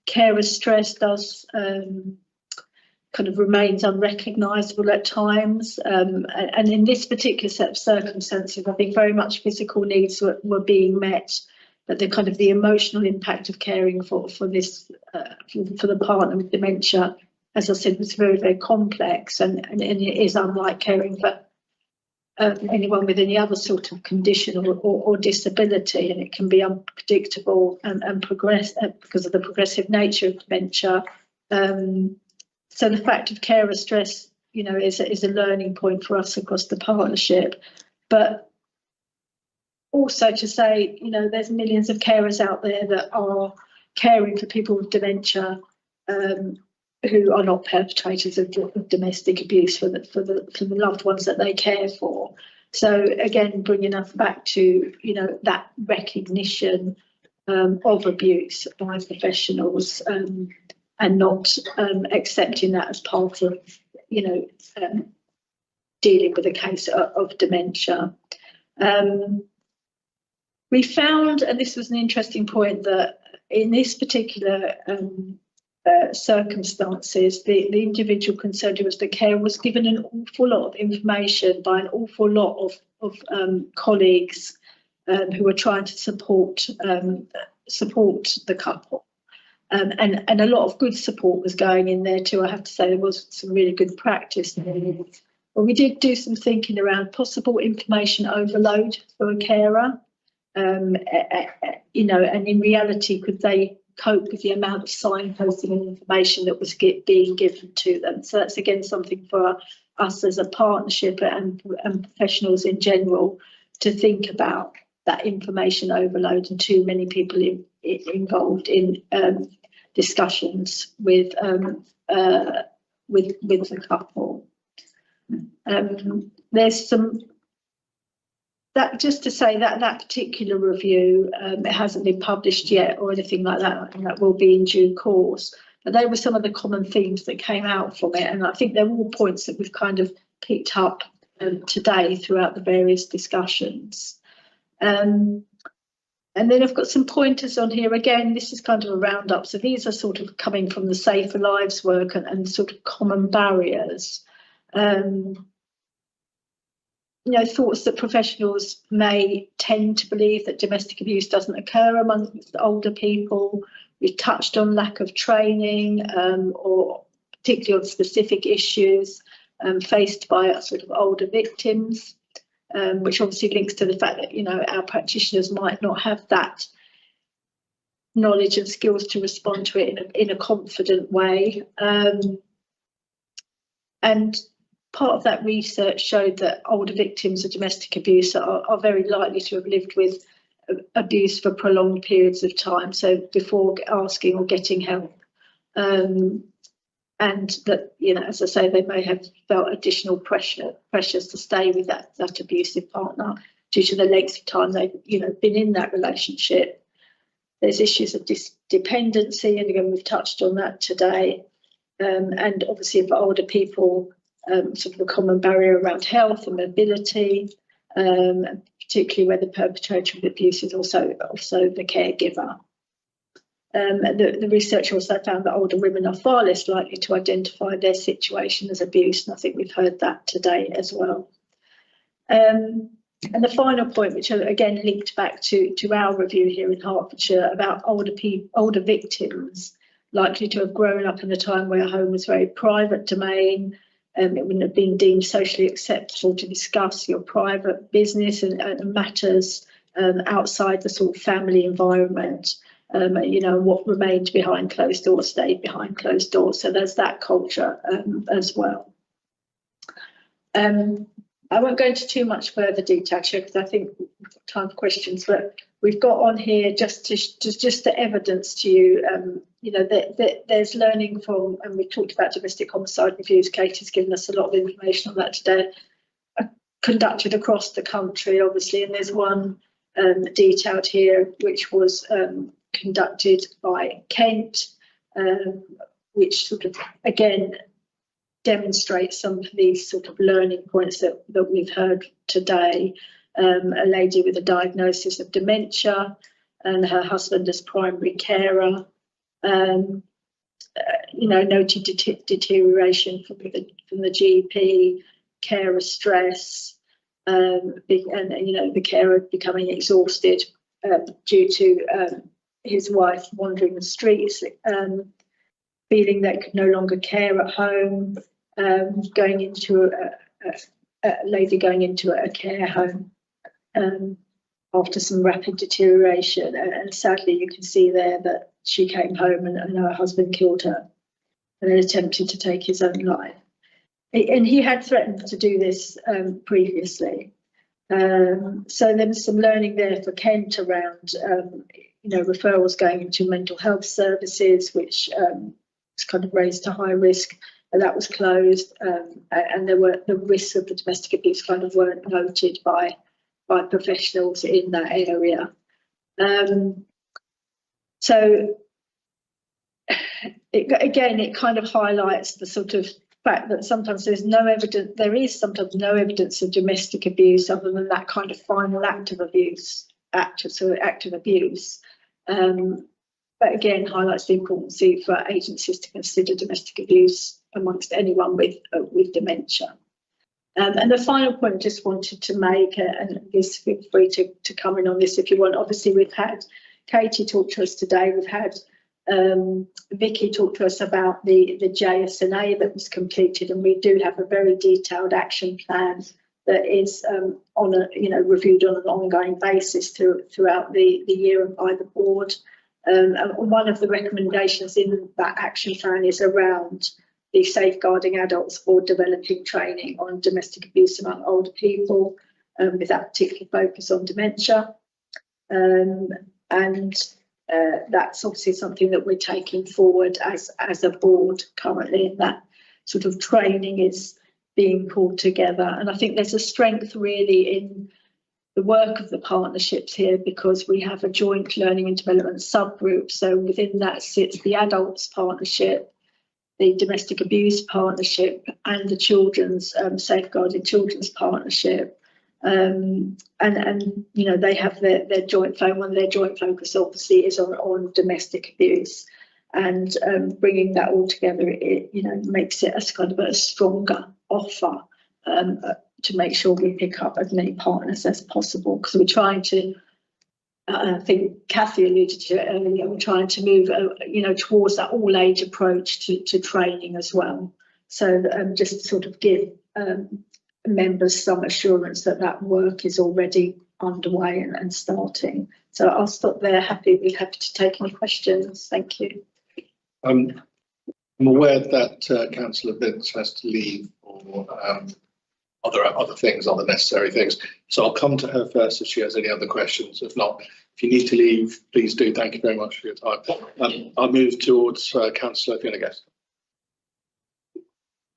carer stress does kind of remains unrecognisable at times, and in this particular set of circumstances, I think very much physical needs were being met, but the kind of the emotional impact of caring for this for the partner with dementia, as I said, was very, very complex, and it is unlike caring for anyone with any other sort of condition or disability, and it can be unpredictable and progress because of the progressive nature of dementia. So the fact of carer stress, you know, is a learning point for us across the partnership, but also to say, you know, there's millions of carers out there that are caring for people with dementia who are not perpetrators of domestic abuse for the loved ones that they care for. So again, bringing us back to, you know, that recognition of abuse by professionals, and not accepting that as part of, you know, dealing with a case of dementia. We found, and this was an interesting point, that in this particular circumstances, the individual concerned, who was the carer, was given an awful lot of information by an awful lot of colleagues who were trying to support the couple. And a lot of good support was going in there too. I have to say there was some really good practice there. But we did do some thinking around possible information overload for a carer. You know, and in reality, could they cope with the amount of signposting and information that was being given to them? So that's again something for us as a partnership and professionals in general to think about, that information overload and too many people involved in discussions with the couple. There's some, that just to say that particular review, it hasn't been published yet or anything like that, and that will be in due course. But they were some of the common themes that came out from it, and I think they're all points that we've kind of picked up today throughout the various discussions. And then I've got some pointers on here. Again, this is kind of a roundup. So these are sort of coming from the Safer Lives work and sort of common barriers. You know, thoughts that professionals may tend to believe that domestic abuse doesn't occur amongst older people. We've touched on lack of training, or particularly on specific issues faced by sort of older victims. Which obviously links to the fact that, you know, our practitioners might not have that knowledge and skills to respond to it in a confident way. And part of that research showed that older victims of domestic abuse are very likely to have lived with abuse for prolonged periods of time, so before asking or getting help. And that, you know, as I say, they may have felt additional pressures to stay with that abusive partner due to the length of time they've, you know, been in that relationship. There's issues of dependency, and again, we've touched on that today. And obviously for older people, sort of a common barrier around health and mobility, particularly where the perpetrator of abuse is also the caregiver. The research also found that older women are far less likely to identify their situation as abuse, and I think we've heard that today as well. And the final point, which again linked back to our review here in Hertfordshire about older victims likely to have grown up in a time where home was very private domain. It wouldn't have been deemed socially acceptable to discuss your private business and matters outside the sort of family environment. You know, what remained behind closed doors stayed behind closed doors. So there's that culture as well. I won't go into too much further detail, because I think we've got time for questions, but we've got on here just the evidence to you, you know, that there's learning from, and we talked about domestic homicide reviews. Katie's given us a lot of information on that today, conducted across the country, obviously, and there's one detailed here, which was conducted by Kent, which sort of, again, demonstrates some of these sort of learning points that we've heard today. A lady with a diagnosis of dementia and her husband as primary carer, you know, noted deterioration from the GP, carer stress, and you know, the carer becoming exhausted due to his wife wandering the streets, feeling they could no longer care at home, going into a lady going into a care home after some rapid deterioration, and sadly you can see there that she came home and her husband killed her and then attempted to take his own life. And he had threatened to do this previously. So there was some learning there for Kent around, you know, referrals going into mental health services, which was kind of raised to high risk, and that was closed. And there were the risks of the domestic abuse kind of weren't noted by professionals in that area. So it kind of highlights the sort of fact that sometimes there is sometimes no evidence of domestic abuse other than that kind of final act of abuse. But again, highlights the importance for agencies to consider domestic abuse amongst anyone with dementia. And the final point I just wanted to make, and please feel free to come in on this if you want. Obviously, we've had Katie talk to us today. We've had Vicky talk to us about the JSNA that was completed, and we do have a very detailed action plan that is reviewed on an ongoing basis throughout the year by the board. And one of the recommendations in that action plan is around the Safeguarding Adults Board developing training on domestic abuse among older people, with that particular focus on dementia. That's obviously something that we're taking forward as a board currently, and that sort of training is being pulled together. And I think there's a strength really in the work of the partnerships here, because we have a joint learning and development subgroup. So within that sits the adults partnership, the domestic abuse partnership, and the children's safeguarding children's partnership. And you know, they have their joint focus. One of their joint focus obviously is on domestic abuse, and bringing that all together, it makes it as kind of a stronger offer to make sure we pick up as many partners as possible, because we're trying to, I think Kathy alluded to it earlier, we're trying to move towards that all age approach to training as well. So just sort of give members some assurance that work is already underway and starting. So I'll stop there. We're happy to take any questions. Thank you. I'm aware that Councillor Vince has to leave for other things, other necessary things. So I'll come to her first if she has any other questions. If not, if you need to leave, please do. Thank you very much for your time. I'll move towards Councillor Finnegan.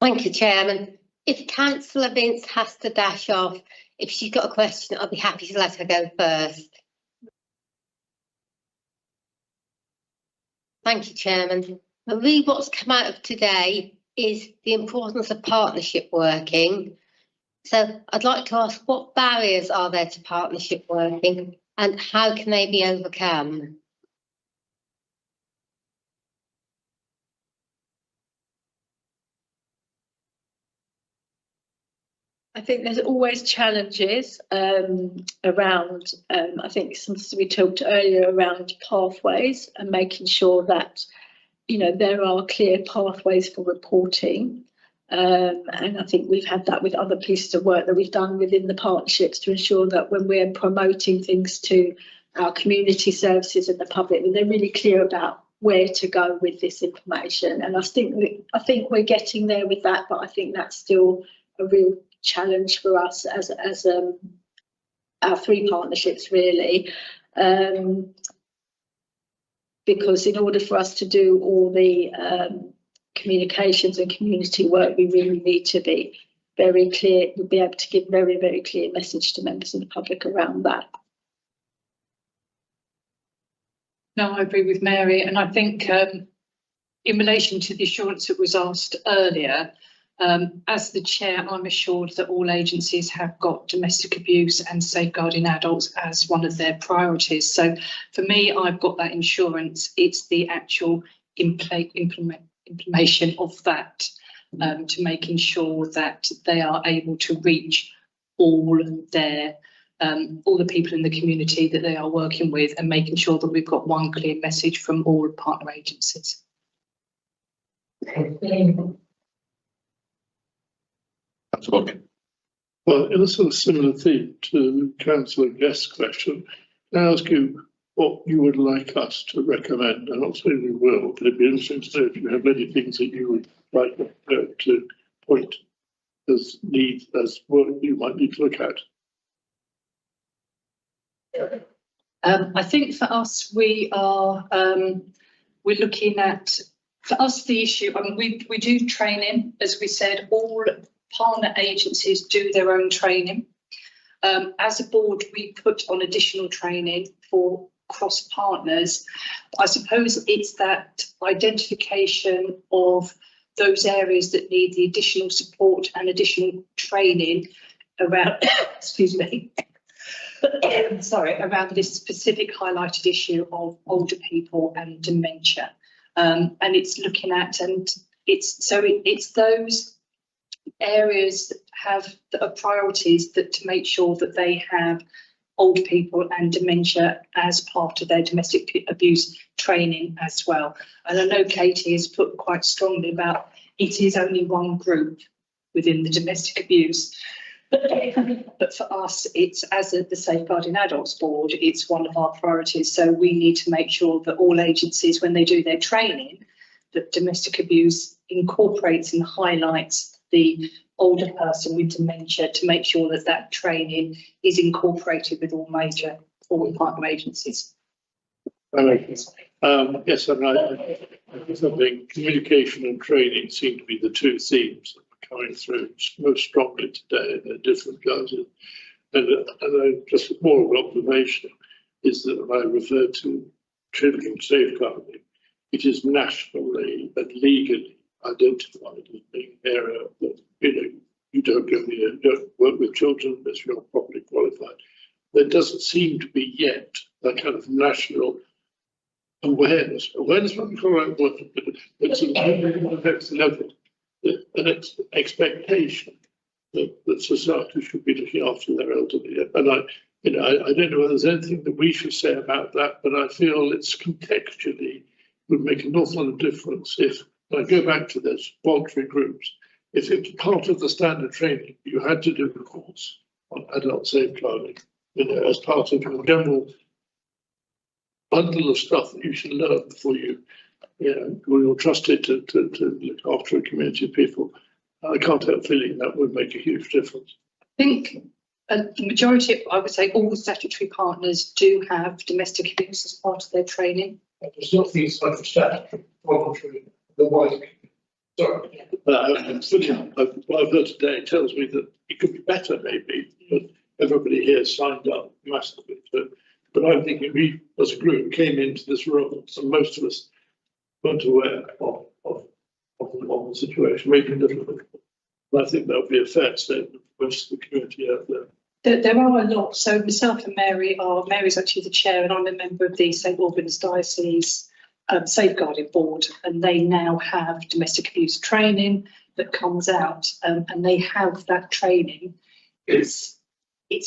Thank you, Chairman. If Councillor Vince has to dash off, if she's got a question, I'll be happy to let her go first. Thank you, Chairman. Really, what's come out of today is the importance of partnership working. So I'd like to ask, what barriers are there to partnership working and how can they be overcome? I think there's always challenges around, I think something we talked earlier around pathways and making sure that, you know, there are clear pathways for reporting. And I think we've had that with other pieces of work that we've done within the partnerships to ensure that when we're promoting things to our community services and the public, that they're really clear about where to go with this information. And I think we're getting there with that, but I think that's still a real challenge for us as our three partnerships really, because in order for us to do all the communications and community work, we really need to be very clear. We'll be able to give very, very clear message to members of the public around that. No, I agree with Mary, and I think in relation to the assurance that was asked earlier, as the chair, I'm assured that all agencies have got domestic abuse and safeguarding adults as one of their priorities. So for me, I've got that insurance. It's the actual implementation of that to making sure that they are able to reach all the people in the community that they are working with, and making sure that we've got one clear message from all partner agencies. Well, in a sort of similar theme to Councillor Guest's question, can I ask you what you would like us to recommend? I'm not saying we will, but it'd be interesting to know if you have many things that you would like to point as needs, as what you might need to look at. I think for us, we're looking at, for us, the issue, I mean, we do training, as we said, all partner agencies do their own training. As a board, we put on additional training for cross partners. I suppose it's that identification of those areas that need the additional support and additional training around, excuse me, sorry, around this specific highlighted issue of older people and dementia. And it's looking at, and it's those areas that are priorities that to make sure that they have older people and dementia as part of their domestic abuse training as well. And I know Katie has put quite strongly about it is only one group within the domestic abuse. But for us, it's as the Safeguarding Adults Board, it's one of our priorities. So we need to make sure that all agencies, when they do their training, that domestic abuse incorporates and highlights the older person with dementia, to make sure that that training is incorporated with all partner agencies. Yes, I mean, I think communication and training seem to be the two themes that are coming through most strongly today in their different guises. And just more of an observation is that when I refer to children safeguarding, it is nationally and legally identified as being an area that, you don't go here, you don't work with children unless you're not properly qualified. There doesn't seem to be yet that kind of national awareness might be the right word, but it's an expectation that society should be looking after their elderly. And I don't know whether there's anything that we should say about that, but I feel it's contextually would make an awful lot of difference if, I go back to this, voluntary groups, if it's part of the standard training, you had to do a course on adult safeguarding, as part of your general bundle of stuff that you should learn before you're trusted to look after a community of people. I can't help feeling that would make a huge difference. I think the majority of, I would say all the statutory partners do have domestic abuse as part of their training. There's nothing like a statutory voluntary, the wife. Sorry, what I've heard today tells me that it could be better maybe, but everybody here signed up massively to it. But I'm thinking we as a group came into this role, so most of us weren't aware of the situation, maybe a little bit. And I think that would be a fair statement for most of the community out there. There are a lot. So myself and Mary's actually the chair, and I'm a member of the St Albans Diocese Safeguarding Board, and they now have domestic abuse training that comes out, and they have that training. It's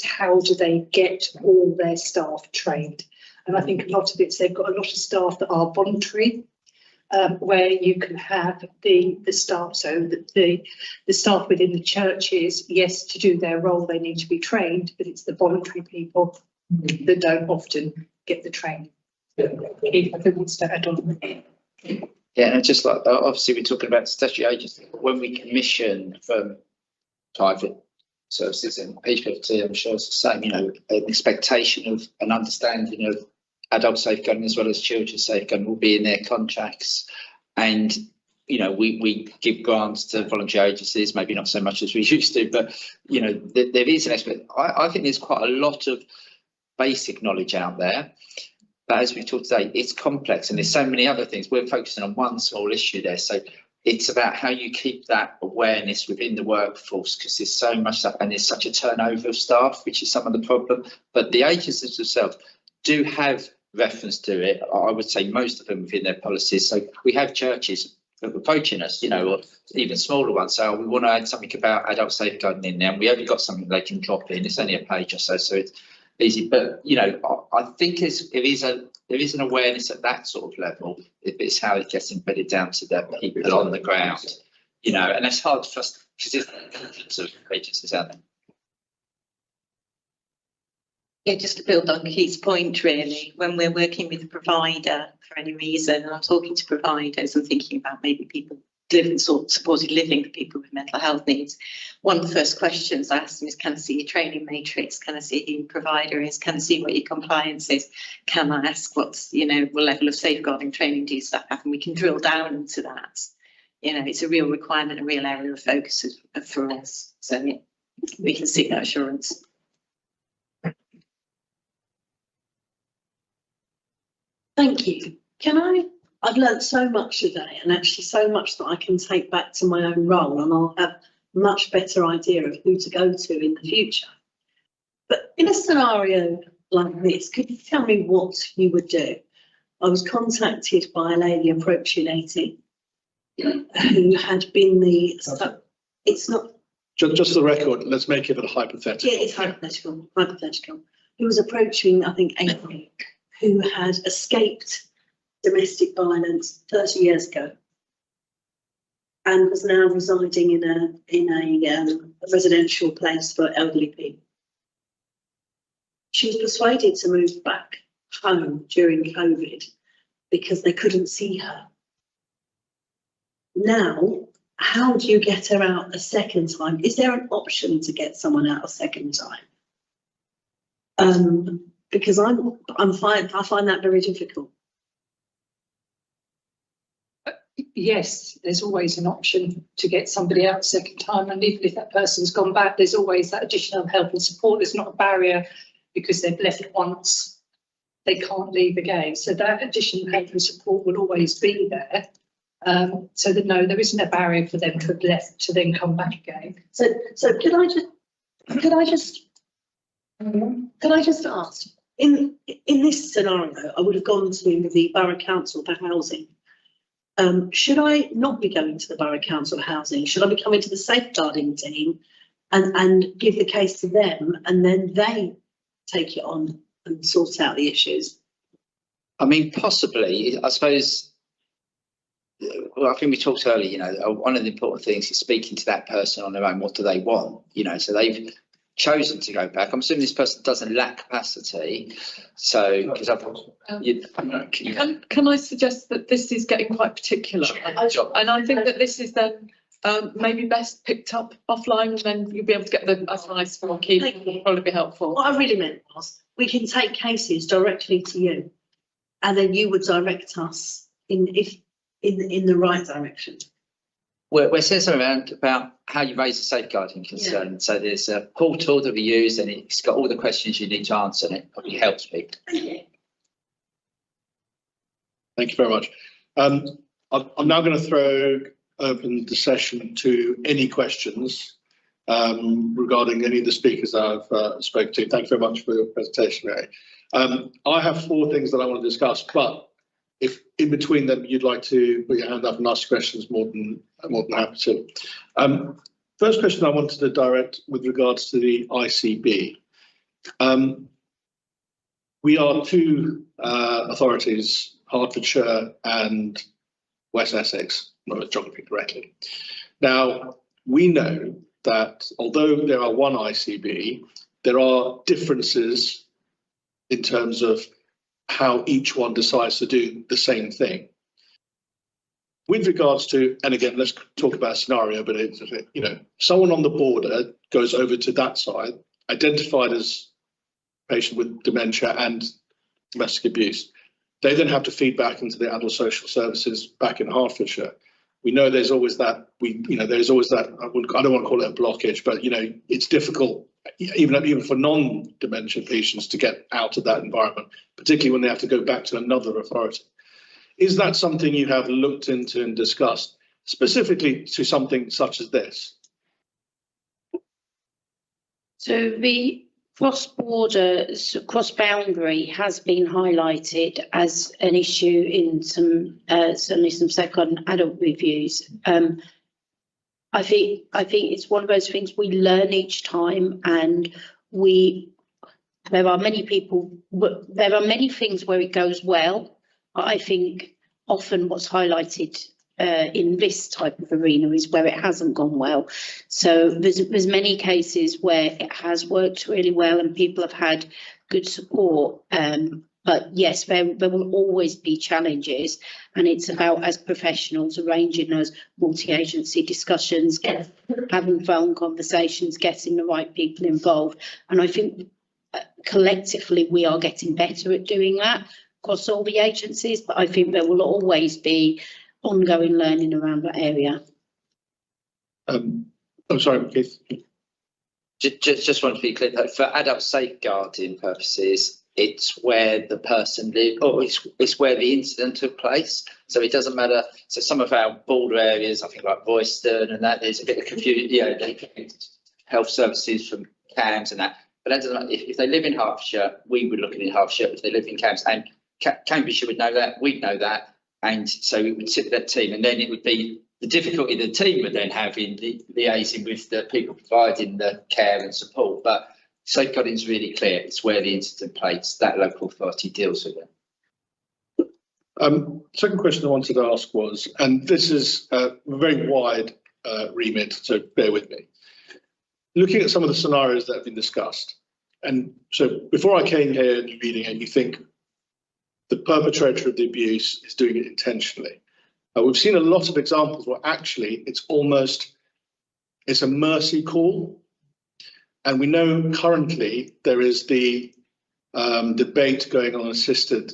how do they get all their staff trained? And I think a lot of they've got a lot of staff that are voluntary, where you can have the staff, so the staff within the churches, yes, to do their role, they need to be trained, but it's the voluntary people that don't often get the training. If I wants to add on. Yeah, and just like, obviously we're talking about statutory agency, when we commission from private services and HPFT, I'm sure it's the same, an expectation of an understanding of adult safeguarding as well as children's safeguarding will be in their contracts. And, we give grants to voluntary agencies, maybe not so much as we used to, but, there is an aspect. I think there's quite a lot of basic knowledge out there. But as we've talked today, it's complex and there's so many other things. We're focusing on one small issue there. So it's about how you keep that awareness within the workforce, because there's so much stuff and there's such a turnover of staff, which is some of the problem. But the agencies themselves do have reference to it. I would say most of them within their policies. So we have churches approaching us, or even smaller ones. So we want to add something about adult safeguarding in there, and we only got something they can drop in. It's only a page or so, so it's easy. But I think there is an awareness at that sort of level. It's how it gets embedded down to the people on the ground, and it's hard for us because there's hundreds of agencies out there. Yeah, just to build on Keith's point, really, when we're working with a provider for any reason, and I'm talking to providers and thinking about maybe people living supported living for people with mental health needs, one of the first questions I ask them is, can I see your training matrix? Can I see who your provider is? Can I see what your compliance is? Can I ask what's, what level of safeguarding training do you staff have? And we can drill down into that. It's a real requirement, a real area of focus for us. So yeah, we can seek that assurance. Thank you. I've learnt so much today, and actually so much that I can take back to my own role, and I'll have a much better idea of who to go to in the future. But in a scenario like this, could you tell me what you would do? I was contacted by a lady approaching 80 who had been it's not... Just the record, let's make it a hypothetical. Yeah, it's hypothetical. Who was approaching, I think, 80, who had escaped domestic violence 30 years ago and was now residing in a residential place for elderly people. She was persuaded to move back home during COVID because they couldn't see her. Now, how do you get her out a second time? Is there an option to get someone out a second time? Because I find that very difficult. Yes, there's always an option to get somebody out a second time, and even if that person's gone back, there's always that additional help and support. There's not a barrier because they've left once, they can't leave again. So that additional help and support will always be there. So that no, there isn't a barrier for them to have left to then come back again. So could I just ask, in this scenario, I would have gone to the Borough Council for housing. Should I not be going to the Borough Council for housing? Should I be coming to the safeguarding team and give the case to them, and then they take it on and sort out the issues? I mean, possibly, I suppose. Well, I think we talked earlier, one of the important things is speaking to that person on their own. What do they want? So they've chosen to go back. I'm assuming this person doesn't lack capacity. So, because Can I suggest that this is getting quite particular? And I think that this is then maybe best picked up offline, and then you'll be able to get the advice from Keith. Will probably be helpful. What I really meant was, we can take cases directly to you, and then you would direct us in the right direction. We're saying something around about how you raise a safeguarding concern. Yeah. So there's a portal that we use, and it's got all the questions you need to answer, and it probably helps people. Thank you very much. I'm now going to throw open the session to any questions regarding any of the speakers I've spoken to. Thank you very much for your presentation, Mary. I have 4 things that I want to discuss, but if in between them you'd like to put your hand up and ask questions, more than happy to. First question I wanted to direct with regards to the ICB. We are 2 authorities, Hertfordshire and West Essex, not geography correctly. Now, we know that although there are 1 ICB, there are differences in terms of how each one decides to do the same thing. With regards to, and again, let's talk about a scenario, but it's, you know, someone on the border goes over to that side, identified as patient with dementia and domestic abuse. They then have to feed back into the adult social services back in Hertfordshire. We know there's always that, there's always that, I don't want to call it a blockage, but, you know, it's difficult, even for non-dementia patients to get out of that environment, particularly when they have to go back to another authority. Is that something you have looked into and discussed, specifically to something such as this? So the cross-border, cross-boundary has been highlighted as an issue in some, certainly some safeguarding adult reviews. I think it's one of those things we learn each time, and there are many things where it goes well. I think often what's highlighted in this type of arena is where it hasn't gone well. So there's many cases where it has worked really well and people have had good support. But yes, there will always be challenges, and it's about, as professionals, arranging those multi-agency discussions, having phone conversations, getting the right people involved. And I think collectively we are getting better at doing that across all the agencies, but I think there will always be ongoing learning around that area. I'm sorry, Keith. Just want to be clear, for adult safeguarding purposes, it's where the person lived, or it's where the incident took place. So it doesn't matter. So some of our border areas, I think like Royston and that, there's a bit of confusion, you know, health services from CAMS and that. But that doesn't matter. If they live in Hertfordshire, we would look at it in Hertfordshire. If they live in CAMS, and Cambridgeshire would know that, we'd know that. And so we would sit with that team, and then it would be the difficulty the team would then have in liaising with the people providing the care and support. But safeguarding is really clear. It's where the incident plates, that local authority deals with it. Second question I wanted to ask was, and this is a very wide remit, so bear with me. Looking at some of the scenarios that have been discussed, and so before I came here and you're reading it, you think the perpetrator of the abuse is doing it intentionally. We've seen a lot of examples where actually it's a mercy call. And we know currently there is the debate going on assisted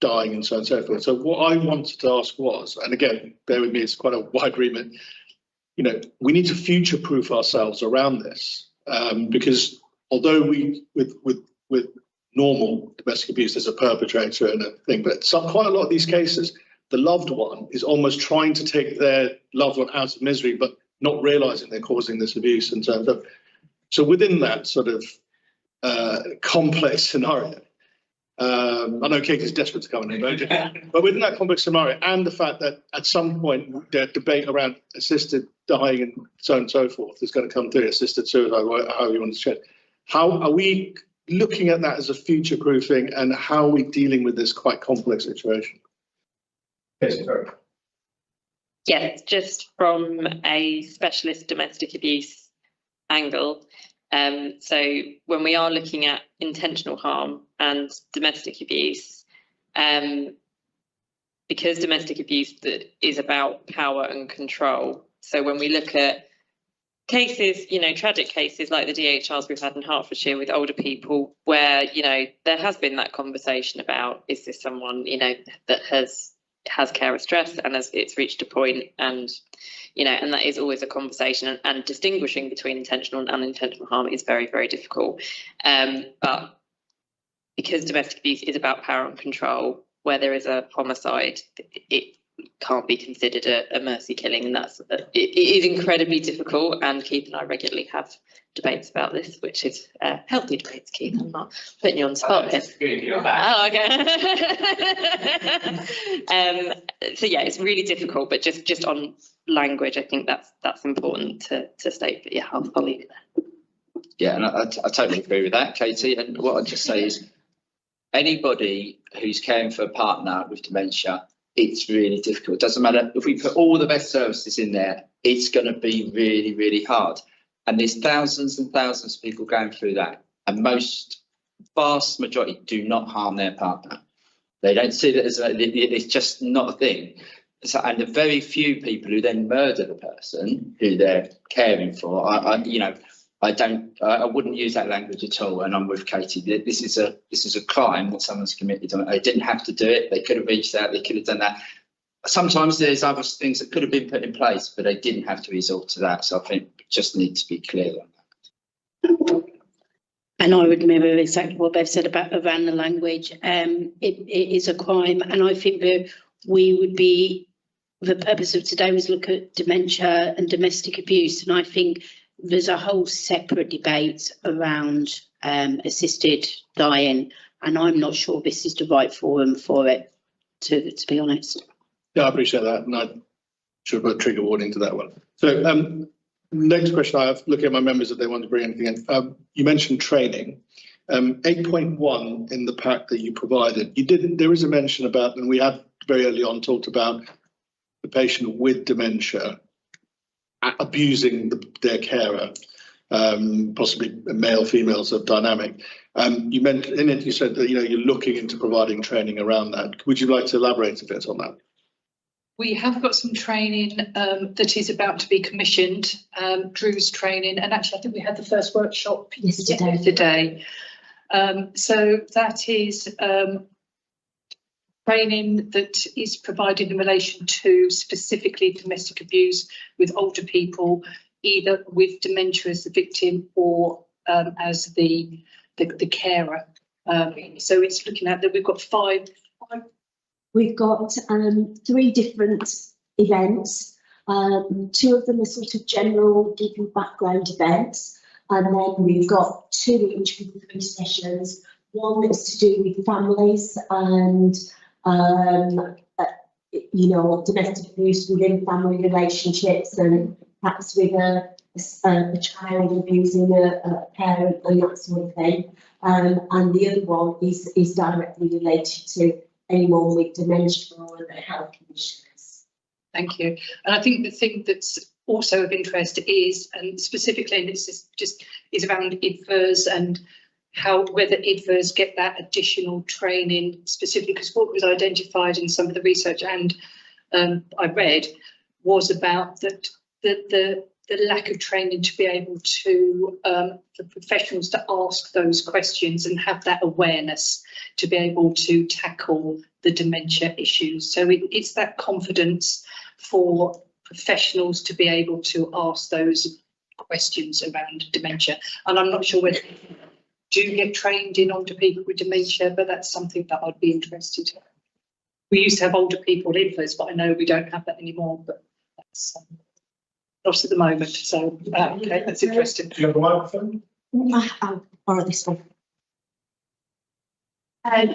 dying and so on and so forth. So what I wanted to ask was, and again, bear with me, it's quite a wide remit, you know, we need to future-proof ourselves around this, because although with normal domestic abuse, there's a perpetrator and a thing, but quite a lot of these cases, the loved one is almost trying to take their loved one out of misery, but not realizing they're causing this abuse and so on. So within that sort of complex scenario, I know Kate is desperate to come in, but within that complex scenario, and the fact that at some point the debate around assisted dying and so on and so forth is going to come through, assisted suicide, however you want to say it. How are we looking at that as a future proofing, and how are we dealing with this quite complex situation? Yeah, just from a specialist domestic abuse angle, So when we are looking at intentional harm and domestic abuse, because domestic abuse is about power and control. So when we look at cases, tragic cases like the DHRs we've had in Hertfordshire with older people, where, there has been that conversation about, is this someone, that has carer stress and it's reached a point, and, and that is always a conversation, and distinguishing between intentional and unintentional harm is very, very difficult. But because domestic abuse is about power and control, where there is a homicide, it can't be considered a mercy killing, and it is incredibly difficult. And Keith and I regularly have debates about this, which is healthy debates. Keith, I'm not putting you on the spot here. Oh, okay. So yeah, it's really difficult, but just on language, I think that's important to state. But yeah, I'll leave it there. Yeah, and I totally agree with that, Katie. And what I'd just say is, anybody who's caring for a partner with dementia, it's really difficult. It doesn't matter if we put all the best services in there, it's going to be really, really hard. And there's thousands and thousands of people going through that. And vast majority do not harm their partner. They don't see that as it's just not a thing. So, and the very few people who then murder the person who they're caring for, I wouldn't use that language at all, and I'm with Katie. This is a crime that someone's committed. They didn't have to do it. They could have reached out. They could have done that. Sometimes there's other things that could have been put in place, but they didn't have to resort to that. So I think we just need to be clear on that. And I would mirror exactly what Bev said around the language. It is a crime, and I think that we would be, the purpose of today was look at dementia and domestic abuse, and I think there's a whole separate debate around assisted dying, and I'm not sure this is the right forum for it, to be honest. Yeah, I appreciate that, and I should put a trigger warning to that one. So next question I have, looking at my members if they want to bring anything in. You mentioned training. 8.1 in the pack that you provided, there is a mention about, and we had very early on talked about the patient with dementia abusing their carer, possibly male, female, sort of dynamic. You mentioned in it, you said that you're looking into providing training around that. Would you like to elaborate a bit on that? We have got some training that is about to be commissioned, Drew's training, and actually I think we had the first workshop yesterday. So that is training that is provided in relation to specifically domestic abuse with older people, either with dementia as the victim or as the carer. So it's looking at that. We've got five. We've got 3 different events. 2 of them are sort of general giving background events, and then we've got 2 each with 3 sessions. One is to do with families and domestic abuse within family relationships, and perhaps with a child abusing a parent and that sort of thing. And the other one is directly related to anyone with dementia or other health conditions. Thank you. And I think the thing that's also of interest is, and specifically, and this is around IDVRs and whether IDVRs get that additional training specifically, because what was identified in some of the research and I read was about that the lack of training to be able to for professionals to ask those questions and have that awareness to be able to tackle the dementia issues. So it's that confidence for professionals to be able to ask those questions around dementia. And I'm not sure whether you do get trained in older people with dementia, but that's something that I'd be interested in. We used to have older people in this, but I know we don't have that anymore, but that's not at the moment. So, okay, that's interesting. Do you have a microphone? I'll borrow this one.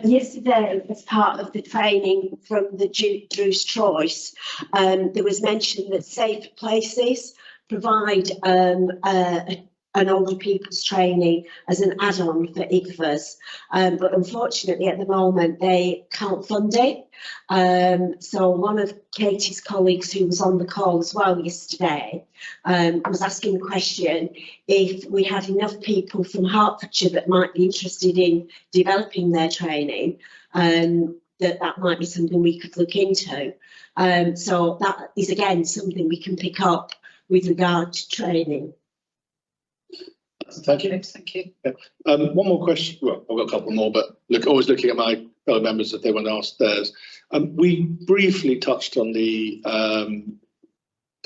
Yesterday, as part of the training from the Drew's Choice, there was mention that safe places provide a an older people's training as an add-on for ICFAs. But unfortunately at the moment they can't fund it. So one of Katie's colleagues who was on the call as well yesterday was asking the question if we had enough people from Hertfordshire that might be interested in developing their training, that might be something we could look into. So that is again something we can pick up with regard to training. Thank you. Thank you. One more question. Well, I've got a couple more, but always looking at my fellow members if they want to ask theirs. We briefly touched on the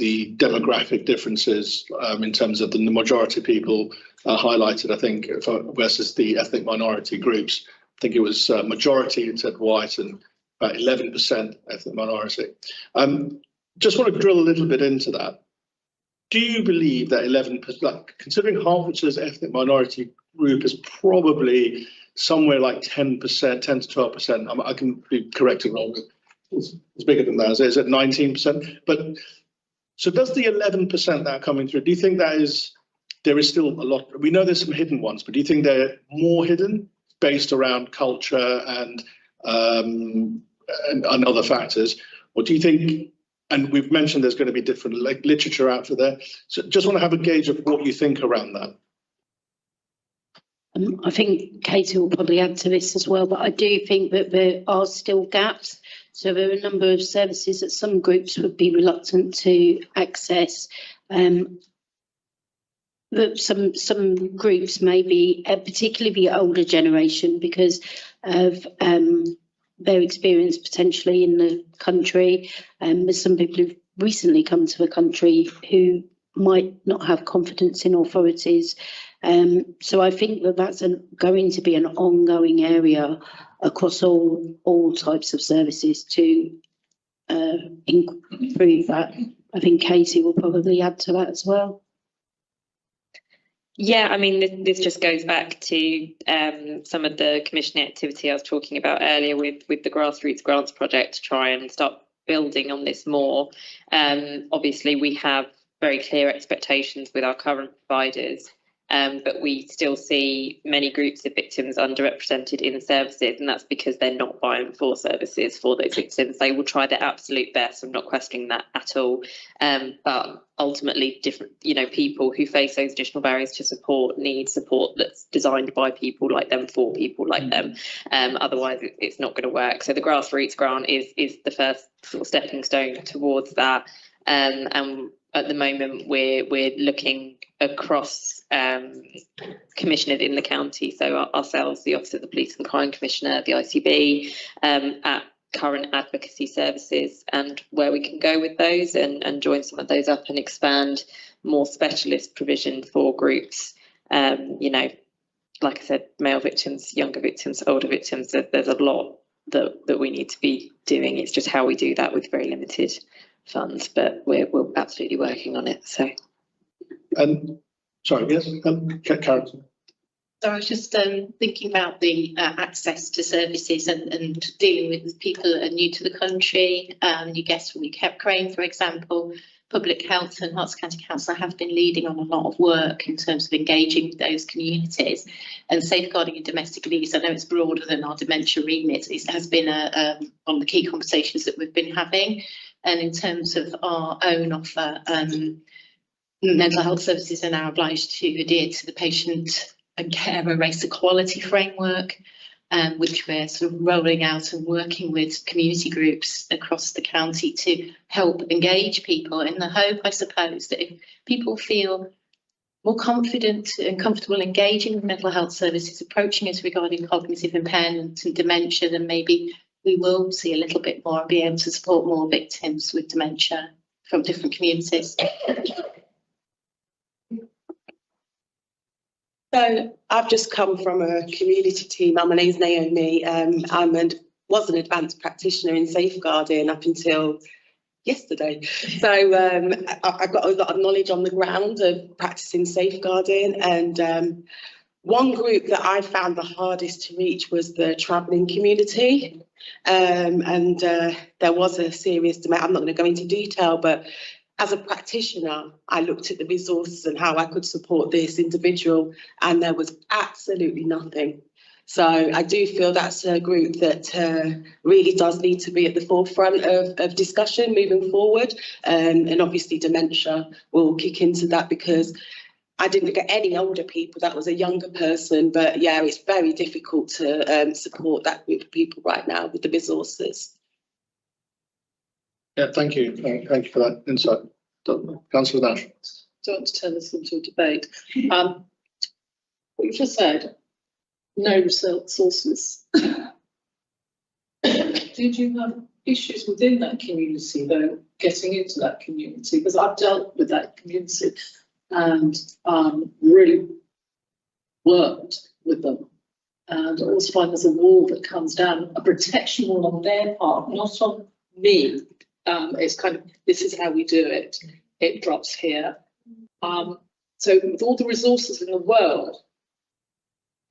demographic differences in terms of the majority of people highlighted, I think, versus the ethnic minority groups. I think it was majority, it said white, and about 11% ethnic minority. Just want to drill a little bit into that. Do you believe that 11%, like, considering Hertfordshire's ethnic minority group is probably somewhere like 10%, 10 to 12%, I can be corrected wrong, it's bigger than that, is it 19%? But so does the 11% that are coming through, do you think there is still a lot, we know there's some hidden ones, but do you think they're more hidden based around culture and other factors? Or do you think, and we've mentioned there's going to be different literature out for there, so just want to have a gauge of what you think around that. I think Katie will probably add to this as well, but I do think that there are still gaps. So there are a number of services that some groups would be reluctant to access. That some groups may be, particularly the older generation, because of their experience potentially in the country. There's some people who've recently come to the country who might not have confidence in authorities. So I think that that's going to be an ongoing area across all types of services to improve that. I think Katie will probably add to that as well. Yeah, I mean, this just goes back to some of the commissioning activity I was talking about earlier with the Grassroots Grants Project to try and start building on this more. Obviously, we have very clear expectations with our current providers, but we still see many groups of victims underrepresented in services, and that's because they're not buying for services for those victims. They will try their absolute best. I'm not questioning that at all. But ultimately, different, people who face those additional barriers to support need support that's designed by people like them for people like them. Otherwise, it's not going to work. So the Grassroots Grant is the first sort of stepping stone towards that. And at the moment, we're looking across commissioners in the county, so ourselves, the Office of the Police and Crime Commissioner, the ICB, at current advocacy services and where we can go with those and join some of those up and expand more specialist provision for groups. Like I said, male victims, younger victims, older victims, there's a lot that we need to be doing. It's just how we do that with very limited funds, but we're absolutely working on it. So, sorry, yes, Karen. So I was just thinking about the access to services and dealing with people that are new to the country. You guess from your Crane, for example, Public Health and Herts County Council have been leading on a lot of work in terms of engaging with those communities and safeguarding in domestic abuse. I know it's broader than our dementia remit. It has been one of the key conversations that we've been having. And in terms of our own offer, mental health services are now obliged to adhere to the patient and carer race equality framework, which we're sort of rolling out and working with community groups across the county to help engage people in the hope, I suppose, that if people feel more confident and comfortable engaging with mental health services, approaching us regarding cognitive impairment and dementia, then maybe we will see a little bit more and be able to support more victims with dementia from different communities. So I've just come from a community team. My name's Naomi. Was an advanced practitioner in safeguarding up until yesterday. So I've got a lot of knowledge on the ground of practicing safeguarding. And one group that I found the hardest to reach was the travelling community. There was a serious demand. I'm not going to go into detail, but as a practitioner, I looked at the resources and how I could support this individual, and there was absolutely nothing. So I do feel that's a group that really does need to be at the forefront of discussion moving forward. And obviously dementia will kick into that, because I didn't get any older people, that was a younger person. But yeah, it's very difficult to support that group of people right now with the resources. Yeah, thank you. Thank you for that insight. Councillor Nash. Don't want to turn this into a debate. What you just said, no resources. Did you have issues within that community though, getting into that community? Because I've dealt with that community and really worked with them. And I always find there's a wall that comes down, a protection wall on their part, not on me. It's kind of, this is how we do it. It drops here. So with all the resources in the world,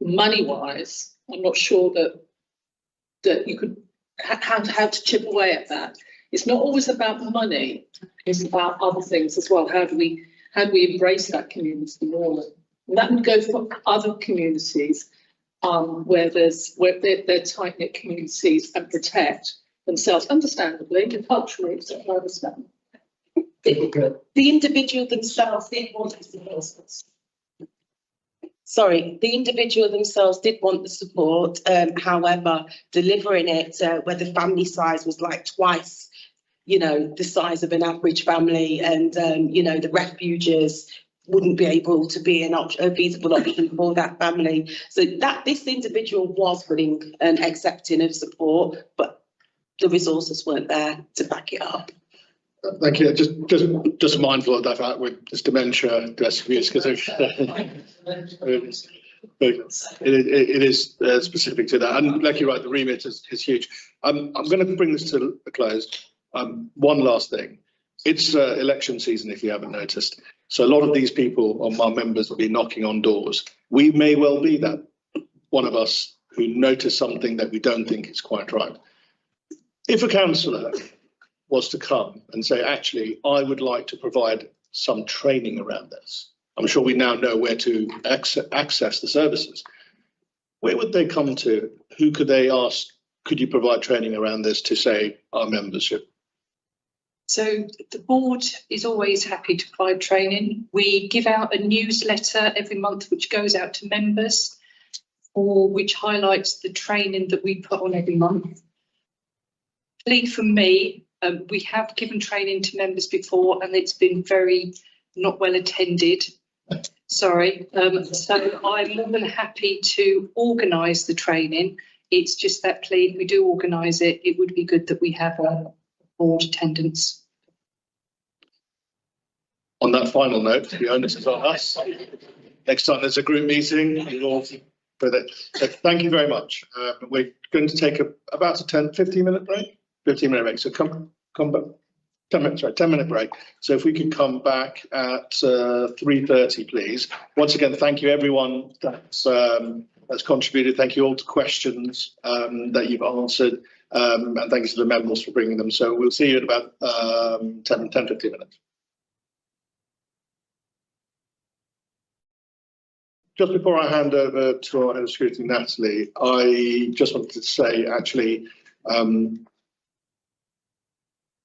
money-wise, I'm not sure that you could how to chip away at that. It's not always about money. It's about other things as well. How do we embrace that community more? And that would go for other communities where they're tight-knit communities and protect themselves, understandably, and culturally, so I understand. The individual themselves did want the support. Sorry, the individual themselves did want the support. However, delivering it where the family size was like twice, the size of an average family, and the refuges wouldn't be able to be a feasible option for that family. So this individual was willing and accepting of support, but the resources weren't there to back it up. Thank you. Just mindful of that fact with this dementia abuse, because it is specific to that. And like you're right, the remit is huge. I'm going to bring this to a close. One last thing. It's election season, if you haven't noticed. So a lot of these people, our members, will be knocking on doors. We may well be that one of us who notice something that we don't think is quite right. If a councillor was to come and say, actually, I would like to provide some training around this. I'm sure we now know where to access the services. Where would they come to? Who could they ask, could you provide training around this to, say, our membership? So the board is always happy to provide training. We give out a newsletter every month which goes out to members, or which highlights the training that we put on every month. Plea from me, we have given training to members before and it's been very not well attended. Sorry. So I'm more than happy to organise the training. It's just that plea, if we do organise it, it would be good that we have a board attendance. On that final note, the onus is on us. Next time there's a group meeting, you'll all with it. So thank you very much. We're going to take about a 15-minute break. 15-minute break. So come back. 10 minutes, right? 10-minute break. So if we could come back at 3:30, please. Once again, thank you everyone that's contributed. Thank you all to questions that you've answered, and thanks to the members for bringing them. So we'll see you in about 10, 15 minutes. Just before I hand over to our head of scrutiny, Natalie, I just wanted to say, actually,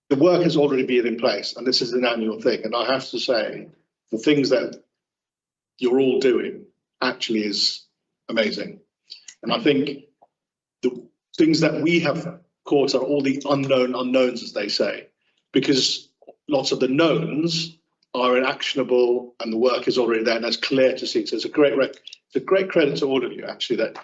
the work has already been in place, and this is an annual thing. And I have to say, the things that you're all doing actually is amazing. And I think the things that we have caught are all the unknown unknowns, as they say, because lots of the knowns are inactionable and the work is already there and it's clear to see. So it's a great credit to all of you, actually, that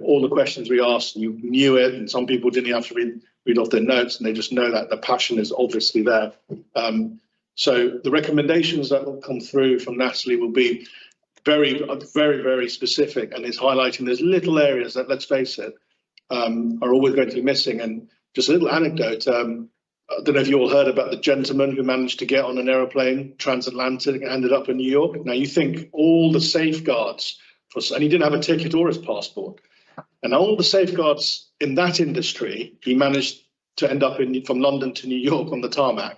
all the questions we asked, you knew it, and some people didn't have to read off their notes, and they just know that the passion is obviously there. So the recommendations that will come through from Natalie will be very, very, very specific, and it's highlighting those little areas that, let's face it, are always going to be missing. And just a little anecdote, I don't know if you all heard about the gentleman who managed to get on an aeroplane transatlantic and ended up in New York. Now you think all the safeguards, and he didn't have a ticket or his passport, and all the safeguards in that industry, he managed to end up from London to New York on the tarmac.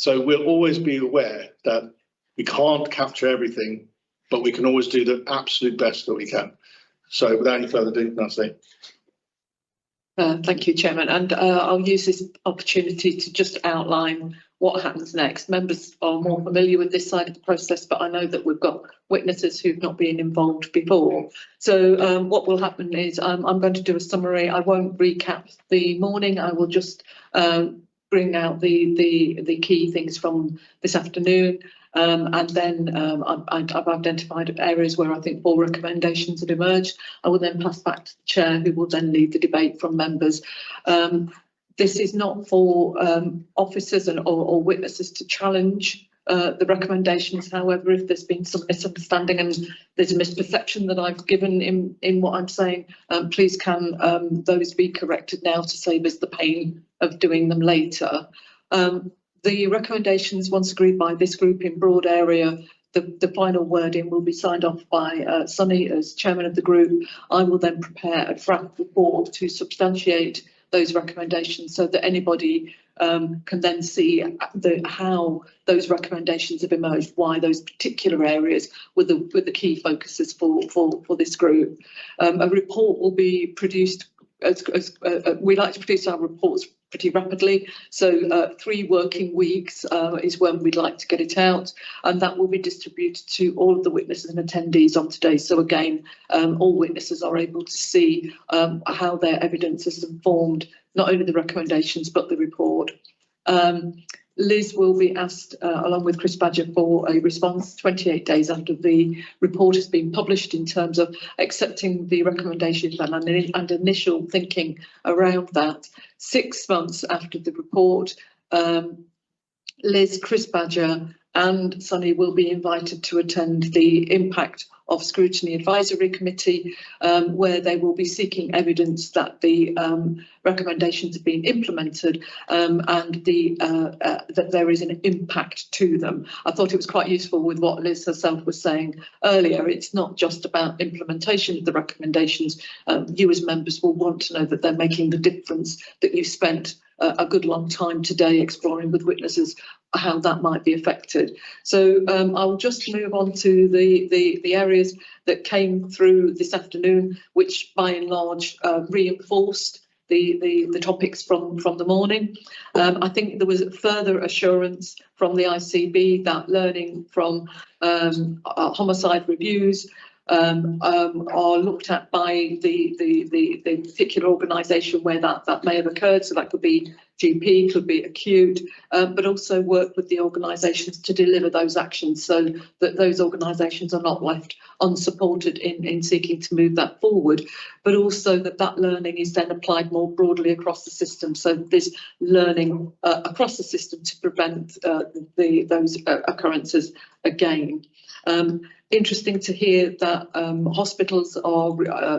So we'll always be aware that we can't capture everything, but we can always do the absolute best that we can. So without any further ado, Nancy. Thank you, Chairman, and I'll use this opportunity to just outline what happens next. Members are more familiar with this side of the process, but I know that we've got witnesses who've not been involved before. So what will happen is I'm going to do a summary. I won't recap the morning. I will just bring out the key things from this afternoon. And then I've identified areas where I think 4 recommendations had emerged. I will then pass back to the chair, who will then lead the debate from members. This is not for officers or witnesses to challenge the recommendations. However, if there's been some misunderstanding and there's a misperception that I've given in what I'm saying, please can those be corrected now to save us the pain of doing them later. The recommendations, once agreed by this group in broad area, the final wording will be signed off by Sunny as chairman of the group. I will then prepare a draft report to substantiate those recommendations so that anybody can then see how those recommendations have emerged, why those particular areas were the key focuses for this group. A report will be produced. We like to produce our reports pretty rapidly, so 3 working weeks is when we'd like to get it out, and that will be distributed to all of the witnesses and attendees on today. So again, all witnesses are able to see how their evidence has informed not only the recommendations but the report. Liz will be asked, along with Chris Badger, for a response 28 days after the report has been published in terms of accepting the recommendations and initial thinking around that. 6 months after the report, Liz, Chris Badger and Sunny will be invited to attend the Impact of Scrutiny Advisory Committee, where they will be seeking evidence that the recommendations have been implemented and that there is an impact to them. I thought it was quite useful with what Liz herself was saying earlier. It's not just about implementation of the recommendations. You as members will want to know that they're making the difference, that you spent a good long time today exploring with witnesses how that might be affected. So I'll just move on to the areas that came through this afternoon, which by and large reinforced the topics from the morning. I think there was further assurance from the ICB that learning from homicide reviews are looked at by the particular organisation where that may have occurred. So that could be GP, could be acute, but also work with the organisations to deliver those actions so that those organisations are not left unsupported in seeking to move that forward, but also that learning is then applied more broadly across the system. So there's learning across the system to prevent those occurrences again. Interesting to hear that hospitals are,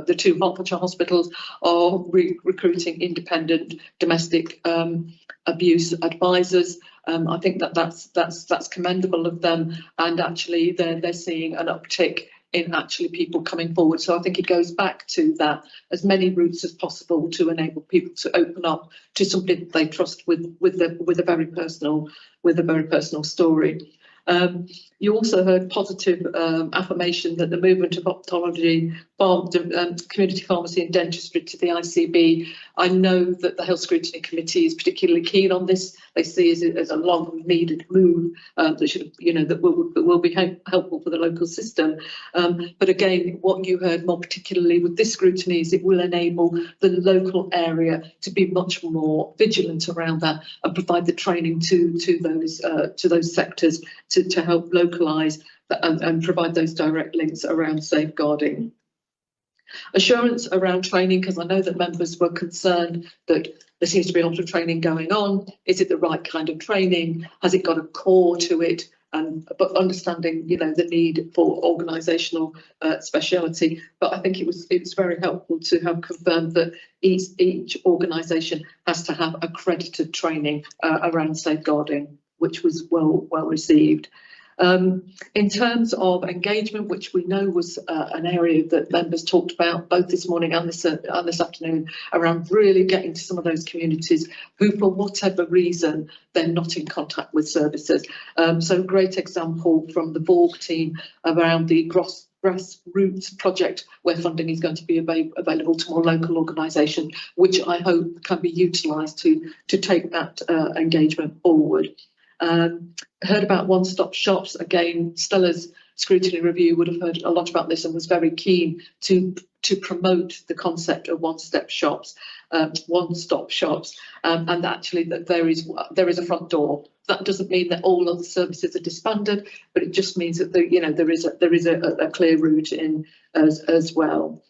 the 2 Hertfordshire hospitals are recruiting independent domestic abuse advisors. I think that's commendable of them, and actually they're seeing an uptick in actually people coming forward. So I think it goes back to that, as many routes as possible to enable people to open up to somebody that they trust with a very personal story. You also heard positive affirmation that the movement of ophthalmology, community pharmacy and dentistry to the ICB. I know that the Health Scrutiny Committee is particularly keen on this. They see it as a long needed move that should, that will be helpful for the local system. But again, what you heard more particularly with this scrutiny is it will enable the local area to be much more vigilant around that and provide the training to those sectors to help localise and provide those direct links around safeguarding. Assurance around training, because I know that members were concerned that there seems to be a lot of training going on. Is it the right kind of training? Has it got a core to it? But understanding, the need for organisational speciality. But I think it was very helpful to have confirmed that each organisation has to have accredited training around safeguarding, which was well received. In terms of engagement, which we know was an area that members talked about both this morning and this afternoon, around really getting to some of those communities who, for whatever reason, they're not in contact with services. So a great example from the Borg team around the grassroots project, where funding is going to be available to more local organisations, which I hope can be utilised to take that engagement forward. Heard about one-stop shops. Again, Stella's scrutiny review would have heard a lot about this and was very keen to promote the concept of one-stop shops, and actually that there is a front door. That doesn't mean that all other services are disbanded, but it just means that there is a clear route in as well.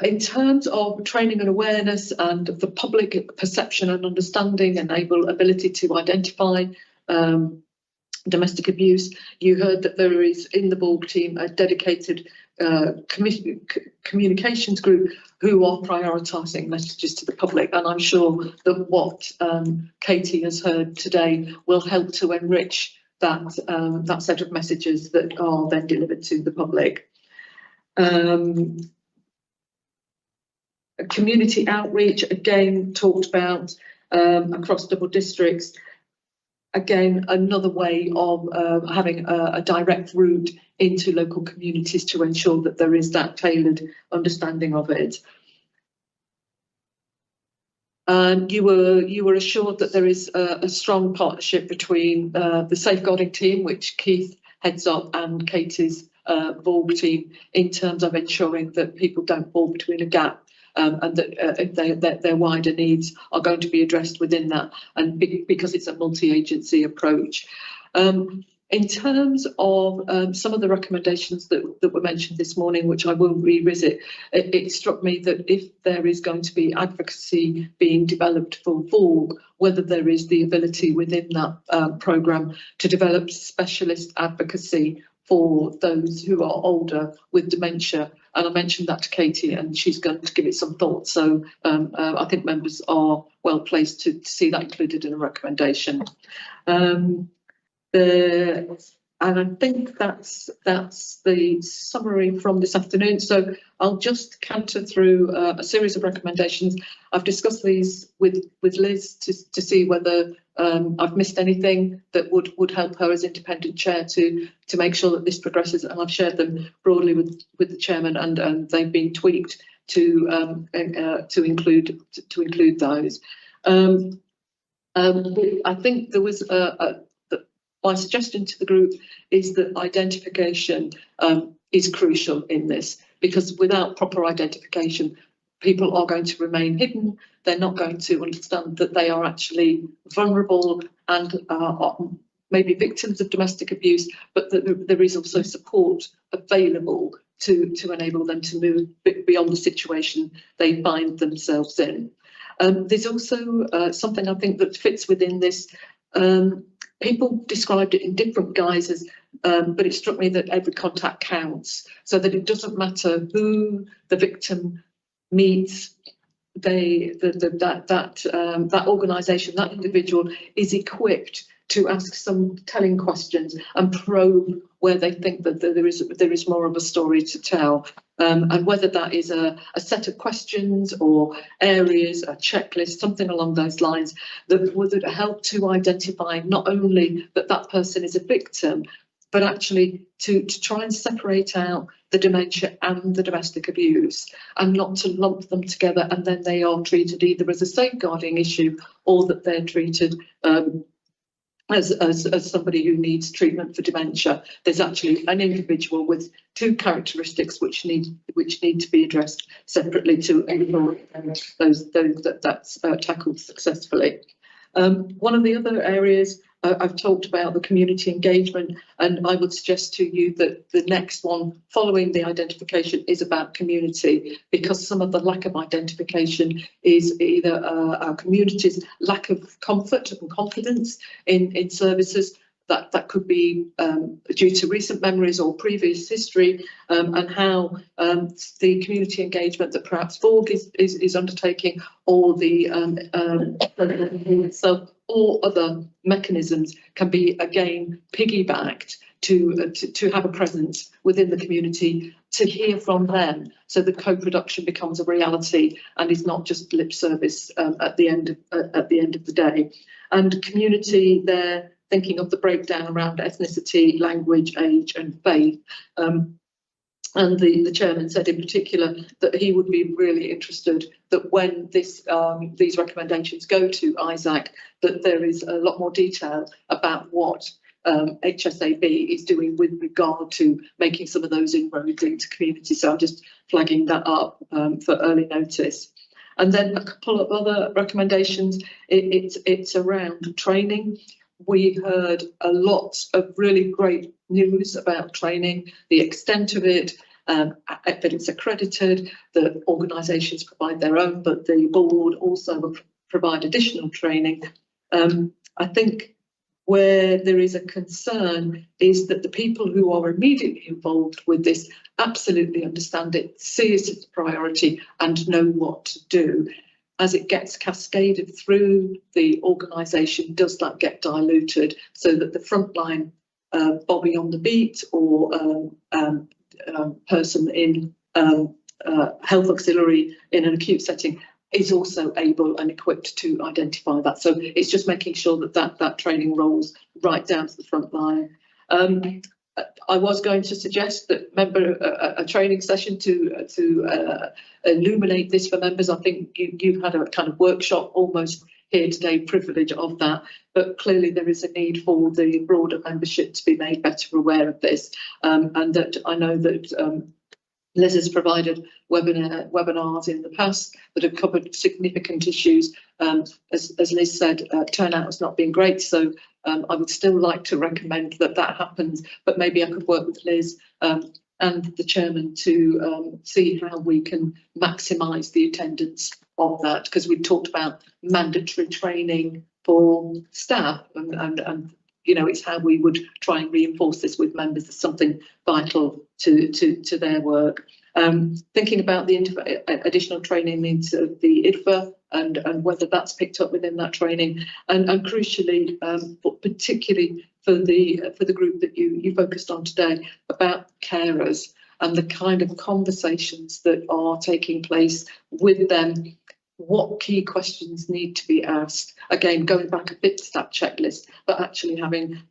In terms of training and awareness and the public perception and understanding and ability to identify domestic abuse, you heard that there is in the Borg team a dedicated communications group who are prioritising messages to the public, and I'm sure that what Katie has heard today will help to enrich that set of messages that are then delivered to the public. Community outreach, again, talked about across double districts. Again, another way of having a direct route into local communities to ensure that there is that tailored understanding of it. And you were assured that there is a strong partnership between the safeguarding team, which Keith heads up, and Katie's Borg team, in terms of ensuring that people don't fall between a gap. And that their wider needs are going to be addressed within that, and because it's a multi-agency approach. In terms of some of the recommendations that were mentioned this morning, which I will revisit, it struck me that if there is going to be advocacy being developed for Borg, whether there is the ability within that programme to develop specialist advocacy for those who are older with dementia. And I mentioned that to Katie, and she's going to give it some thought. So I think members are well placed to see that included in a recommendation. And I think that's the summary from this afternoon. So I'll just canter through a series of recommendations. I've discussed these with Liz to see whether I've missed anything that would help her as independent chair to make sure that this progresses. And I've shared them broadly with the chairman, and they've been tweaked to include those. I think there was my suggestion to the group is that identification is crucial in this, because without proper identification, people are going to remain hidden. They're not going to understand that they are actually vulnerable and maybe victims of domestic abuse, but that there is also support available to enable them to move beyond the situation they find themselves in. There's also something I think that fits within this. People described it in different guises, but it struck me that every contact counts, so that it doesn't matter who the victim meets. That organisation, that individual is equipped to ask some telling questions and probe where they think that there is more of a story to tell, and whether that is a set of questions or areas, a checklist, something along those lines that would help to identify not only that person is a victim, but actually to try and separate out the dementia and the domestic abuse, and not to lump them together, and then they are treated either as a safeguarding issue or that they're treated as somebody who needs treatment for dementia. There's actually an individual with two characteristics which need to be addressed separately to ensure that's tackled successfully. One of the other areas I've talked about, the community engagement, and I would suggest to you that the next one following the identification is about community, because some of the lack of identification is either our community's lack of comfort and confidence in services. That could be due to recent memories or previous history, and how the community engagement that perhaps Borg is undertaking, or the so or other mechanisms can be again piggybacked to have a presence within the community, to hear from them, so the co-production becomes a reality and is not just lip service at the end of the day. And community there, thinking of the breakdown around ethnicity, language, age and faith. And the chairman said in particular that he would be really interested that when these recommendations go to Isaac, that there is a lot more detail about what HSAB is doing with regard to making some of those inroads into community. So I'm just flagging that up for early notice. And then a couple of other recommendations. It's around training. We heard a lot of really great news about training, the extent of it, that it's accredited, that organisations provide their own, but the board also provide additional training. I think where there is a concern is that the people who are immediately involved with this absolutely understand it, see it as a priority and know what to do. As it gets cascaded through the organisation, does that get diluted so that the frontline Bobby on the beat or person in health auxiliary in an acute setting is also able and equipped to identify that. So it's just making sure that training rolls right down to the front line. I was going to suggest that a training session to illuminate this for members. I think you've had a kind of workshop almost here today, privilege of that, but clearly there is a need for the broader membership to be made better aware of this, and that I know that Liz has provided webinars in the past that have covered significant issues. As Liz said, turnout has not been great, so I would still like to recommend that happens, but maybe I could work with Liz and the chairman to see how we can maximise the attendance of that, because we've talked about mandatory training for staff and you know, it's how we would try and reinforce this with members as something vital to their work. Thinking about the additional training needs of the IDFA and whether that's picked up within that training, and crucially, particularly for the group that you focused on today about carers and the kind of conversations that are taking place with them. What key questions need to be asked? Again, going back a bit to that checklist, but actually having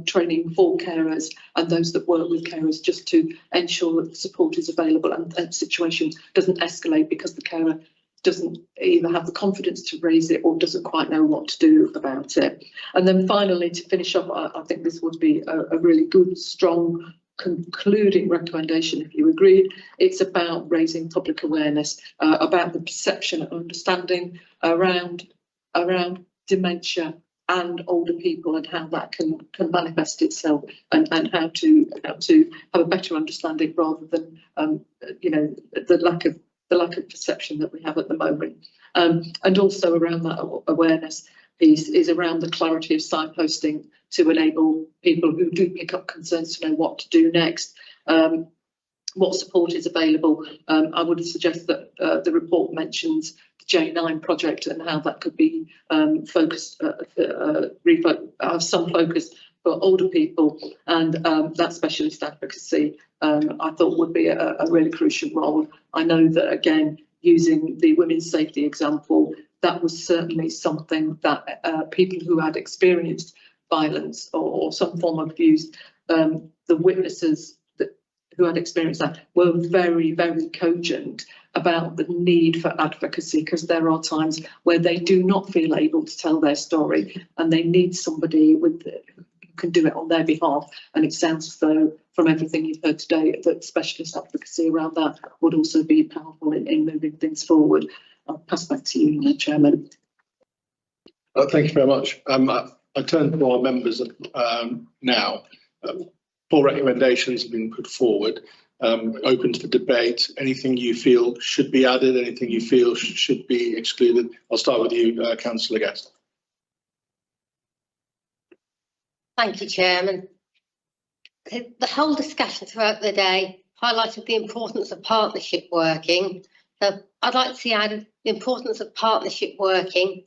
training for carers and those that work with carers, just to ensure that the support is available and the situation doesn't escalate because the carer doesn't either have the confidence to raise it or doesn't quite know what to do about it. And then finally, to finish off, I think this would be a really good, strong concluding recommendation, if you agreed. It's about raising public awareness about the perception and understanding around dementia and older people and how that can manifest itself, and how to have a better understanding rather than you know, the lack of perception that we have at the moment. And also around that awareness is around the clarity of signposting to enable people who do pick up concerns to know what to do next, what support is available. I would suggest that the report mentions the J9 project and how that could be focused, have some focus for older people, and that specialist advocacy I thought would be a really crucial role. I know that, again, using the women's safety example, that was certainly something that people who had experienced violence or some form of abuse, the witnesses who had experienced that were very, very cogent about the need for advocacy, because there are times where they do not feel able to tell their story and they need somebody who can do it on their behalf. And it sounds as though, from everything you've heard today, that specialist advocacy around that would also be powerful in moving things forward. I'll pass back to you, Chairman. Thank you very much. I turn to our members now. 4 recommendations have been put forward, open to debate. Anything you feel should be added, anything you feel should be excluded? I'll start with you, Councillor Guest. Thank you, Chairman. The whole discussion throughout the day highlighted the importance of partnership working. So I'd like to see added the importance of partnership working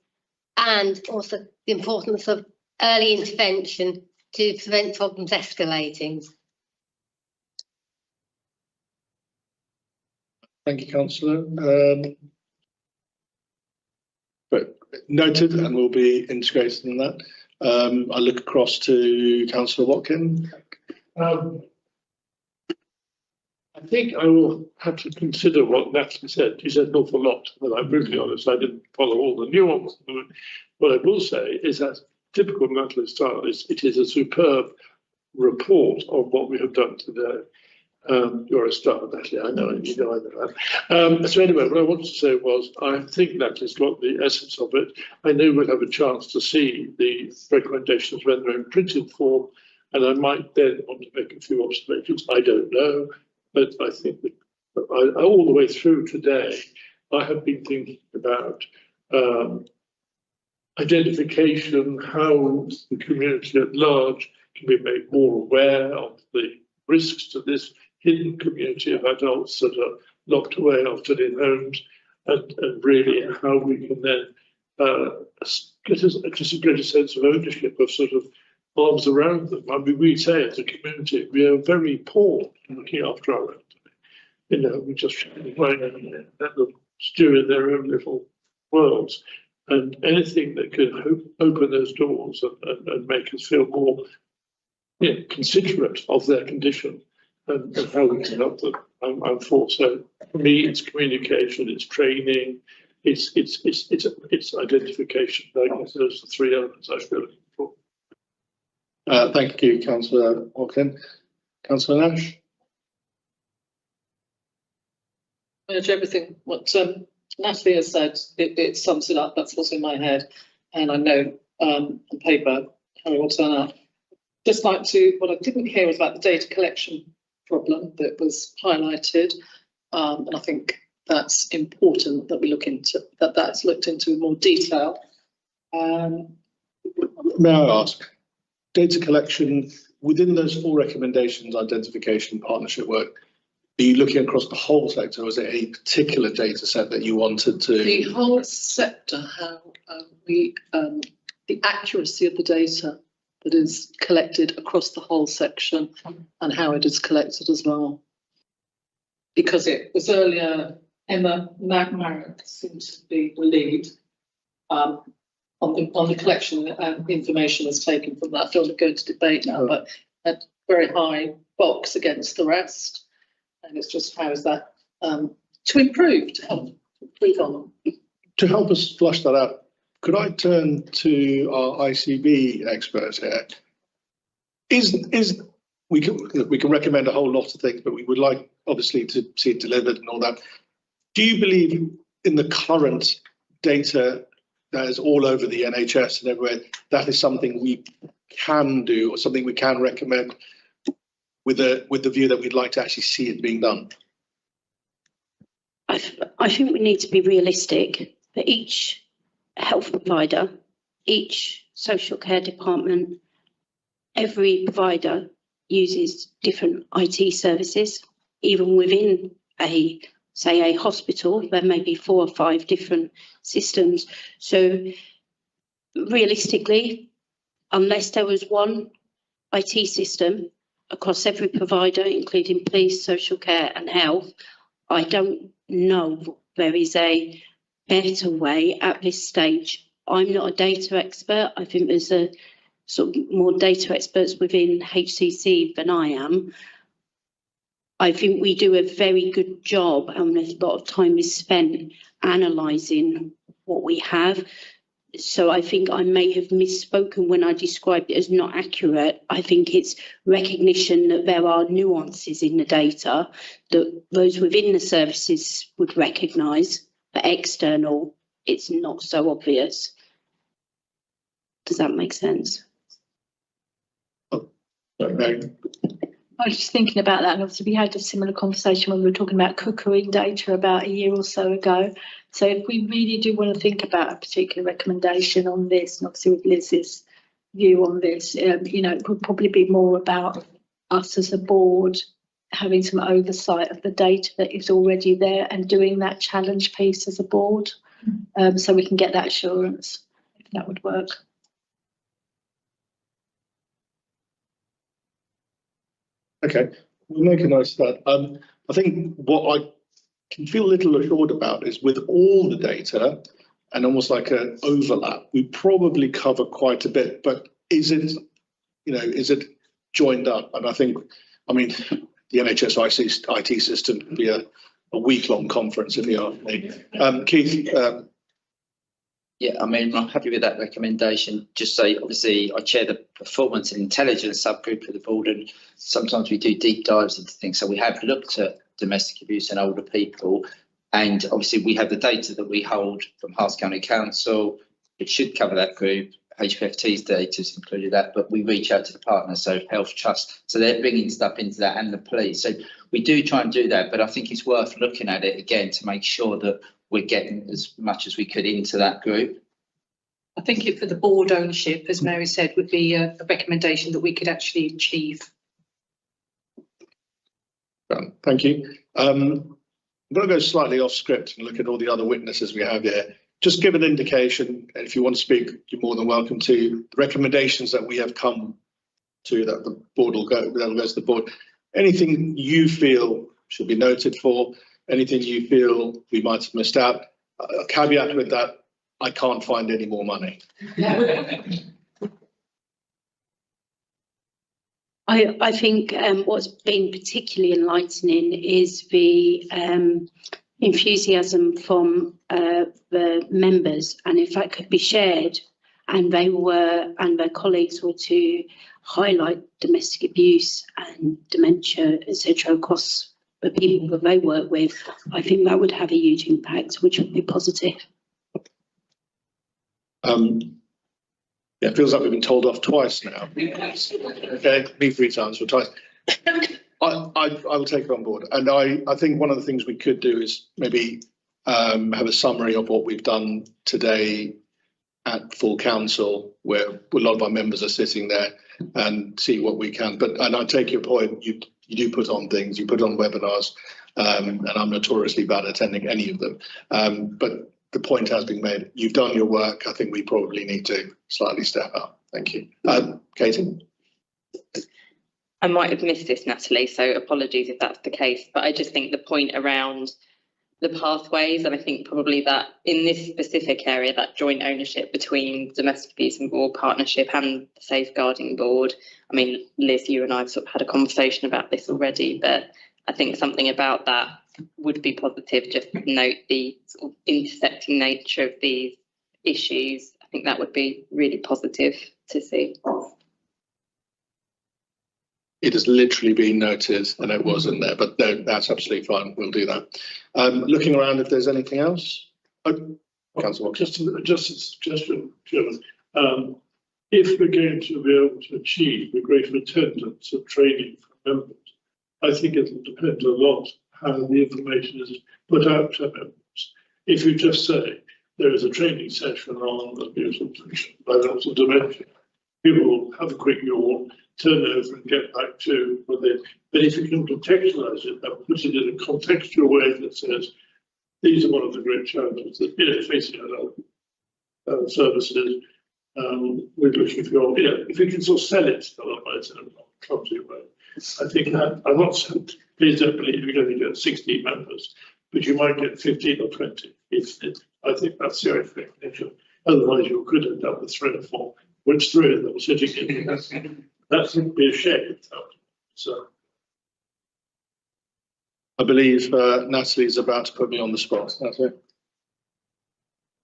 and also the importance of early intervention to prevent problems escalating. Thank you, Councillor. But noted, and will be integrated in that. I look across to Councillor Watkin. I think I will have to consider what Natalie said. She said an awful lot, but I'm brutally honest, I didn't follow all the nuance. What I will say is that typical Natalie style is it is a superb report of what we have done today. You're a star, Natalie, I know, you know I know that. So anyway, what I wanted to say was, I think Natalie's got the essence of it. I know we'll have a chance to see the recommendations when they're in printed form, and I might then want to make a few observations. I don't know, but I think that all the way through today, I have been thinking about identification, how the community at large can be made more aware of the risks to this hidden community of adults that are locked away often in homes, and really how we can then get a greater sense of ownership of sort of arms around them. I mean, we say as a community, we are very poor in looking after our elderly. You know, we just let them stew in their own little worlds. And anything that can open those doors and make us feel more considerate of their condition and how we can help them, I'm for. So for me, it's communication, it's training, it's identification. I guess those are the three elements I feel looking for. Thank you, Councillor Watkin. Councillor Nash. Everything what Natalie has said, it sums it up. That's what's in my head, and I know on paper how it will turn out. Just like to, what I didn't hear was about the data collection problem that was highlighted, and I think that's important that we look into that's looked into in more detail. May I ask, data collection within those 4 recommendations, identification, partnership work, are you looking across the whole sector, or is it a particular data set that you wanted to? The whole sector, how the accuracy of the data that is collected across the whole section and how it is collected as well. Because it was earlier, Emma Marriott seems to be the lead on the collection information is taken from that. I don't want to go into debate now, but a very high box against the rest. And it's just how is that to improve, to help improve on them. To help us flush that out, could I turn to our ICB expert here? We can recommend a whole lot of things, but we would like obviously to see it delivered and all that. Do you believe in the current data that is all over the NHS and everywhere, that is something we can do or something we can recommend with the view that we'd like to actually see it being done? I think we need to be realistic for each health provider, each social care department, every provider uses different IT services. Even within a hospital, there may be 4 or 5 different systems. So realistically, unless there was one IT system across every provider, including police, social care and health, I don't know there is a better way at this stage. I'm not a data expert. I think there's a sort of more data experts within HCC than I am. I think we do a very good job, and a lot of time is spent analysing what we have. So I think I may have misspoken when I described it as not accurate. I think it's recognition that there are nuances in the data that those within the services would recognise, but external, it's not so obvious. Does that make sense? I was just thinking about that, and obviously we had a similar conversation when we were talking about cookery data about a year or so ago. So if we really do want to think about a particular recommendation on this, and obviously with Liz's view on this, it would probably be more about us as a board having some oversight of the data that is already there and doing that challenge piece as a board, so we can get that assurance. that would work. Okay, we'll make a note of that. I think what I can feel a little assured about is with all the data and almost like an overlap, we probably cover quite a bit, but is it, is it joined up? And I think, I mean, the NHS IT system could be a week-long conference if you ask me. Keith? Yeah, I mean, I'm happy with that recommendation. Just say, obviously, I chair the performance and intelligence subgroup of the board, and sometimes we do deep dives into things. So we have looked at domestic abuse in older people, and obviously we have the data that we hold from Herts County Council. It should cover that group. HPFT's data has included that, but we reach out to the partners, so Health Trust. So they're bringing stuff into that, and the police. So we do try and do that, but I think it's worth looking at it again to make sure that we're getting as much as we could into that group. I think it for the board ownership, as Mary said, would be a recommendation that we could actually achieve. Thank you. I'm going to go slightly off script and look at all the other witnesses we have here. Just give an indication, and if you want to speak, you're more than welcome to. The recommendations that we have come to that the board will go, that will go to the board. Anything you feel should be noted for, anything you feel we might have missed out. A caveat with that, I can't find any more money. I think what's been particularly enlightening is the enthusiasm from the members, and if that could be shared, and their colleagues were to highlight domestic abuse and dementia, etc., across the people that they work with, I think that would have a huge impact, which would be positive. Yeah, it feels like we've been told off twice now. Okay, me 3 times or twice. I will take it on board, and I think one of the things we could do is maybe have a summary of what we've done today at full council, where a lot of our members are sitting there, and see what we can. And I take your point. You do put on things. You put on webinars, and I'm notoriously bad at attending any of them. But the point has been made. You've done your work. I think we probably need to slightly step up. Thank you. Katie? I might have missed this, Natalie, so apologies if that's the case, but I just think the point around the pathways, and I think probably that in this specific area, that joint ownership between Domestic Abuse and Board Partnership and the Safeguarding Board. I mean, Liz, you and I have sort of had a conversation about this already, but I think something about that would be positive. Just note the sort of intersecting nature of these issues. I think that would be really positive to see. It has literally been noted, and it wasn't there, but no, that's absolutely fine. We'll do that. Looking around, if there's anything else. Councillor Watson. Just a suggestion, Chairman. If we're going to be able to achieve a greater attendance of training for members, I think it will depend a lot how the information is put out to members. If you just say there is a training session on abuse and dementia, people will have a quick yawn, turn over and get back to what they. But if you can contextualise it and put it in a contextual way that says these are one of the great challenges that facing adult services, we're looking for. If you can sort of sell it otherwise in a clumsy way. I think that I'm not saying, please don't believe you're going to get 16 members, but you might get 15 or 20. I think that's the only thing. Otherwise, you could end up with 3 or 4, which 3 of them sitting in. That would be a shame. So, I believe Natalie is about to put me on the spot. That's it.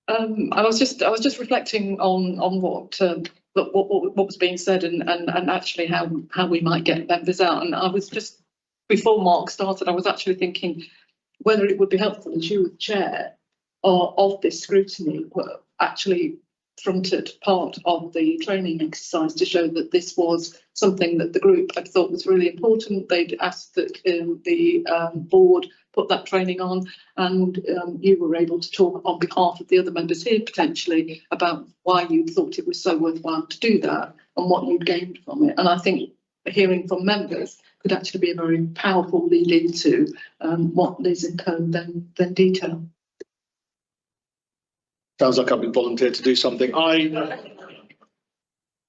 I was just reflecting on what was being said and actually how we might get members out. And I was just, before Mark started, I was actually thinking whether it would be helpful as you, chair of this scrutiny, were actually fronted part of the training exercise to show that this was something that the group had thought was really important. They'd asked that the board put that training on, and you were able to talk on behalf of the other members here potentially about why you thought it was so worthwhile to do that and what you'd gained from it. And I think hearing from members could actually be a very powerful lead into what Liz and Co then detail. Sounds like I've been volunteered to do something.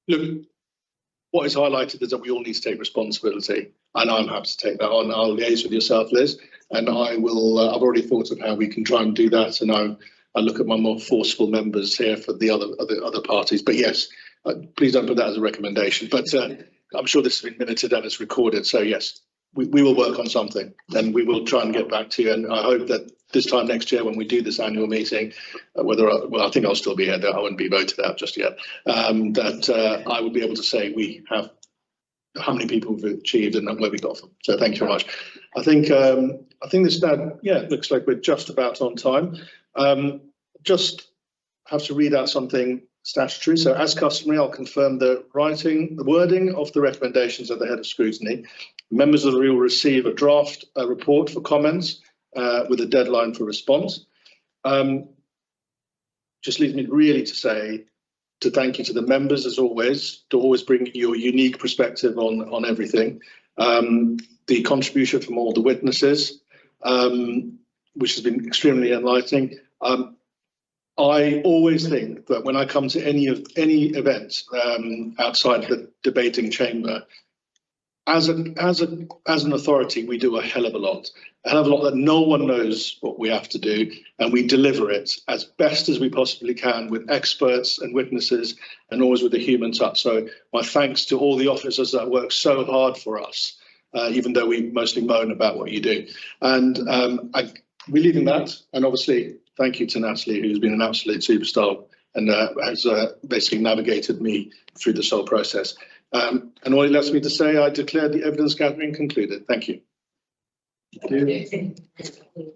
Look, what is highlighted is that we all need to take responsibility, and I'm happy to take that on. I'll liaise with yourself, Liz, and I will. I've already thought of how we can try and do that, and I look at my more forceful members here for the other parties. But yes, please don't put that as a recommendation. But I'm sure this has been minuted and it's recorded. So yes, we will work on something, and we will try and get back to you. And I hope that this time next year, when we do this annual meeting, I think I'll still be here. I won't be voted out just yet. That I will be able to say we have how many people we've achieved and where we got from. So thank you very much. I think this now, it looks like we're just about on time. Just have to read out something statutory. So as customary, I'll confirm the wording of the recommendations at the head of scrutiny. Members of the will receive a draft report for comments with a deadline for response. Just leaves me really to thank you to the members, as always, to always bring your unique perspective on everything. The contribution from all the witnesses, which has been extremely enlightening. I always think that when I come to any event outside the debating chamber, as an authority, we do a hell of a lot that no one knows what we have to do, and we deliver it as best as we possibly can with experts and witnesses, and always with a human touch. So my thanks to all the officers that work so hard for us, even though we mostly moan about what you do. And we're leaving that, and obviously thank you to Natalie, who's been an absolute superstar and has basically navigated me through this whole process. And all it lets me to say, I declare the evidence gathering concluded. Thank you. Thank you.